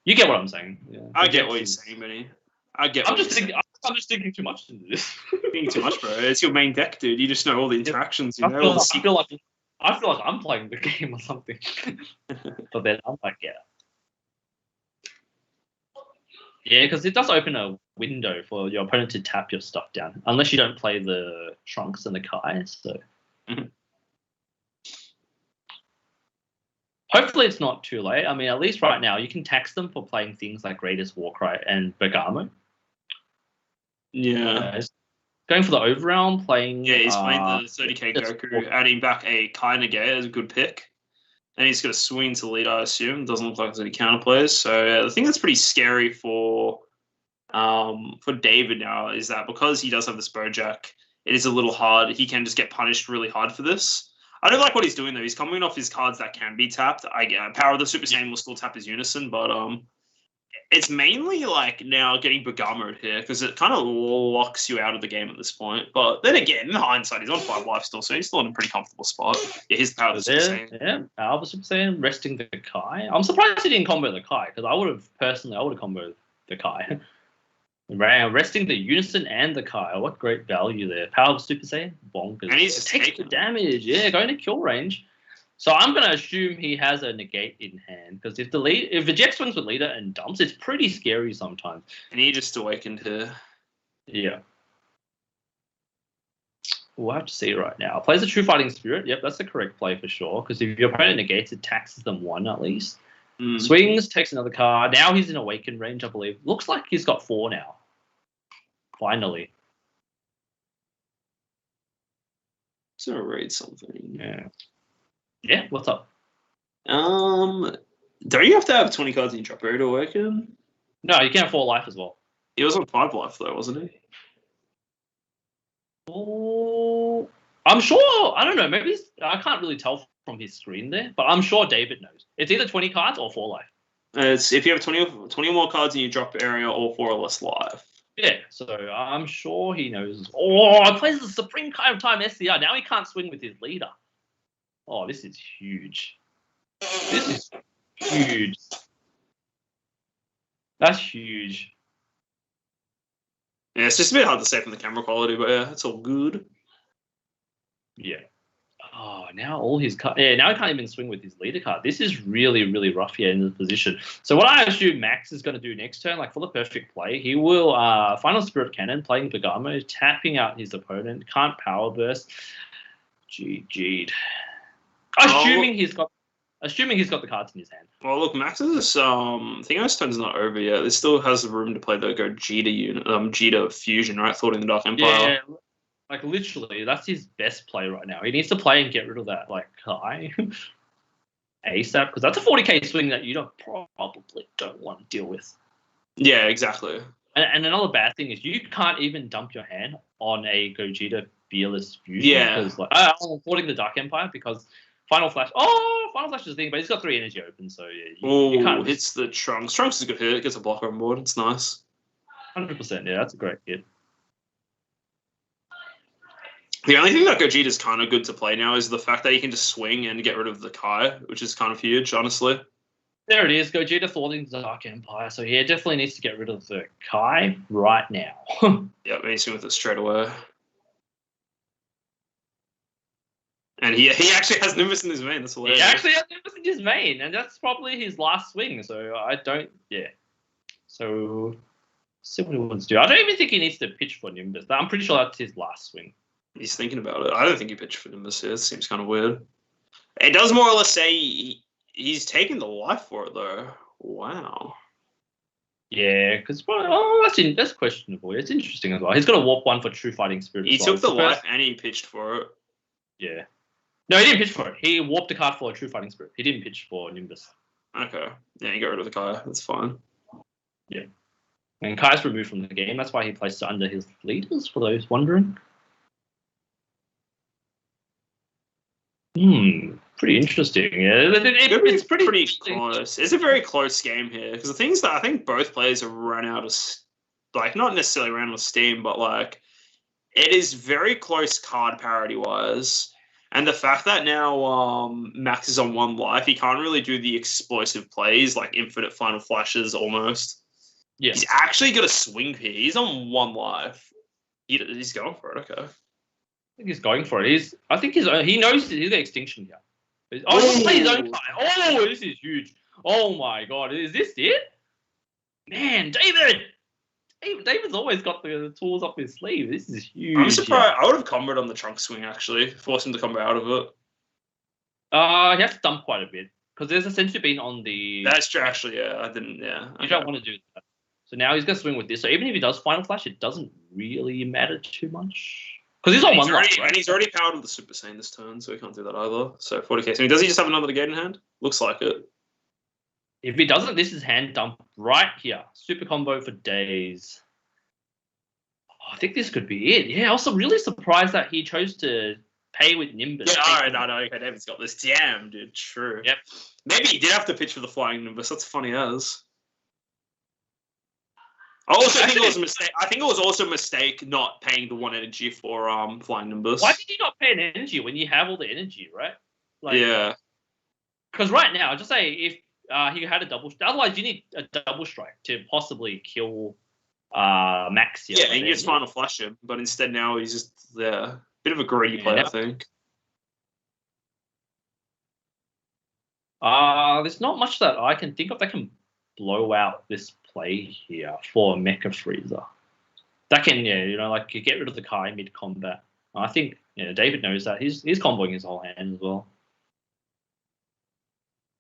Speaker 2: you get what I'm saying. Yeah.
Speaker 1: I get what you're saying, Benny. I'm just
Speaker 2: thinking too much into this.
Speaker 1: Thinking too much, bro. It's your main deck, dude. You just know all the interactions. You know.
Speaker 2: I feel like I'm playing the game or something. But then I'm like, yeah. Yeah, because it does open a window for your opponent to tap your stuff down, unless you don't play the Trunks and the Kai. So hopefully it's not too late. I mean, at least right now you can tax them for playing things like Greatest Warcry and Bergamo.
Speaker 1: Yeah.
Speaker 2: Going for the Overrealm, playing.
Speaker 1: Yeah, he's playing the 30k Goku, adding back a Kai Nagaya as a good pick. And he's got a swing to lead, I assume. Doesn't look like there's any counterplays. So the thing that's pretty scary for David now is that because he does have this Bojack, it is a little hard. He can just get punished really hard for this. I don't like what he's doing though. He's coming off his cards that can be tapped. I get Power of the Super Saiyan will still tap his Unison, but it's mainly like now getting Bergamo here because it kind of locks you out of the game at this point. But then again, in hindsight, he's on 5 life still, so he's still in a pretty comfortable spot. Yeah, he's the Power of the Super Saiyan.
Speaker 2: Yeah, Power of the Super Saiyan, resting the Kai. I'm surprised he didn't combo the Kai because I would have comboed the Kai. Resting the Unison and the Kai. What great value there. Power of Super Saiyan, bonkers. And
Speaker 1: he's
Speaker 2: takes the damage. Yeah, going to kill range. So I'm going to assume he has a negate in hand because if the Jack swings with leader and dumps, it's pretty scary sometimes.
Speaker 1: And he just awakened here.
Speaker 2: Yeah. We'll have to see right now. Plays a True Fighting Spirit. Yep, that's the correct play for sure. Because if your opponent negates, it taxes them 1 at least. Swings, takes another card. Now he's in awaken range, I believe. Looks like he's got 4 now. Finally.
Speaker 1: Just gonna read something.
Speaker 2: Yeah. Yeah, what's up?
Speaker 1: Don't you have to have 20 cards in your drop area to awaken?
Speaker 2: No, you can have 4 life as well.
Speaker 1: He was on 5 life though, wasn't he?
Speaker 2: Oh, I'm sure. I don't know. Maybe I can't really tell from his screen there, but I'm sure David knows. It's either 20 cards or 4 life.
Speaker 1: It's if you have 20 or more cards in your drop area or 4 or less life.
Speaker 2: Yeah, so I'm sure he knows. Oh, he plays the Supreme Kai of Time SCR. Now he can't swing with his leader. Oh, this is huge. This is huge. That's huge.
Speaker 1: Yeah, it's just a bit hard to say from the camera quality, but yeah, it's all good.
Speaker 2: Yeah. Oh, now all his cards. Yeah, now he can't even swing with his leader card. This is really, really rough here in the position. So what I assume Max is going to do next turn, like for the perfect play, he will Final Spirit Cannon, playing Bergamo, tapping out his opponent, can't Power Burst. GG'd. Assuming he's got the cards in his hand.
Speaker 1: Well, look, Max's Thingo's turn's not over yet. There still has room to play the Gogeta unit, Gogeta fusion, right? Thought in the Dark Empire.
Speaker 2: Yeah, like literally, that's his best play right now. He needs to play and get rid of that like Kai ASAP because that's a 40k swing that you probably don't want to deal with.
Speaker 1: Yeah, exactly.
Speaker 2: And another bad thing is you can't even dump your hand on a Gogeta Fearless fusion.
Speaker 1: Yeah.
Speaker 2: Because I'm avoiding the Dark Empire because. Final Flash is the thing, but he's got 3 energy open, so yeah. You can't
Speaker 1: hits the Trunks. Trunks is a good hit. It gets a blocker on board. It's nice.
Speaker 2: 100%, yeah, that's a great hit.
Speaker 1: The only thing that Gogeta's kind of good to play now is the fact that he can just swing and get rid of the Kai, which is kind of huge, honestly.
Speaker 2: There it is, Gogeta thwarting the Dark Empire, so yeah, definitely needs to get rid of the Kai right now.
Speaker 1: Yeah, he's with it straight away. And he actually has Nimbus in his main. That's hilarious.
Speaker 2: He actually has Nimbus in his main, and that's probably his last swing. So I don't, yeah. So see what he wants to do. I don't even think he needs to pitch for Nimbus. I'm pretty sure that's his last swing.
Speaker 1: He's thinking about it. I don't think he pitched for Nimbus here. It seems kind of weird. It does more or less say he's taking the life for it though. Wow.
Speaker 2: Yeah, because that's questionable. It's interesting as well. He's got a warp 1 for True Fighting Spirit.
Speaker 1: He took the life and he pitched for it.
Speaker 2: Yeah. No, he didn't pitch for it. He warped a card for a True Fighting Spirit. He didn't pitch for Nimbus.
Speaker 1: Okay. Yeah, you got rid of the Kai. That's fine.
Speaker 2: Yeah. And Kai's removed from the game. That's why he placed it under his leaders, for those wondering. Pretty interesting. Yeah, it's pretty
Speaker 1: close. It's a very close game here. Because the things that I think both players have run out of, like, not necessarily ran out of steam, but, like, It is very close card parity wise. And the fact that now Max is on 1 life, he can't really do the explosive plays like infinite final flashes almost.
Speaker 2: Yeah.
Speaker 1: He's actually got a swing here. He's on 1 life. He's going for it. Okay.
Speaker 2: I think he's going for it. He knows he's got extinction here. He's play his own card. Oh, this is huge. Oh my god, is this it? Man, David's always got the tools up his sleeve. This is huge.
Speaker 1: I'm surprised. I would have comboed on the trunk swing actually, force him to combo out of it.
Speaker 2: He has to dump quite a bit because there's essentially been on the.
Speaker 1: That's true. Actually, yeah, I didn't. Yeah,
Speaker 2: you don't want to do that. So now he's gonna swing with this. So even if he does final flash, it doesn't really matter too much. Because he's on 1 life, right?
Speaker 1: And he's already powered with the Super Saiyan this turn, so he can't do that either. So 40k. So does he just have another negate in hand? Looks like it.
Speaker 2: If he doesn't, this is hand dump right here. Super combo for days. Oh, I think this could be it. Yeah, I was really surprised that he chose to pay with Nimbus.
Speaker 1: Yeah, alright, no, okay, David's got this. Damn, dude, true.
Speaker 2: Yep.
Speaker 1: Maybe he did have to pitch for the flying Nimbus. That's funny as. I also think it was a mistake. I think it was also a mistake not paying the 1 energy for flying Nimbus.
Speaker 2: Why did you not pay an energy when you have all the energy, right? Like,
Speaker 1: yeah.
Speaker 2: Because right now, just say if he had a double, otherwise you need a double strike to possibly kill Max.
Speaker 1: Yeah, and you just final flash him, but instead now he's just there. Bit of a greedy play, I think.
Speaker 2: There's not much that I can think of that can blow out this play here for Mecha Freezer. That can, like get rid of the Kai mid combat. I think David knows that. He's comboing his whole hand as well.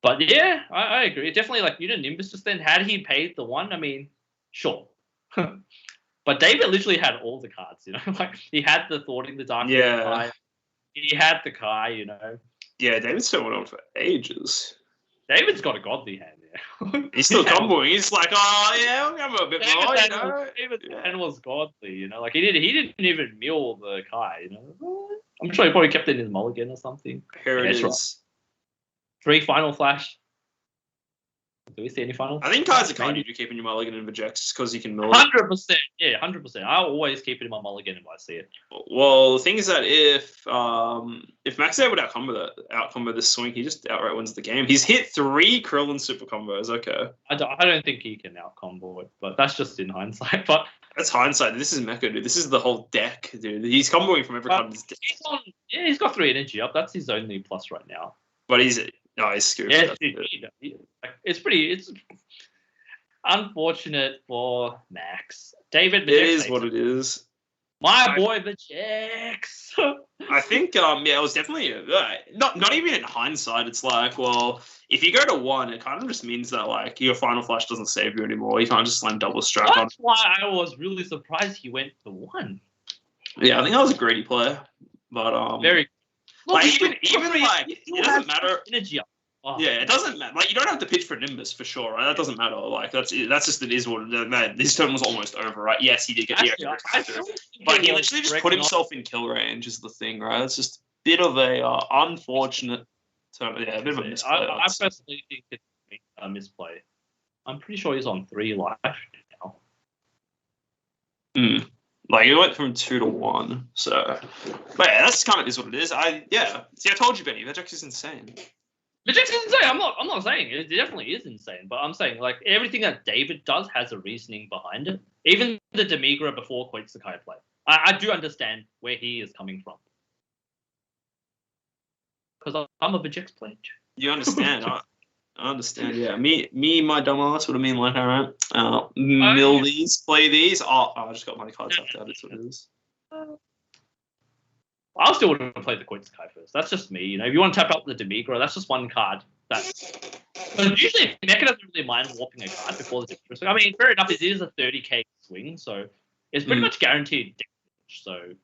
Speaker 2: But yeah, I agree. Definitely, like you know, Nimbus just then had he paid the 1, I mean, sure. But David literally had all the cards, like he had the Thwarting the Dark.
Speaker 1: Yeah.
Speaker 2: He had the Kai,
Speaker 1: Yeah, David's still went on for ages.
Speaker 2: David's got a godly hand there.
Speaker 1: He's still comboing. He's like, oh yeah, I'll come a bit more,
Speaker 2: David's hand was godly, like he didn't even mill the Kai, I'm sure he probably kept it in his mulligan or something.
Speaker 1: Here it is.
Speaker 2: Right. 3 final flash. Do we see any final?
Speaker 1: I think Kai's a card you do keep in your mulligan and Vegeta just because you can mill it.
Speaker 2: 100%. Yeah, 100%. I always keep it in my mulligan if I see it.
Speaker 1: Well, the thing is that if Max is able to outcombo this swing, he just outright wins the game. He's hit 3 Krillin super combos. Okay.
Speaker 2: I don't think he can outcombo it, but that's just in hindsight. But
Speaker 1: that's hindsight. This is Mecha, dude. This is the whole deck, dude. He's comboing from every card in his deck.
Speaker 2: He's got 3 energy up. That's his only plus right now.
Speaker 1: But he's screwed.
Speaker 2: Yeah, it's unfortunate for Max. David,
Speaker 1: it is what it is.
Speaker 2: My boy, the Jax.
Speaker 1: I think, it was definitely not even in hindsight. It's like, well, if you go to 1, it kind of just means that like your final flash doesn't save you anymore. You can't just slam double strike on.
Speaker 2: That's why I was really surprised he went to 1.
Speaker 1: Yeah, I think that was a greedy play, but
Speaker 2: very.
Speaker 1: Like even like it doesn't matter.
Speaker 2: Energy up. Oh.
Speaker 1: Yeah, it doesn't matter. Like you don't have to pitch for Nimbus for sure, right? That doesn't matter. Like that's just it is what this turn was almost over, right? Yes, he did get the extra, but he literally just put himself in kill range is the thing, right? It's just a bit of a unfortunate turn. Yeah, a bit of a misplay.
Speaker 2: I personally think it's a misplay. I'm pretty sure he's on 3 life now.
Speaker 1: Like it went from 2 to 1, so. But yeah, that's kind of is what it is. See, I told you, Benny. That Jax is insane.
Speaker 2: The Jax is insane. I'm not saying it definitely is insane, but I'm saying like everything that David does has a reasoning behind it. Even the Demigra before Koitsukai play, I do understand where he is coming from. Because I'm a Vegeta player.
Speaker 1: You understand? I understand, yeah. Me, my dumbass would have been like, all right, mill these, play these. Oh, I just got my cards left out. That's what it is.
Speaker 2: I still wouldn't play the Koitsukai first. That's just me. If you want to tap out the Demigra, that's just one card. But usually, Mecha doesn't really mind warping a card before the Demigra. So, I mean, fair enough. It is a 30k swing, so it's pretty much guaranteed damage. So,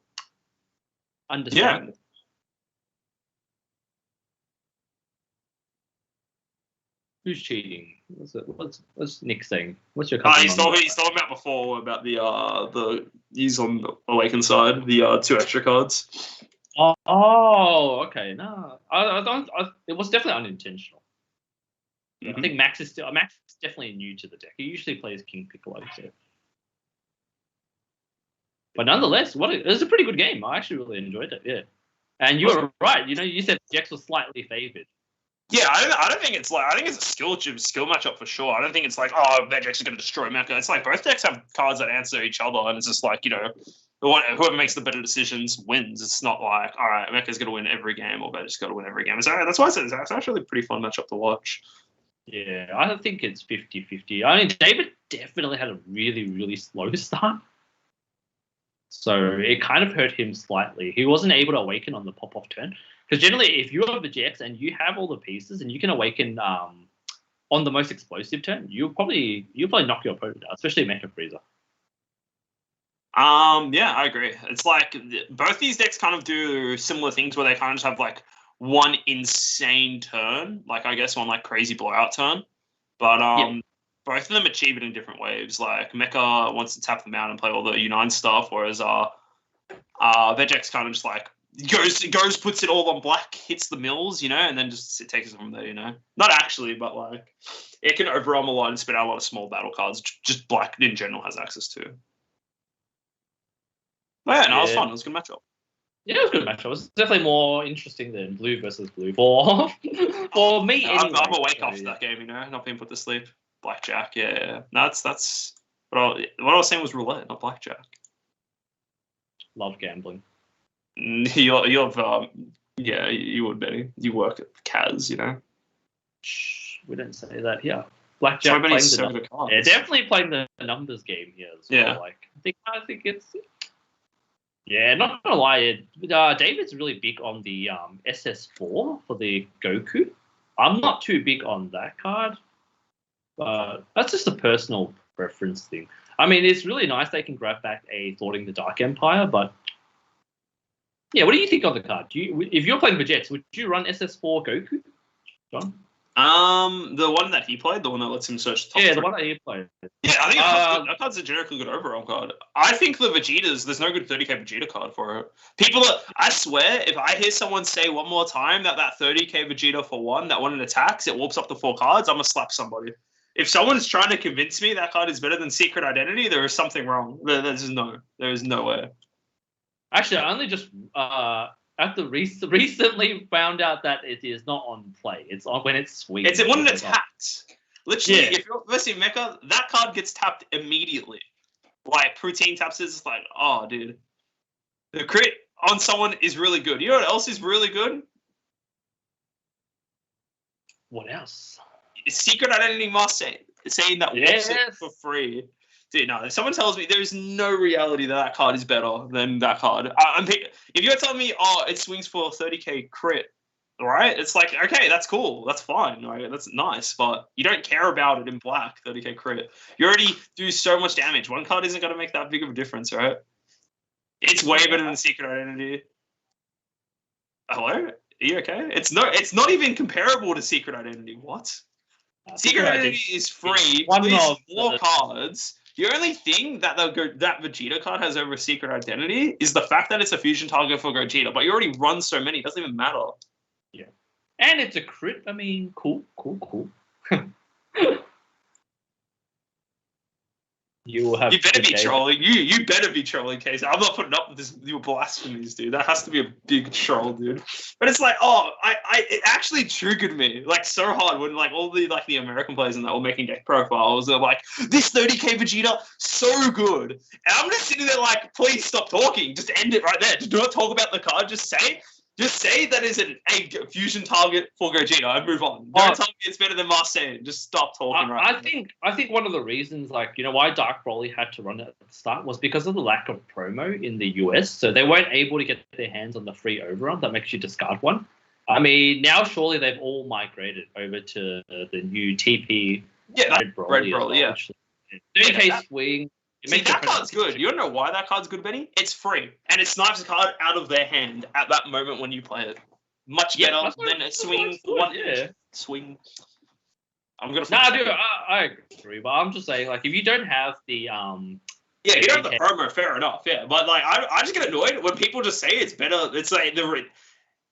Speaker 2: understandable. Yeah. Who's cheating? What's Nick saying? What's your
Speaker 1: he's talking about before about the he's on the Awakened side, the 2 extra cards.
Speaker 2: Oh, okay. No, I don't. It was definitely unintentional. I think Max is definitely new to the deck. He usually plays King Piccolo. So. But nonetheless, it was a pretty good game. I actually really enjoyed it. Yeah, and you were right. You said Jex was slightly favored.
Speaker 1: Yeah, I don't think it's I think it's a skill matchup for sure. I don't think it's like, oh, that deck's going to destroy Mecha. It's like both decks have cards that answer each other, and it's just like, whoever makes the better decisions wins. It's not like, all right, Mecha's going to win every game, or Veg's got to win every game. So that's why I said it's actually a pretty fun matchup to watch.
Speaker 2: Yeah, I think it's 50-50. I mean, David definitely had a really, really slow start. So it kind of hurt him slightly. He wasn't able to awaken on the pop-off turn. Because generally, if you have the Jex and you have all the pieces and you can awaken on the most explosive turn, you'll probably knock your opponent out, especially Mecha Freezer.
Speaker 1: Yeah, I agree. It's like both these decks kind of do similar things where they kind of just have like one insane turn, like I guess one like crazy blowout turn. But both of them achieve it in different waves. Like Mecha wants to tap them out and play all the U9 stuff, whereas Vegex kind of just like goes, puts it all on black, hits the mills, and then just it takes it from there, Not actually, but like it can overwhelm a lot and spit out a lot of small battle cards. Just black in general has access to. But yeah, no, it was fun. It was a good matchup.
Speaker 2: Yeah, it was a good matchup. It was definitely more interesting than blue versus blue for me. Anyway.
Speaker 1: I'm awake after that game, not being put to sleep. Blackjack, yeah. No, that's what I was saying was roulette, not blackjack.
Speaker 2: Love gambling.
Speaker 1: You have, you would, Benny. You work at Kaz,
Speaker 2: Shh, we don't say that here. Blackjack playing the cards. Yeah, definitely playing the numbers game here as well.
Speaker 1: Yeah.
Speaker 2: Like, I think it's. Yeah, not gonna lie, David's really big on the SS4 for the Goku. I'm not too big on that card, but that's just a personal preference thing. I mean, it's really nice they can grab back a Thwarting the Dark Empire, but yeah, what do you think of the card? If you're playing Vegeta, would you run SS4 Goku, John?
Speaker 1: The one that he played, the one that lets him search the top
Speaker 2: three.
Speaker 1: The
Speaker 2: one that he played.
Speaker 1: Yeah, I think that card's a generically good overall card. I think the Vegetas, there's no good 30k Vegeta card for it. I swear, if I hear someone say one more time that 30k Vegeta for one, that one attacks, it warps up to 4 cards, I'm gonna slap somebody. If someone's trying to convince me that card is better than Secret Identity, there is something wrong. There is no way.
Speaker 2: Actually, I only just recently found out that it is not on play. It's on when it's swinging.
Speaker 1: It's when it attacks. Literally, if you're versing Mecha, that card gets tapped immediately. Like, Poutine taps it, it's like, oh, dude. The crit on someone is really good. You know what else is really good?
Speaker 2: What else?
Speaker 1: Secret Identity Marseille. Saying that warps it for free. Dude, no, if someone tells me there is no reality that card is better than that card, if you're telling me, it swings for 30k crit, right? It's like, okay, that's cool. That's fine. Right? That's nice. But you don't care about it in black, 30k crit. You already do so much damage. One card isn't going to make that big of a difference, right? It's way better than Secret Identity. Hello? Are you okay? It's not even comparable to Secret Identity. What? Secret Identity is free. Plays 4 cards. The only thing that that Vegeta card has over Secret Identity is the fact that it's a fusion target for Gogeta, but you already run so many, it doesn't even matter.
Speaker 2: Yeah. And it's a crit. I mean, cool. You
Speaker 1: better be trolling. You better be trolling, Casey. I'm not putting up with your blasphemies, dude. That has to be a big troll, dude. But it's like, it actually triggered me like so hard when like all the American players and that were making deck profiles. They're like, this 30k Vegeta, so good. And I'm just sitting there like, please stop talking. Just end it right there. Just do not talk about the card. Just say that is a fusion target for Gogeta and move on. Don't tell me it's better than Marseille. Just stop talking
Speaker 2: I think one of the reasons, why Dark Broly had to run it at the start was because of the lack of promo in the US. So they weren't able to get their hands on the free overrun that makes you discard one. I mean, now surely they've all migrated over to the new TP Red Broly. Yeah. 30k swing.
Speaker 1: See, that card's good. You don't know why that card's good, Benny? It's free. And it snipes a card out of their hand at that moment when you play it. Much better than a swing. Swing. I'm going to...
Speaker 2: I agree. But I'm just saying, if you don't have the...
Speaker 1: you don't have the promo, fair enough, yeah. But, I just get annoyed when people just say it's better. It's like...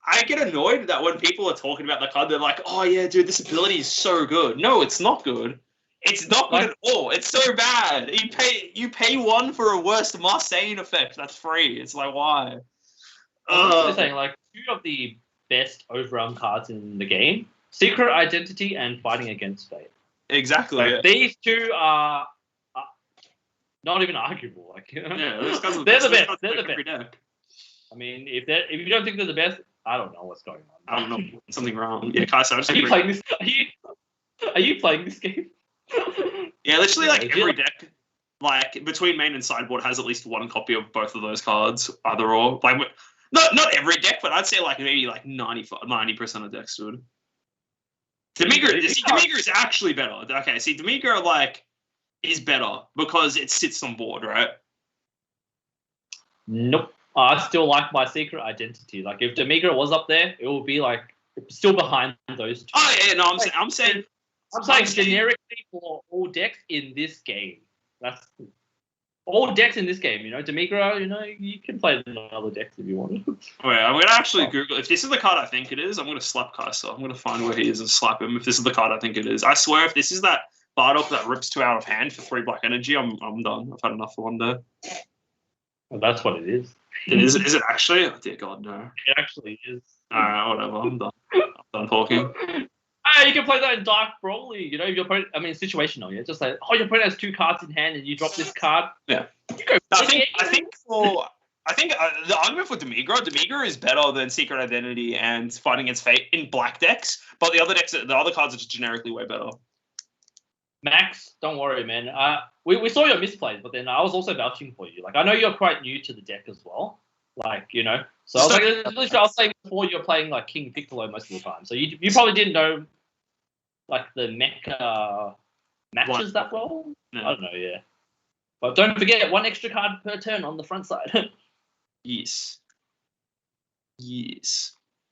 Speaker 1: I get annoyed that when people are talking about the card, they're like, oh, yeah, dude, this ability is so good. No, it's not good. It's not good at all. It's so bad. You pay one for a worse Marseille effect. That's free. It's like, why?
Speaker 2: I'm saying like 2 of the best overarm cards in the game: Secret Identity and Fighting Against Fate.
Speaker 1: Exactly.
Speaker 2: Like, these 2 are not even arguable. Like, you know?
Speaker 1: Yeah,
Speaker 2: they're the best. They're the best. Deck. I mean, if you don't think they're the best, I don't know what's going on.
Speaker 1: I don't know, something wrong. Yeah, Kaiser,
Speaker 2: are you playing this? Are you playing this game?
Speaker 1: Yeah, literally, like every deck, like between main and sideboard, has at least one copy of both of those cards, either or. Like, not every deck, but I'd say like maybe like 90% of decks would. Demigra is actually better. Okay, see, Demigra like is better because it sits on board, right?
Speaker 2: Nope. I still like my Secret Identity. Like, if Demigra was up there, it would be like still behind those 2.
Speaker 1: Oh yeah, no, I'm saying
Speaker 2: generically for all decks in this game. That's all decks in this game. You know, Demigra. You know, you can play other decks if you want.
Speaker 1: Wait, I'm gonna actually Google if this is the card I think it is. I'm gonna slap Kaiser. I'm gonna find where he is and slap him. If this is the card I think it is, I swear if this is that Bardock that rips 2 out of hand for 3 black energy, I'm done. I've had enough for one day.
Speaker 2: Well, that's what it is.
Speaker 1: Is it actually? Oh, dear God, no.
Speaker 2: It actually is.
Speaker 1: Alright, whatever. I'm done. I'm done talking.
Speaker 2: Hey, you can play that in Dark Broly. You know, your opponent. I mean, situational. Yeah, just like, your opponent has 2 cards in hand, and you drop this card.
Speaker 1: Yeah.
Speaker 2: You go.
Speaker 1: I think the argument for Demigra is better than Secret Identity and Fighting Against Fate in black decks, but the other cards are just generically way better.
Speaker 2: Max, don't worry, man. We saw your misplays, but then I was also vouching for you. Like, I know you're quite new to the deck as well. Like, you know, so I was saying before, you're playing like King Piccolo most of the time, so you probably didn't know like the mecha matches that well. No. I don't know, yeah. But don't forget, 1 extra card per turn on the front side.
Speaker 1: Yes.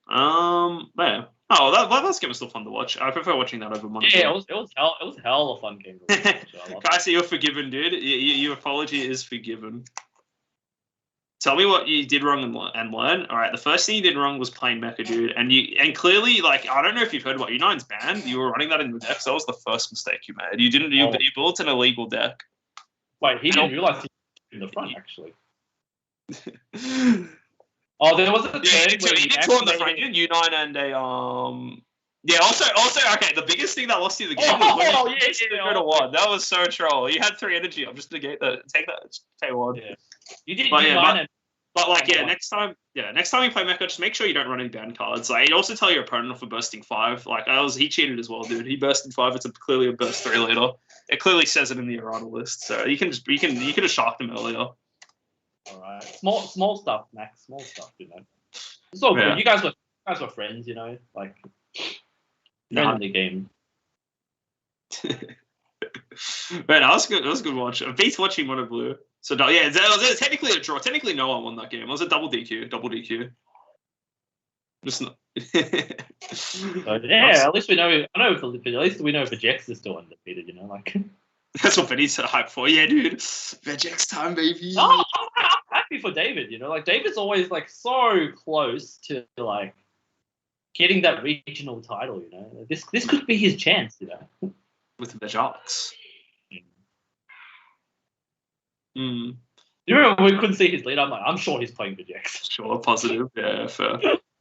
Speaker 1: Man. Oh, that game was still fun to watch. I prefer watching that over Monday.
Speaker 2: Yeah, it was hell of a fun game to watch.
Speaker 1: Guys, you're forgiven, dude. Your apology is forgiven. Tell me what you did wrong and learn. All right, the first thing you did wrong was playing Mecha, dude. And clearly, like, I don't know if you've heard about U9's ban. You were running that in the deck, so that was the first mistake you made. You built an illegal deck.
Speaker 2: Wait, he didn't realize he was in the front, actually. Oh, there was a turn where
Speaker 1: he did two on the front. U9 and a Yeah. Also, okay. The biggest thing that lost you the game was when you go to 1. That was so troll. You had 3 energy. I'm just negate that. Take that. Take 1.
Speaker 2: Yeah. You did.
Speaker 1: But next time you play Mecha, just make sure you don't run any banned cards. Like, you also tell your opponent off for bursting 5. Like, he cheated as well, dude. He bursted 5. It's clearly a burst 3 later. It clearly says it in the errata list. So you could have shocked him earlier.
Speaker 2: All right, small stuff, Max. Small stuff, you know. It's all good. You guys were friends, you know, like friendly game.
Speaker 1: Man, that was good. That was a good watch. I beat watching Mono Blue. So yeah, it was technically a draw. Technically, no one won that game. It was a double DQ. Just not.
Speaker 2: At least we know. I know. At least we know Vegex is still undefeated. You know, like.
Speaker 1: That's what Benny's hype for. Yeah, dude. Vegex time, baby.
Speaker 2: Oh, I'm happy for David. You know, like David's always like so close to like getting that regional title. You know, this could be his chance. You know,
Speaker 1: with Vegex.
Speaker 2: You remember we couldn't see his lead? I'm sure he's playing Vegex.
Speaker 1: Sure, positive. Yeah, fair.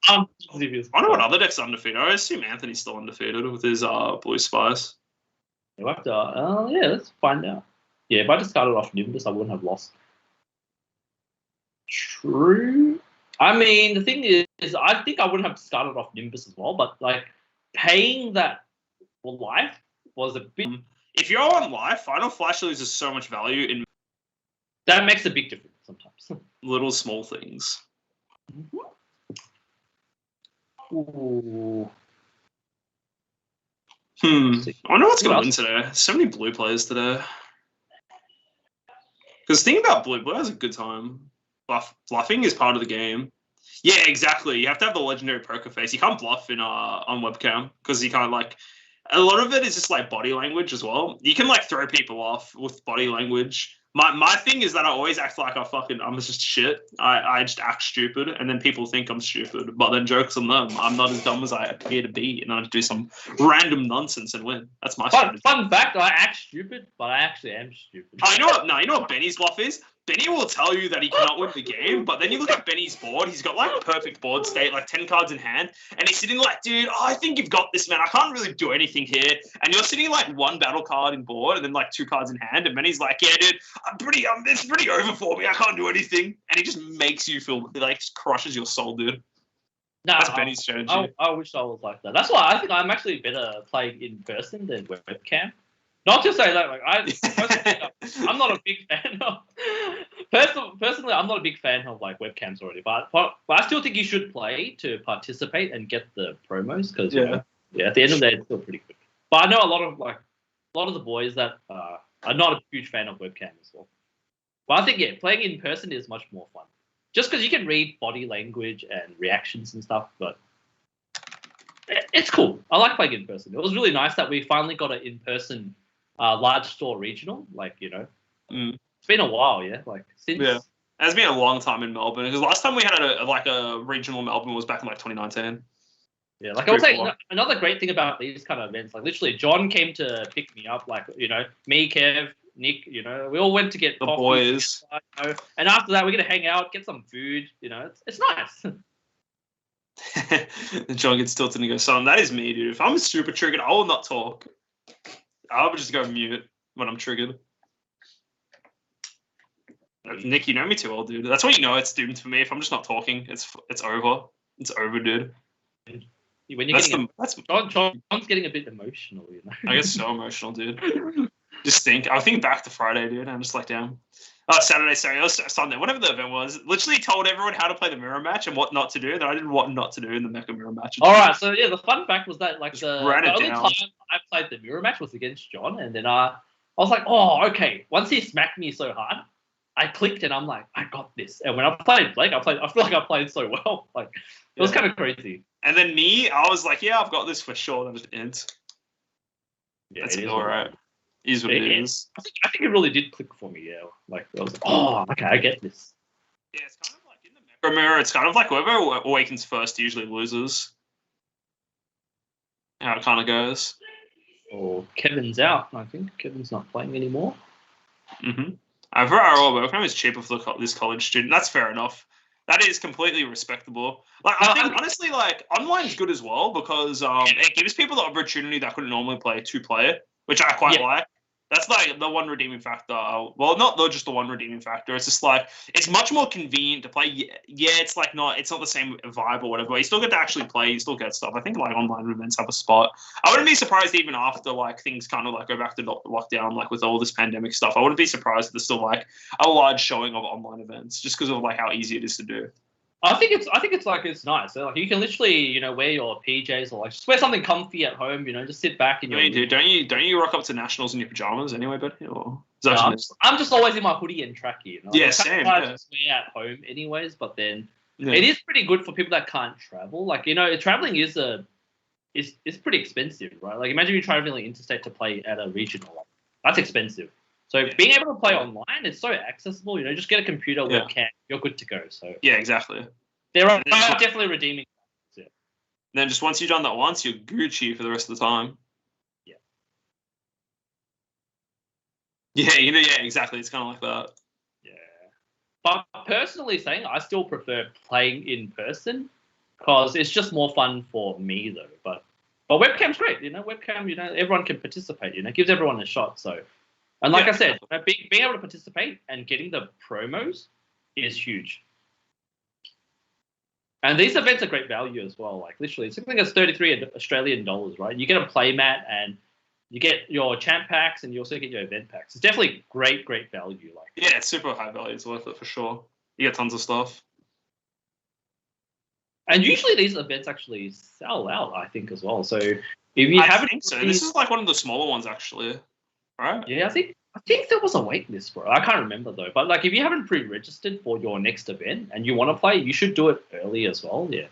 Speaker 2: I'm positive.
Speaker 1: I don't know what other deck's undefeated. I assume Anthony's still undefeated with his Blue Spice.
Speaker 2: We'll have to, let's find out. Yeah, if I just started off Nimbus, I wouldn't have lost. True. I mean, the thing is, I think I wouldn't have started off Nimbus as well, but like paying that for life was a bit.
Speaker 1: If you're on life, Final Flash loses so much value in.
Speaker 2: That makes a big difference sometimes.
Speaker 1: Little small things.
Speaker 2: Ooh.
Speaker 1: I wonder what's going to win today. So many blue players today. Because the thing about blue has a good time. Bluffing is part of the game. Yeah, exactly. You have to have the legendary poker face. You can't bluff in on webcam because you can't like. A lot of it is just like body language as well. You can like throw people off with body language. My thing is that I always act like I'm just shit. I just act stupid, and then people think I'm stupid. But then jokes on them. I'm not as dumb as I appear to be, and I just do some random nonsense and win. That's my strategy.
Speaker 2: Fun fact: I act stupid, but I actually am stupid.
Speaker 1: Oh, you know what? No, you know what Benny's bluff is? Benny will tell you that he cannot win the game, but then you look at Benny's board. He's got like perfect board state, like 10 cards in hand, and he's sitting like, dude, I think you've got this, man. I can't really do anything here. And you're sitting like one battle card in board, and then like 2 cards in hand, and Benny's like, yeah, dude, it's pretty over for me. I can't do anything, and he just makes you feel like just crushes your soul, dude.
Speaker 2: Nah,
Speaker 1: that's Benny's strategy.
Speaker 2: I wish I was like that. That's why I think I'm actually better playing in person than webcam. Not to say that, like I'm not a big fan of. Personally, I'm not a big fan of like webcams already, but I still think you should play to participate and get the promos because you know, at the end of the day, it's still pretty quick. But I know a lot of the boys that are not a huge fan of webcam as well. But I think playing in person is much more fun, just because you can read body language and reactions and stuff. But it's cool. I like playing in person. It was really nice that we finally got an in-person large store regional. Like, you know, it's been a while, yeah. Like since
Speaker 1: it's been a long time in Melbourne because last time we had a regional Melbourne was back in like 2019.
Speaker 2: Yeah, like I would say another great thing about these kind of events, like literally John came to pick me up, like, you know, me, Kev, Nick, you know, we all went to get
Speaker 1: the
Speaker 2: coffee,
Speaker 1: boys,
Speaker 2: you know, and after that we're gonna hang out, get some food, you know, it's nice.
Speaker 1: And John gets tilted and goes, son, that is me, dude. If I'm super triggered, I will not talk. I will just go mute when I'm triggered. Nick, you know me too well, dude. That's what you know it's doomed for me. If I'm just not talking, it's over. It's over, dude.
Speaker 2: When you're John's getting a bit emotional, you know.
Speaker 1: I get so emotional, dude. I think back to Friday, dude. I'm just like, damn. Saturday, sorry, it was Sunday, whatever the event was. Literally told everyone how to play the mirror match and what not to do. Then I did what not to do in the Mecha mirror match.
Speaker 2: All right, so yeah, the fun fact was that like the only
Speaker 1: down.
Speaker 2: time I played the mirror match was against John, and then I was like, oh, okay. Once he smacked me so hard, I clicked and I'm like, I got this. And when I played Blake, I feel like I played so well. Like it was kind of crazy.
Speaker 1: And then me, I was like, yeah, I've got this for sure. That was it.
Speaker 2: Yeah,
Speaker 1: that's all right. Is what it is.
Speaker 2: I think it really did click for me. Yeah, like I was like, oh, okay, I get this.
Speaker 1: Yeah, it's kind of like in the Mecha mirror. It's kind of like whoever awakens first usually loses. How it kind of goes.
Speaker 2: Or Kevin's out. I think Kevin's not playing anymore.
Speaker 1: Mm-hmm. For our Webcam is cheaper for this college student. That's fair enough. That is completely respectable. Like I think honestly, like online's good as well because it gives people the opportunity that couldn't normally play to play it, which I quite like. That's like the one redeeming factor. Well, not just the one redeeming factor. It's just like it's much more convenient to play. Yeah, it's like it's not the same vibe or whatever. But you still get to actually play. You still get stuff. I think like online events have a spot. I wouldn't be surprised even after like things kind of like go back to lockdown, like with all this pandemic stuff. I wouldn't be surprised if there's still like a large showing of online events just because of like how easy it is to do.
Speaker 2: I think it's nice. So, like you can literally, you know, wear your PJs or like just wear something comfy at home. You know, just sit back and
Speaker 1: don't you rock up to nationals in your pajamas anyway, buddy? Or
Speaker 2: I'm just always in my hoodie and trackie. You know?
Speaker 1: Yeah, same.
Speaker 2: I just wear at home anyways, but then it is pretty good for people that can't travel. Like you know, traveling is pretty expensive, right? Like imagine you traveling interstate to play at a regional. That's expensive. So being able to play online is so accessible. You know, just get a computer, webcam, you're good to go. So
Speaker 1: yeah, exactly.
Speaker 2: There are definitely redeeming factors. Yeah.
Speaker 1: And then just once you've done that once, you're Gucci for the rest of the time.
Speaker 2: Yeah.
Speaker 1: Yeah, you know, yeah, exactly. It's kind of like that.
Speaker 2: Yeah. But personally saying, I still prefer playing in person because it's just more fun for me though. But webcam's great. You know, webcam, you know, everyone can participate. You know, it gives everyone a shot. So. And like I said, being able to participate and getting the promos is huge. And these events are great value as well. Like literally, something that's 33 Australian dollars, right? You get a play mat and you get your champ packs and you also get your event packs. It's definitely great value. Like
Speaker 1: yeah, it's super high value. It's worth it for sure. You get tons of stuff.
Speaker 2: And usually these events actually sell out, I think, as well. So if you haven't,
Speaker 1: think so. This is like one of the smaller ones actually. Right.
Speaker 2: Yeah, I think there was a wait list, bro. I can't remember though. But like, if you haven't pre-registered for your next event and you want to play, you should do it early as well. Yeah.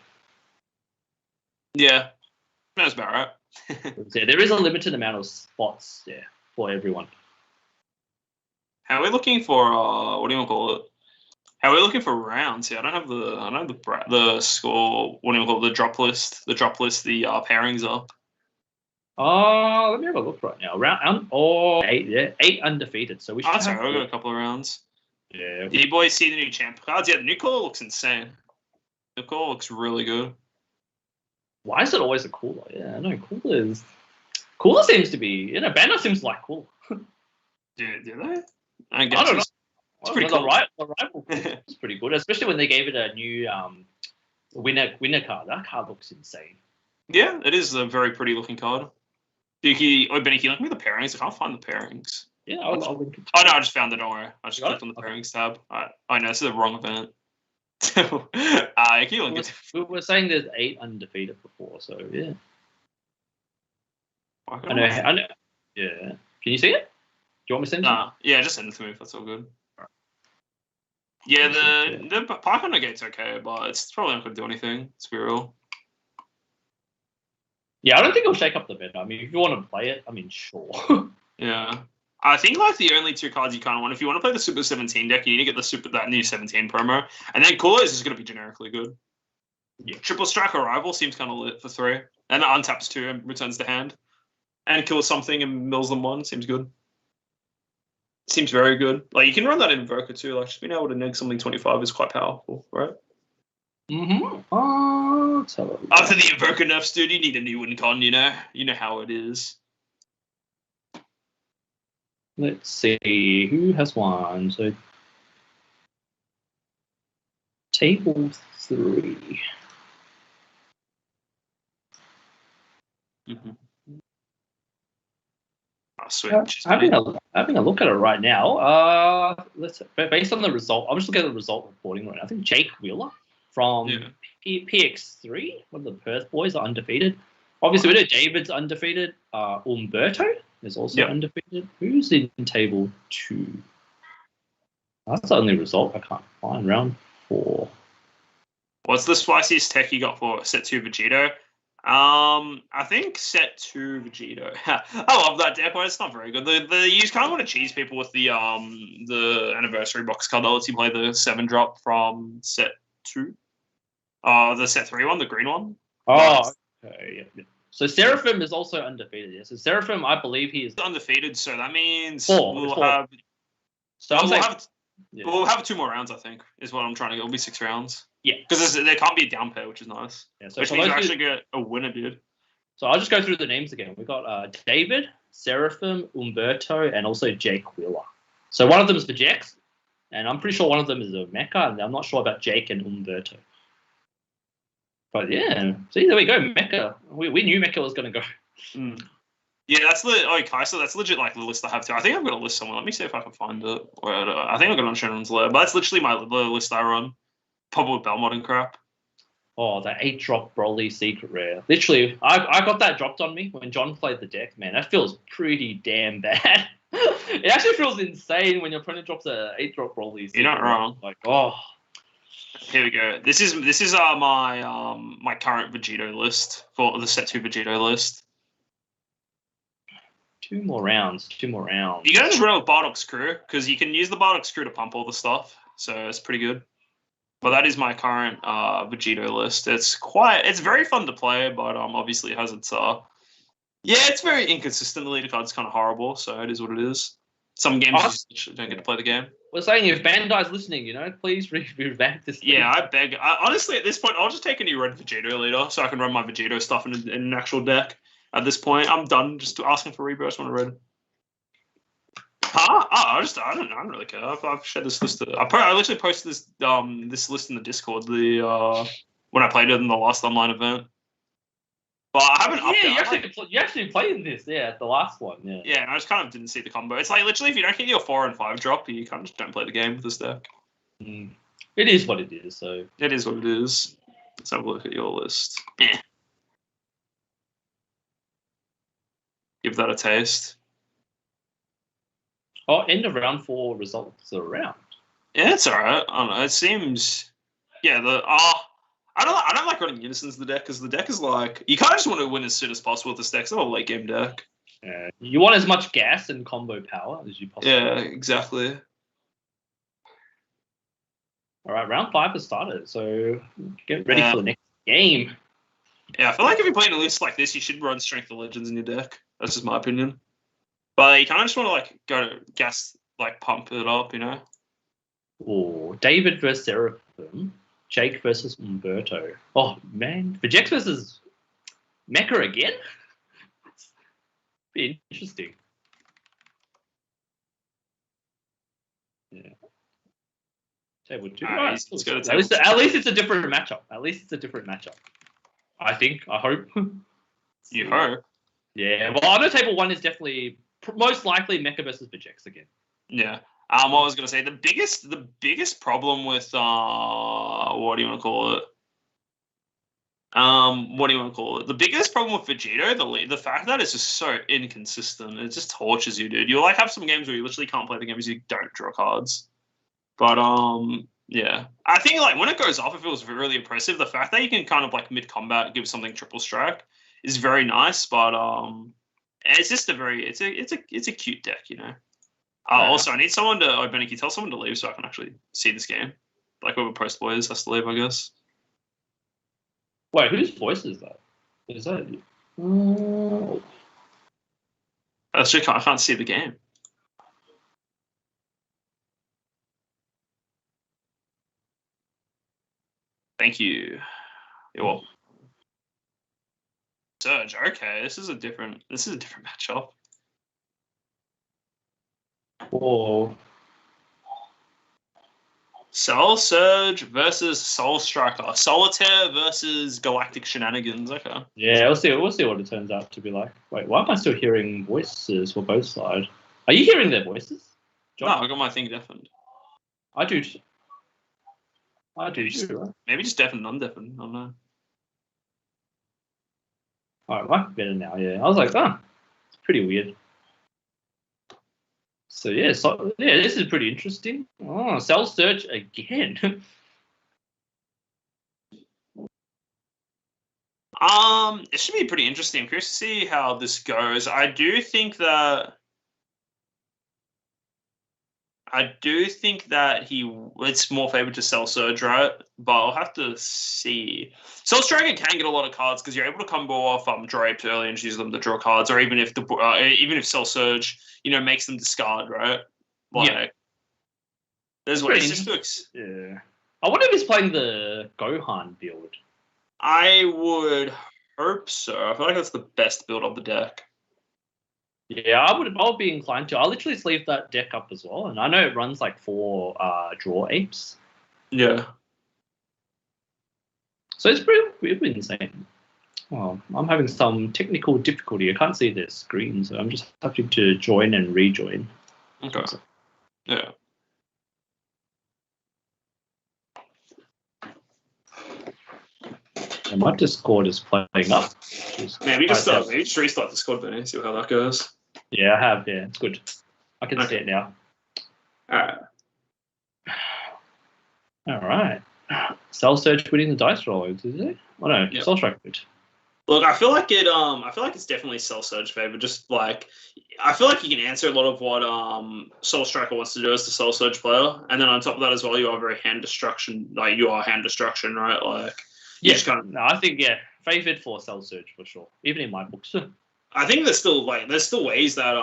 Speaker 1: Yeah, that's about right.
Speaker 2: Yeah, there is a limited amount of spots. Yeah, for everyone.
Speaker 1: How are we looking for what do you want to call it? How are we looking for rounds here? I don't have the score. What do you call it? The drop list. The pairings up.
Speaker 2: Let me have a look right now. Round 8, yeah, 8 undefeated. So we should.
Speaker 1: That's right. We've got a couple of rounds.
Speaker 2: Yeah.
Speaker 1: Do you boys see the new champ cards? Yeah, the new color looks insane. The color looks really good.
Speaker 2: Why is it always a cooler? Yeah, no, cooler seems to be. Banner seems like cool.
Speaker 1: Do they? I
Speaker 2: don't know.
Speaker 1: It's pretty
Speaker 2: cool.
Speaker 1: The
Speaker 2: rival is pretty good, especially when they gave it a new winner card. That card looks insane.
Speaker 1: Yeah, it is a very pretty looking card. Benny, can you link me the pairings? I can't find the pairings.
Speaker 2: Yeah, I'll link it.
Speaker 1: Oh no, I just found it. Don't worry. I just clicked on the pairings tab. I know this is the wrong event. Can you link it?
Speaker 2: We were saying there's 8 undefeated before, so yeah. I know. Yeah. Can you see it? Do you want me to send it?
Speaker 1: Yeah, just send it to me if that's all good. Right. Yeah, the Python gate's okay, but it's probably not going to do anything. Let's be real.
Speaker 2: Yeah, I don't think it'll shake up the meta. I mean, if you want to play it, I mean, sure.
Speaker 1: Yeah. I think like the only 2 cards you kind of want, if you want to play the Super 17 deck, you need to get that new 17 promo. And then Cooler is just going to be generically good.
Speaker 2: Yeah.
Speaker 1: Triple Strike Arrival seems kind of lit for 3. And it untaps 2 and returns to hand. And kills something and mills them 1. Seems good. Seems very good. Like, you can run that in Invoker too. Like, just being able to neg something 25 is quite powerful, right?
Speaker 2: Mm-hmm.
Speaker 1: After the Invoker nerfs, dude, you need a new win con, you know? You know how it is.
Speaker 2: Let's see. Who has one? So, table 3.
Speaker 1: Mm-hmm. Oh, sweet.
Speaker 2: Having a look at it right now. Based on the result, I'm just looking at the result reporting right now. I think Jake Wheeler from PX3, one of the Perth boys, are undefeated. Obviously, we know David's undefeated. Umberto is also undefeated. Who's in table 2? That's the only result I can't find. Round 4.
Speaker 1: What's the spiciest tech you got for set 2 Vegito? I think set 2 Vegito. I love that deck, but it's not very good. You just kind of want to cheese people with the anniversary box card that lets you play the 7-drop from set 2. The set 3 one, the green one.
Speaker 2: Oh, okay. Yeah. So Seraphim is also undefeated. Yeah. So Seraphim, I believe he is
Speaker 1: undefeated. So that means
Speaker 2: we'll have.
Speaker 1: So we'll have 2 more rounds. I think is what I'm trying to get. It'll be 6 rounds.
Speaker 2: Yeah,
Speaker 1: because there can't be a down pair, which is nice.
Speaker 2: Yeah, so
Speaker 1: which means you actually get a winner, dude.
Speaker 2: So I'll just go through the names again. We got David, Seraphim, Umberto, and also Jake Wheeler. So one of them is for Jax, and I'm pretty sure one of them is a Mecha, and I'm not sure about Jake and Umberto. But yeah, see, there we go, Mecha. We knew Mecha was going to go.
Speaker 1: Mm. Yeah, that's that's legit like the list I have too. I think I've got a list somewhere. Let me see if I can find it. I think I've got it on Shannon's layer, but that's literally the list I run. Probably with Belmont and crap.
Speaker 2: Oh, that 8-drop Broly secret rare. Literally, I got that dropped on me when John played the deck. Man, that feels pretty damn bad. It actually feels insane when your opponent drops a 8-drop Broly secret.
Speaker 1: You're not wrong.
Speaker 2: Like, oh.
Speaker 1: Here we go. This is my current Vegito list for the set 2 Vegito list.
Speaker 2: 2 more rounds.
Speaker 1: You gotta just run with Bardock's crew because you can use the Bardock's crew to pump all the stuff, so it's pretty good. But that is my current Vegito list. It's very fun to play, but obviously it has its it's very inconsistent. The leader card's kind of horrible, so it is what it is. Some games you don't get to play the game.
Speaker 2: We're saying if Bandai's listening, please revamp this thing.
Speaker 1: Yeah, I beg. Honestly, at this point, I'll just take a new red Vegito leader so I can run my Vegito stuff in an actual deck. At this point, I'm done just asking for rebirth on a red. I don't really care. I've shared this list. I literally posted this list in the Discord. When I played it in the last online event. But I haven't.
Speaker 2: You actually played this, the last one, yeah.
Speaker 1: Yeah, and I just kind of didn't see the combo. It's like literally if you don't get your 4 and 5 drop, you kind of just don't play the game with this deck.
Speaker 2: It is what it is. So
Speaker 1: it is what it is. Let's have a look at your list. Give that a taste.
Speaker 2: Oh, end of round 4 results are around.
Speaker 1: Yeah, it's alright. I don't know. It seems. Yeah, I don't like running Unison's the deck because the deck is like you kind of just want to win as soon as possible with this deck. It's not a late game deck.
Speaker 2: You want as much gas and combo power as you possibly
Speaker 1: can. Yeah, exactly.
Speaker 2: All right, round 5 has started, so get ready for the next game.
Speaker 1: Yeah, I feel like if you're playing a list like this, you should run Strength of Legends in your deck. That's just my opinion. But you kind of just want to go to gas, pump it up,
Speaker 2: Oh, David versus Seraphim, Jake versus Umberto. Oh man, Vijay versus Mecha again. Be interesting. Yeah. Table 2. Right. At least it's a different matchup. I think. I hope.
Speaker 1: You hope.
Speaker 2: Yeah. Well, I know table 1 is definitely most likely Mecha versus Vijay again.
Speaker 1: Yeah. What I was gonna say, the biggest problem with what do you want to call it? The biggest problem with Vegito, the fact that it's just so inconsistent, it just tortures you, dude. You'll have some games where you literally can't play the game because you don't draw cards. But yeah, I think when it goes off, it feels really impressive. The fact that you can kind of mid combat give something triple strike is very nice. But it's just it's a cute deck, Also, I need someone to can you tell someone to leave so I can actually see this game. Whoever post boys has to leave, I guess.
Speaker 2: Wait, whose voice is that? Is that?
Speaker 1: I can't see the game. Thank you. You're welcome. Surge. Okay, this is a different matchup.
Speaker 2: Whoa.
Speaker 1: Soul Surge versus Soul Striker. Solitaire versus Galactic Shenanigans. Okay.
Speaker 2: Yeah, we'll see what it turns out to be like. Wait, why am I still hearing voices for both sides? Are you hearing their voices,
Speaker 1: John? No, I got my thing deafened.
Speaker 2: I do.
Speaker 1: Maybe just deafened, non-deafened. I don't know.
Speaker 2: Alright, might be better now, yeah. I was like, it's pretty weird. So yeah, this is pretty interesting. Oh, Cell Search again.
Speaker 1: It should be pretty interesting. I'm curious to see how this goes. I do think that it's more favored to Cell Surge, right? But I'll have to see. Cell Striker can get a lot of cards because you're able to combo off Draped early and use them to draw cards, or even if Cell Surge, makes them discard, right? There's ways just to.
Speaker 2: Yeah. I wonder if he's playing the Gohan build.
Speaker 1: I would hope so. I feel like that's the best build of the deck.
Speaker 2: Yeah, I would be inclined to. I'll literally sleeve that deck up as well. And I know it runs 4 draw apes.
Speaker 1: Yeah.
Speaker 2: So it's pretty insane. Oh, I'm having some technical difficulty. I can't see the screen, so I'm just having to join and rejoin.
Speaker 1: Okay. Yeah.
Speaker 2: And my Discord is playing up.
Speaker 1: Maybe just restart Discord, Benny. See how that goes.
Speaker 2: Yeah, I have. Yeah, it's good. I can see it now. All right. Cell Search winning the dice roll, is it? Oh no, yep. Soul Strike good.
Speaker 1: Look, I feel like it's definitely Cell Surge favor. Just I feel like you can answer a lot of what Soul Striker wants to do as the Soul Surge player, and then on top of that as well, you are very hand destruction. You are hand destruction, right?
Speaker 2: No, I think favored for Cell Surge for sure. Even in my books.
Speaker 1: I think there's still ways that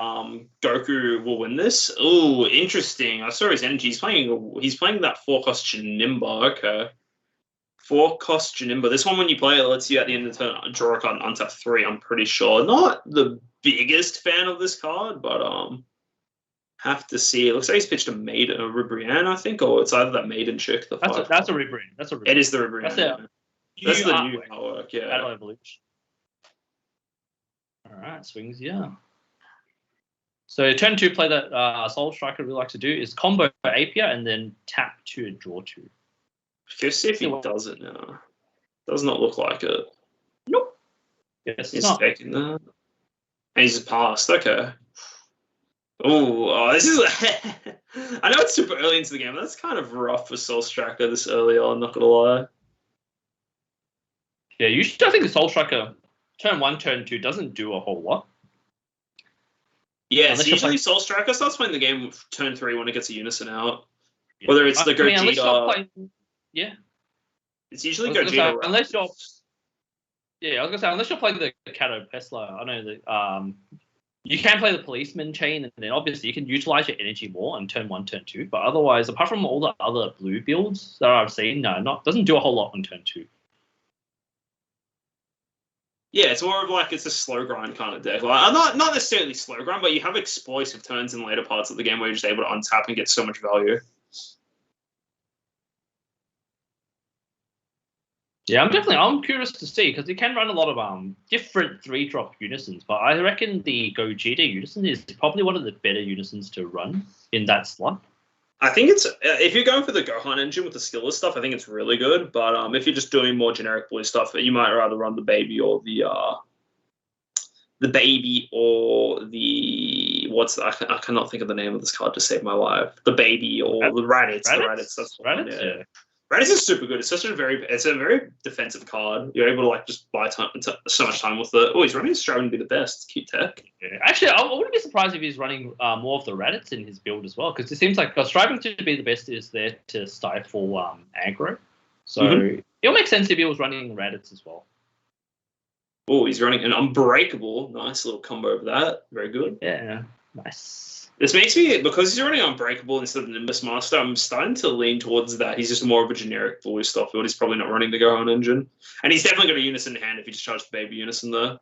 Speaker 1: Goku will win this. Ooh, interesting. I saw his energy. He's playing that 4-cost Janemba. Okay. 4-cost Janemba. This one, when you play it, lets you at the end of the turn draw a card and untap 3. I'm pretty sure. Not the biggest fan of this card, but have to see. It looks like he's pitched a Ribrianne, I think, or it's either that Maiden chick.
Speaker 2: That's a Ribrianne.
Speaker 1: It is the Ribrianne. That's the new artwork. Yeah.
Speaker 2: Battle Evolution. All right, swings, yeah. So turn 2 play that Soul Striker really like to do is combo Apia and then tap to draw 2.
Speaker 1: Let's see if he does it now. Does not look like it.
Speaker 2: Nope. Yes,
Speaker 1: he's taking that. And he's passed. Okay. Oh, this is. I know it's super early into the game, but that's kind of rough for Soul Striker this early on. I'm not gonna lie.
Speaker 2: Yeah, I think the Soul Striker turn 1, turn 2 doesn't do a whole lot.
Speaker 1: Yeah, it's usually Soul Striker starts playing the game with turn 3 when it gets a unison out. Yeah. Whether it's the Gogeta.
Speaker 2: Yeah.
Speaker 1: It's usually Gogeta.
Speaker 2: Unless you're. Yeah, I was gonna say unless you're playing the Kato Pesla, I know that you can play the Policeman chain, and then obviously you can utilize your energy more on turn 1, turn 2. But otherwise, apart from all the other blue builds that I've seen, doesn't do a whole lot on turn 2.
Speaker 1: Yeah, it's more of like it's a slow grind kind of deck. Like not necessarily slow grind, but you have explosive turns in later parts of the game where you're just able to untap and get so much value.
Speaker 2: Yeah, I'm curious to see because it can run a lot of different 3-drop unisons, but I reckon the Gogeta unison is probably one of the better unisons to run in that slot.
Speaker 1: I think it's if you're going for the Gohan engine with the skillless stuff, I think it's really good. But if you're just doing more generic blue stuff, you might rather run the baby or the I cannot think of the name of this card to save my life. The baby or the Raditz. The Raditz. That's
Speaker 2: Raditz, yeah.
Speaker 1: Raditz is super good. It's a very defensive card. You're able to like just buy time, so much time with it. Oh, he's running Striving to be the best. It's cute tech.
Speaker 2: Yeah. Actually, I wouldn't be surprised if he's running more of the Raditz in his build as well, because it seems like Striving to be the best is there to stifle aggro. So it'll make sense if he was running Raditz as well.
Speaker 1: Oh, he's running an Unbreakable. Nice little combo of that. Very good.
Speaker 2: Yeah, nice.
Speaker 1: This makes me, because he's running Unbreakable instead of Nimbus Master, I'm starting to lean towards that. He's just more of a generic blue stuff build. He's probably not running the Gohan engine. And he's definitely got a Unison in hand if you just charge the baby Unison there.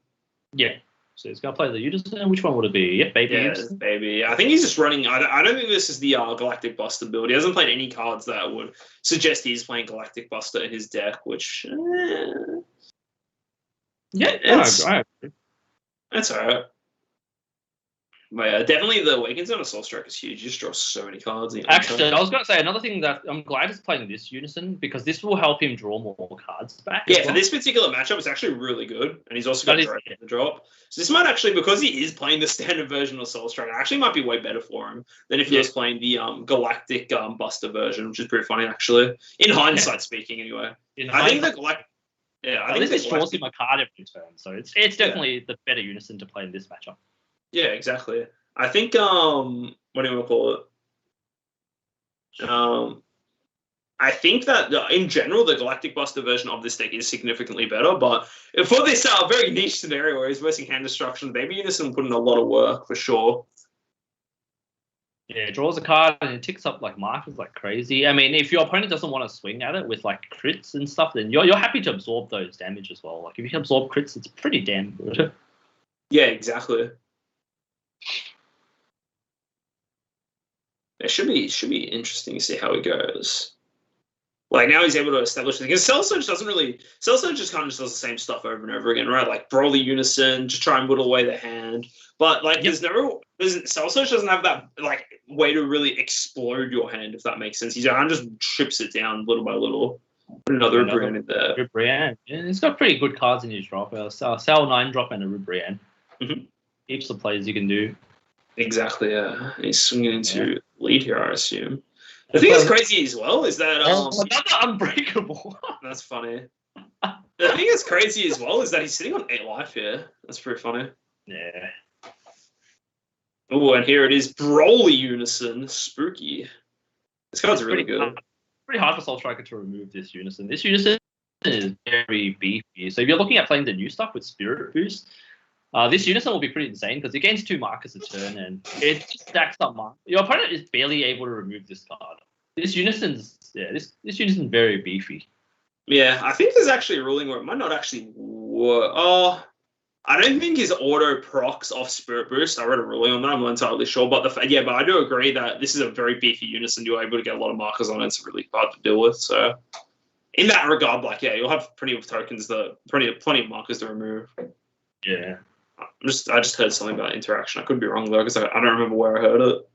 Speaker 2: Yeah. So he's going to play the Unison. Which one would it be? Yeah, baby Unison.
Speaker 1: Baby. I think he's just running, I don't think this is the Galactic Buster build. He hasn't played any cards that would suggest he's playing Galactic Buster in his deck, which...
Speaker 2: yeah, I agree.
Speaker 1: That's all right. But yeah, definitely the Awakened Zone of Soul Strike is huge. You just draw so many cards.
Speaker 2: Actually, I was going to say another thing that I'm glad he's playing this Unison because this will help him draw more cards back.
Speaker 1: Yeah, for this particular matchup, it's actually really good. And he's also got the drop. So this might actually, because he is playing the standard version of Soul Strike, it actually might be way better for him than if he was playing the Galactic Buster version, which is pretty funny, actually. In hindsight speaking, anyway. I think the Galactic... Yeah, I think
Speaker 2: this draws him a card every turn, so it's definitely the better Unison to play in this matchup.
Speaker 1: Yeah, exactly. I think what do you want to call it? I think that in general the Galactic Buster version of this deck is significantly better, but for this very niche scenario where he's versing hand destruction, Baby Unison put in a lot of work for sure.
Speaker 2: Yeah, draws a card and it ticks up like markers like crazy. I mean, if your opponent doesn't want to swing at it with like crits and stuff, then you're happy to absorb those damage as well. Like if you can absorb crits, it's pretty damn good.
Speaker 1: Yeah, exactly. It should be interesting to see how it goes. Like now he's able to establish because Cell Surge just kind of just does the same stuff over and over again, right? Like Broly Unison to try and whittle away the hand. But like Cell Surge doesn't have that like way to really explode your hand, if that makes sense. He just trips it down little by little. Put another Rubrian in there.
Speaker 2: Rubrian. Yeah, he's got pretty good cards in his drop. Cell 9 drop and a Rubrian. Heaps of plays you can do. Exactly,
Speaker 1: yeah. He's swinging into lead here, I assume. The thing that's crazy as well is that...
Speaker 2: another Unbreakable.
Speaker 1: That's funny. The thing that's crazy as well is that he's sitting on 8 life here. That's pretty funny.
Speaker 2: Yeah.
Speaker 1: Oh, and here it is. Broly Unison. Spooky. This card's really good.
Speaker 2: Pretty hard for Soul Striker to remove this Unison. This Unison is very beefy. So if you're looking at playing the new stuff with Spirit Boost, this Unison will be pretty insane because it gains 2 markers a turn and it stacks up markers. Your opponent is barely able to remove this card. This Unison's very beefy.
Speaker 1: Yeah, I think there's actually a ruling where it might not actually work. Oh, I don't think his auto procs off Spirit Boost. I read a ruling on that. I'm not entirely sure, but but I do agree that this is a very beefy Unison. You're able to get a lot of markers on it. It's really hard to deal with. So, in that regard, like you'll have plenty of tokens plenty of markers to remove.
Speaker 2: Yeah.
Speaker 1: I just heard something about interaction. I could be wrong though, because I don't remember where I heard it.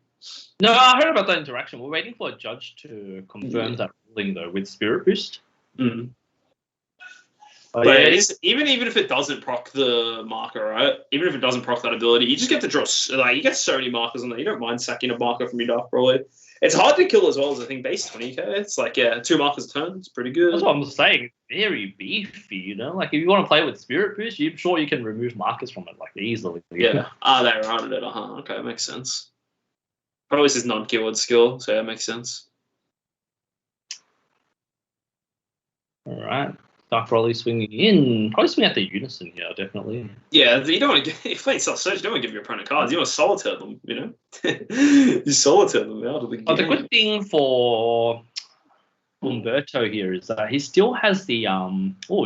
Speaker 2: No, I heard about that interaction. We're waiting for a judge to confirm that ruling though with Spirit Boost.
Speaker 1: Mm. But it is, even if it doesn't proc the marker, right? Even if it doesn't proc that ability, you just get to draw. Like you get so many markers on there. You don't mind sacking a marker from your Dark Broly. It's hard to kill as well as I think base 20k. It's like 2 markers a turn. It's pretty good.
Speaker 2: That's what I'm saying. very beefy, you know? Like, if you want to play with Spirit Boost, I'm sure you can remove Marcus from it, like, easily.
Speaker 1: Yeah. They routed it. Okay, makes sense. Probably his non-keyword skill, so that makes sense.
Speaker 2: All right. Dark Broly swinging in. Probably swing at the Unison here, definitely.
Speaker 1: Yeah, you don't want to. If you play Self Search, you don't want to give your opponent cards. You want to solitaire them, you know? You solitaire them out of the game.
Speaker 2: Oh, the good thing for Umberto here is that he still has the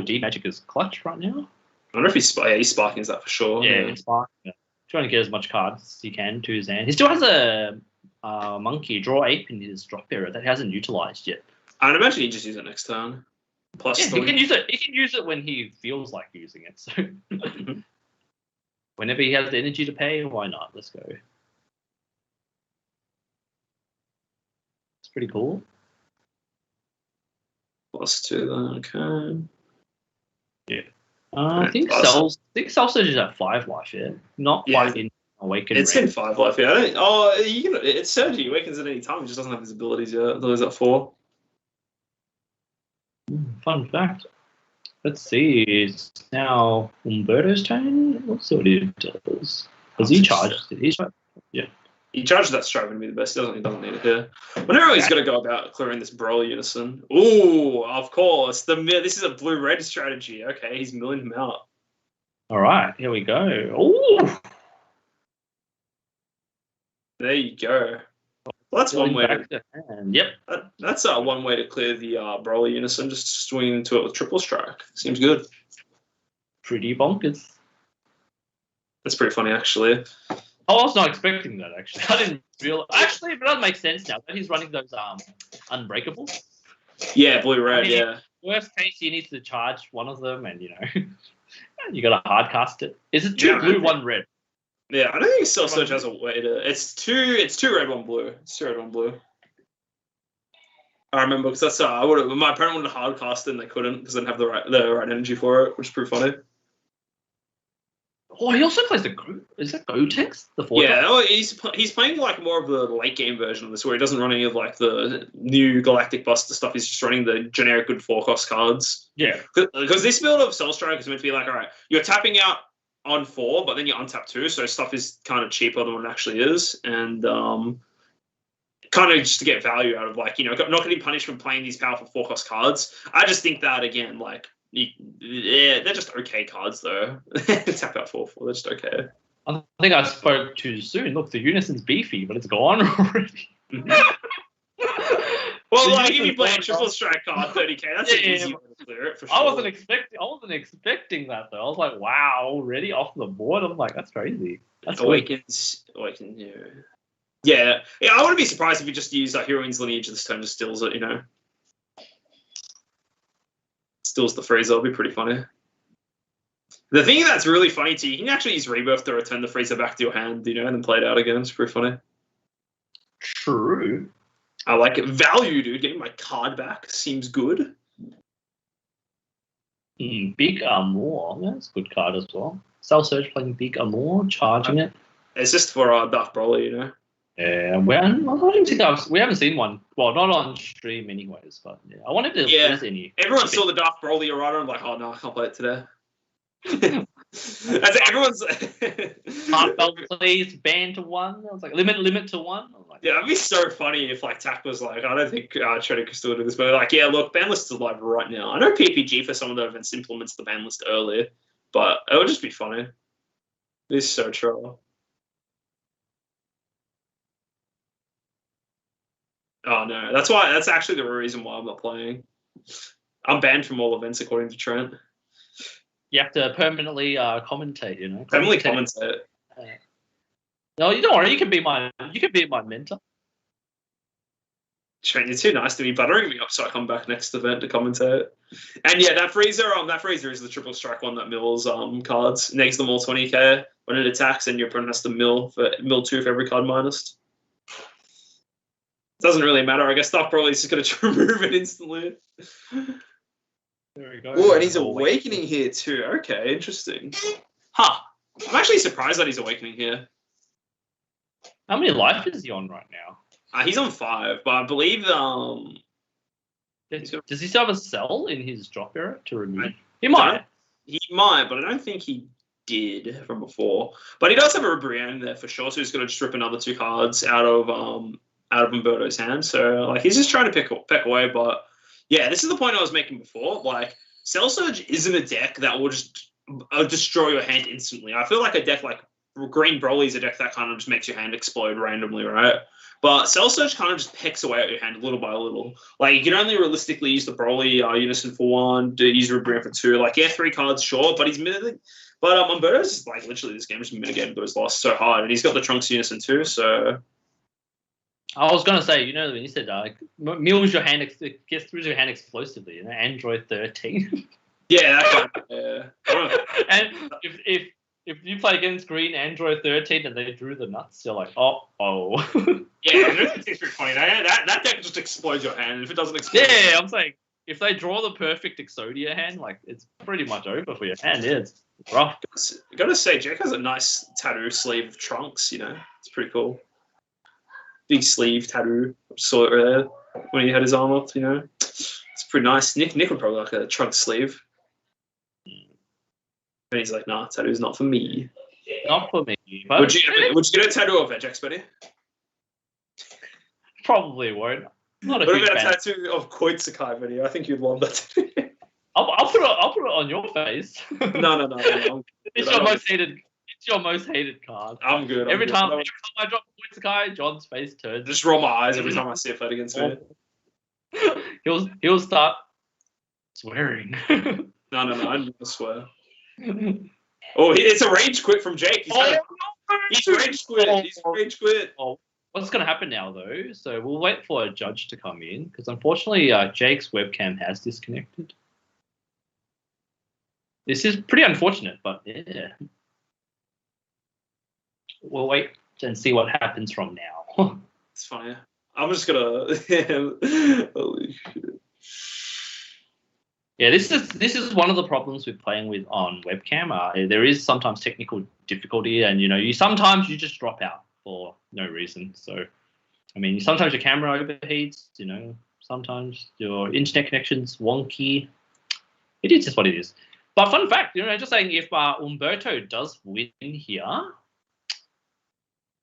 Speaker 2: D Magic is clutch right now.
Speaker 1: I wonder if he's sparking that for sure.
Speaker 2: Yeah, he's sparking. Yeah. Trying to get as much cards as he can to his hand. He still has a monkey draw ape in his drop area that he hasn't utilized yet.
Speaker 1: I'd imagine he just use it next turn. Plus,
Speaker 2: he can use it. He can use it when he feels like using it. So whenever he has the energy to pay, why not? Let's go. It's pretty cool.
Speaker 1: +2 then, okay.
Speaker 2: Yeah. I think Self-Search is at 5 life, yeah. Not quite in Awaken.
Speaker 1: It's in 5 life, yeah. It's Surge. He awakens at any time. He just doesn't have his abilities yet. Those at 4.
Speaker 2: Fun fact. Let's see. It's now Umberto's turn. Let's see what he does. Has he charged? Did he charge? Yeah.
Speaker 1: He charged that Strive to be the best. He doesn't need it here. Whenever he's going to go about clearing this Broly Unison. Ooh, of course. This is a blue-red strategy. Okay, he's milling him out.
Speaker 2: All right, here we go. Ooh.
Speaker 1: There you go. Well, that's one way to.
Speaker 2: Yep.
Speaker 1: That's one way to clear the Broly Unison. Just swing into it with triple strike. Seems good.
Speaker 2: Pretty bonkers.
Speaker 1: That's pretty funny, actually.
Speaker 2: I was not expecting that, actually. I didn't realize. Actually, it does make sense now that he's running those Unbreakable.
Speaker 1: Yeah, blue-red, yeah.
Speaker 2: Worst case, he needs to charge one of them, and, you got to hard cast it. Is it 2 blue, 1 red?
Speaker 1: Yeah, I don't think Self Search has a way to. It's two red, 1 blue. It's 2 red, 1 blue. I remember because that's my opponent wanted to hard cast it and they couldn't because they didn't have the right energy for it, which is pretty funny.
Speaker 2: Oh, he also plays the Go. Is that Gotenks? The 4?
Speaker 1: Yeah, he's playing like more of the late game version of this, where he doesn't run any of like the new Galactic Buster stuff. He's just running the generic good 4-cost cards.
Speaker 2: Yeah,
Speaker 1: because this build of Cell Strike is meant to be like, all right, you're tapping out on 4, but then you untap 2, so stuff is kind of cheaper than what it actually is, and kind of just to get value out of like not getting punished from playing these powerful 4-cost cards. I just think that again, like. Yeah, they're just okay cards though. Tap out 4/4, they're just okay.
Speaker 2: I think I spoke too soon. Look, the Unison's beefy, but it's gone already.
Speaker 1: Well, like if you play a triple strike card, 30k, that's an easy way to clear it for sure.
Speaker 2: I wasn't expecting that though. I was like, wow, already off the board. I'm like, that's crazy. That's
Speaker 1: Awaken, yeah. I wouldn't be surprised if you just use Heroine's Lineage this turn, just steals it, Steals the freezer. It'll be pretty funny. The thing that's really funny too, you can actually use Rebirth to return the freezer back to your hand, and then play it out again. It's pretty funny.
Speaker 2: True.
Speaker 1: I like it. Value, dude. Getting my card back seems good.
Speaker 2: Big Amour. That's a good card as well. Self Search playing Big Amour, charging it.
Speaker 1: It's just for Dark Broly,
Speaker 2: Yeah, we haven't seen one. Well, not on stream anyways, but yeah. I wonder if there's any.
Speaker 1: Everyone saw the Dark Broly errata. I'm like, oh no, I can't play it today. As everyone's
Speaker 2: Heartfelt, please ban to 1. I was like, limit to 1. Like,
Speaker 1: yeah, it'd be so funny if like TAC was like, I don't think Shredder could still do this, but like, yeah, look, ban list is live right now. I know PPG for some of the events implements the ban list earlier, but it would just be funny. It's so troll. Oh no, that's actually the reason why I'm not playing. I'm banned from all events according to Trent.
Speaker 2: You have to permanently commentate,
Speaker 1: Permanently commentate.
Speaker 2: No, you don't worry. You can be my mentor.
Speaker 1: Trent, you're too nice to me, buttering me up so I come back next event to commentate. And yeah, that freezer is the triple strike one that mills cards. Negs them all 20k when it attacks, and your opponent has to mill 2 for every card minus. Doesn't really matter. I guess Dark Broly's just going to remove it instantly.
Speaker 2: There we go.
Speaker 1: Oh, and he's awakening here too. Okay, interesting. Huh. I'm actually surprised that he's awakening here.
Speaker 2: How many life is he on right now?
Speaker 1: He's on 5, but I believe
Speaker 2: Does he still have a cell in his drop era to remove? He might.
Speaker 1: He might, but I don't think he did from before. But he does have a Brienne there for sure, so he's going to just rip another 2 cards out of Umberto's hand. So like he's just trying to peck away. But yeah, this is the point I was making before. Like Cell Surge isn't a deck that will just destroy your hand instantly. I feel like a deck like Green Broly is a deck that kind of just makes your hand explode randomly, right? But Cell Surge kind of just pecks away at your hand little by little. Like, you can only realistically use the Broly Unison for 1, use Rubrian for 2. Like, yeah, 3 cards, sure, but he's mitigating. But Umberto's, like, literally this game just mitigated those losses so hard. And he's got the Trunks Unison too, so...
Speaker 2: I was going to say, when you said, mills your hand, gets through your hand explosively, Android 13.
Speaker 1: Yeah, that kind of, yeah.
Speaker 2: And if you play against Green Android 13 and they drew the nuts, you're like, oh.
Speaker 1: Yeah, it's pretty funny. That deck just explodes your hand. If it doesn't explode...
Speaker 2: Yeah, I'm saying, if they draw the perfect Exodia hand, like, it's pretty much over for your hand. Yeah, it's rough.
Speaker 1: I gotta say, Jack has a nice tattoo sleeve of Trunks, It's pretty cool. Big sleeve tattoo. I saw it there when he had his arm up, It's pretty nice. Nick would probably like a Trunks sleeve. And he's like, nah, tattoo's not for me.
Speaker 2: Not for me.
Speaker 1: But... Would you get a tattoo of Vegex, buddy?
Speaker 2: Probably won't. Not a
Speaker 1: what about a tattoo of Koitsukai video? I think you'd love that tattoo.
Speaker 2: I'll put it on your face.
Speaker 1: No.
Speaker 2: It's your most hated card.
Speaker 1: I'm good.
Speaker 2: Every time I drop Koitsukai, John's face turns.
Speaker 1: Just roll my eyes every time I see a fight against me.
Speaker 2: He'll start swearing.
Speaker 1: No, I never swear. Oh, it's a rage quit from Jake. He's rage quit.
Speaker 2: Oh, what's going to happen now, though? So we'll wait for a judge to come in, because unfortunately Jake's webcam has disconnected. This is pretty unfortunate, but yeah. We'll wait and see what happens from now.
Speaker 1: It's funny. I'm just going to... Holy shit.
Speaker 2: Yeah, this is one of the problems with playing with on webcam. There is sometimes technical difficulty, and you sometimes you just drop out for no reason. So, I mean, sometimes your camera overheats. Sometimes your internet connection's wonky. It is just what it is. But fun fact, just saying, if Umberto does win here,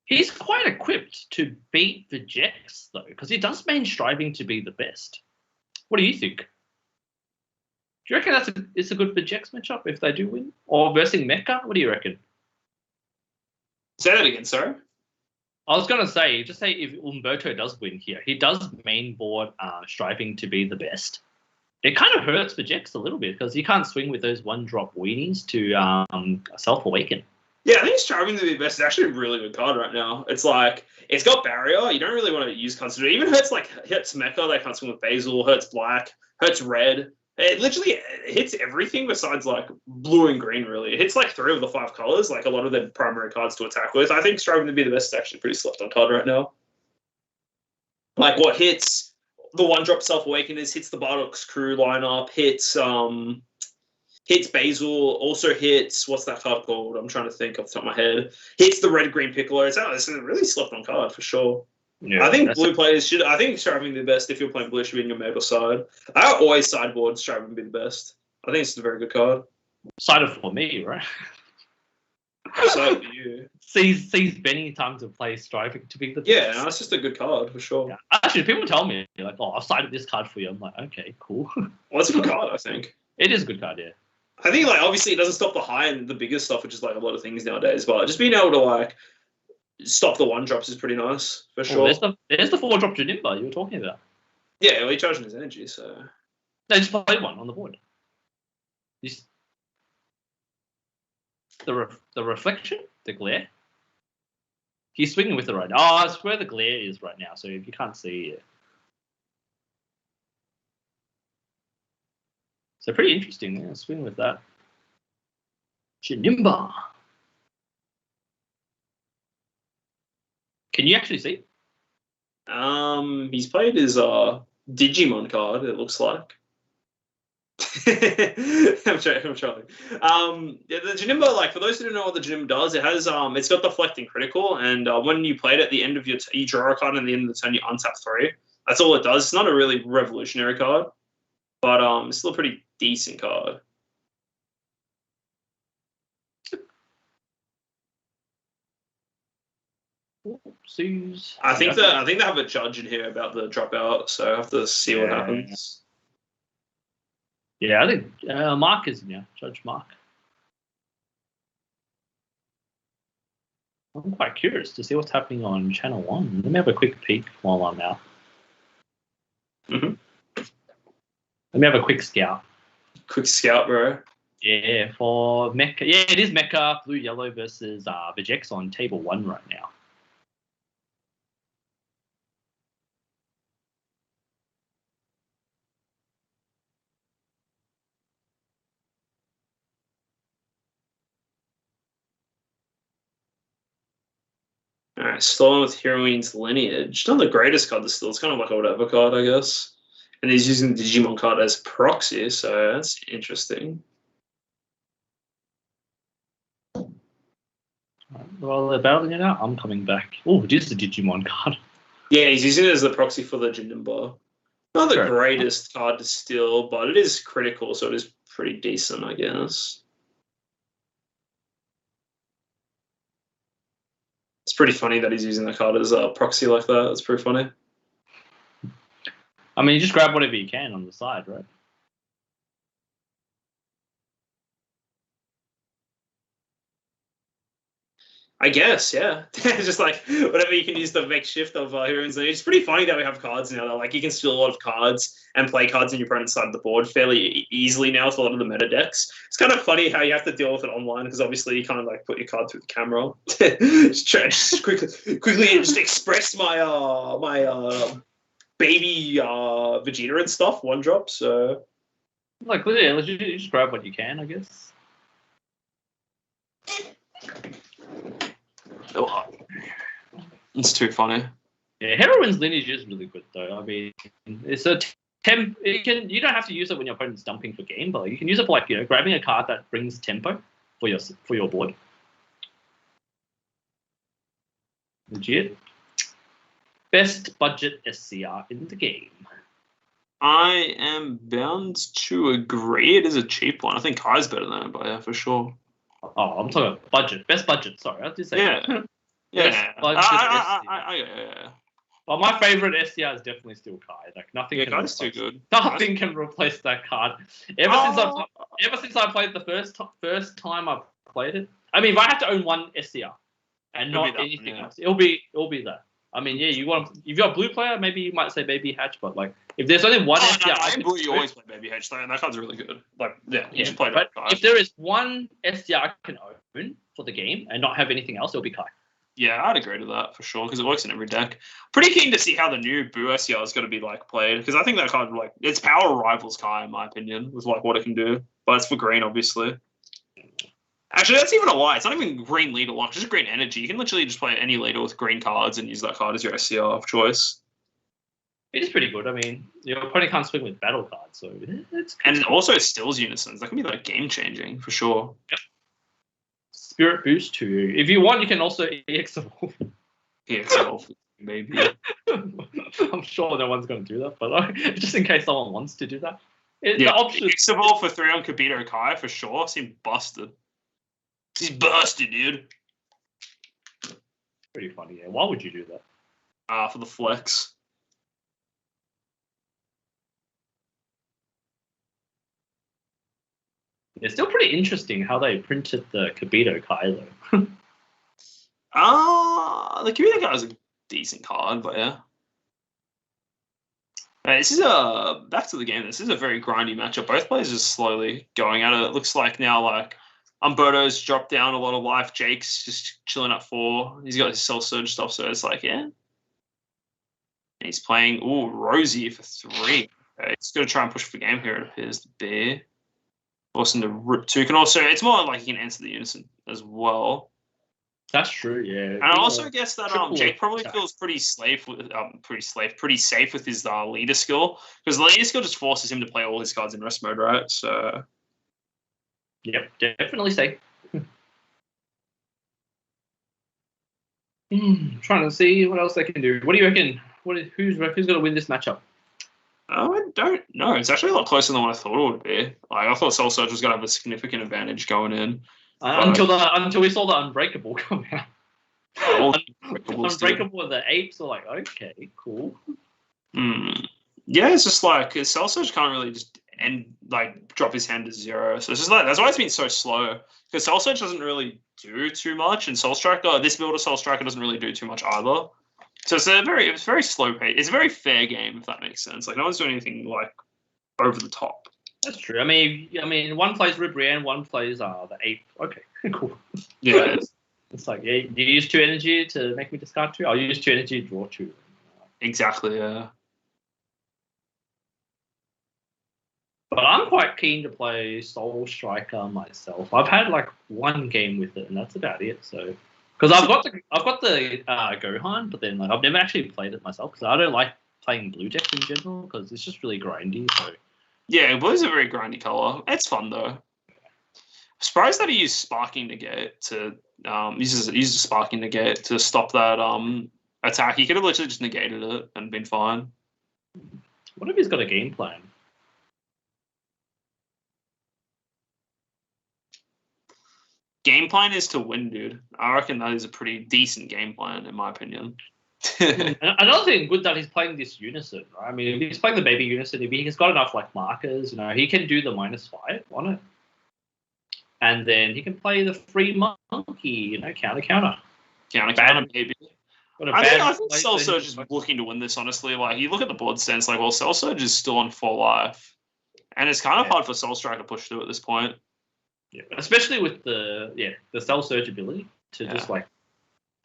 Speaker 2: he's quite equipped to beat the Vegex though, because he does main striving to be the best. What do you think? Do you reckon it's a good Vegex matchup if they do win? Or versus Mecha? What do you reckon?
Speaker 1: Say that again, sorry.
Speaker 2: I was going to say, if Umberto does win here, he does main board striving to be the best. It kind of hurts Vegex a little bit because he can't swing with those 1-drop weenies to self-awaken.
Speaker 1: Yeah, I think striving to be best is actually a really good card right now. It's like, it's got barrier. You don't really want to use cards to do it. Even hurts Mecha, they can't swing with Basil, hurts Black, hurts Red. It literally hits everything besides like blue and green, really. It hits like 3 of the 5 colors, like a lot of their primary cards to attack with. I think striving to be the best is actually pretty slept on card right now. Like what hits the 1-drop self-awakeners, hits the Bardock's crew lineup, hits Basil, also hits, what's that card called? I'm trying to think off the top of my head. Hits the red-green Piccolo. It's a really slept on card for sure. Yeah, I think blue players should. I think striving to be the best if you're playing blue should be in your meta side. I always sideboard striving to be the best. I think it's a very good card.
Speaker 2: Sided for me, right?
Speaker 1: Sided for you.
Speaker 2: Sees many times of play striving to be the best.
Speaker 1: Yeah, no, it's just a good card for sure.
Speaker 2: Yeah. Actually, people tell me like, "Oh, I've sided this card for you." I'm like, "Okay, cool."
Speaker 1: Well, it's a good card, I think.
Speaker 2: It is a good card, yeah.
Speaker 1: I think like obviously it doesn't stop the high and the bigger stuff, which is like a lot of things nowadays. But just being able to like stop the 1-drops is pretty nice for sure.
Speaker 2: There's the 4-drop Janimba you were talking about.
Speaker 1: Yeah, well, he charging his energy, so
Speaker 2: no, just play one on the board. The reflection, the glare. He's swinging with it right now. Oh, that's where the glare is right now, so you can't see it. So pretty interesting. Yeah, swing with that. Janimba. Can you actually see?
Speaker 1: He's played his Digimon card. It looks like. I'm trying. Yeah, the Janimba, like for those who don't know what the Janimba does, it has it's got deflecting critical, and when you play it at the end of you draw a card, and at the end of the turn you untap 3. That's all it does. It's not a really revolutionary card, but it's still a pretty decent card.
Speaker 2: Oopsies.
Speaker 1: I think they have a judge in here about the dropout, so I have to see what happens.
Speaker 2: Yeah, I think Mark is in here, Judge Mark. I'm quite curious to see what's happening on Channel 1. Let me have a quick peek while I'm out.
Speaker 1: Mm-hmm.
Speaker 2: Let me have a quick scout.
Speaker 1: Quick scout, bro.
Speaker 2: Yeah, for Mecha. Yeah, it is Mecha Blue Yellow versus Vegex on table 1 right now.
Speaker 1: Alright, Stolen with Heroine's Lineage. Not the greatest card still. It's kind of like a whatever card, I guess. And he's using the Digimon card as proxy, so that's interesting.
Speaker 2: Well, they're battling it out. I'm coming back. Oh, it is the Digimon card.
Speaker 1: Yeah, he's using it as the proxy for the Jindenba. Not the greatest card to steal, but it is critical, so it is pretty decent, I guess. It's pretty funny that he's using the card as a proxy like that. It's pretty funny.
Speaker 2: I mean, you just grab whatever you can on the side, right?
Speaker 1: I guess, yeah. Just like whatever you can use the makeshift of Heroines. It's pretty funny that we have cards now. That, like, you can steal a lot of cards and play cards in your opponent's side of the board fairly easily now with a lot of the meta decks. It's kind of funny how you have to deal with it online because obviously you can't like put your card through the camera. just quickly just express my baby Vegeta and stuff one drop. So
Speaker 2: like, yeah, you just grab what you can, I guess.
Speaker 1: It's too funny.
Speaker 2: Yeah, Heroine's Lineage is really good though. I mean, it's a temp. You don't have to use it when your opponent's dumping for game, but you can use it for like grabbing a card that brings tempo for your board. Legit. Best budget SCR in the game.
Speaker 1: I am bound to agree. It is a cheap one. I think Kai's better than it, but yeah, for sure.
Speaker 2: Oh, I'm talking about budget. Best budget. Sorry, I did say
Speaker 1: yeah.
Speaker 2: That.
Speaker 1: Yeah.
Speaker 2: Well, my favorite SCR is definitely still Kai. Like nothing.
Speaker 1: Kai's too good.
Speaker 2: Nothing can replace that card. Ever since I played the first time I played it. I mean, if I had to own one SCR and not anything else, it'll be that. I mean, yeah, if you're a blue player, maybe you might say Baby Hatch, but like if there's only one SCR,
Speaker 1: blue, you always play Baby Hatch though, and that card's really good. Like, you just play
Speaker 2: that. But if there is one SCR I can own for the game and not have anything else, it'll be Kai.
Speaker 1: Yeah, I'd agree to that for sure because it works in every deck. Pretty keen to see how the new Boo SCR is going to be like played because I think that card like its power rivals Kai in my opinion with like what it can do, but it's for green obviously. Actually, that's even a lie. It's not even green leader lock. It's just green energy. You can literally just play any leader with green cards and use that card as your SCR of choice.
Speaker 2: It is pretty good. I mean, your opponent can't swing with battle cards, so it's good.
Speaker 1: And it also stills unisons. That can be like game changing for sure.
Speaker 2: Yep. Spirit boost to you. If you want, you can also EX evolve.
Speaker 1: EX evolve, maybe.
Speaker 2: I'm sure no one's going to do that, but just in case someone wants to do that.
Speaker 1: The option EX evolve for 3 on Kibito Kai for sure. Seemed busted. He's busted, dude.
Speaker 2: Pretty funny, yeah. Why would you do that?
Speaker 1: For the flex.
Speaker 2: It's still pretty interesting how they printed the Kibito Kai, though.
Speaker 1: The Kibito Kai is a decent card, but yeah. This is back to the game. This is a very grindy matchup. Both players are slowly going at it. It looks like now, like, Umberto's dropped down a lot of life. Jake's just chilling at 4. He's got his self surge stuff, so it's like, yeah. And he's playing, Rosie for 3. Okay, he's going to try and push for game here, it appears to be. Also, the Rip 2 can also, it's more like he can answer the unison as well.
Speaker 2: That's true, yeah.
Speaker 1: And I also guess that Jake probably feels pretty safe with his leader skill, because the leader skill just forces him to play all his cards in rest mode, right? So.
Speaker 2: Yep, definitely safe. Trying to see what else they can do. What do you reckon? Who's going to win this matchup?
Speaker 1: I don't know. It's actually a lot closer than what I thought it would be. Like I thought Soul Surge was going to have a significant advantage going in.
Speaker 2: Until we saw the Unbreakable come out. Unbreakable with the apes are like, okay, cool.
Speaker 1: Yeah, it's just like Soul Surge can't really just drop his hand to 0. So it's just like that's why it's been so slow. Because Soul Surge doesn't really do too much, and Soul Striker, this build of Soul Striker doesn't really do too much either. So it's very slow pace. It's a very fair game, if that makes sense. Like no one's doing anything like over the top.
Speaker 2: That's true. I mean, one plays Ribrianne, one plays the ape. Okay, cool.
Speaker 1: Yeah.
Speaker 2: It's like, yeah, do you use 2 energy to make me discard 2? I'll use 2 energy to draw 2.
Speaker 1: Exactly, yeah.
Speaker 2: But I'm quite keen to play Soul Striker myself. I've had like 1 game with it, and that's about it. So, because I've got the Gohan, but then like I've never actually played it myself because I don't like playing blue decks in general because it's just really grindy. So.
Speaker 1: Yeah, blue's a very grindy color. It's fun though. I'm surprised that he used Sparking Negate to uses Sparking Negate to stop that attack. He could have literally just negated it and been fine.
Speaker 2: What if he's got a game plan?
Speaker 1: Game plan is to win, dude. I reckon that is a pretty decent game plan, in my opinion.
Speaker 2: Another thing good that he's playing this Unison, right? I mean, if he's playing the baby Unison, if he's got enough like markers, he can do the -5 on it. And then he can play the free monkey, counter.
Speaker 1: Counter, maybe. I think Soul Surge is looking to win this, honestly. Like, you look at the board stance, like, well, Soul Surge is still on 4 life. And it's kind of hard for Soul Striker to push through at this point.
Speaker 2: Yeah, especially with the Soul Surge ability to just, like,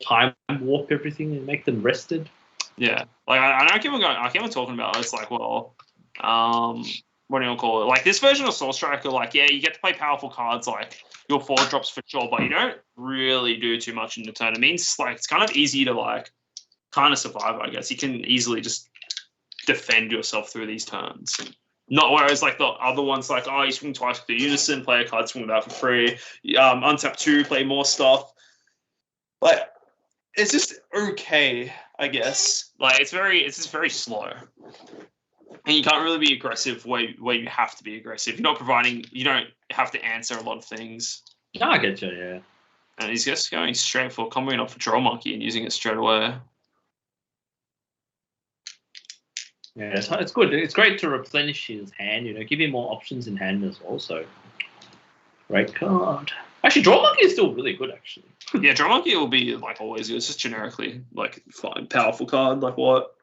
Speaker 2: time warp everything and make them rested.
Speaker 1: Yeah. Like, I keep on talking about it. It's like, well, what do you call it? Like, this version of Soul Striker, like, yeah, you get to play powerful cards, like, your 4 drops for sure, but you don't really do too much in the turn. It means, like, it's kind of easy to, like, kind of survive, I guess. You can easily just defend yourself through these turns. Not whereas, like, the other ones, like, you swing twice with the Unison, play a card, swing that for free, untap 2, play more stuff. Like, it's just okay, I guess. Like, it's just very slow. And you can't really be aggressive where you have to be aggressive. You're not providing, you don't have to answer a lot of things.
Speaker 2: No, I get you, yeah.
Speaker 1: And he's just going straight for comboing off a Draw Monkey and using it straight away.
Speaker 2: Yeah, it's good. It's great to replenish his hand, give him more options in hand as well. So, great card. Actually, Draw Monkey is still really good, actually.
Speaker 1: Yeah, Draw Monkey will be, like, always good. It's just generically, like, fine, powerful card. Like, what?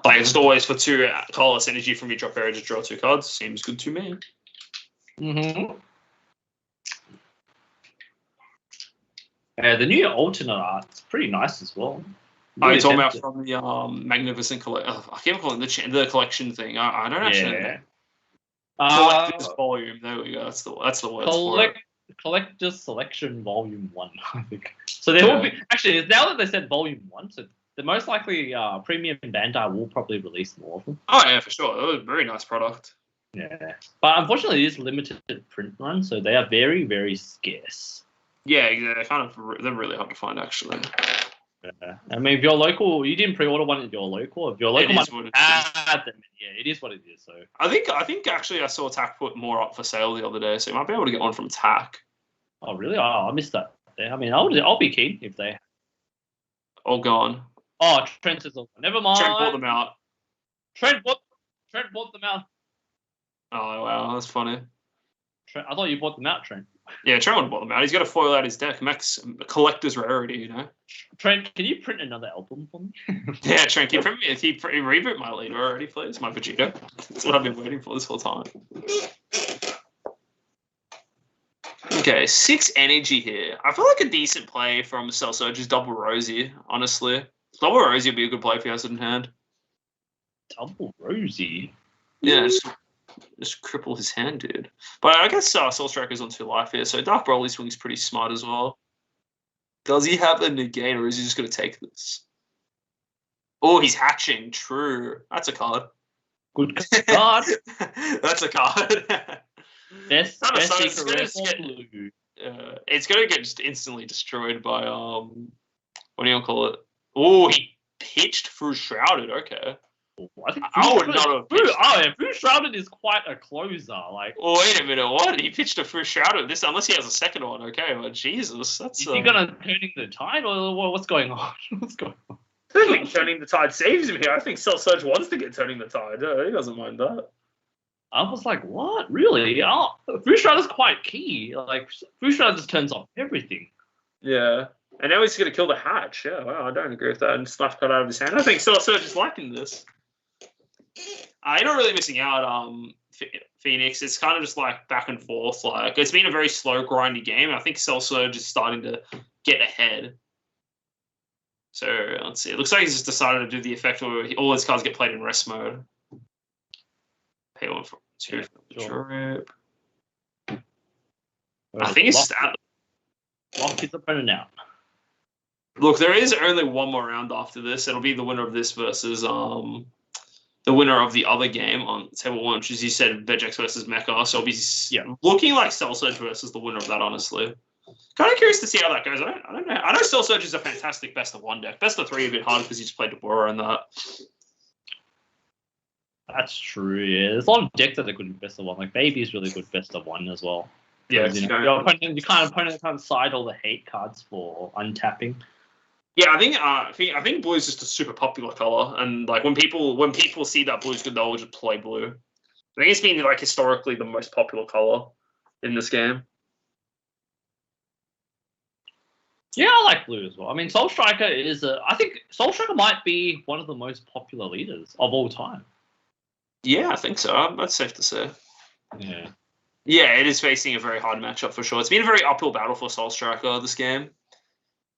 Speaker 1: Like, just always for 2 colorless energy from your drop area to draw 2 cards. Seems good to me.
Speaker 2: Mm-hmm. The new alternate art's pretty nice as well.
Speaker 1: Really you're talking about from the Magnificent Collection. I can't call it the collection thing. I don't actually know. Collector's Volume. There we go. That's the word for it.
Speaker 2: Collector's Selection Volume 1, I think. So there will be... Actually, now that they said Volume 1, so the most likely Premium Bandai will probably release more of them.
Speaker 1: Oh, yeah, for sure. That was a very nice product.
Speaker 2: Yeah. But unfortunately, it is limited print run, so they are very, very scarce.
Speaker 1: Yeah, they're really hard to find, actually.
Speaker 2: Yeah. I mean, if you're local, you didn't pre-order one at your local. If your local
Speaker 1: it is what it
Speaker 2: is. So
Speaker 1: I think actually I saw TAC put more up for sale the other day, so you might be able to get one from TAC.
Speaker 2: Oh really? Oh, I missed that. Yeah, I mean, I'll be keen if they.
Speaker 1: All gone.
Speaker 2: Oh, Trent is all. Never mind.
Speaker 1: Trent bought them out.
Speaker 2: Trent bought them out.
Speaker 1: Oh wow, that's funny.
Speaker 2: Trent, I thought you bought them out, Trent.
Speaker 1: Yeah, Trent would have bought them out. He's got to foil out his deck. Max collector's rarity,
Speaker 2: Trent, can you print another album for me?
Speaker 1: Yeah, Trent, can you reboot my leader already, please? My Vegeta. That's what I've been waiting for this whole time. Okay, 6 energy here. I feel like a decent play from Soul Surge is Double Rosie, honestly. Double Rosie would be a good play if he has it in hand.
Speaker 2: Double Rosie?
Speaker 1: Yeah, just cripple his hand, dude. But I guess Soul Striker's on 2 life here, so Dark Broly Swing's pretty smart as well. Does he have a negate, or is he just going to take this? Oh, he's hatching. True. That's a card.
Speaker 2: Good card.
Speaker 1: That's a card.
Speaker 2: Best secret
Speaker 1: it's gonna get just instantly destroyed by what do you call it? Oh, he pitched through Shrouded. Okay. I would not have pitched.
Speaker 2: Oh, yeah, Through Shrouded is quite a closer. Like,
Speaker 1: oh, wait a minute, what? He pitched a through Shrouded. This, unless he has a second one. Okay, well, Jesus, that's.
Speaker 2: Is he gonna turning the tide, or what's going on? What's going on?
Speaker 1: I don't think turning the tide saves him here. I think Cell Surge wants to get turning the tide. He doesn't mind that.
Speaker 2: I was like, what? Really? Oh, Through Shroud is quite key. Like, Through Shroud just turns off everything.
Speaker 1: Yeah. And now he's going to kill the hatch. Yeah, well, I don't agree with that. And stuff cut out of his hand. I think Cell Surge is liking this. You're not really missing out, Phoenix. It's kind of just like back and forth. Like, it's been a very slow, grindy game. I think Cell Surge is starting to get ahead. So let's see. It looks like he's just decided to do the effect where all his cards get played in rest mode. Pay 1 for 2 for the trip. I think it's
Speaker 2: lock his opponent out.
Speaker 1: Look, there is only one more round after this. It'll be the winner of this versus the winner of the other game on table 1, which is, you said, Vegex versus Mecha. So it'll be looking like Cell Surge versus the winner of that, honestly. Kind of curious to see how that goes. I don't know. I know Cell Surge is a fantastic best of 1 deck. Best of 3 a bit hard because you just played Deborah and that.
Speaker 2: That's true, yeah. There's a lot of decks that are good in best of 1. Like, Baby is really good best of 1 as well.
Speaker 1: Yeah,
Speaker 2: your opponent can't side all the hate cards for untapping.
Speaker 1: Yeah, I think blue is just a super popular color, and like when people see that blue's good, they'll just play blue. I think it's been like historically the most popular color in this game.
Speaker 2: Yeah, I like blue as well. I mean, Soul Striker I think Soul Striker might be one of the most popular leaders of all time.
Speaker 1: Yeah, I think so. That's safe to say.
Speaker 2: Yeah.
Speaker 1: Yeah, it is facing a very hard matchup for sure. It's been a very uphill battle for Soul Striker this game.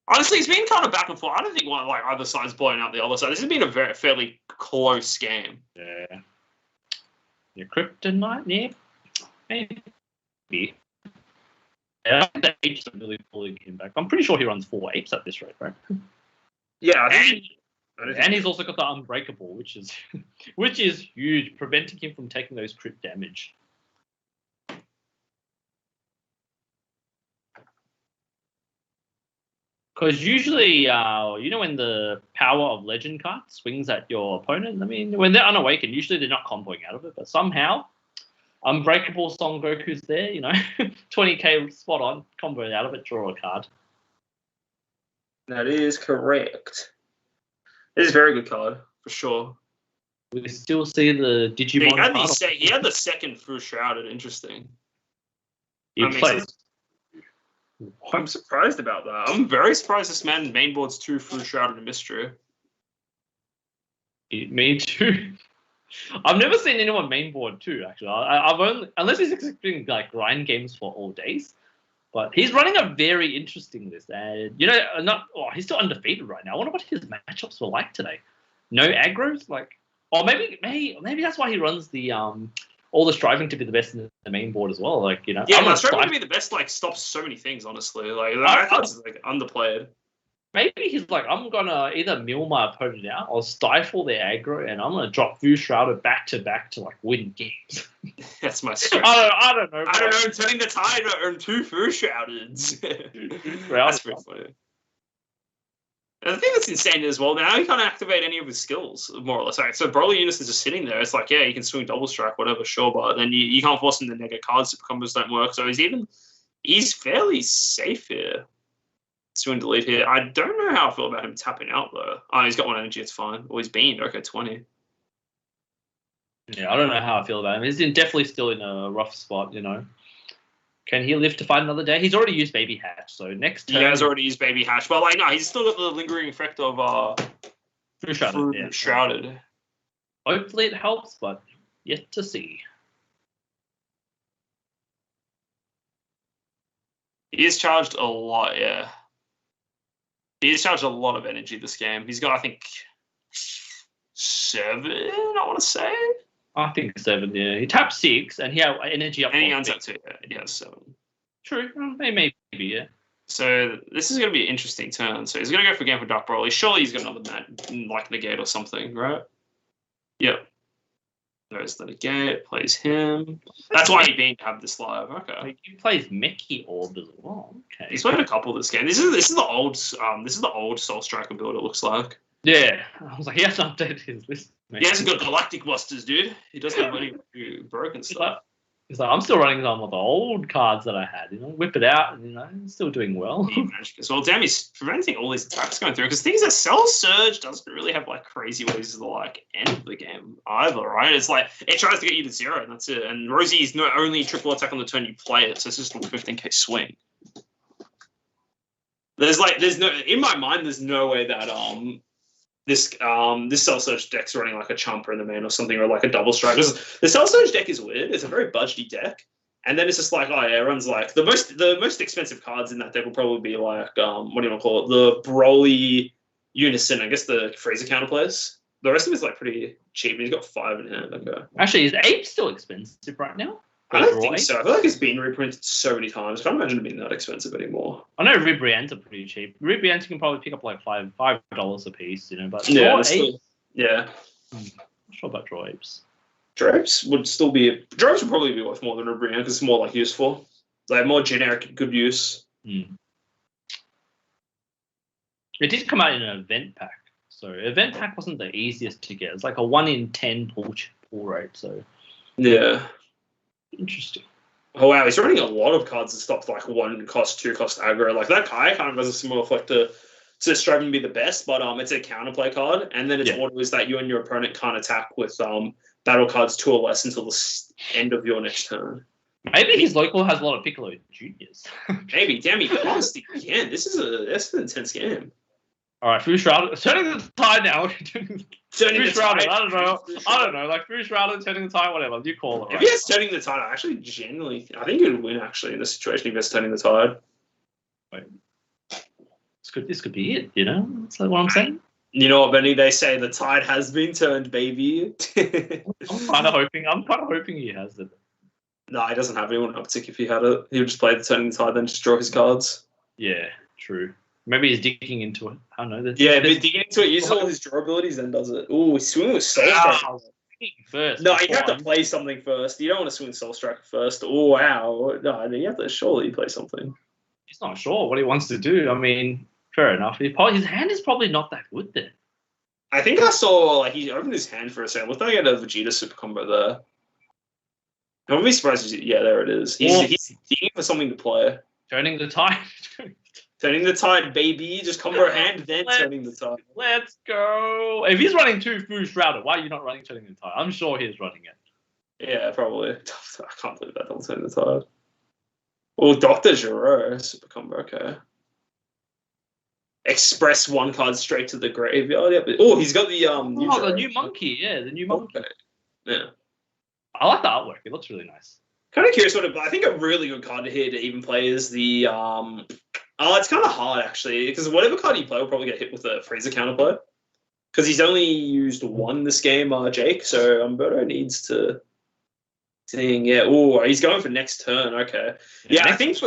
Speaker 1: Honestly, it's been kind of back and forth. I don't think either side's blowing out the other side. This has been a fairly close game.
Speaker 2: Yeah. Your Kryptonite, yeah. Maybe. Yeah, I think the apes are really pulling him back. I'm pretty sure he runs 4 apes at this rate, right?
Speaker 1: Yeah,
Speaker 2: and he's also got the Unbreakable, which is huge, preventing him from taking those crit damage. Because usually, when the power of legend card swings at your opponent, I mean, when they're unawakened, usually they're not comboing out of it. But somehow, Unbreakable Son Goku's there, 20k spot on, combo out of it, draw a card.
Speaker 1: That is correct. It is a very good card, for sure.
Speaker 2: We still see the Digimon.
Speaker 1: He had the second through Shrouded. Interesting.
Speaker 2: He plays.
Speaker 1: I'm surprised about that. I'm very surprised this man mainboards 2 through Shrouded and Mystery.
Speaker 2: Me too. I've never seen anyone mainboard 2, actually. I've only, unless he's expecting like grind games for all days. But he's running a very interesting list, and he's still undefeated right now. I wonder what his matchups were like today. No aggros, or maybe that's why he runs the all the striving to be the best in the main board as well.
Speaker 1: Yeah, striving to be the best stops so many things. Honestly, I thought it's underplayed.
Speaker 2: Maybe he's like, I'm gonna either mill my opponent out or stifle their aggro, and I'm gonna drop Vu Shrouded back to win games.
Speaker 1: That's my strategy.
Speaker 2: I don't know.
Speaker 1: I don't know. Turning the tide to earn 2 Vu Shroudeds. That's pretty funny. And the thing that's insane as well, now he can't activate any of his skills, more or less. Right? So Broly Eunice is just sitting there. It's like, yeah, you can swing double strike, whatever, sure, but then you can't force him to negate cards if combos don't work. So he's fairly safe here. Swing delete here. I don't know how I feel about him tapping out though. Oh, he's got 1 energy, it's fine. Oh, he's beamed. Okay, 20.
Speaker 2: Yeah, I don't know how I feel about him. He's definitely still in a rough spot, Can he live to fight another day? He's already used Baby Hatch, so next turn...
Speaker 1: He has already used Baby Hatch, but no, he's still got the lingering effect of Shrouded.
Speaker 2: Hopefully it helps, but yet to see.
Speaker 1: He is charged a lot, yeah. He has charged a lot of energy this game. He's got, I think, 7, I want to say.
Speaker 2: I think 7, yeah. He tapped 6, and he had energy up.
Speaker 1: And he untapped 2, yeah. He has 7.
Speaker 2: True. Maybe, yeah.
Speaker 1: So this is going to be an interesting turn. So he's going to go for game for Dark Broly. Surely he's got another negate or something, right? Yep. Goes to the gate, plays him. That's why he been have this live. Okay.
Speaker 2: He plays Meki Orb as well. Okay.
Speaker 1: He's played a couple this game. This is the old Soul Striker build. It looks like.
Speaker 2: Yeah, I was like, he hasn't updated his list.
Speaker 1: He hasn't got Galactic Busters, dude. He doesn't have any broken stuff.
Speaker 2: He's like, I'm still running some of the old cards that I had, whip it out, and, still doing well.
Speaker 1: Well, damn, he's preventing all these attacks going through, because things that Cell Surge doesn't really have, like, crazy ways to, end the game either, right? It's like, it tries to get you to 0, and that's it. And Rosie is not only triple attack on the turn you play it, so it's just a 15k swing. In my mind, there's no way that, this Cell Surge deck's running like a Chomper in the main or something, or like a double strike. The Cell Surge deck is weird. It's a very budgety deck, and then it's just like, oh yeah, it runs like the most expensive cards in that deck will probably be like what do you want to call it? The Broly Unison. I guess the Freezer counterplays. The rest of it's like pretty cheap. And he's got 5 in hand. Okay.
Speaker 2: Actually, is Ape still expensive right now?
Speaker 1: I don't think so. I feel like it's been reprinted so many times. I can't imagine it being that expensive anymore.
Speaker 2: I know Ribrians are pretty cheap. Ribrians you can probably pick up like $5 a piece, but
Speaker 1: yeah,
Speaker 2: yeah. I'm not sure about Droids.
Speaker 1: Droids would probably be worth more than Ribrian because it's more like useful. They have more generic good use.
Speaker 2: It did come out in an event pack. So event pack wasn't the easiest to get. It's like a 1 in 10 pull rate. So
Speaker 1: yeah.
Speaker 2: Interesting.
Speaker 1: Oh wow, he's running a lot of cards that stop like 1 cost, 2 cost aggro. Like that Kai kind of has a similar effect to strive and be the best, but it's a counterplay card, and then its order is that you and your opponent can't attack with battle cards 2 or less until the end of your next turn.
Speaker 2: Maybe his local has a lot of Piccolo Juniors.
Speaker 1: Maybe, damn, he lost again. This is an intense game.
Speaker 2: All right, Foo Shrouded. Turning the tide now. Foo Shrouded. I don't know. Like Foo Shrouded, turning the tide, whatever you call it.
Speaker 1: If he has turning the tide, I think he would win actually in this situation if he has turning the tide.
Speaker 2: Wait. This could be it. That's like what I'm saying.
Speaker 1: You know what, Benny? They say the tide has been turned, baby.
Speaker 2: I'm kind of hoping he has it.
Speaker 1: No, he doesn't have anyone uptick if he had it. He would just play the turning the tide, then just draw his cards.
Speaker 2: Yeah, true. Maybe he's digging into it. I don't know.
Speaker 1: Digging into it, uses all his draw abilities, then does it. Ooh, he's swinging with Soul Striker.
Speaker 2: First.
Speaker 1: No, you have to play something first. You don't want to swing Soul Striker first. Oh, wow. No, you have to surely play something.
Speaker 2: He's not sure what he wants to do. I mean, fair enough. His hand is probably not that good then.
Speaker 1: I think I saw, he opened his hand for a second. Looked like he had a Vegeta super combo there. I wouldn't be surprised. Yeah, there it is. He's digging for something to play.
Speaker 2: Turning the tide.
Speaker 1: Turning the tide, baby. Just combo hand, then turning the tide.
Speaker 2: Let's go. If he's running 2 Foo Shrouded, why are you not running turning the tide? I'm sure he's running it.
Speaker 1: Yeah, probably. I can't believe that. Don't turn the tide. Oh, Dr. Giro. Super combo, okay. Express 1 card straight to the graveyard. Yep. Oh, he's got the
Speaker 2: the new monkey. Yeah, the new monkey.
Speaker 1: Okay. Yeah.
Speaker 2: I like the artwork. It looks really nice.
Speaker 1: Kind of curious I think a really good card here to even play is the it's kind of hard actually because whatever card you play will probably get hit with a Freezer counterplay because he's only used 1 this game, Jake. So Umberto needs to. Oh, he's going for next turn. Okay. Yeah, I think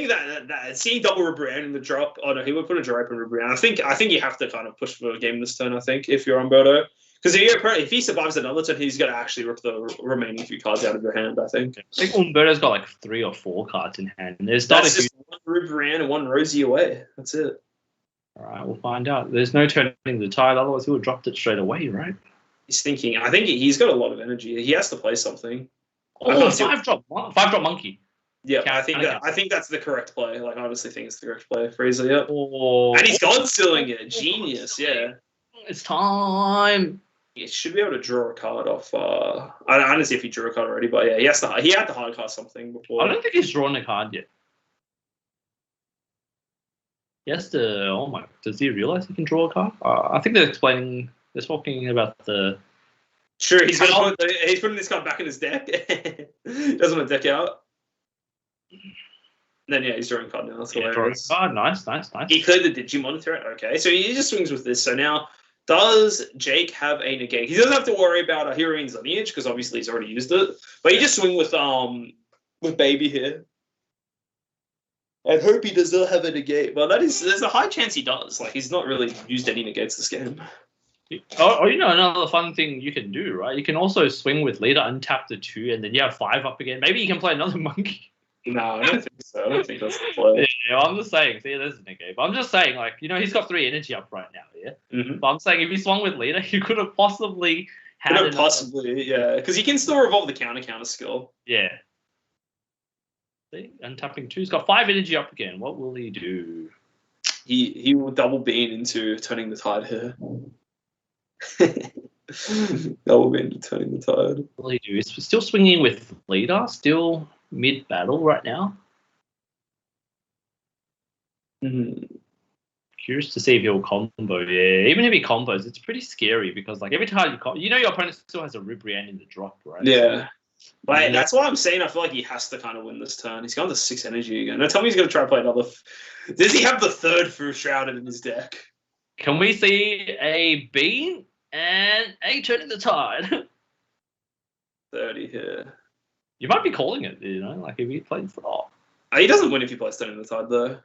Speaker 1: that seeing double Ribrian in the drop. Oh no, he would put a drop in Ribrian. I think you have to kind of push for a game this turn. I think if you're Umberto. Because if he survives another turn, he's going to actually rip the remaining few cards out of your hand, I think.
Speaker 2: I think Umberto's got like 3 or 4 cards in hand. And
Speaker 1: that's just 1 Ribrian and 1 Rosie away. That's it.
Speaker 2: All right, we'll find out. There's no turning the tide, otherwise he would have dropped it straight away, right?
Speaker 1: He's thinking. I think he's got a lot of energy. He has to play something.
Speaker 2: Oh, 5-drop monkey.
Speaker 1: Yeah, I think that's the correct play. Like, I honestly think it's the correct play. Freezer, yep. Oh, and he's God-sealing it. Genius, yeah.
Speaker 2: It's time.
Speaker 1: He should be able to draw a card off. I don't see if he drew a card already, but yeah, he had to hard cast something before.
Speaker 2: I don't think he's drawn a card yet. He has to. Oh my! Does he realize he can draw a card? I think they're explaining. They're talking about the.
Speaker 1: Sure, he's putting this card back in his deck. He doesn't want to deck out. And then he's drawing a card now. That's hilarious.
Speaker 2: Nice.
Speaker 1: He cleared the Digimon threat. Okay, so he just swings with this. So now. Does Jake have a negate? He doesn't have to worry about Heroine's lineage because obviously he's already used it. But he just swing with Baby here. I hope he does not have a negate. Well, there's a high chance he does. Like he's not really used any negates this game.
Speaker 2: Oh, another fun thing you can do, right? You can also swing with leader, untap the 2, and then you have 5 up again. Maybe you can play another monkey.
Speaker 1: No, I don't think so. I don't think that's the play.
Speaker 2: Yeah, I'm just saying. See, this isn't a game. But I'm just saying, like, he's got 3 energy up right now, yeah?
Speaker 1: Mm-hmm.
Speaker 2: But I'm saying if he swung with leader, he could have possibly had
Speaker 1: Could have possibly, yeah. Because he can still revolve the counter skill.
Speaker 2: Yeah. See, untapping 2. He's got 5 energy up again. What will he do?
Speaker 1: He will double beam into turning the tide here. Double beam into turning the tide.
Speaker 2: What will he do? He's still swinging with leader, still mid-battle right now. Curious to see if he'll combo. Yeah, even if he combos, it's pretty scary because like every time your opponent still has a Ribrianne in the drop, right?
Speaker 1: Yeah. But that's why I'm saying I feel like he has to kind of win this turn. He's gone to 6 energy again. Now tell me he's going to try to play another. Does he have the 3rd Fu Shrouded in his deck?
Speaker 2: Can we see a beam and a turning the tide?
Speaker 1: 30 here.
Speaker 2: You might be calling it, like if he plays
Speaker 1: He doesn't win if he plays turning the tide though.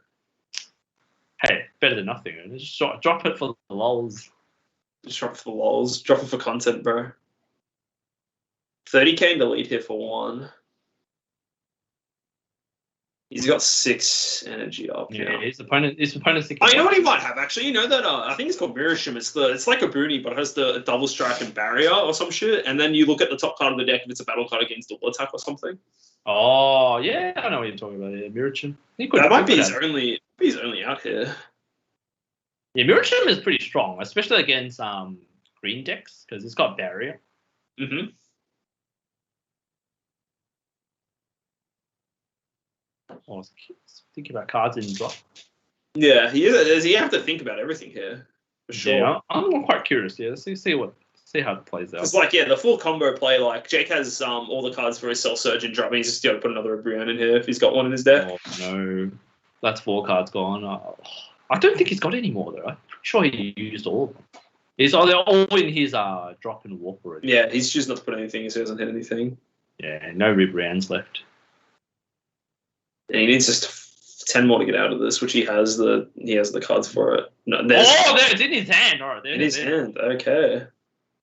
Speaker 2: Hey, better than nothing. Just drop it for the lols.
Speaker 1: Just drop it for the lols. Drop it for content, bro. 30k in the lead here for 1. He's got 6 energy up.
Speaker 2: Yeah, his opponent's thinking.
Speaker 1: Oh, you know what he might have actually? You know that I think it's called Mirishim. It's like a boony, but it has the double strike and barrier or some shit. And then you look at the top card of the deck if it's a battle card against double attack or something.
Speaker 2: Oh yeah, I know what you're talking about. Yeah, Mirishim.
Speaker 1: That might be his only out here.
Speaker 2: Yeah, Mirishim is pretty strong, especially against green decks because it's got barrier.
Speaker 1: Mm-hmm.
Speaker 2: I was thinking about cards in drop.
Speaker 1: Yeah, he have to think about everything here for sure.
Speaker 2: Yeah, I'm quite curious. Yeah, see how it plays out.
Speaker 1: It's like the full combo play. Like Jake has all the cards for his Cell Surge and drop. He's just got to put another Brienne in here if he's got one in his deck.
Speaker 2: Oh no, that's 4 cards gone. I don't think he's got any more though. I'm pretty sure he used all of them. They're all in his drop and warp already.
Speaker 1: Yeah, he's choosing not to put anything. He hasn't hit anything.
Speaker 2: Yeah, no Ribriannes left.
Speaker 1: And he needs just 10 more to get out of this, which he has the cards for it. No,
Speaker 2: there, it's in his hand. All right,
Speaker 1: in his hand. Okay.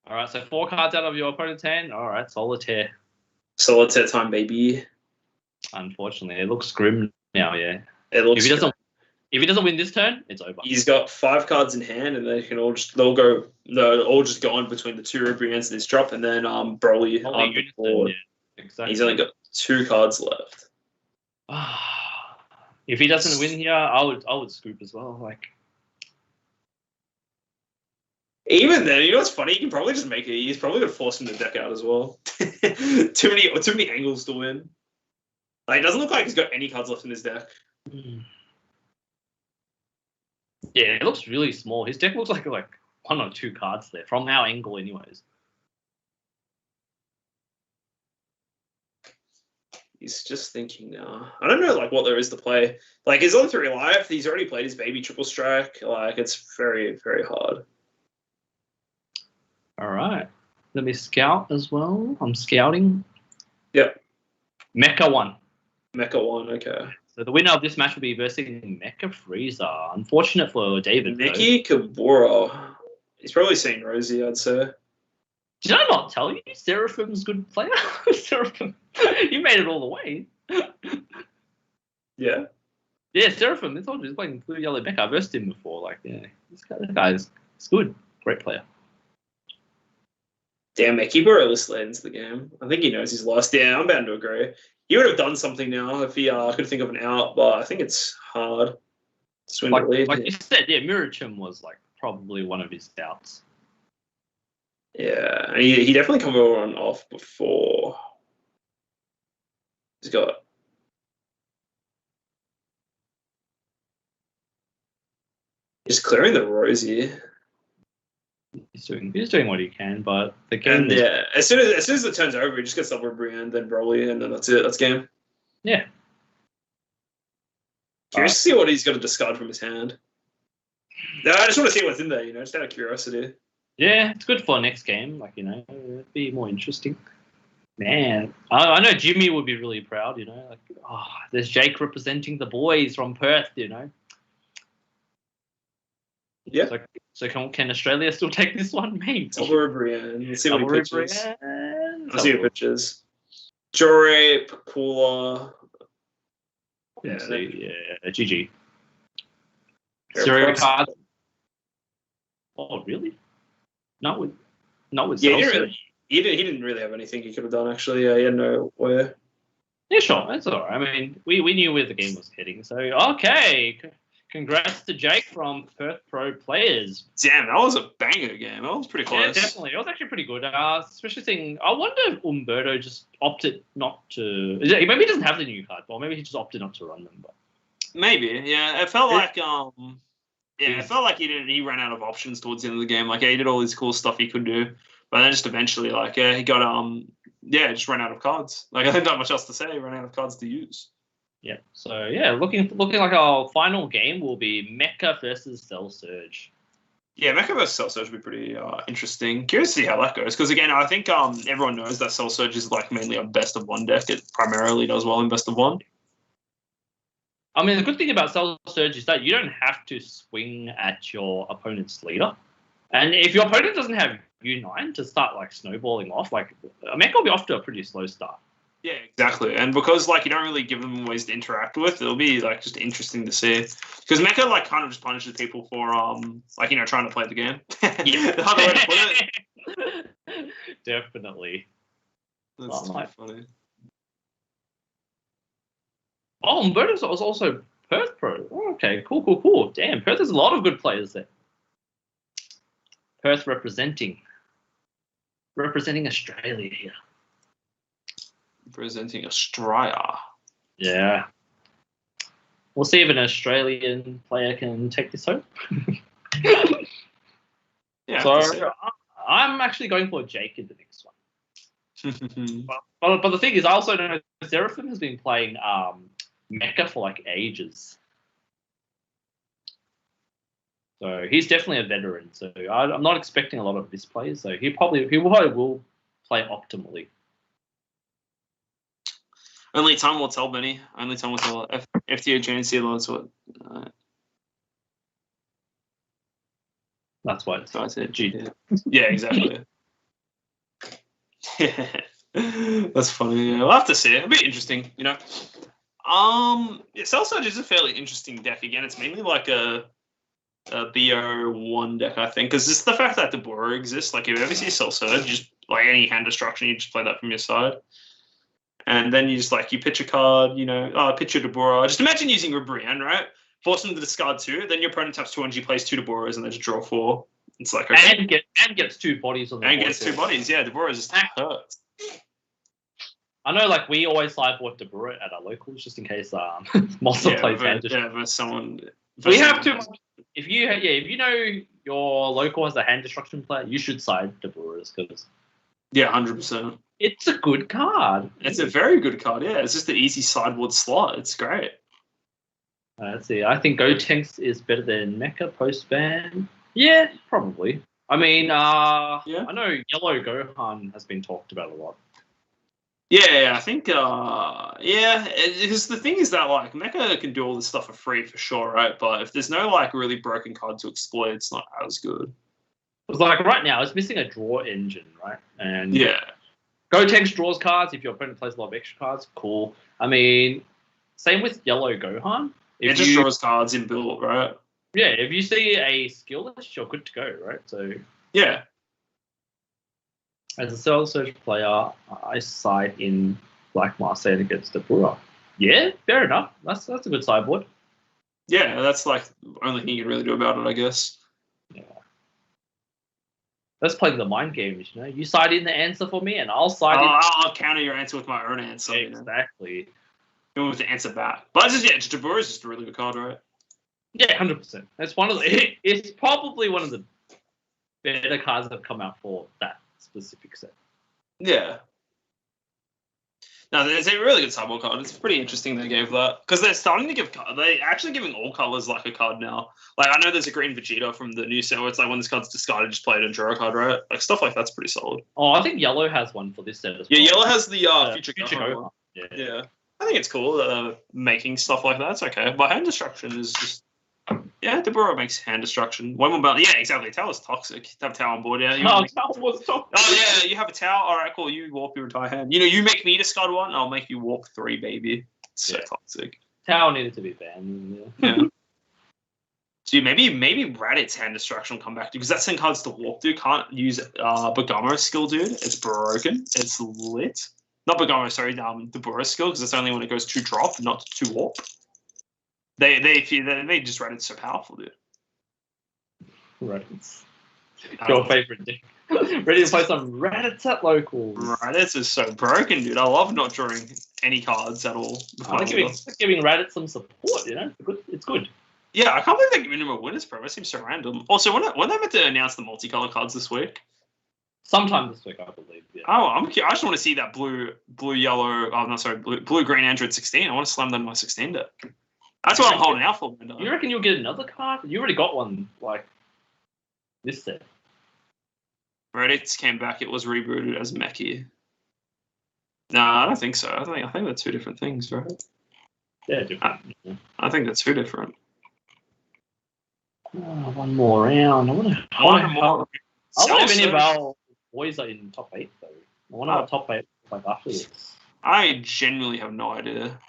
Speaker 2: All right, so 4 cards out of your opponent's hand. All right, Solitaire.
Speaker 1: Solitaire time, baby.
Speaker 2: Unfortunately, it looks grim now. Yeah.
Speaker 1: It looks.
Speaker 2: If he doesn't win this turn, it's over.
Speaker 1: He's got 5 cards in hand, and they'll all just go on between the 2 Ribriannes in his drop, and then Broly on the board.
Speaker 2: Yeah, exactly.
Speaker 1: He's only got 2 cards left.
Speaker 2: If he doesn't win here, I would scoop as well. Like,
Speaker 1: even then, you know what's funny? He can probably just make it. He's probably gonna force him to deck out as well. too many angles to win. Like, it doesn't look like he's got any cards left in his deck.
Speaker 2: Yeah, it looks really small. His deck looks like 1 or 2 cards there from our angle, anyways.
Speaker 1: He's just thinking now. I don't know, what there is to play. He's on 3 life. He's already played his baby triple strike. It's very, very hard.
Speaker 2: All right. Let me scout as well. I'm scouting.
Speaker 1: Yep.
Speaker 2: Mecha 1.
Speaker 1: Mecha 1, okay.
Speaker 2: So the winner of this match will be versus Mecha Frieza. Unfortunate for David.
Speaker 1: Mickey Kabura. He's probably seen Rosie, I'd say.
Speaker 2: Did I not tell you Seraphim's a good player? Seraphim, you made it all the way.
Speaker 1: Yeah.
Speaker 2: Yeah, Seraphim. I told you he's playing Blue Yellow Mecha. I versed him before. This guy is good. Great player.
Speaker 1: Damn, Mickey Kabura slid into the game. I think he knows he's lost. Yeah, I'm bound to agree. He would have done something now if he could think of an out, but I think it's hard. Swing the lead.
Speaker 2: Like you said, yeah, Mirachim was probably one of his doubts.
Speaker 1: Yeah, he definitely come over on off before. He's clearing the Rosie.
Speaker 2: He's doing what he can, but the game.
Speaker 1: And as soon as it turns over, he just gets double Brienne, then Broly, and then that's it. That's game.
Speaker 2: Yeah.
Speaker 1: Curious to see what he's got to discard from his hand. No, I just want to see what's in there. Just out of curiosity.
Speaker 2: Yeah, it's good for next game. It'd be more interesting. Man, I know Jimmy would be really proud. There's Jake representing the boys from Perth.
Speaker 1: Yeah.
Speaker 2: So can Australia still take this one? Maybe.
Speaker 1: Brienne. Let's see what he pitches. Let's see what pitches. Jore, Pakula.
Speaker 2: GG. Zero cards. Oh, really? Not with
Speaker 1: he didn't really have anything he could have done, actually. He had nowhere.
Speaker 2: Yeah, sure. That's all right. I mean, we knew where the game was heading. So, okay. Congrats to Jake from Perth Pro Players.
Speaker 1: Damn, that was a banger game. That was pretty close.
Speaker 2: Yeah, definitely. It was actually pretty good. Especially seeing, I wonder if Umberto just opted not to. Maybe he doesn't have the new card, or maybe he just opted not to run them. But
Speaker 1: maybe, yeah. It felt like it felt like he ran out of options towards the end of the game. Like, he did all this cool stuff he could do, but then just eventually, he got just ran out of cards. Like, I don't have much else to say. He ran out of cards to use.
Speaker 2: Yeah. So yeah, looking like our final game will be Mecha versus Cell Surge.
Speaker 1: Yeah, Mecha versus Cell Surge will be pretty interesting. Curious to see how that goes, because again, I think everyone knows that Cell Surge is like mainly a best of one deck. It primarily does well in best of one.
Speaker 2: I mean, the good thing about Cell Surge is that you don't have to swing at your opponent's leader, and if your opponent doesn't have U9 to start like snowballing off, like Mecha will be off to a pretty slow start.
Speaker 1: Yeah, exactly. And because you don't really give them ways to interact with, it'll be just interesting to see. Because Mecha kind of just punishes people for trying to play the game.
Speaker 2: Yeah.
Speaker 1: The other way to put it.
Speaker 2: Definitely.
Speaker 1: That's funny.
Speaker 2: Oh, Umberto was also Perth Pro. Oh, okay, cool. Damn, Perth has a lot of good players there. Perth representing Australia here.
Speaker 1: Representing Australia.
Speaker 2: Yeah. We'll see if an Australian player can take this home.
Speaker 1: Yeah.
Speaker 2: So I'm actually going for Jake in the next one. but the thing is, I also know Seraphim has been playing Mecha for ages. So he's definitely a veteran. So I'm not expecting a lot of misplays. So he probably will play optimally.
Speaker 1: Only time will tell, Benny. Only time will tell. FTO JNC, that's what.
Speaker 2: That's why
Speaker 1: I said G. Yeah, exactly. That's funny. Yeah, we'll have to see it. It'll be interesting, Cell Surge is a fairly interesting deck. Again, it's mainly like a BO1 deck, I think, because it's the fact that Deborah exists. Like, if you ever see Cell Surge, just any hand destruction, you just play that from your side. And then you just you pitch a card, pitch your Deborah. Just imagine using Brienne, right? Force them to discard 2, then your opponent taps 2 energy, plays 2 Deborahs, and they just draw 4. It's like, okay.
Speaker 2: And gets 2 bodies on the board.
Speaker 1: And gets 2 bodies, yeah. Deborah just hurts.
Speaker 2: I know, we always sideboard Deborah at our locals just in case Monster plays hand.
Speaker 1: Yeah, but someone.
Speaker 2: We have to. If you know your local has a hand destruction player, you should side Deborahs because.
Speaker 1: Yeah, 100%.
Speaker 2: It's a good card.
Speaker 1: It's a very good card, yeah. It's just an easy sideboard slot. It's great.
Speaker 2: Let's see. I think Gotenks is better than Mecha post-ban. Yeah, probably. I mean, I know Yellow Gohan has been talked about a lot.
Speaker 1: Yeah, I think, because the thing is that, Mecha can do all this stuff for free, for sure, right? But if there's no, really broken card to exploit, it's not as good.
Speaker 2: Because, right now, it's missing a draw engine, right? And
Speaker 1: yeah.
Speaker 2: Gotenks draws cards. If your opponent plays a lot of extra cards, cool. I mean, same with Yellow Gohan.
Speaker 1: It just draws cards in build, right?
Speaker 2: Yeah, if you see a skill list, you're good to go, right? So
Speaker 1: yeah.
Speaker 2: As a Cell Surge player, I side in Black Marseille against the Brewer. Yeah, fair enough. That's a good sideboard.
Speaker 1: Yeah, that's the only thing you can really do about it, I guess.
Speaker 2: Yeah. Let's play the mind games, You side in the answer for me, and I'll side in.
Speaker 1: I'll counter your answer with my own answer.
Speaker 2: Exactly.
Speaker 1: Going with the answer back. But Jabur is just a really good card, right?
Speaker 2: Yeah, 100%. It's it's probably one of the better cards that have come out for that specific set.
Speaker 1: Yeah. No, it's a really good sideboard card. It's pretty interesting they gave that. Because they're starting to they're actually giving all colors a card now. I know there's a green Vegeta from the new set where it's when this card's discarded, just play it and draw a card, right? Stuff like that's pretty solid.
Speaker 2: Oh, I think Yellow has one for this set as well.
Speaker 1: Yeah, Yellow has the Future
Speaker 2: Gohan.
Speaker 1: Yeah. I think it's cool making stuff like that. It's okay. But hand destruction is just Yeah, Deborah makes hand destruction. One more belt. Yeah, exactly. Tau is toxic. You have Tau on board. Yeah.
Speaker 2: Tau was toxic.
Speaker 1: Oh yeah, you have a Tau. All right, cool. You warp your entire hand. You make me discard one. I'll make you warp 3, baby. It's so toxic.
Speaker 2: Tau needed to be banned.
Speaker 1: Yeah. Dude, maybe Raditz hand destruction will come back, because that same card's to warp, dude. Can't use Bergamo's skill, dude. It's broken. It's lit. Not Bergamo, sorry, the Burris skill, because it's only when it goes to drop, not to warp. They just Raditz so powerful, dude.
Speaker 2: Raditz. Your favorite deck. Ready to play some Raditz at locals.
Speaker 1: Raditz is so broken, dude. I love not drawing any cards at all.
Speaker 2: I like giving Raditz some support, you know? It's good.
Speaker 1: Yeah, I can't believe they're giving him a winners promo. It seems so random. Also, when they meant to announce the multicolor cards this week?
Speaker 2: Sometime this week, I believe. Yeah.
Speaker 1: Oh, I just want to see that blue yellow. Oh no, sorry, blue green Android 16. I want to slam that in my 16 deck. That's what I'm holding out for.
Speaker 2: You reckon you'll get another card? You already got one, like this set.
Speaker 1: Reddit came back. It was rebooted as Mechie. No, I don't think so. I think they're two different things, right?
Speaker 2: Yeah, different.
Speaker 1: I think they're two different.
Speaker 2: One more round. I wonder if any of our boys are in top 8 though. I wonder what top 8 looks like after this.
Speaker 1: I genuinely have no idea.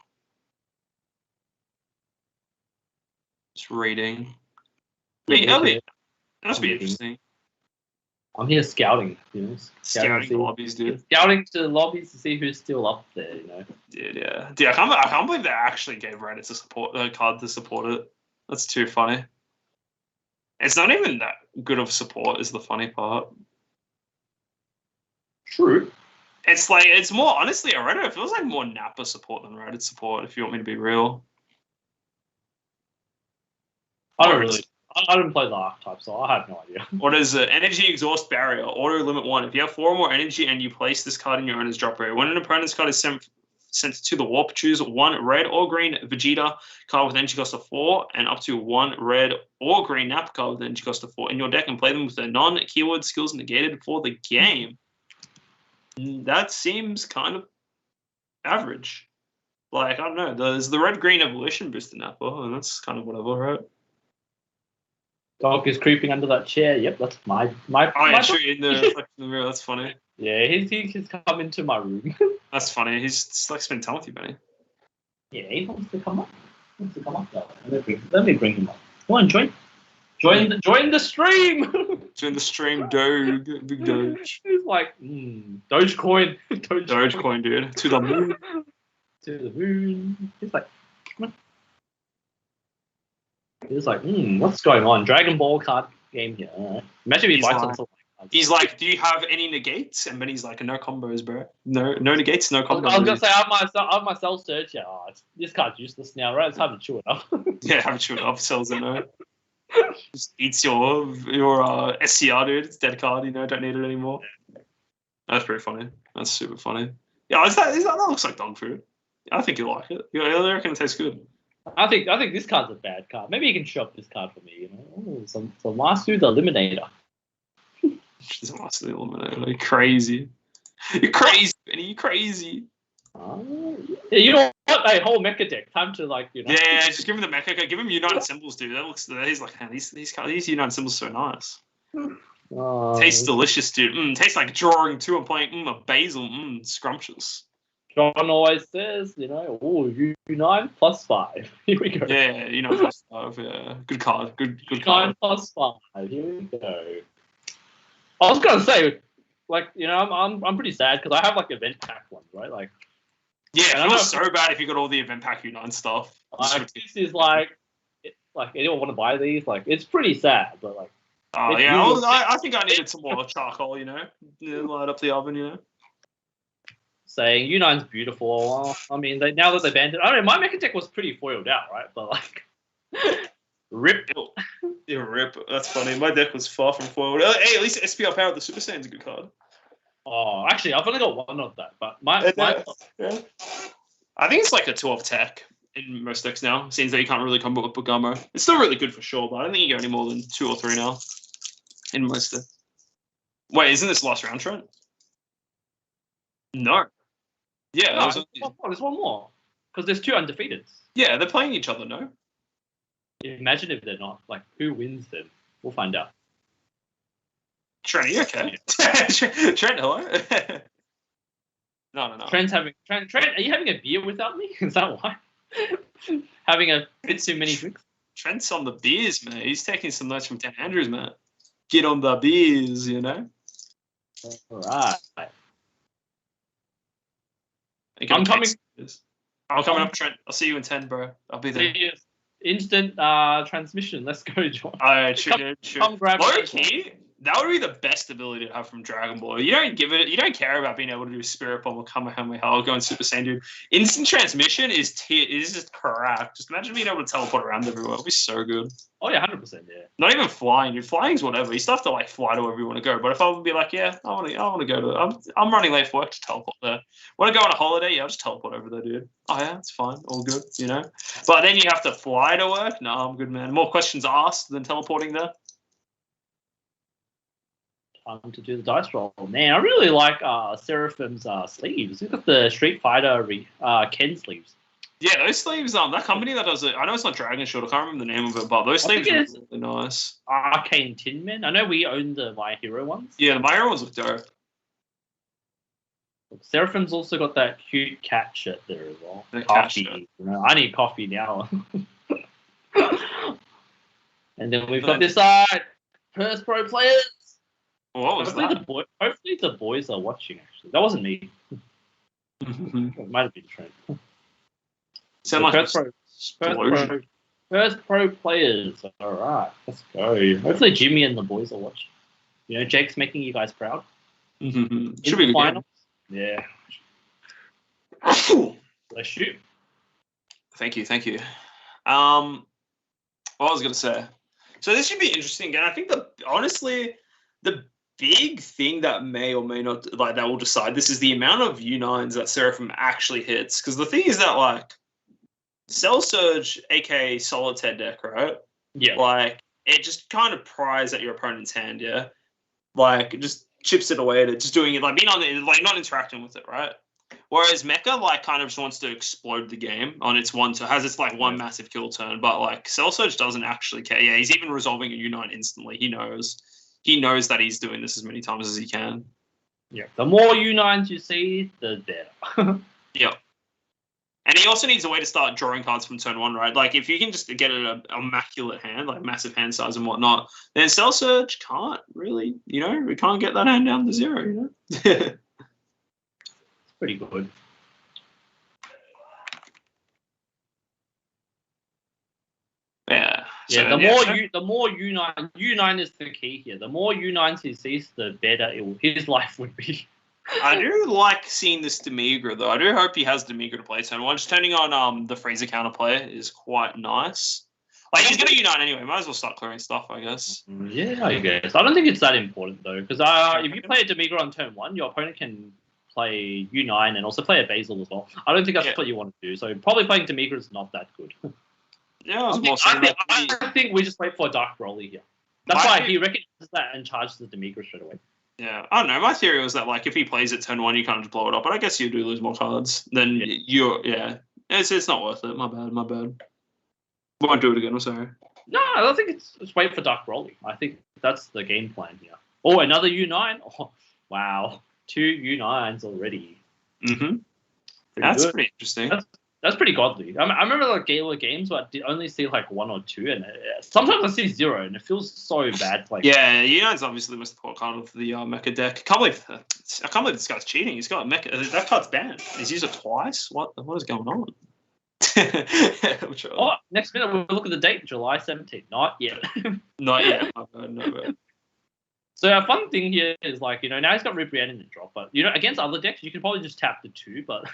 Speaker 1: Just reading. That must be interesting.
Speaker 2: I'm here scouting, you know.
Speaker 1: Scouting the lobbies, dude.
Speaker 2: Scouting to lobbies to see who's still up there, you know.
Speaker 1: Dude, I can't believe they actually gave Reddit a card to support it. That's too funny. It's not even that good of support is the funny part.
Speaker 2: True.
Speaker 1: It's more, honestly, Reddit, it feels like more Nappa support than Reddit support, if you want me to be real.
Speaker 2: I don't play the archetype, so I have no idea.
Speaker 1: What is it? Energy Exhaust Barrier. Auto limit 1. If you have 4 or more energy and you place this card in your owner's drop area, when an opponent's card is sent to the warp, choose 1 red or green Vegeta card with energy cost of 4 and up to 1 red or green Nappa card with energy cost of 4 in your deck and play them with their non-keyword skills negated for the game. That seems kind of average. Like, I don't know. There's the red-green evolution boost in Nappa, and that's kind of whatever, right?
Speaker 2: Dog is creeping under that chair. Yep, that's my.
Speaker 1: Oh, yeah, true. In the mirror. That's funny.
Speaker 2: Yeah, he's come into my room.
Speaker 1: That's funny. He's like spending time with you, Benny.
Speaker 2: Yeah, he wants to come up. Let me bring him up. Come on, join the stream.
Speaker 1: Join the stream, Doge. Big Doge.
Speaker 2: He's like, Dogecoin.
Speaker 1: Dogecoin, dude. To the moon.
Speaker 2: To the moon. He's like, come on. He's like, what's going on? Dragon Ball card game here. Imagine if he buys something.
Speaker 1: He's like, do you have any negates? And Benny's like, no combos, bro. No negates, no combos.
Speaker 2: I was gonna say, I have my cell search. Yeah, this card's useless now, right? It's time to chew it up.
Speaker 1: Yeah, have to chew it up. Cells in there. Just eats your SCR, dude. It's dead card. You know, don't need it anymore. That's pretty funny. That's super funny. Yeah, that looks like dog food. I think you like it. I reckon it tastes good.
Speaker 2: I think this card's a bad card. Maybe you can shop this card for me. You know, some Masu the Eliminator.
Speaker 1: She's a Masu the Eliminator. You're crazy. You're crazy, Benny. You're crazy.
Speaker 2: Yeah, you know what? Hey, whole mecha deck. Time to
Speaker 1: Yeah, just give him the mecha. Give him United Symbols, dude. That looks. He's like, man, these United Symbols are so nice. Tastes delicious, dude. Tastes like drawing 2 and playing a basil. Scrumptious.
Speaker 2: John always says, you know, U9 plus 5. Here we go.
Speaker 1: Yeah, U9 plus 5. Yeah, good card. Good card.
Speaker 2: U9 plus 5. Here we go. I was gonna say, like, you know, I'm pretty sad because I have like event pack ones, right? Like,
Speaker 1: yeah, it feels so bad if you got all the event pack U9 stuff.
Speaker 2: Like, this is like anyone want to buy these? Like, it's pretty sad, but like.
Speaker 1: Oh yeah, I think I needed some more charcoal, you know, light up the oven, you know.
Speaker 2: Saying U9's beautiful. Well, I mean, now that they banned it, I don't know. My mecha deck was pretty foiled out, right? But like, rip.
Speaker 1: Yeah, rip. That's funny. My deck was far from foiled. Hey, at least SPR Power the Super Saiyan's a good card.
Speaker 2: Oh, actually, I've only got one of that, but
Speaker 1: yeah. I think it's like a 12 tech in most decks now. Seems that you can't really combo with Bergamo. It's still really good for sure, but I don't think you get any more than 2 or 3 now in most decks. Wait, isn't this last round, Trent? No. Yeah,
Speaker 2: no, there's one more because there's 2 undefeateds.
Speaker 1: Yeah, they're playing each other, no?
Speaker 2: Imagine if they're not. Like, who wins then? We'll find out.
Speaker 1: Trent, are you okay? Trent, hello? No.
Speaker 2: Trent, are you having a beer without me? Is that why? Having a bit too many drinks?
Speaker 1: Trent's on the beers, mate. He's taking some notes from Dan Andrews, mate. Get on the beers, you know?
Speaker 2: All right.
Speaker 1: I'm coming up, Trent. I'll see you in 10, bro. I'll be there.
Speaker 2: Instant transmission. Let's go, John.
Speaker 1: All right, sure.
Speaker 2: Come grab
Speaker 1: Low-key, that would be the best ability to have from Dragon Ball. You don't care about being able to do Spirit Bomb or Kamehameha or going Super Saiyan, dude. Instant transmission is just correct. Just imagine being able to teleport around everywhere. It'd be so good.
Speaker 2: Oh yeah, 100%. Yeah.
Speaker 1: Not even flying, dude. Flying's whatever. You still have to like fly to wherever you want to go. But if I would be like, yeah, I want to go to. I'm running late for work to teleport there. Want to go on a holiday? Yeah, I'll just teleport over there, dude. Oh yeah, it's fine, all good, you know. But then you have to fly to work. No, I'm good, man. More questions asked than teleporting there.
Speaker 2: Time to do the dice roll. Man, I really like Seraphim's sleeves. Look at the Street Fighter Ken sleeves.
Speaker 1: Yeah, those sleeves. That company that does it. I know it's not Dragon Shield. I can't remember the name of it, but those sleeves are really nice.
Speaker 2: Arcane Tin Men. I know we own the My Hero ones.
Speaker 1: Yeah, the My Hero ones look dope.
Speaker 2: Seraphim's also got that cute cat shirt there as well.
Speaker 1: The
Speaker 2: coffee.
Speaker 1: cat shirt.
Speaker 2: You know, I need coffee now. And then we've got this First Pro players.
Speaker 1: What was that?
Speaker 2: Hopefully the boys are watching. Actually, that wasn't me. It might have been Trent.
Speaker 1: Sound like
Speaker 2: First Pro players. All right, let's go. Hopefully Jimmy and the boys are watching. You know, Jake's making you guys proud.
Speaker 1: Should be the final.
Speaker 2: Yeah. Let's shoot.
Speaker 1: Thank you. What I was gonna say. So this should be interesting, and I think honestly, the big thing that may or may not that will decide this is the amount of U9s that Seraphim actually hits. Because the thing is that like Cell Surge, aka Solitaire deck, right?
Speaker 2: Yeah.
Speaker 1: Like it just kind of pries at your opponent's hand, yeah. Like it just chips it away to just doing it, like being on it, like not interacting with it, right? Whereas Mecha like kind of just wants to explode the game on its one, so has its like one massive kill turn, but like Cell Surge doesn't actually care. Yeah, he's even resolving a U9 instantly. He knows that he's doing this as many times as he can.
Speaker 2: Yeah. The more U9s you see, the better.
Speaker 1: Yep. And he also needs a way to start drawing cards from turn one, right? Like, if you can just get an immaculate hand, like massive hand size and whatnot, then Cell Surge can't really, you know, we can't get that hand down to 0, you know?
Speaker 2: It's pretty good.
Speaker 1: Yeah.
Speaker 2: Yeah, so, the more U9 is the key here. The more U9s he sees, the better his life would be.
Speaker 1: I do like seeing this Demigra, though. I do hope he has Demigra to play turn one. Just turning on the Freezer counterplay is quite nice. Like, he's going to U9 anyway. Might as well start clearing stuff, I guess.
Speaker 2: Yeah, I guess. I don't think it's that important, though, because if you play a Demigra on turn one, your opponent can play U9 and also play a Basil as well. I don't think that's what you want to do. So probably playing Demigra is not that good.
Speaker 1: Yeah,
Speaker 2: I think we just wait for a Dark Broly here. That's why he recognizes that and charges the Demigra straight away.
Speaker 1: Yeah, I don't know. My theory was that, like, if he plays it turn one, you can't just blow it up. But I guess you do lose more cards. Then it's not worth it. My bad. Won't do it again. I'm sorry.
Speaker 2: No, I don't think it's wait for Dark Broly. I think that's the game plan here. Oh, another U9. Oh, wow, 2 U9s already.
Speaker 1: That's pretty interesting.
Speaker 2: That's pretty godly. I remember like Gala games where I only see like 1 or 2, and sometimes I see 0, and it feels so bad. Like
Speaker 1: U9's obviously the most important card of the Mecha deck. I can't believe this guy's cheating. He's got Mecha. That card's banned. He's used it twice. What is going on?
Speaker 2: Oh, next minute we'll look at the date, July 17th. Not yet.
Speaker 1: Not yet. My bad.
Speaker 2: So a fun thing here is like, you know, now he's got Ribrianne in the drop, but you know, against other decks you can probably just tap the 2, but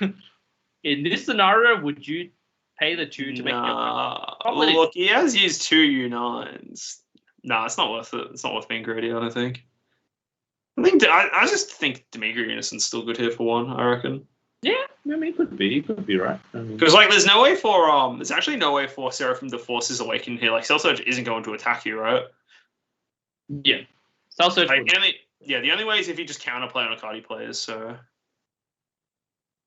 Speaker 2: in this scenario, would you pay the 2 to make it?
Speaker 1: Look, he has used 2 U9s. Nah, it's not worth it. It's not worth being greedy, I don't think. I just think Demigra Unison's still good here for 1, I reckon.
Speaker 2: Yeah, I mean, it could be. It could be right.
Speaker 1: Because, like, there's no way for, there's actually no way for Seraphim to force his Awaken here. Like, Cell Surge isn't going to attack you, right?
Speaker 2: Yeah. Cell Surge
Speaker 1: the only way is if you just counterplay on a card he plays, so...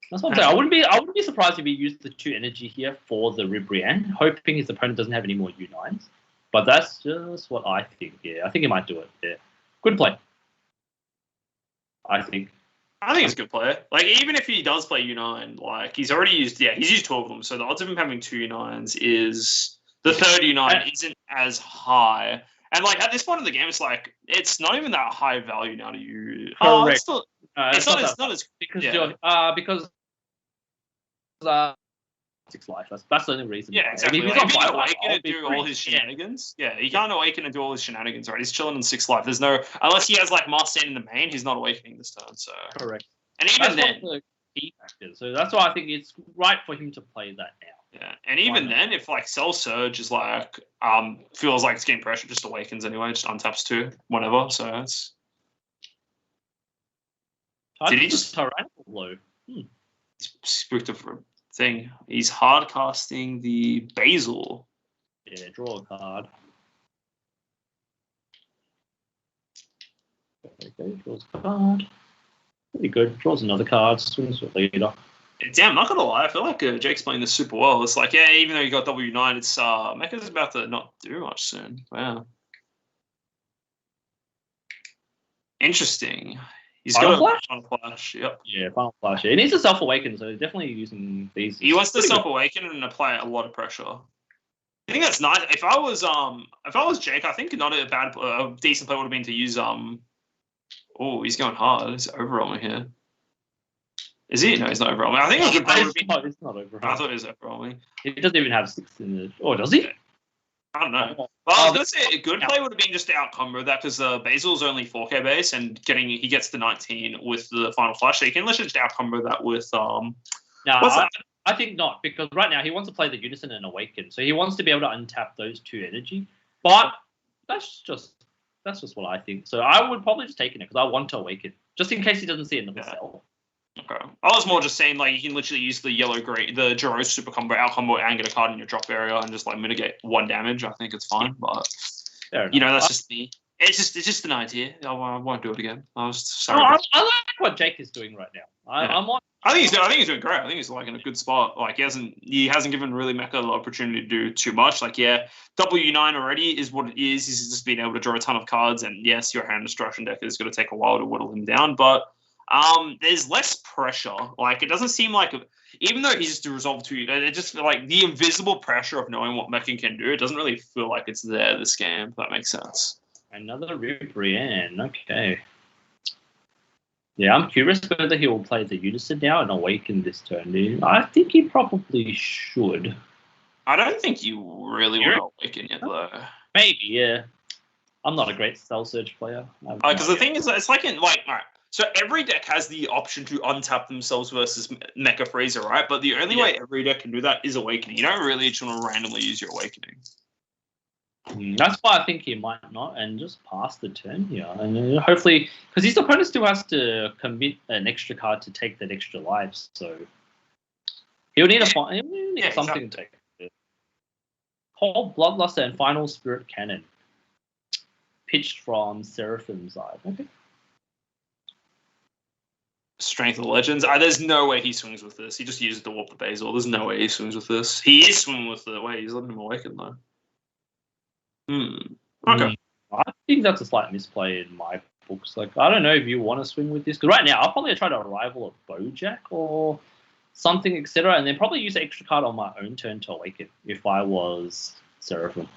Speaker 2: That's what I'm saying. I wouldn't be surprised if he used the 2 energy here for the Ribrianne, hoping his opponent doesn't have any more U9s. But that's just what I think. Yeah, I think he might do it. Yeah, good play. I think
Speaker 1: it's a good play. Like, even if he does play U9, like, he's used 2 of them. So the odds of him having 2 U9s is the third U9 isn't as high. And like at this point in the game, it's like it's not even that high value now to use.
Speaker 2: Correct.
Speaker 1: It's not as
Speaker 2: because
Speaker 1: yeah.
Speaker 2: because 6 life. That's the only reason.
Speaker 1: Yeah, exactly. Like, if he can awaken and do all his shenanigans, he can't awaken and do all his shenanigans, right? He's chilling on 6 life. There's no, unless he has like Marcin in the main, he's not awakening this turn. So
Speaker 2: correct.
Speaker 1: And even then,
Speaker 2: the key factors. So that's why I think it's right for him to play that now.
Speaker 1: Yeah, and even then, if like Cell Surge is like feels like it's getting pressure, just awakens anyway, just untaps 2 whenever. So it's. Did he just
Speaker 2: tyrannical blow?
Speaker 1: Spooked of thing. He's hard casting the Basil.
Speaker 2: Yeah, draw a card. Okay, draws a card. Pretty good. Draws another card. Swings with leader.
Speaker 1: Damn, not gonna lie, I feel like Jake's playing this super well. It's like, yeah, even though you got W9, it's Mecha's about to not do much soon. Wow. Interesting. He's got a Final Flash. Yep.
Speaker 2: Yeah, Final Flash. Yeah. He needs to self-awaken, so definitely using these.
Speaker 1: He wants to self-awaken and apply a lot of pressure. I think that's nice. If I was Jake, I think not a decent play would have been to use Oh, he's going hard. He's overwhelming here. Is he? No, he's not overwhelming. I think a good play would be.
Speaker 2: It's not overwhelming.
Speaker 1: I thought it was overwhelming.
Speaker 2: He doesn't even have 6 in the. Oh, does he?
Speaker 1: I don't know. Well, I was gonna say a good play would have been just to outcombo that because Basil's only 4K base and he gets to 19 with the Final Flash, so you can literally just outcombo that with
Speaker 2: No, I think not, because right now he wants to play the Unison and Awaken, so he wants to be able to untap those 2 energy. But that's just what I think. So I would probably just take it because I want to Awaken, just in case he doesn't see another cell.
Speaker 1: Okay. I was more just saying, like, you can literally use the the Jaro super combo, out combo, and get a card in your drop area and just, like, mitigate 1 damage. I think it's fine, but, that's just me. It's just an idea. I won't do it again. I was sorry.
Speaker 2: I like what Jake is doing right now.
Speaker 1: I think he's doing great. I think he's, like, in a good spot. Like, he hasn't given really Mecha the opportunity to do too much. Like, yeah, W9 already is what it is. He's just being able to draw a ton of cards, and yes, your hand destruction deck is going to take a while to whittle him down, but there's less pressure. Like, it doesn't seem like, even though he's just resolved 2, it just like the invisible pressure of knowing what Meccan can do. It doesn't really feel like it's there this game. If that makes sense.
Speaker 2: Another Ribrianne. Okay. Yeah, I'm curious whether he will play the Unison now and Awaken this turn. I think he probably should.
Speaker 1: I don't think you really want to Awaken yet, though.
Speaker 2: Maybe, yeah. I'm not a great Cell Surge player.
Speaker 1: Because the thing is, it's like all right. So every deck has the option to untap themselves versus Mecha Freezer, right? But the only way every deck can do that is Awakening. You don't really just want to randomly use your Awakening.
Speaker 2: That's why I think he might not, and just pass the turn here. And hopefully, because his opponent still has to commit an extra card to take that extra life, so he'll need something to take. Cold Bloodluster and Final Spirit Cannon. Pitched from Seraphim's side. Okay.
Speaker 1: Strength of the Legends. There's no way he swings with this. He just uses the Warp the Basil. There's no way he swings with this. He is swinging with the way he's letting him awaken, though. Okay.
Speaker 2: I think that's a slight misplay in my books. Like, I don't know if you want to swing with this. Because right now, I'll probably try to rival a Bojack or something, etc. And then probably use an extra card on my own turn to awaken if I was Seraphim.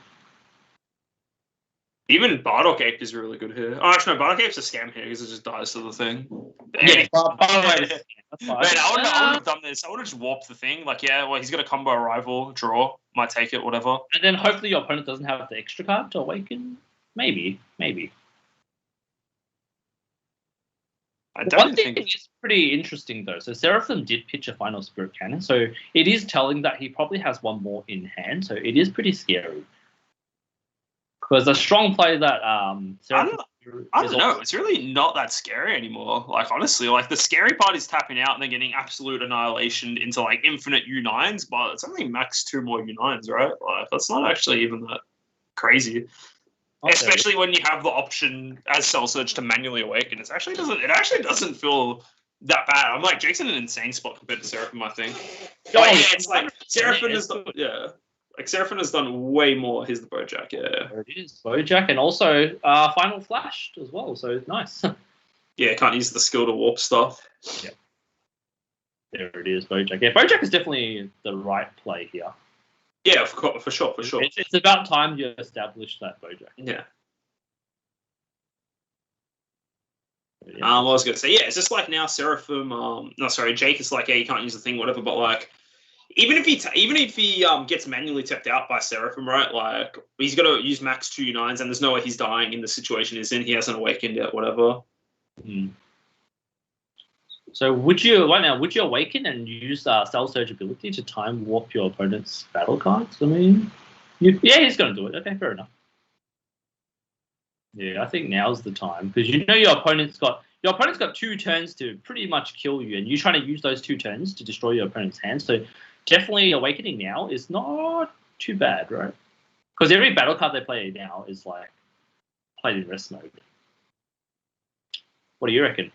Speaker 1: Even Bardock Ape is really good here. Oh, actually, no, Bardock Ape's a scam here because it just dies to the thing.
Speaker 2: Yeah,
Speaker 1: I would have done this. I would have just warped the thing. Like, yeah, well, he's got a combo arrival, draw, might take it, whatever.
Speaker 2: And then hopefully your opponent doesn't have the extra card to awaken. Maybe. One thing is pretty interesting, though. So Seraphim did pitch a Final Spirit Cannon, so it is telling that he probably has one more in hand, so it is pretty scary. Because a strong play that
Speaker 1: I don't know. It's really not that scary anymore. Like, honestly, like the scary part is tapping out and then getting absolute annihilation into like infinite U9s, but it's only max 2 more U9s, right? Like, that's not actually even that crazy. Okay. Especially when you have the option as Cell Surge to manually awaken. It actually doesn't feel that bad. I'm like, Jake's in an insane spot compared to Seraphim, I think.
Speaker 2: Oh,
Speaker 1: Like, yeah, it's like Seraphim has done, like Seraphim has done way more. Here's the Bojack, yeah.
Speaker 2: There it is, Bojack, and also Final Flashed as well, so it's nice.
Speaker 1: Yeah, can't use the skill to warp stuff.
Speaker 2: Yeah. There it is, Bojack. Yeah, Bojack is definitely the right play here.
Speaker 1: Yeah, for sure.
Speaker 2: It's about time you establish that Bojack.
Speaker 1: Yeah.
Speaker 2: Yeah.
Speaker 1: I was gonna say, yeah, it's just like now Seraphim. Jake is like, yeah, you can't use the thing, whatever. But like, even if he gets manually tapped out by Seraphim, right? Like, he's got to use max 2/9s, and there's no way he's dying in the situation he's in. He hasn't awakened yet, whatever.
Speaker 2: So would you awaken and use Cell Surge ability to time warp your opponent's battle cards? I mean, he's going to do it. Okay, fair enough. Yeah, I think now's the time because you know your opponent's got 2 turns to pretty much kill you, and you're trying to use those 2 turns to destroy your opponent's hand. So definitely awakening now is not too bad, right? Because every battle card they play now is like played in rest mode. What do you reckon?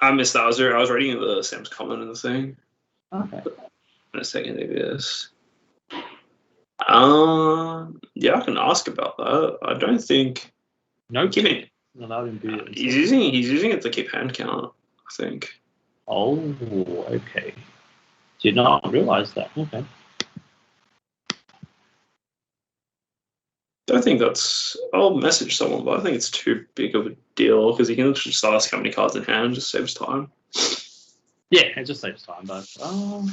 Speaker 1: I missed that. I was reading the Sam's comment in the thing.
Speaker 2: Okay.
Speaker 1: In a second, maybe this. Yeah, I can ask about that. I don't think.
Speaker 2: No,
Speaker 1: he's using it to keep hand count, I think.
Speaker 2: Oh, okay. Did not realize that. Okay.
Speaker 1: I don't think that's. I'll message someone, but I think it's too big of a deal because he can just ask how many cards in hand, just saves time.
Speaker 2: Yeah, it just saves time, but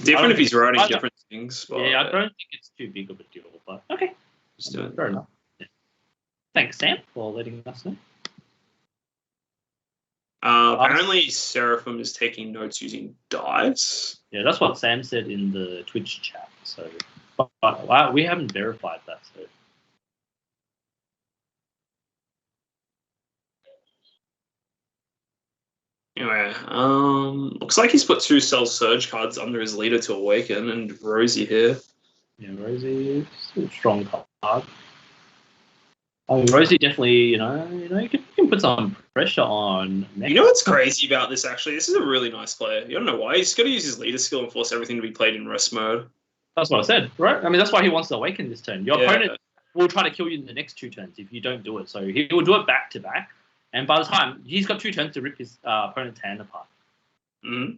Speaker 1: different if he's writing different things. But,
Speaker 2: yeah, I don't think it's too big of a deal, but okay, fair enough. Yeah. Thanks, Sam, for letting us know.
Speaker 1: Apparently, Seraphim is taking notes using dice.
Speaker 2: Yeah, that's what Sam said in the Twitch chat. So, but we haven't verified that. So.
Speaker 1: Anyway, looks like he's put 2 Cell Surge cards under his leader to awaken, and Rosie here.
Speaker 2: Yeah, Rosie is a strong card. I mean, Rosie definitely, you can put some pressure on.
Speaker 1: You know what's crazy about this? Actually, this is a really nice player. You don't know why he's got to use his leader skill and force everything to be played in rest mode.
Speaker 2: That's what I said, right? I mean, that's why he wants to awaken this turn. Your opponent will try to kill you in the next 2 turns if you don't do it. So he will do it back to back. And by the time he's got 2 turns to rip his opponent's hand apart.
Speaker 1: Mm-hmm.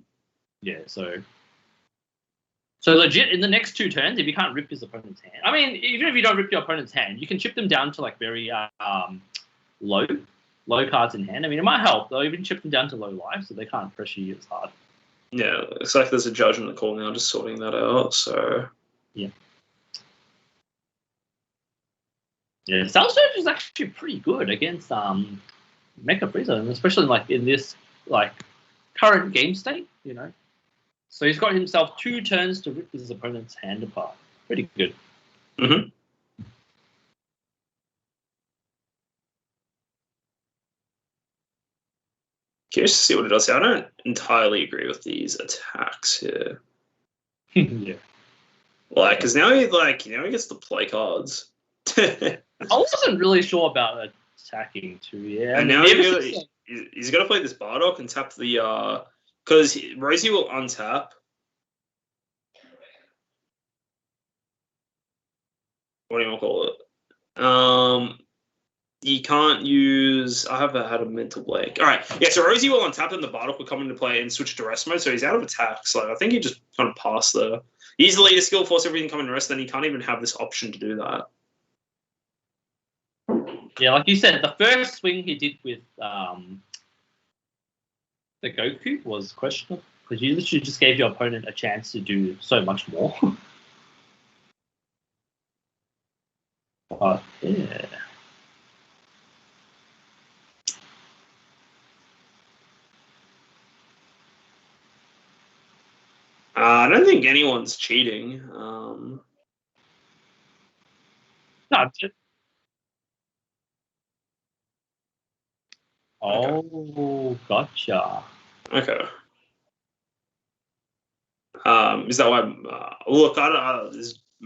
Speaker 2: Yeah, so legit in the next 2 turns, if you can't rip his opponent's hand, I mean, even if you don't rip your opponent's hand, you can chip them down to like very low cards in hand. I mean, it might help though. Even chip them down to low life, so they can't pressure you as hard.
Speaker 1: Yeah, it's like there's a judge in the call now, just sorting that out. So
Speaker 2: yeah. Yeah, Cell Surge is actually pretty good against Mecha Frieza, and especially like in this like current game state, So he's got himself 2 turns to rip his opponent's hand apart. Pretty good.
Speaker 1: Mm-hmm. Curious to see what it does here. I don't entirely agree with these attacks here.
Speaker 2: Yeah.
Speaker 1: Like, because now he gets to play cards.
Speaker 2: I wasn't really sure about attacking too. Yeah.
Speaker 1: And now he's got to play this Bardock and tap the because Rosie will untap. What do you want to call it? You can't use. I have had a mental blank. All right, yeah. So Rosie will untap, and the Bardock will come into play and switch to rest mode. So he's out of attack. So I think he just kind of passed the. He's the leader skill, force everything come in rest. Then he can't even have this option to do that.
Speaker 2: Yeah, like you said, the first swing he did with the Goku was questionable because you literally just gave your opponent a chance to do so much more. But yeah.
Speaker 1: I don't think anyone's cheating.
Speaker 2: No. Oh, gotcha.
Speaker 1: Okay. Is that why? Look, I don't.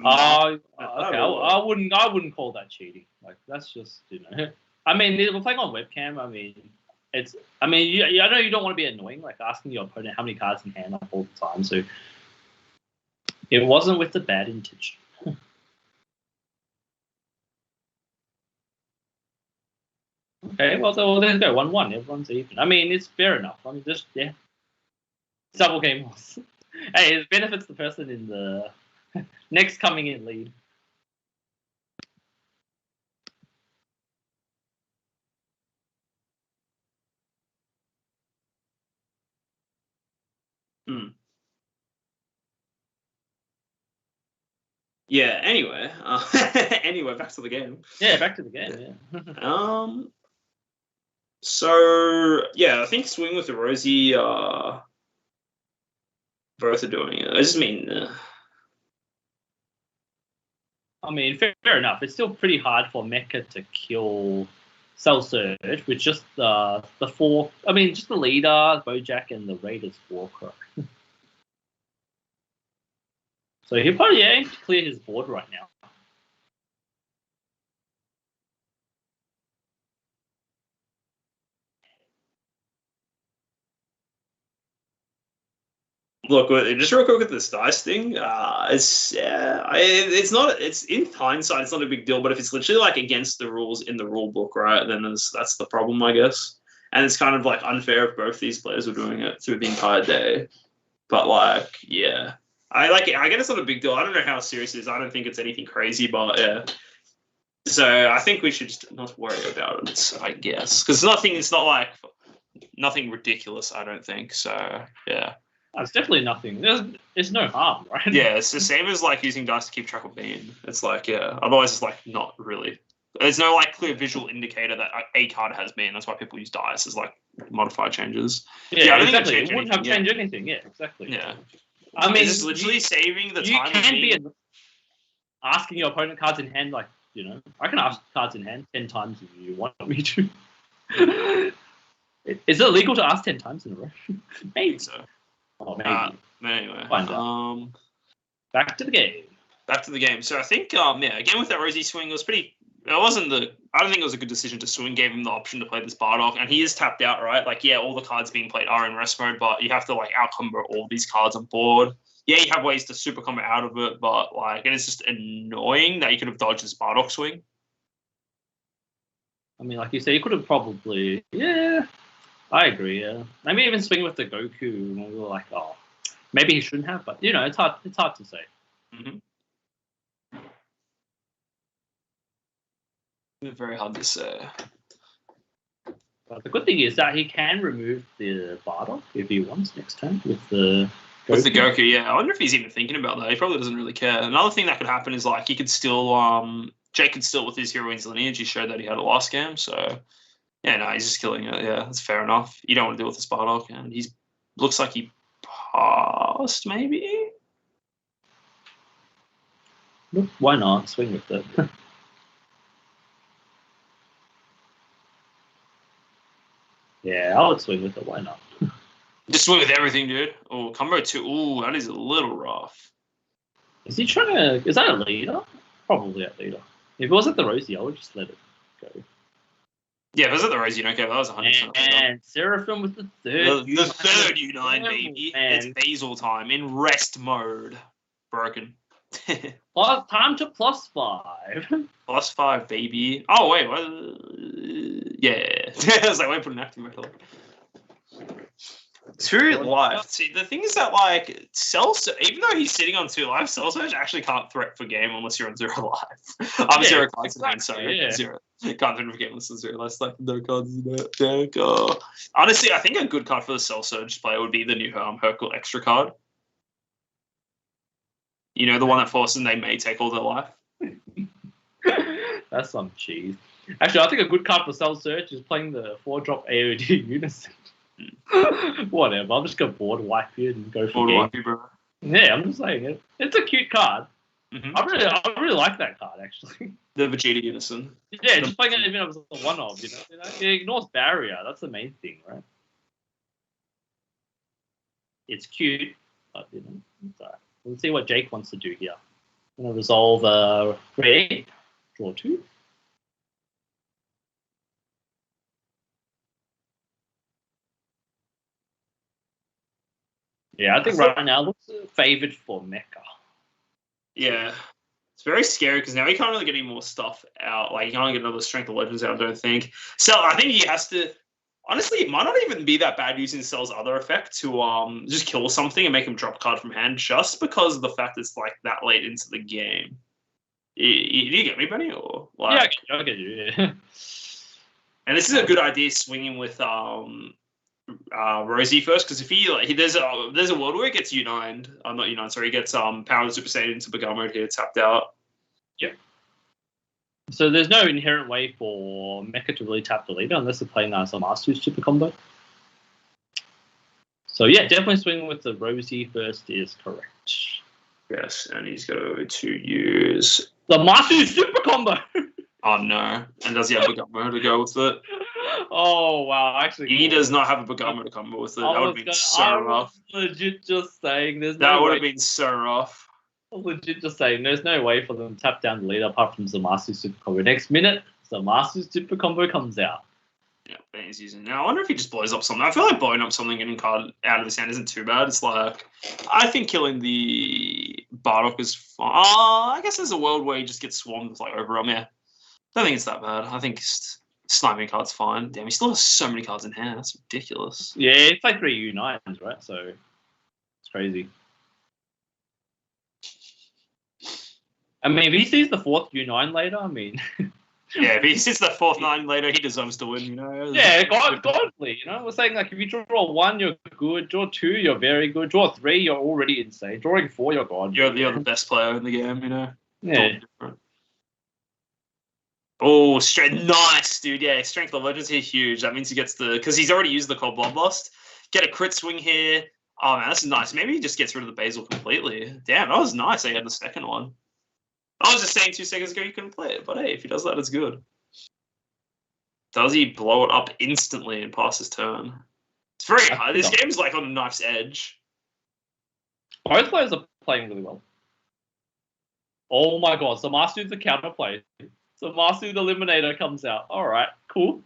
Speaker 2: Okay. I wouldn't call that cheating. Like that's just I mean, we're playing on webcam. I mean, it's. I mean, I know you don't want to be annoying, like asking your opponent how many cards in hand all the time. So it wasn't with the bad intention. Okay, well, there you go, 1-1. Everyone's even. I mean, it's fair enough. I mean, just double game loss. Hey, it benefits the person in the next coming in lead.
Speaker 1: Yeah. Anyway, back to the game.
Speaker 2: Yeah, back to the game. Yeah.
Speaker 1: So yeah, I think Swing with the Rosie. Both are doing it. I just mean.
Speaker 2: I mean, fair enough. It's still pretty hard for Mecha to kill Cell Surge with just the four. I mean, just the leader, Bojack, and the Raiders Warcry. So he'll probably aim to clear his board right now.
Speaker 1: Look, just real quick with this dice thing. It's not. It's in hindsight, it's not a big deal. But if it's literally like against the rules in the rule book, right, then that's the problem, I guess. And it's kind of like unfair if both these players were doing it through the entire day. But like, yeah, I like it. I get it's not a big deal. I don't know how serious it is. I don't think it's anything crazy, but yeah. So I think we should just not worry about it, I guess, because it's not like nothing ridiculous. I don't think so. Yeah.
Speaker 2: It's definitely nothing. There's no harm, right?
Speaker 1: Yeah, it's the same as like using dice to keep track of being. It's like, yeah. Otherwise, it's like not really. There's no like clear visual indicator that a card has been. That's why people use dice as like modifier changes.
Speaker 2: Yeah, I don't exactly. Think it wouldn't have changed anything. Yeah, exactly.
Speaker 1: Yeah.
Speaker 2: I mean,
Speaker 1: it's literally saving the time.
Speaker 2: You can be asking your opponent cards in hand, like, you know, I can ask cards in hand 10 times if you want me to. Is it illegal to ask 10 times in a row? Maybe
Speaker 1: so.
Speaker 2: Oh, maybe.
Speaker 1: Anyway,
Speaker 2: back to the game.
Speaker 1: Back to the game. So I think, again with that Rosie swing, it was pretty. I don't think it was a good decision to swing. Gave him the option to play this Bardock, and he is tapped out, right? Like, yeah, all the cards being played are in rest mode, but you have to like outcombo all these cards on board. Yeah, you have ways to super combo out of it, but like, it is just annoying that you could have dodged this Bardock swing.
Speaker 2: I mean, like you said, you could have probably, yeah. I agree. Yeah, maybe even swing with the Goku. And we were like, oh, maybe he shouldn't have, but you know, it's hard to say.
Speaker 1: Mm-hmm. Very hard to say.
Speaker 2: But the good thing is that he can remove the Bardock if he wants next turn with the Goku.
Speaker 1: With the Goku. Yeah, I wonder if he's even thinking about that. He probably doesn't really care. Another thing that could happen is like he could still Jake could still with his Heroines Lineage. He showed that he had a last game, so. Yeah, no, he's just killing it. Yeah, that's fair enough. You don't want to deal with the Bardock, and he looks like he passed, maybe?
Speaker 2: Look, why not? Swing with it. Yeah, I would swing with it. Why not?
Speaker 1: Just swing with everything, dude. Oh, combo 2. Ooh, that is a little rough.
Speaker 2: Is he trying to... Is that a leader? Probably a leader. If it wasn't the Rosie, I would just let it go.
Speaker 1: Yeah, if it was at the Rosie, okay, that was 100%.
Speaker 2: And Seraphim with the third
Speaker 1: The third U9, baby. It's Basil time in rest mode. Broken.
Speaker 2: Time to +5.
Speaker 1: +5, baby. Oh, wait. What? Yeah. I was like, wait, put an active metal. 2 life. See, the thing is that, like, even though he's sitting on 2 life, Cell Surge actually can't threat for game unless you're on 0 life. I'm 0 cards in hand, so yeah. 0. Can't threat for game unless there's 0 less. Like, no cards in that deck. Honestly, I think a good card for the Cell Surge player would be the new Hercule extra card. You know, the one that forces they may take all their life.
Speaker 2: That's some cheese. Actually, I think a good card for Cell Surge is playing the 4-drop AOD Unison. Whatever, I'm just gonna board wipe you and go for game.
Speaker 1: You, bro.
Speaker 2: Yeah, I'm just saying it. It's a cute card.
Speaker 1: Mm-hmm.
Speaker 2: I really like that card actually.
Speaker 1: The Vegeta Unison.
Speaker 2: Yeah, just playing it even if it's a one-off, you know. It ignores barrier. That's the main thing, right? It's cute, but you know, it's alright. Let's see what Jake wants to do here. I'm gonna resolve create, draw 2. Yeah, I think right now looks favoured for Mecha.
Speaker 1: Yeah. It's very scary because now he can't really get any more stuff out. Like, he can't get another Strength of Legends out, I don't think. So I think he has to... Honestly, it might not even be that bad using Cell's other effect to just kill something and make him drop a card from hand just because of the fact it's, like, that late into the game. Do you get me, Benny? Or, like...
Speaker 2: Yeah, I get you, yeah.
Speaker 1: And this is a good idea, swinging with Rosie first, because if there's a world where he gets not U9, sorry, he gets Power and Super Saiyan into Begar mode here, tapped out.
Speaker 2: Yeah. So there's no inherent way for Mecha to really tap the leader unless they're playing some R2 super combo. So yeah, definitely swinging with the Rosie first is correct.
Speaker 1: Yes, and he's going to use
Speaker 2: the Masu super combo.
Speaker 1: Oh no! And does he have a Begar to go with it?
Speaker 2: Oh wow! Actually,
Speaker 1: he does not have a Begar to come with it. That would have been so rough.
Speaker 2: Legit, just saying,
Speaker 1: that would have been so rough.
Speaker 2: Legit, just saying, there's no way for them to tap down the lead apart from Zamasu super combo. Next minute, Zamasu super combo comes out.
Speaker 1: Yeah, Benny's using now. I wonder if he just blows up something. I feel like blowing up something, getting card out of his hand isn't too bad. It's like, I think killing the Bardock is fine. I guess there's a world where he just gets swarmed with like Overwhelm. Yeah, I don't think it's that bad. I think sniping card's fine. Damn, he still has so many cards in hand. That's ridiculous.
Speaker 2: Yeah, it's like 3 U9s, right? So it's crazy. I mean, if he sees the 4th U9 later, I mean...
Speaker 1: yeah, if he sees the 4th 9 later, he deserves to win, you know?
Speaker 2: Yeah, godly, you know? We're saying, like, if you draw 1, you're good. Draw 2, you're very good. Draw 3, you're already insane. Drawing 4, you're god.
Speaker 1: You're the best player in the game, you know?
Speaker 2: Yeah.
Speaker 1: Oh, nice, dude. Yeah, Strength of Legends here, huge. That means he gets because he's already used the Cold Bloodlust. Get a crit swing here. Oh, man, this is nice. Maybe he just gets rid of the Basil completely. Damn, that was nice. He had the second one. I was just saying 2 seconds ago you couldn't play it, but hey, if he does that, it's good. Does he blow it up instantly and pass his turn? It's very hard. This game's like on a knife's edge.
Speaker 2: Both players are playing really well. Oh my god, so Masu's the counterplay. So Masu the Eliminator comes out. Alright, cool.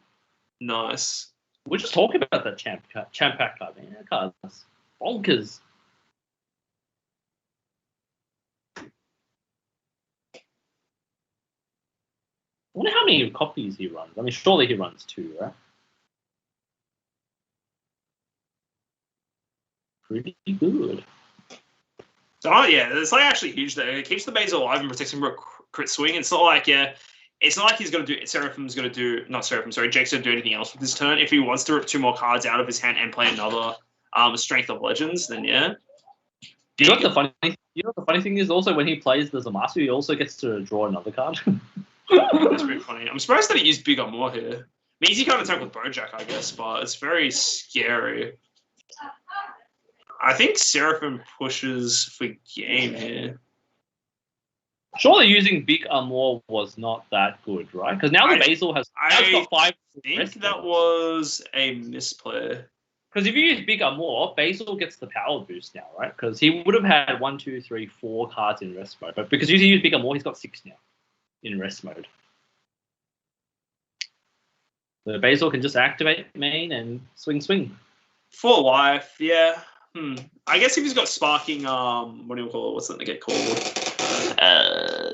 Speaker 1: Nice.
Speaker 2: We're just talking about that champ pack card, man. That card's bonkers. I wonder how many copies he runs. I mean, surely he runs 2, right? Pretty good.
Speaker 1: Oh yeah, it's like actually huge though. It keeps the base alive and protects him from a crit swing. It's not like it's not like he's going to do. Seraphim's going to do not Seraphim. Sorry, Jake's going to do anything else with his turn. If he wants to rip 2 more cards out of his hand and play another Strength of Legends, then yeah.
Speaker 2: You know what the funny thing is? Also, when he plays the Zamasu, he also gets to draw another card.
Speaker 1: That's pretty funny. I'm surprised that he used Big More here. Means he can't attack with Bojack, I guess, but it's very scary. I think Seraphim pushes for game here.
Speaker 2: Surely using Big Amor was not that good, right? Because now the Basil has got 5.
Speaker 1: I think that was a misplay.
Speaker 2: Because if you use Big Amor, Basil gets the power boost now, right? Because he would have had 1, 2, 3, 4 cards in rest mode. But because you use Big Amor, he's got 6 now in rest mode. The Basil can just activate main and swing.
Speaker 1: For life, yeah. I guess if he's got sparking, what do you call it? What's that they get called?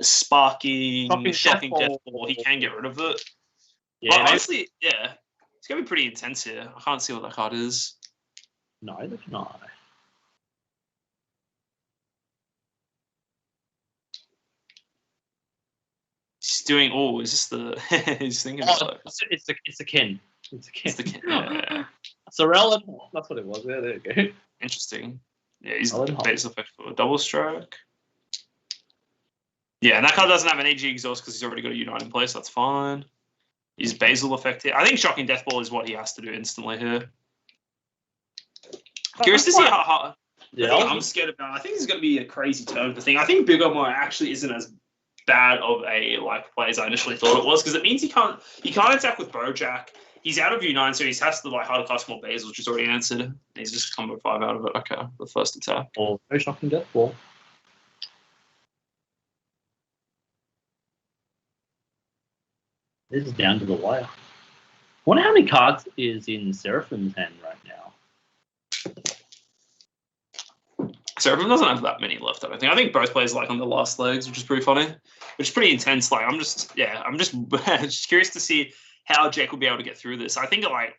Speaker 1: Sparking, shocking death ball. He can get rid of it. Yeah, but honestly, yeah, it's gonna be pretty intense here. I can't see what that card is.
Speaker 2: Neither can I.
Speaker 1: He's doing. Oh, is this the? He's thinking.
Speaker 2: It's a Ken. It's the Ken.
Speaker 1: Yeah.
Speaker 2: Sorel, that's what it was. Yeah, there you go.
Speaker 1: Interesting. Yeah, he's Basil effect for a double strike. Yeah, and that card doesn't have an AG exhaust because he's already got a Unite in place. That's fine. He's Basil effect here. I think Shocking Death Ball is what he has to do instantly here. Curious to see how hard. Yeah, I'm scared about. I think this is going to be a crazy turn for thing. I think Big Omar actually isn't as bad of a play as I initially thought it was because it means he can't attack with Bojack. He's out of U9, so he has to hard cast more Basil, which is already answered. He's just combo 5 out of it. Okay, the first attack.
Speaker 2: Oh, no Shocking Death Ball. This is down to the wire. I wonder how many cards is in Seraphim's hand right now.
Speaker 1: So everyone doesn't have that many left, I don't think. I think both players like on the last legs, which is pretty funny, which is pretty intense. Like, I'm just just curious to see how Jake will be able to get through this. I think I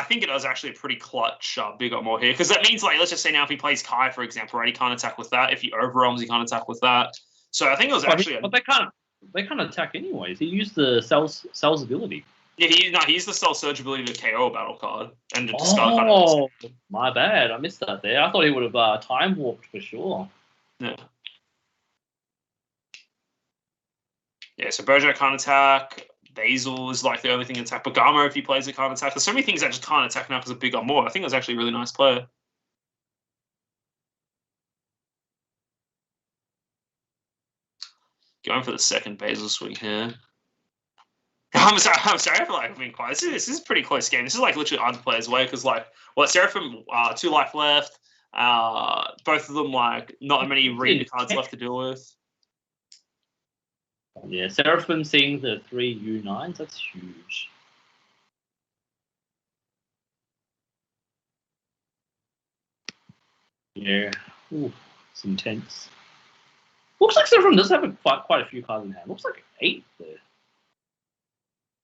Speaker 1: think it was actually a pretty clutch Big Up More here, because that means, like, let's just say now if he plays Kai, for example, right, he can't attack with that. If he overwhelms, he can't attack with that. So I think it was actually.
Speaker 2: But they can't attack anyways. He used the Cell's ability.
Speaker 1: Yeah, he used the Cell Surge ability to KO a battle card and to discard card.
Speaker 2: My bad. I missed that there. I thought he would have time warped for sure.
Speaker 1: Yeah. Yeah, so Bojack can't attack. Basil is like the only thing to attack. Bagamo, if he plays it, can't attack. There's so many things that just can't attack now because of Big Up More. I think it was actually a really nice player. Going for the second Basil swing here. I'm sorry. I feel like I've been quiet. This is a pretty close game. This is like literally either player's way, because like, Seraphim, 2 life left. Both of them like not many reader cards left to deal with.
Speaker 2: Yeah, Seraphim seeing the 3 U9s, that's huge. Yeah, ooh, it's intense. Looks like Seraphim does have quite a few cards in hand. Looks like 8 there.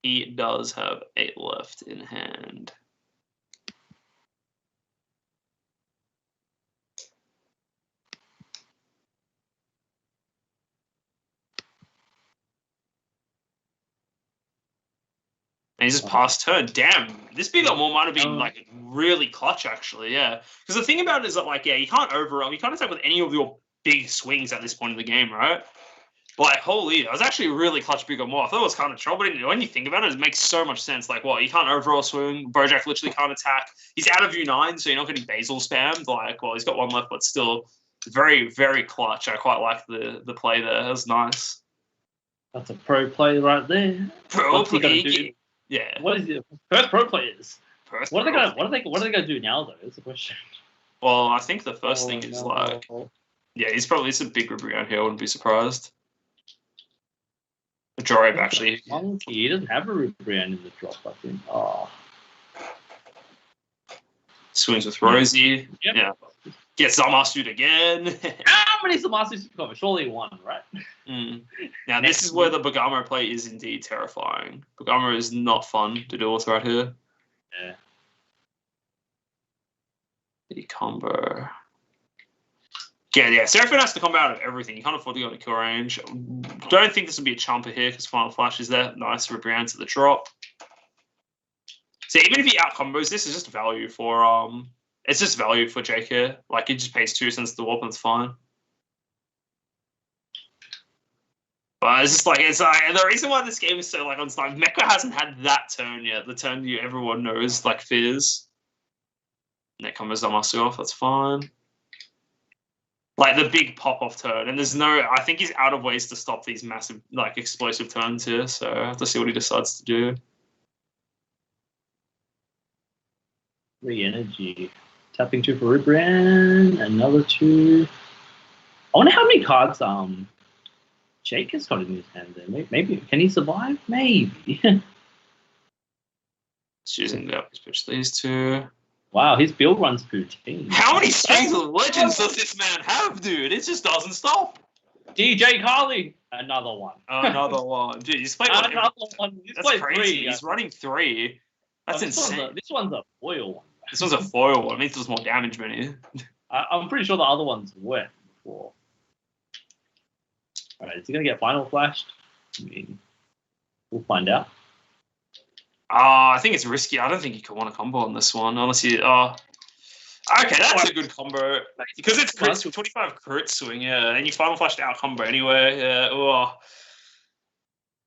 Speaker 1: He does have 8 left in hand. And he's just past turn. Damn, this Big Up More might have been like really clutch, actually. Yeah, because the thing about it is that, like, yeah, you can't overwhelm, you can't attack with any of your big swings at this point in the game, right? But like, holy, that was actually really clutch Big Up More. I thought it was kind of trouble, but when you think about it, it makes so much sense. Like, well, you can't overall swing. Bojack literally can't attack. He's out of U9, so you're not getting Basil spammed. Like, well, he's got 1 left, but still very, very clutch. I quite like the play there. That was nice.
Speaker 2: That's a pro play right there.
Speaker 1: Pro play. Yeah.
Speaker 2: What is it? First pro players. What are they gonna do now though? That's the question.
Speaker 1: Well, I think the first thing is yeah, it's a big Rubrian here. I wouldn't be surprised. Majority actually.
Speaker 2: Monkey, he doesn't have a Rubrian in the drop, I think. Oh.
Speaker 1: Swings with Rosie. Yep. Yeah. Gets Zamasu again.
Speaker 2: How many Zamasus have come? Surely 1, right?
Speaker 1: Now, this is where the Bagamo play is indeed terrifying. Bagamo is not fun to deal with right here.
Speaker 2: Yeah.
Speaker 1: The combo. Yeah. Seraphim has to combo out of everything. You can't afford to go into kill range. Don't think this will be a chumper here because Final Flash is there. Nice for Brian to the drop. So even if he out combos, this is just value for it's just value for Jake here. Like, he just pays 2 cents to warp and it's fine. But it's just like, the reason why this game is so like on time, Mecha hasn't had that turn yet. The turn everyone knows, like Fizz. Net combos Zamasu off, that's fine. Like the big pop off turn, and I think he's out of ways to stop these massive, like, explosive turns here. So I have to see what he decides to do.
Speaker 2: 3 energy. Tapping 2 for Rubrian, another 2. I wonder how many cards Jake has got in his hand there. Maybe can he survive? Maybe.
Speaker 1: Choosing to pitch these 2.
Speaker 2: Wow, his build runs poutine.
Speaker 1: How many strings of legends does this man have, dude? It just doesn't stop.
Speaker 2: DJ Carly, another one.
Speaker 1: Another one, dude. He's played
Speaker 2: another one.
Speaker 1: That's crazy. 3. He's running 3. That's insane.
Speaker 2: This one's a foil one.
Speaker 1: This one's a foil one. It means there's more damage, Benny.
Speaker 2: I'm pretty sure the other one's wet before. Alright, is he going to get Final Flashed? I mean, we'll find out.
Speaker 1: I think it's risky. I don't think you can want a combo on this one. Unless you... okay, that's a good combo. Because it's crit, 25 crit swing, yeah. And you Final Flashed out combo anyway. Yeah,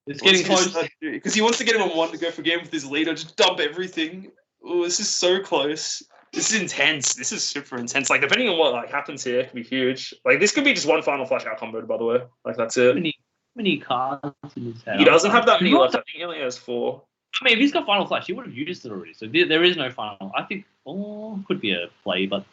Speaker 2: It's getting close.
Speaker 1: Because he wants to get him on 1 to go for game with his leader. Just dump everything. Oh, this is so close. This is intense. This is super intense. Like, depending on what happens here, it could be huge. Like, this could be just 1 Final Flash out combo, by the way. Like, that's it.
Speaker 2: How many cards in his hand?
Speaker 1: He doesn't have that many left. I think he only has 4.
Speaker 2: I mean, if he's got Final Flash, he would have used it already. So there is no Final. I think, could be a play, but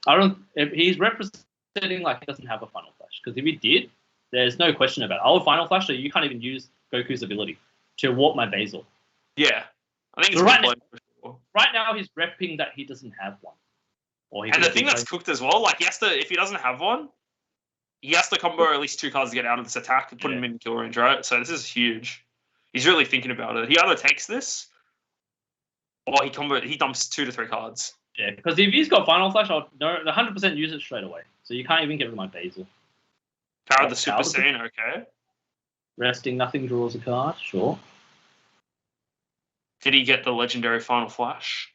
Speaker 2: I don't. If he's representing like he doesn't have a Final Flash, because if he did, there's no question about it. I'll Final Flash, so you can't even use Goku's ability to warp my Basil.
Speaker 1: Yeah, I think it's
Speaker 2: so right now he's repping that he doesn't have one.
Speaker 1: And the thing that's cooked as well, like he has to, if he doesn't have one, he has to combo at least 2 cards to get out of this attack and put him in kill range, right? So this is huge. He's really thinking about it. He either takes this, or he dumps 2 to 3 cards.
Speaker 2: Yeah, because if he's got Final Flash, I'll 100% use it straight away. So you can't even get rid of my Basil.
Speaker 1: Power of the Super Saiyan, okay.
Speaker 2: Resting, nothing draws a card, sure.
Speaker 1: Did he get the legendary Final Flash?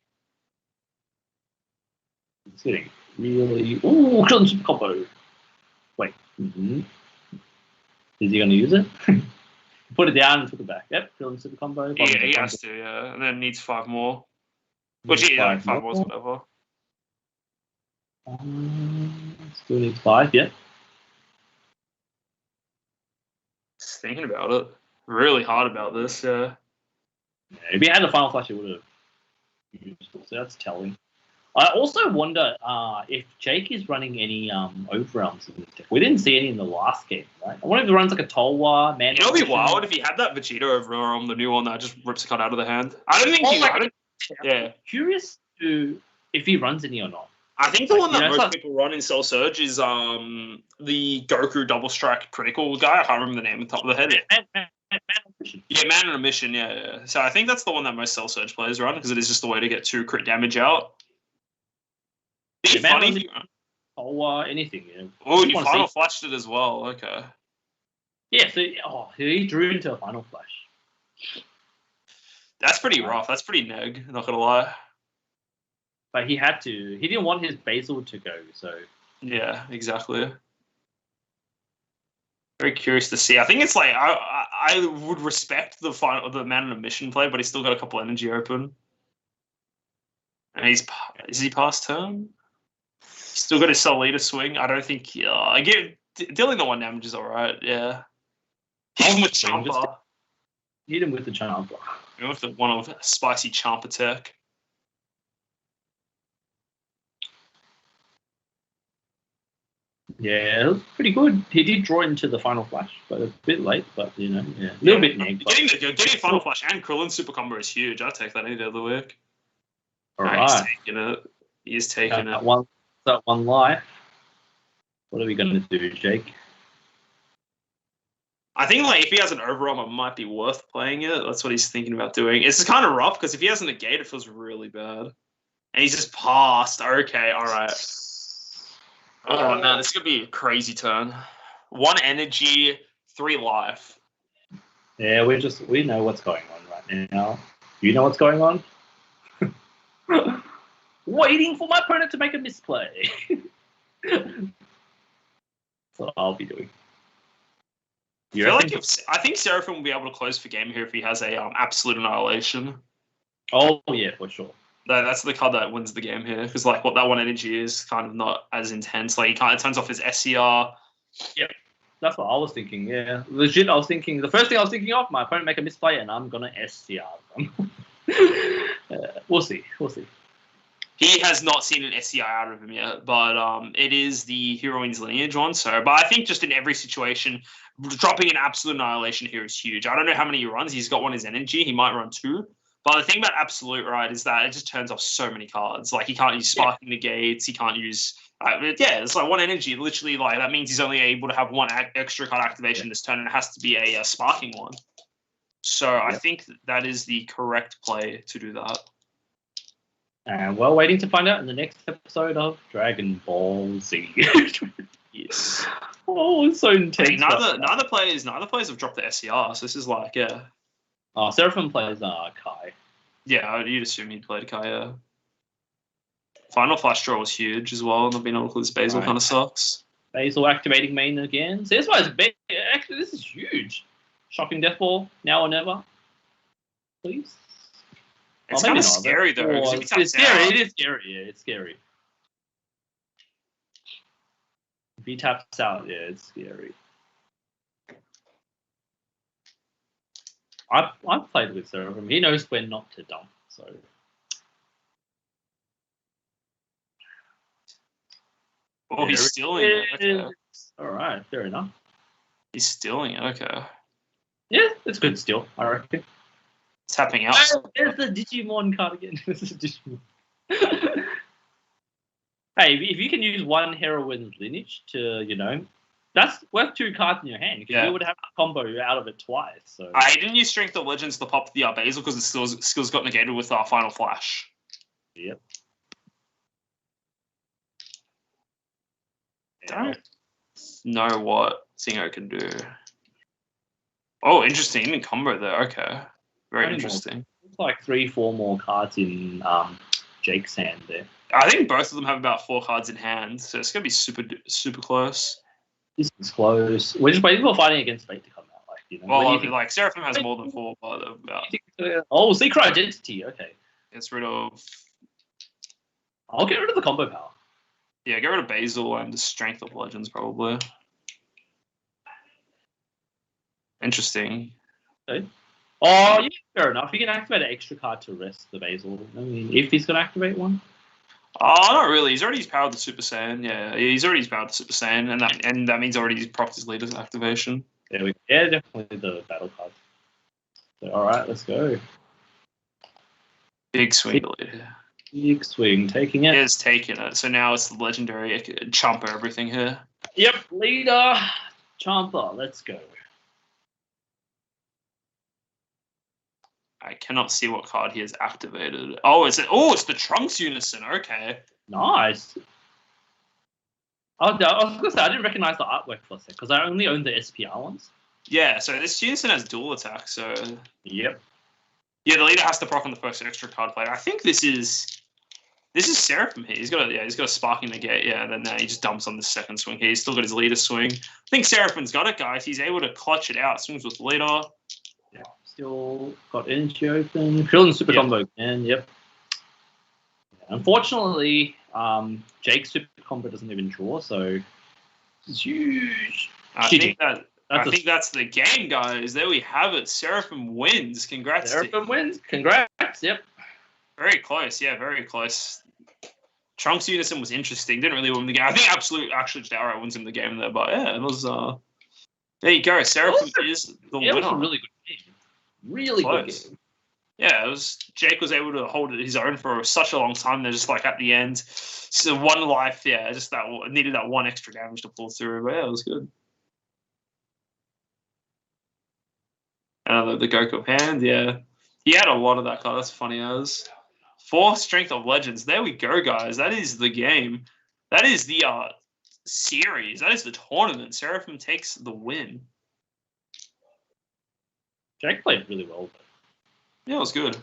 Speaker 2: It's getting really... Ooh, Super combo. Wait. Mm-hmm. Is he going to use it? Put it down and took it back. Yep, Krillin Super combo.
Speaker 1: Yeah, he has to, yeah. And then needs 5 more. Which is like 5 more, whatever.
Speaker 2: Still needs 5, yeah.
Speaker 1: Just thinking about it. Really hard about this, yeah.
Speaker 2: If he had the Final Flash, it would have used it, so that's telling. I also wonder if Jake is running any overwhelms in this deck. We didn't see any in the last game, right? I wonder if he runs like a Tolwa, man.
Speaker 1: It would be wild if he had that Vegeta overwhelm, the new one that just rips a card out of the hand. I don't think yeah.
Speaker 2: Curious if he runs any or not.
Speaker 1: I think the one that most people run in Cell Surge is the Goku Double Strike Critical guy. I can't remember the name on top of the head.
Speaker 2: Man on a Mission.
Speaker 1: Yeah, Man on a Mission, yeah. So I think that's the one that most Cell Surge players run, because it is just a way to get 2 crit damage out. It'd be funny if you...
Speaker 2: Or anything, yeah.
Speaker 1: Oh, you Final Flashed it as well, okay.
Speaker 2: Yeah, so he drew into a Final Flash.
Speaker 1: That's pretty rough. That's pretty neg, not gonna lie.
Speaker 2: But he had to. He didn't want his Basil to go, so...
Speaker 1: Yeah, exactly. Very curious to see. I think it's like... I would respect the Man on a Mission play, but he's still got a couple energy open. And is he past turn? Still got his Cell Leader swing. I don't think... dealing the 1 damage is alright, yeah. Hit him with Champa.
Speaker 2: Hit him with the Champa.
Speaker 1: With the one of spicy Champa tech.
Speaker 2: Yeah, it was pretty good. He did draw into the Final Flash, but a bit late, but, you know, yeah. A little bit neg.
Speaker 1: Getting Final Flash and Krillin Super Combo is huge. I'll take that any day of the week.
Speaker 2: Alright.
Speaker 1: He's taking it. He's taking it.
Speaker 2: That one life. What are we going to do, Jake?
Speaker 1: I think if he has an overarm, it might be worth playing it. That's what he's thinking about doing. It's kind of rough, because if he has a negate, it feels really bad. And he's just passed. Okay, alright. Oh, man, this is going to be a crazy turn. 1 energy, 3 life.
Speaker 2: Yeah, we know what's going on right now. You know what's going on? Waiting for my opponent to make a misplay. That's what I'll be doing.
Speaker 1: I think Seraphim will be able to close for game here if he has a Absolute Annihilation.
Speaker 2: Oh, yeah, for sure.
Speaker 1: That's the card that wins the game here, because what that 1 energy is kind of not as intense. It turns off his SCR.
Speaker 2: Yep, that's what I was thinking. Yeah, legit. I was thinking the first thing I was thinking of, my opponent make a misplay, and I'm gonna SCR them. We'll see.
Speaker 1: He has not seen an SCR out of him yet, but it is the Heroine's Lineage one. So, but I think just in every situation, dropping an Absolute Annihilation here is huge. I don't know how many he runs. He's got 1 as energy. He might run 2. But the thing about Absolute, right, is that it just turns off so many cards. He can't use Sparking Negates. He can't use... it's 1 energy. Literally, that means he's only able to have 1 extra card activation this turn, and it has to be a Sparking one. So I think that is the correct play to do that.
Speaker 2: And we're waiting to find out in the next episode of Dragon Ball Z.
Speaker 1: Yes.
Speaker 2: Oh, it's so intense.
Speaker 1: Neither players have dropped the SCR, so this is yeah.
Speaker 2: Oh, Seraphim plays Kai.
Speaker 1: Yeah, you'd assume he'd played Kai, yeah. Final Flash draw was huge as well, and not being able to include this Basil kind of sucks.
Speaker 2: Basil activating main again. So this one is big. Actually, this is huge. Shocking Death Ball, now or never. Please.
Speaker 1: It's kind of scary, though.
Speaker 2: It's scary. It is scary. Yeah, it's scary. If he taps out, yeah, it's scary. I've played with Seraphim. He knows when not to dump, so.
Speaker 1: Oh, he's stealing it. Okay.
Speaker 2: All right, fair enough.
Speaker 1: He's stealing it. Okay.
Speaker 2: Yeah, it's good steal, I reckon.
Speaker 1: Tapping out.
Speaker 2: There's the Digimon card again. This is Digimon. Hey, if you can use one heroine lineage to, that's worth 2 cards in your hand because you would have a combo out of it twice. So
Speaker 1: I didn't use Strength of Legends to pop the Basil because the skills got negated with our Final Flash.
Speaker 2: Yep.
Speaker 1: Don't know what Zingo can do. Oh, interesting. Even combo there. Okay. Very interesting.
Speaker 2: It's like 3-4 more cards in Jake's hand there.
Speaker 1: I think both of them have about 4 cards in hand, so it's gonna be super close.
Speaker 2: This is close. We're just waiting for fighting against fate to come out.
Speaker 1: Like Seraphim has more than 4, but
Speaker 2: oh, Secret Identity. Okay.
Speaker 1: Gets rid of.
Speaker 2: I'll get rid of the combo power.
Speaker 1: Yeah, get rid of Basil and the Strength of Legends probably. Interesting.
Speaker 2: Okay. Oh, yeah, fair enough. You can activate an extra card to rest the Basil. I mean, if he's going to activate one.
Speaker 1: Oh, not really. He's already powered the Super Saiyan. Yeah, he's already powered the Super Saiyan, and that means already he's propped his leader's activation.
Speaker 2: Yeah, definitely the battle card. So, all right, let's go.
Speaker 1: Big swing leader.
Speaker 2: Big swing, taking it.
Speaker 1: He is taking it. So now it's the legendary Champa everything here.
Speaker 2: Yep, leader Champa. Let's go.
Speaker 1: I cannot see what card he has activated. Oh, it's the Trunks Unison. Okay.
Speaker 2: Nice. I was going to say, I didn't recognize the artwork for a sec because I only own the SPR ones.
Speaker 1: Yeah, so this Unison has dual attack, so...
Speaker 2: Yep.
Speaker 1: Yeah, the leader has to proc on the first extra card player. I think this is Seraphim here. He's got a Sparking Negate, yeah, and then he just dumps on the second swing here. He's still got his leader swing. I think Seraphim's got it, guys. He's able to clutch it out. Swings with leader.
Speaker 2: Yeah, still got energy open. Filling super combo again, yep. Unfortunately, Jake's super combo doesn't even draw, so it's huge.
Speaker 1: I think that's the game, guys. There we have it. Seraphim wins. Congrats.
Speaker 2: Seraphim wins. Congrats. Yep.
Speaker 1: Very close. Yeah, very close. Trunks Unison was interesting. Didn't really win the game. I think Absolute actually just outright wins him the game there, but yeah, it was. There you go. Seraphim is the winner.
Speaker 2: It was a really good game. Really good game.
Speaker 1: Yeah, Jake was able to hold his own for such a long time. They're just like at the end, so one life. Yeah, just that needed that one extra damage to pull through. But yeah, it was good. The Goku hand, yeah. He had a lot of that card. That's funny as. 4 Strength of Legends. There we go, guys. That is the game. That is the series. That is the tournament. Seraphim takes the win.
Speaker 2: Jake played really well, though.
Speaker 1: Yeah, it was good.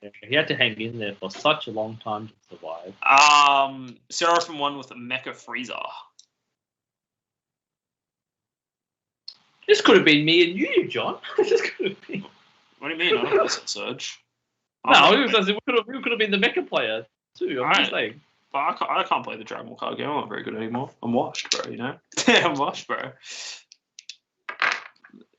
Speaker 2: Yeah, he had to hang in there for such a long time to survive.
Speaker 1: Seraphim won with a Mecha Frieza.
Speaker 2: This could have been me and you, John. This could have been.
Speaker 1: What do you mean? I don't know Surge.
Speaker 2: No, we could have been the mecha player too. I'm just saying.
Speaker 1: But I can't play the Dragon Ball card game. I'm not very good anymore. I'm washed, bro. You know. I'm washed, bro.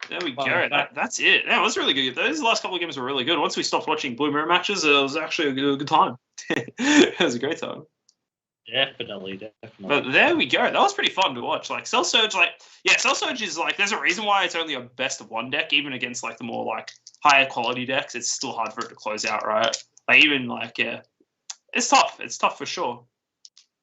Speaker 1: There we go. That's it. Yeah, it was really good. Those last couple of games were really good. Once we stopped watching Blue Mirror matches, it was actually a good time. It was a great time.
Speaker 2: Definitely.
Speaker 1: But there we go. That was pretty fun to watch. Like Cell Surge, Cell Surge is like there's a reason why it's only a best of 1 deck, even against like the more like higher quality decks. It's still hard for it to close out, right? Like even like it's tough. It's tough for sure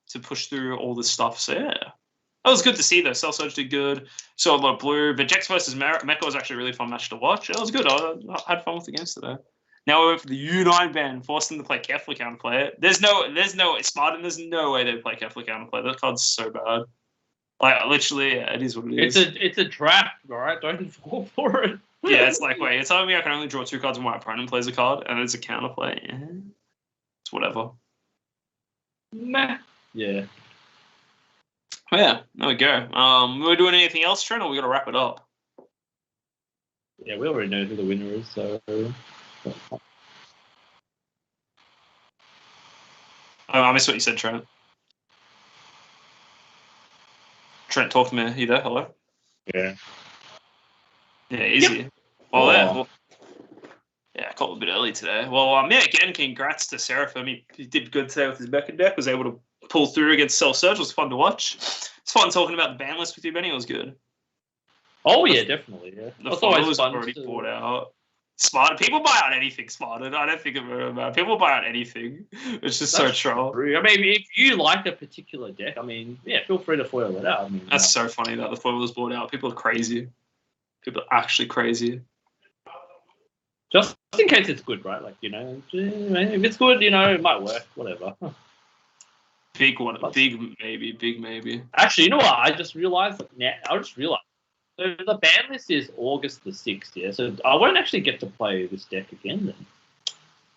Speaker 1: to push through all this stuff. So yeah, it was good to see though. Cell Surge did good. Saw a lot of blue, but Jex versus Mecha was actually a really fun match to watch. It was good. I had fun with the games today. Now we went for the U9 ban, forced them to play carefully counterplay it. There's no Spartan. There's no way they play carefully counterplay. That card's so bad. Like literally, yeah, it is what it is.
Speaker 2: It's a trap, all right? Don't fall for it.
Speaker 1: Yeah, it's like wait, you're telling me I can only draw 2 cards when my opponent plays a card, and it's a counterplay. Yeah. It's whatever.
Speaker 2: Meh. Yeah.
Speaker 1: Oh, yeah, there we go. We're doing anything else, Trent, or we got to wrap it up?
Speaker 2: Yeah, we already know who the winner is, so.
Speaker 1: Oh, I missed what you said, Trent. Trent, talk to me. Are you there? Hello?
Speaker 2: Yeah.
Speaker 1: Yeah, easy. Yep. Well, yeah, I called a bit early today. Well, yeah, again, congrats to Seraphim. He did good today with his Mecha deck. Was able to pull through against Cell Surge. It was fun to watch. It's fun talking about the ban list with you, Benny. It was good.
Speaker 2: Oh, yeah, definitely. Yeah.
Speaker 1: The photos already poured out. Smarter. People buy out anything, Smarter. I don't think about people buy out anything. It's just so troll.
Speaker 2: I mean, if you like a particular deck, I mean, yeah, feel free to foil it out. I mean,
Speaker 1: that's so funny that the foil was bought out. People are crazy. People are actually crazy.
Speaker 2: Just in case it's good, right? Like, you know, if it's good, you know, it might work. Whatever.
Speaker 1: Big one. Big maybe.
Speaker 2: Actually, you know what? I just realized. So the ban list is August the 6th, yeah? So I won't actually get to play this deck again then.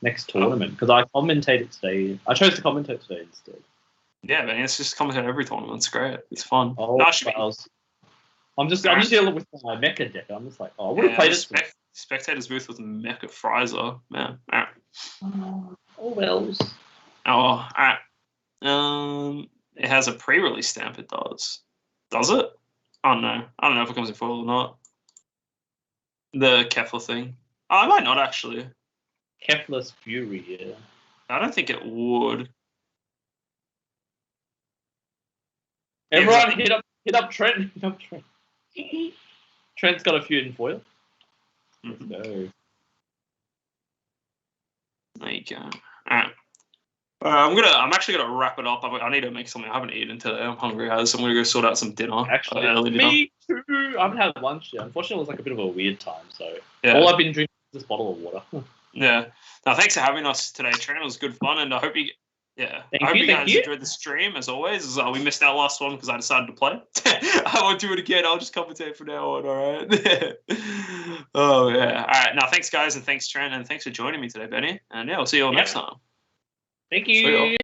Speaker 2: Next tournament. Because I commentated today. I chose to commentate today instead.
Speaker 1: Yeah, man. It's just commentate every tournament. It's great. It's fun.
Speaker 2: Oh,
Speaker 1: no,
Speaker 2: I'm just dealing with my mecha deck. I'm just like, I would have played it.
Speaker 1: Spectators booth with Mecha Frizer. Man.
Speaker 2: Oh, well.
Speaker 1: Oh, alright. It has a pre-release stamp, it does. Does it? Oh no. I don't know if it comes in foil or not. The Kefla thing. Oh, it might not actually.
Speaker 2: Kefla's Fury, yeah.
Speaker 1: I don't think it would.
Speaker 2: Everyone hit up Trent. Hit up Trent. Trent's got a few in foil. Let's go.
Speaker 1: There you go. Alright. I'm actually gonna wrap it up. I need to make something. I haven't eaten today. I'm hungry as, so I'm gonna go sort out some dinner.
Speaker 2: Actually,
Speaker 1: early
Speaker 2: me too. I haven't had lunch yet. Unfortunately, it was like a bit of a weird time. So
Speaker 1: yeah.
Speaker 2: All I've been drinking is this bottle of water.
Speaker 1: Yeah. Now, thanks for having us today, Trent. It was good fun, and I hope you. Yeah, I hope you guys enjoyed the stream as always. We missed our last one because I decided to play. I won't do it again. I'll just commentate from now on. All right. Oh yeah. All right. Now, thanks guys, and thanks Trent, and thanks for joining me today, Benny. And yeah, we'll see you all next time.
Speaker 2: Thank you.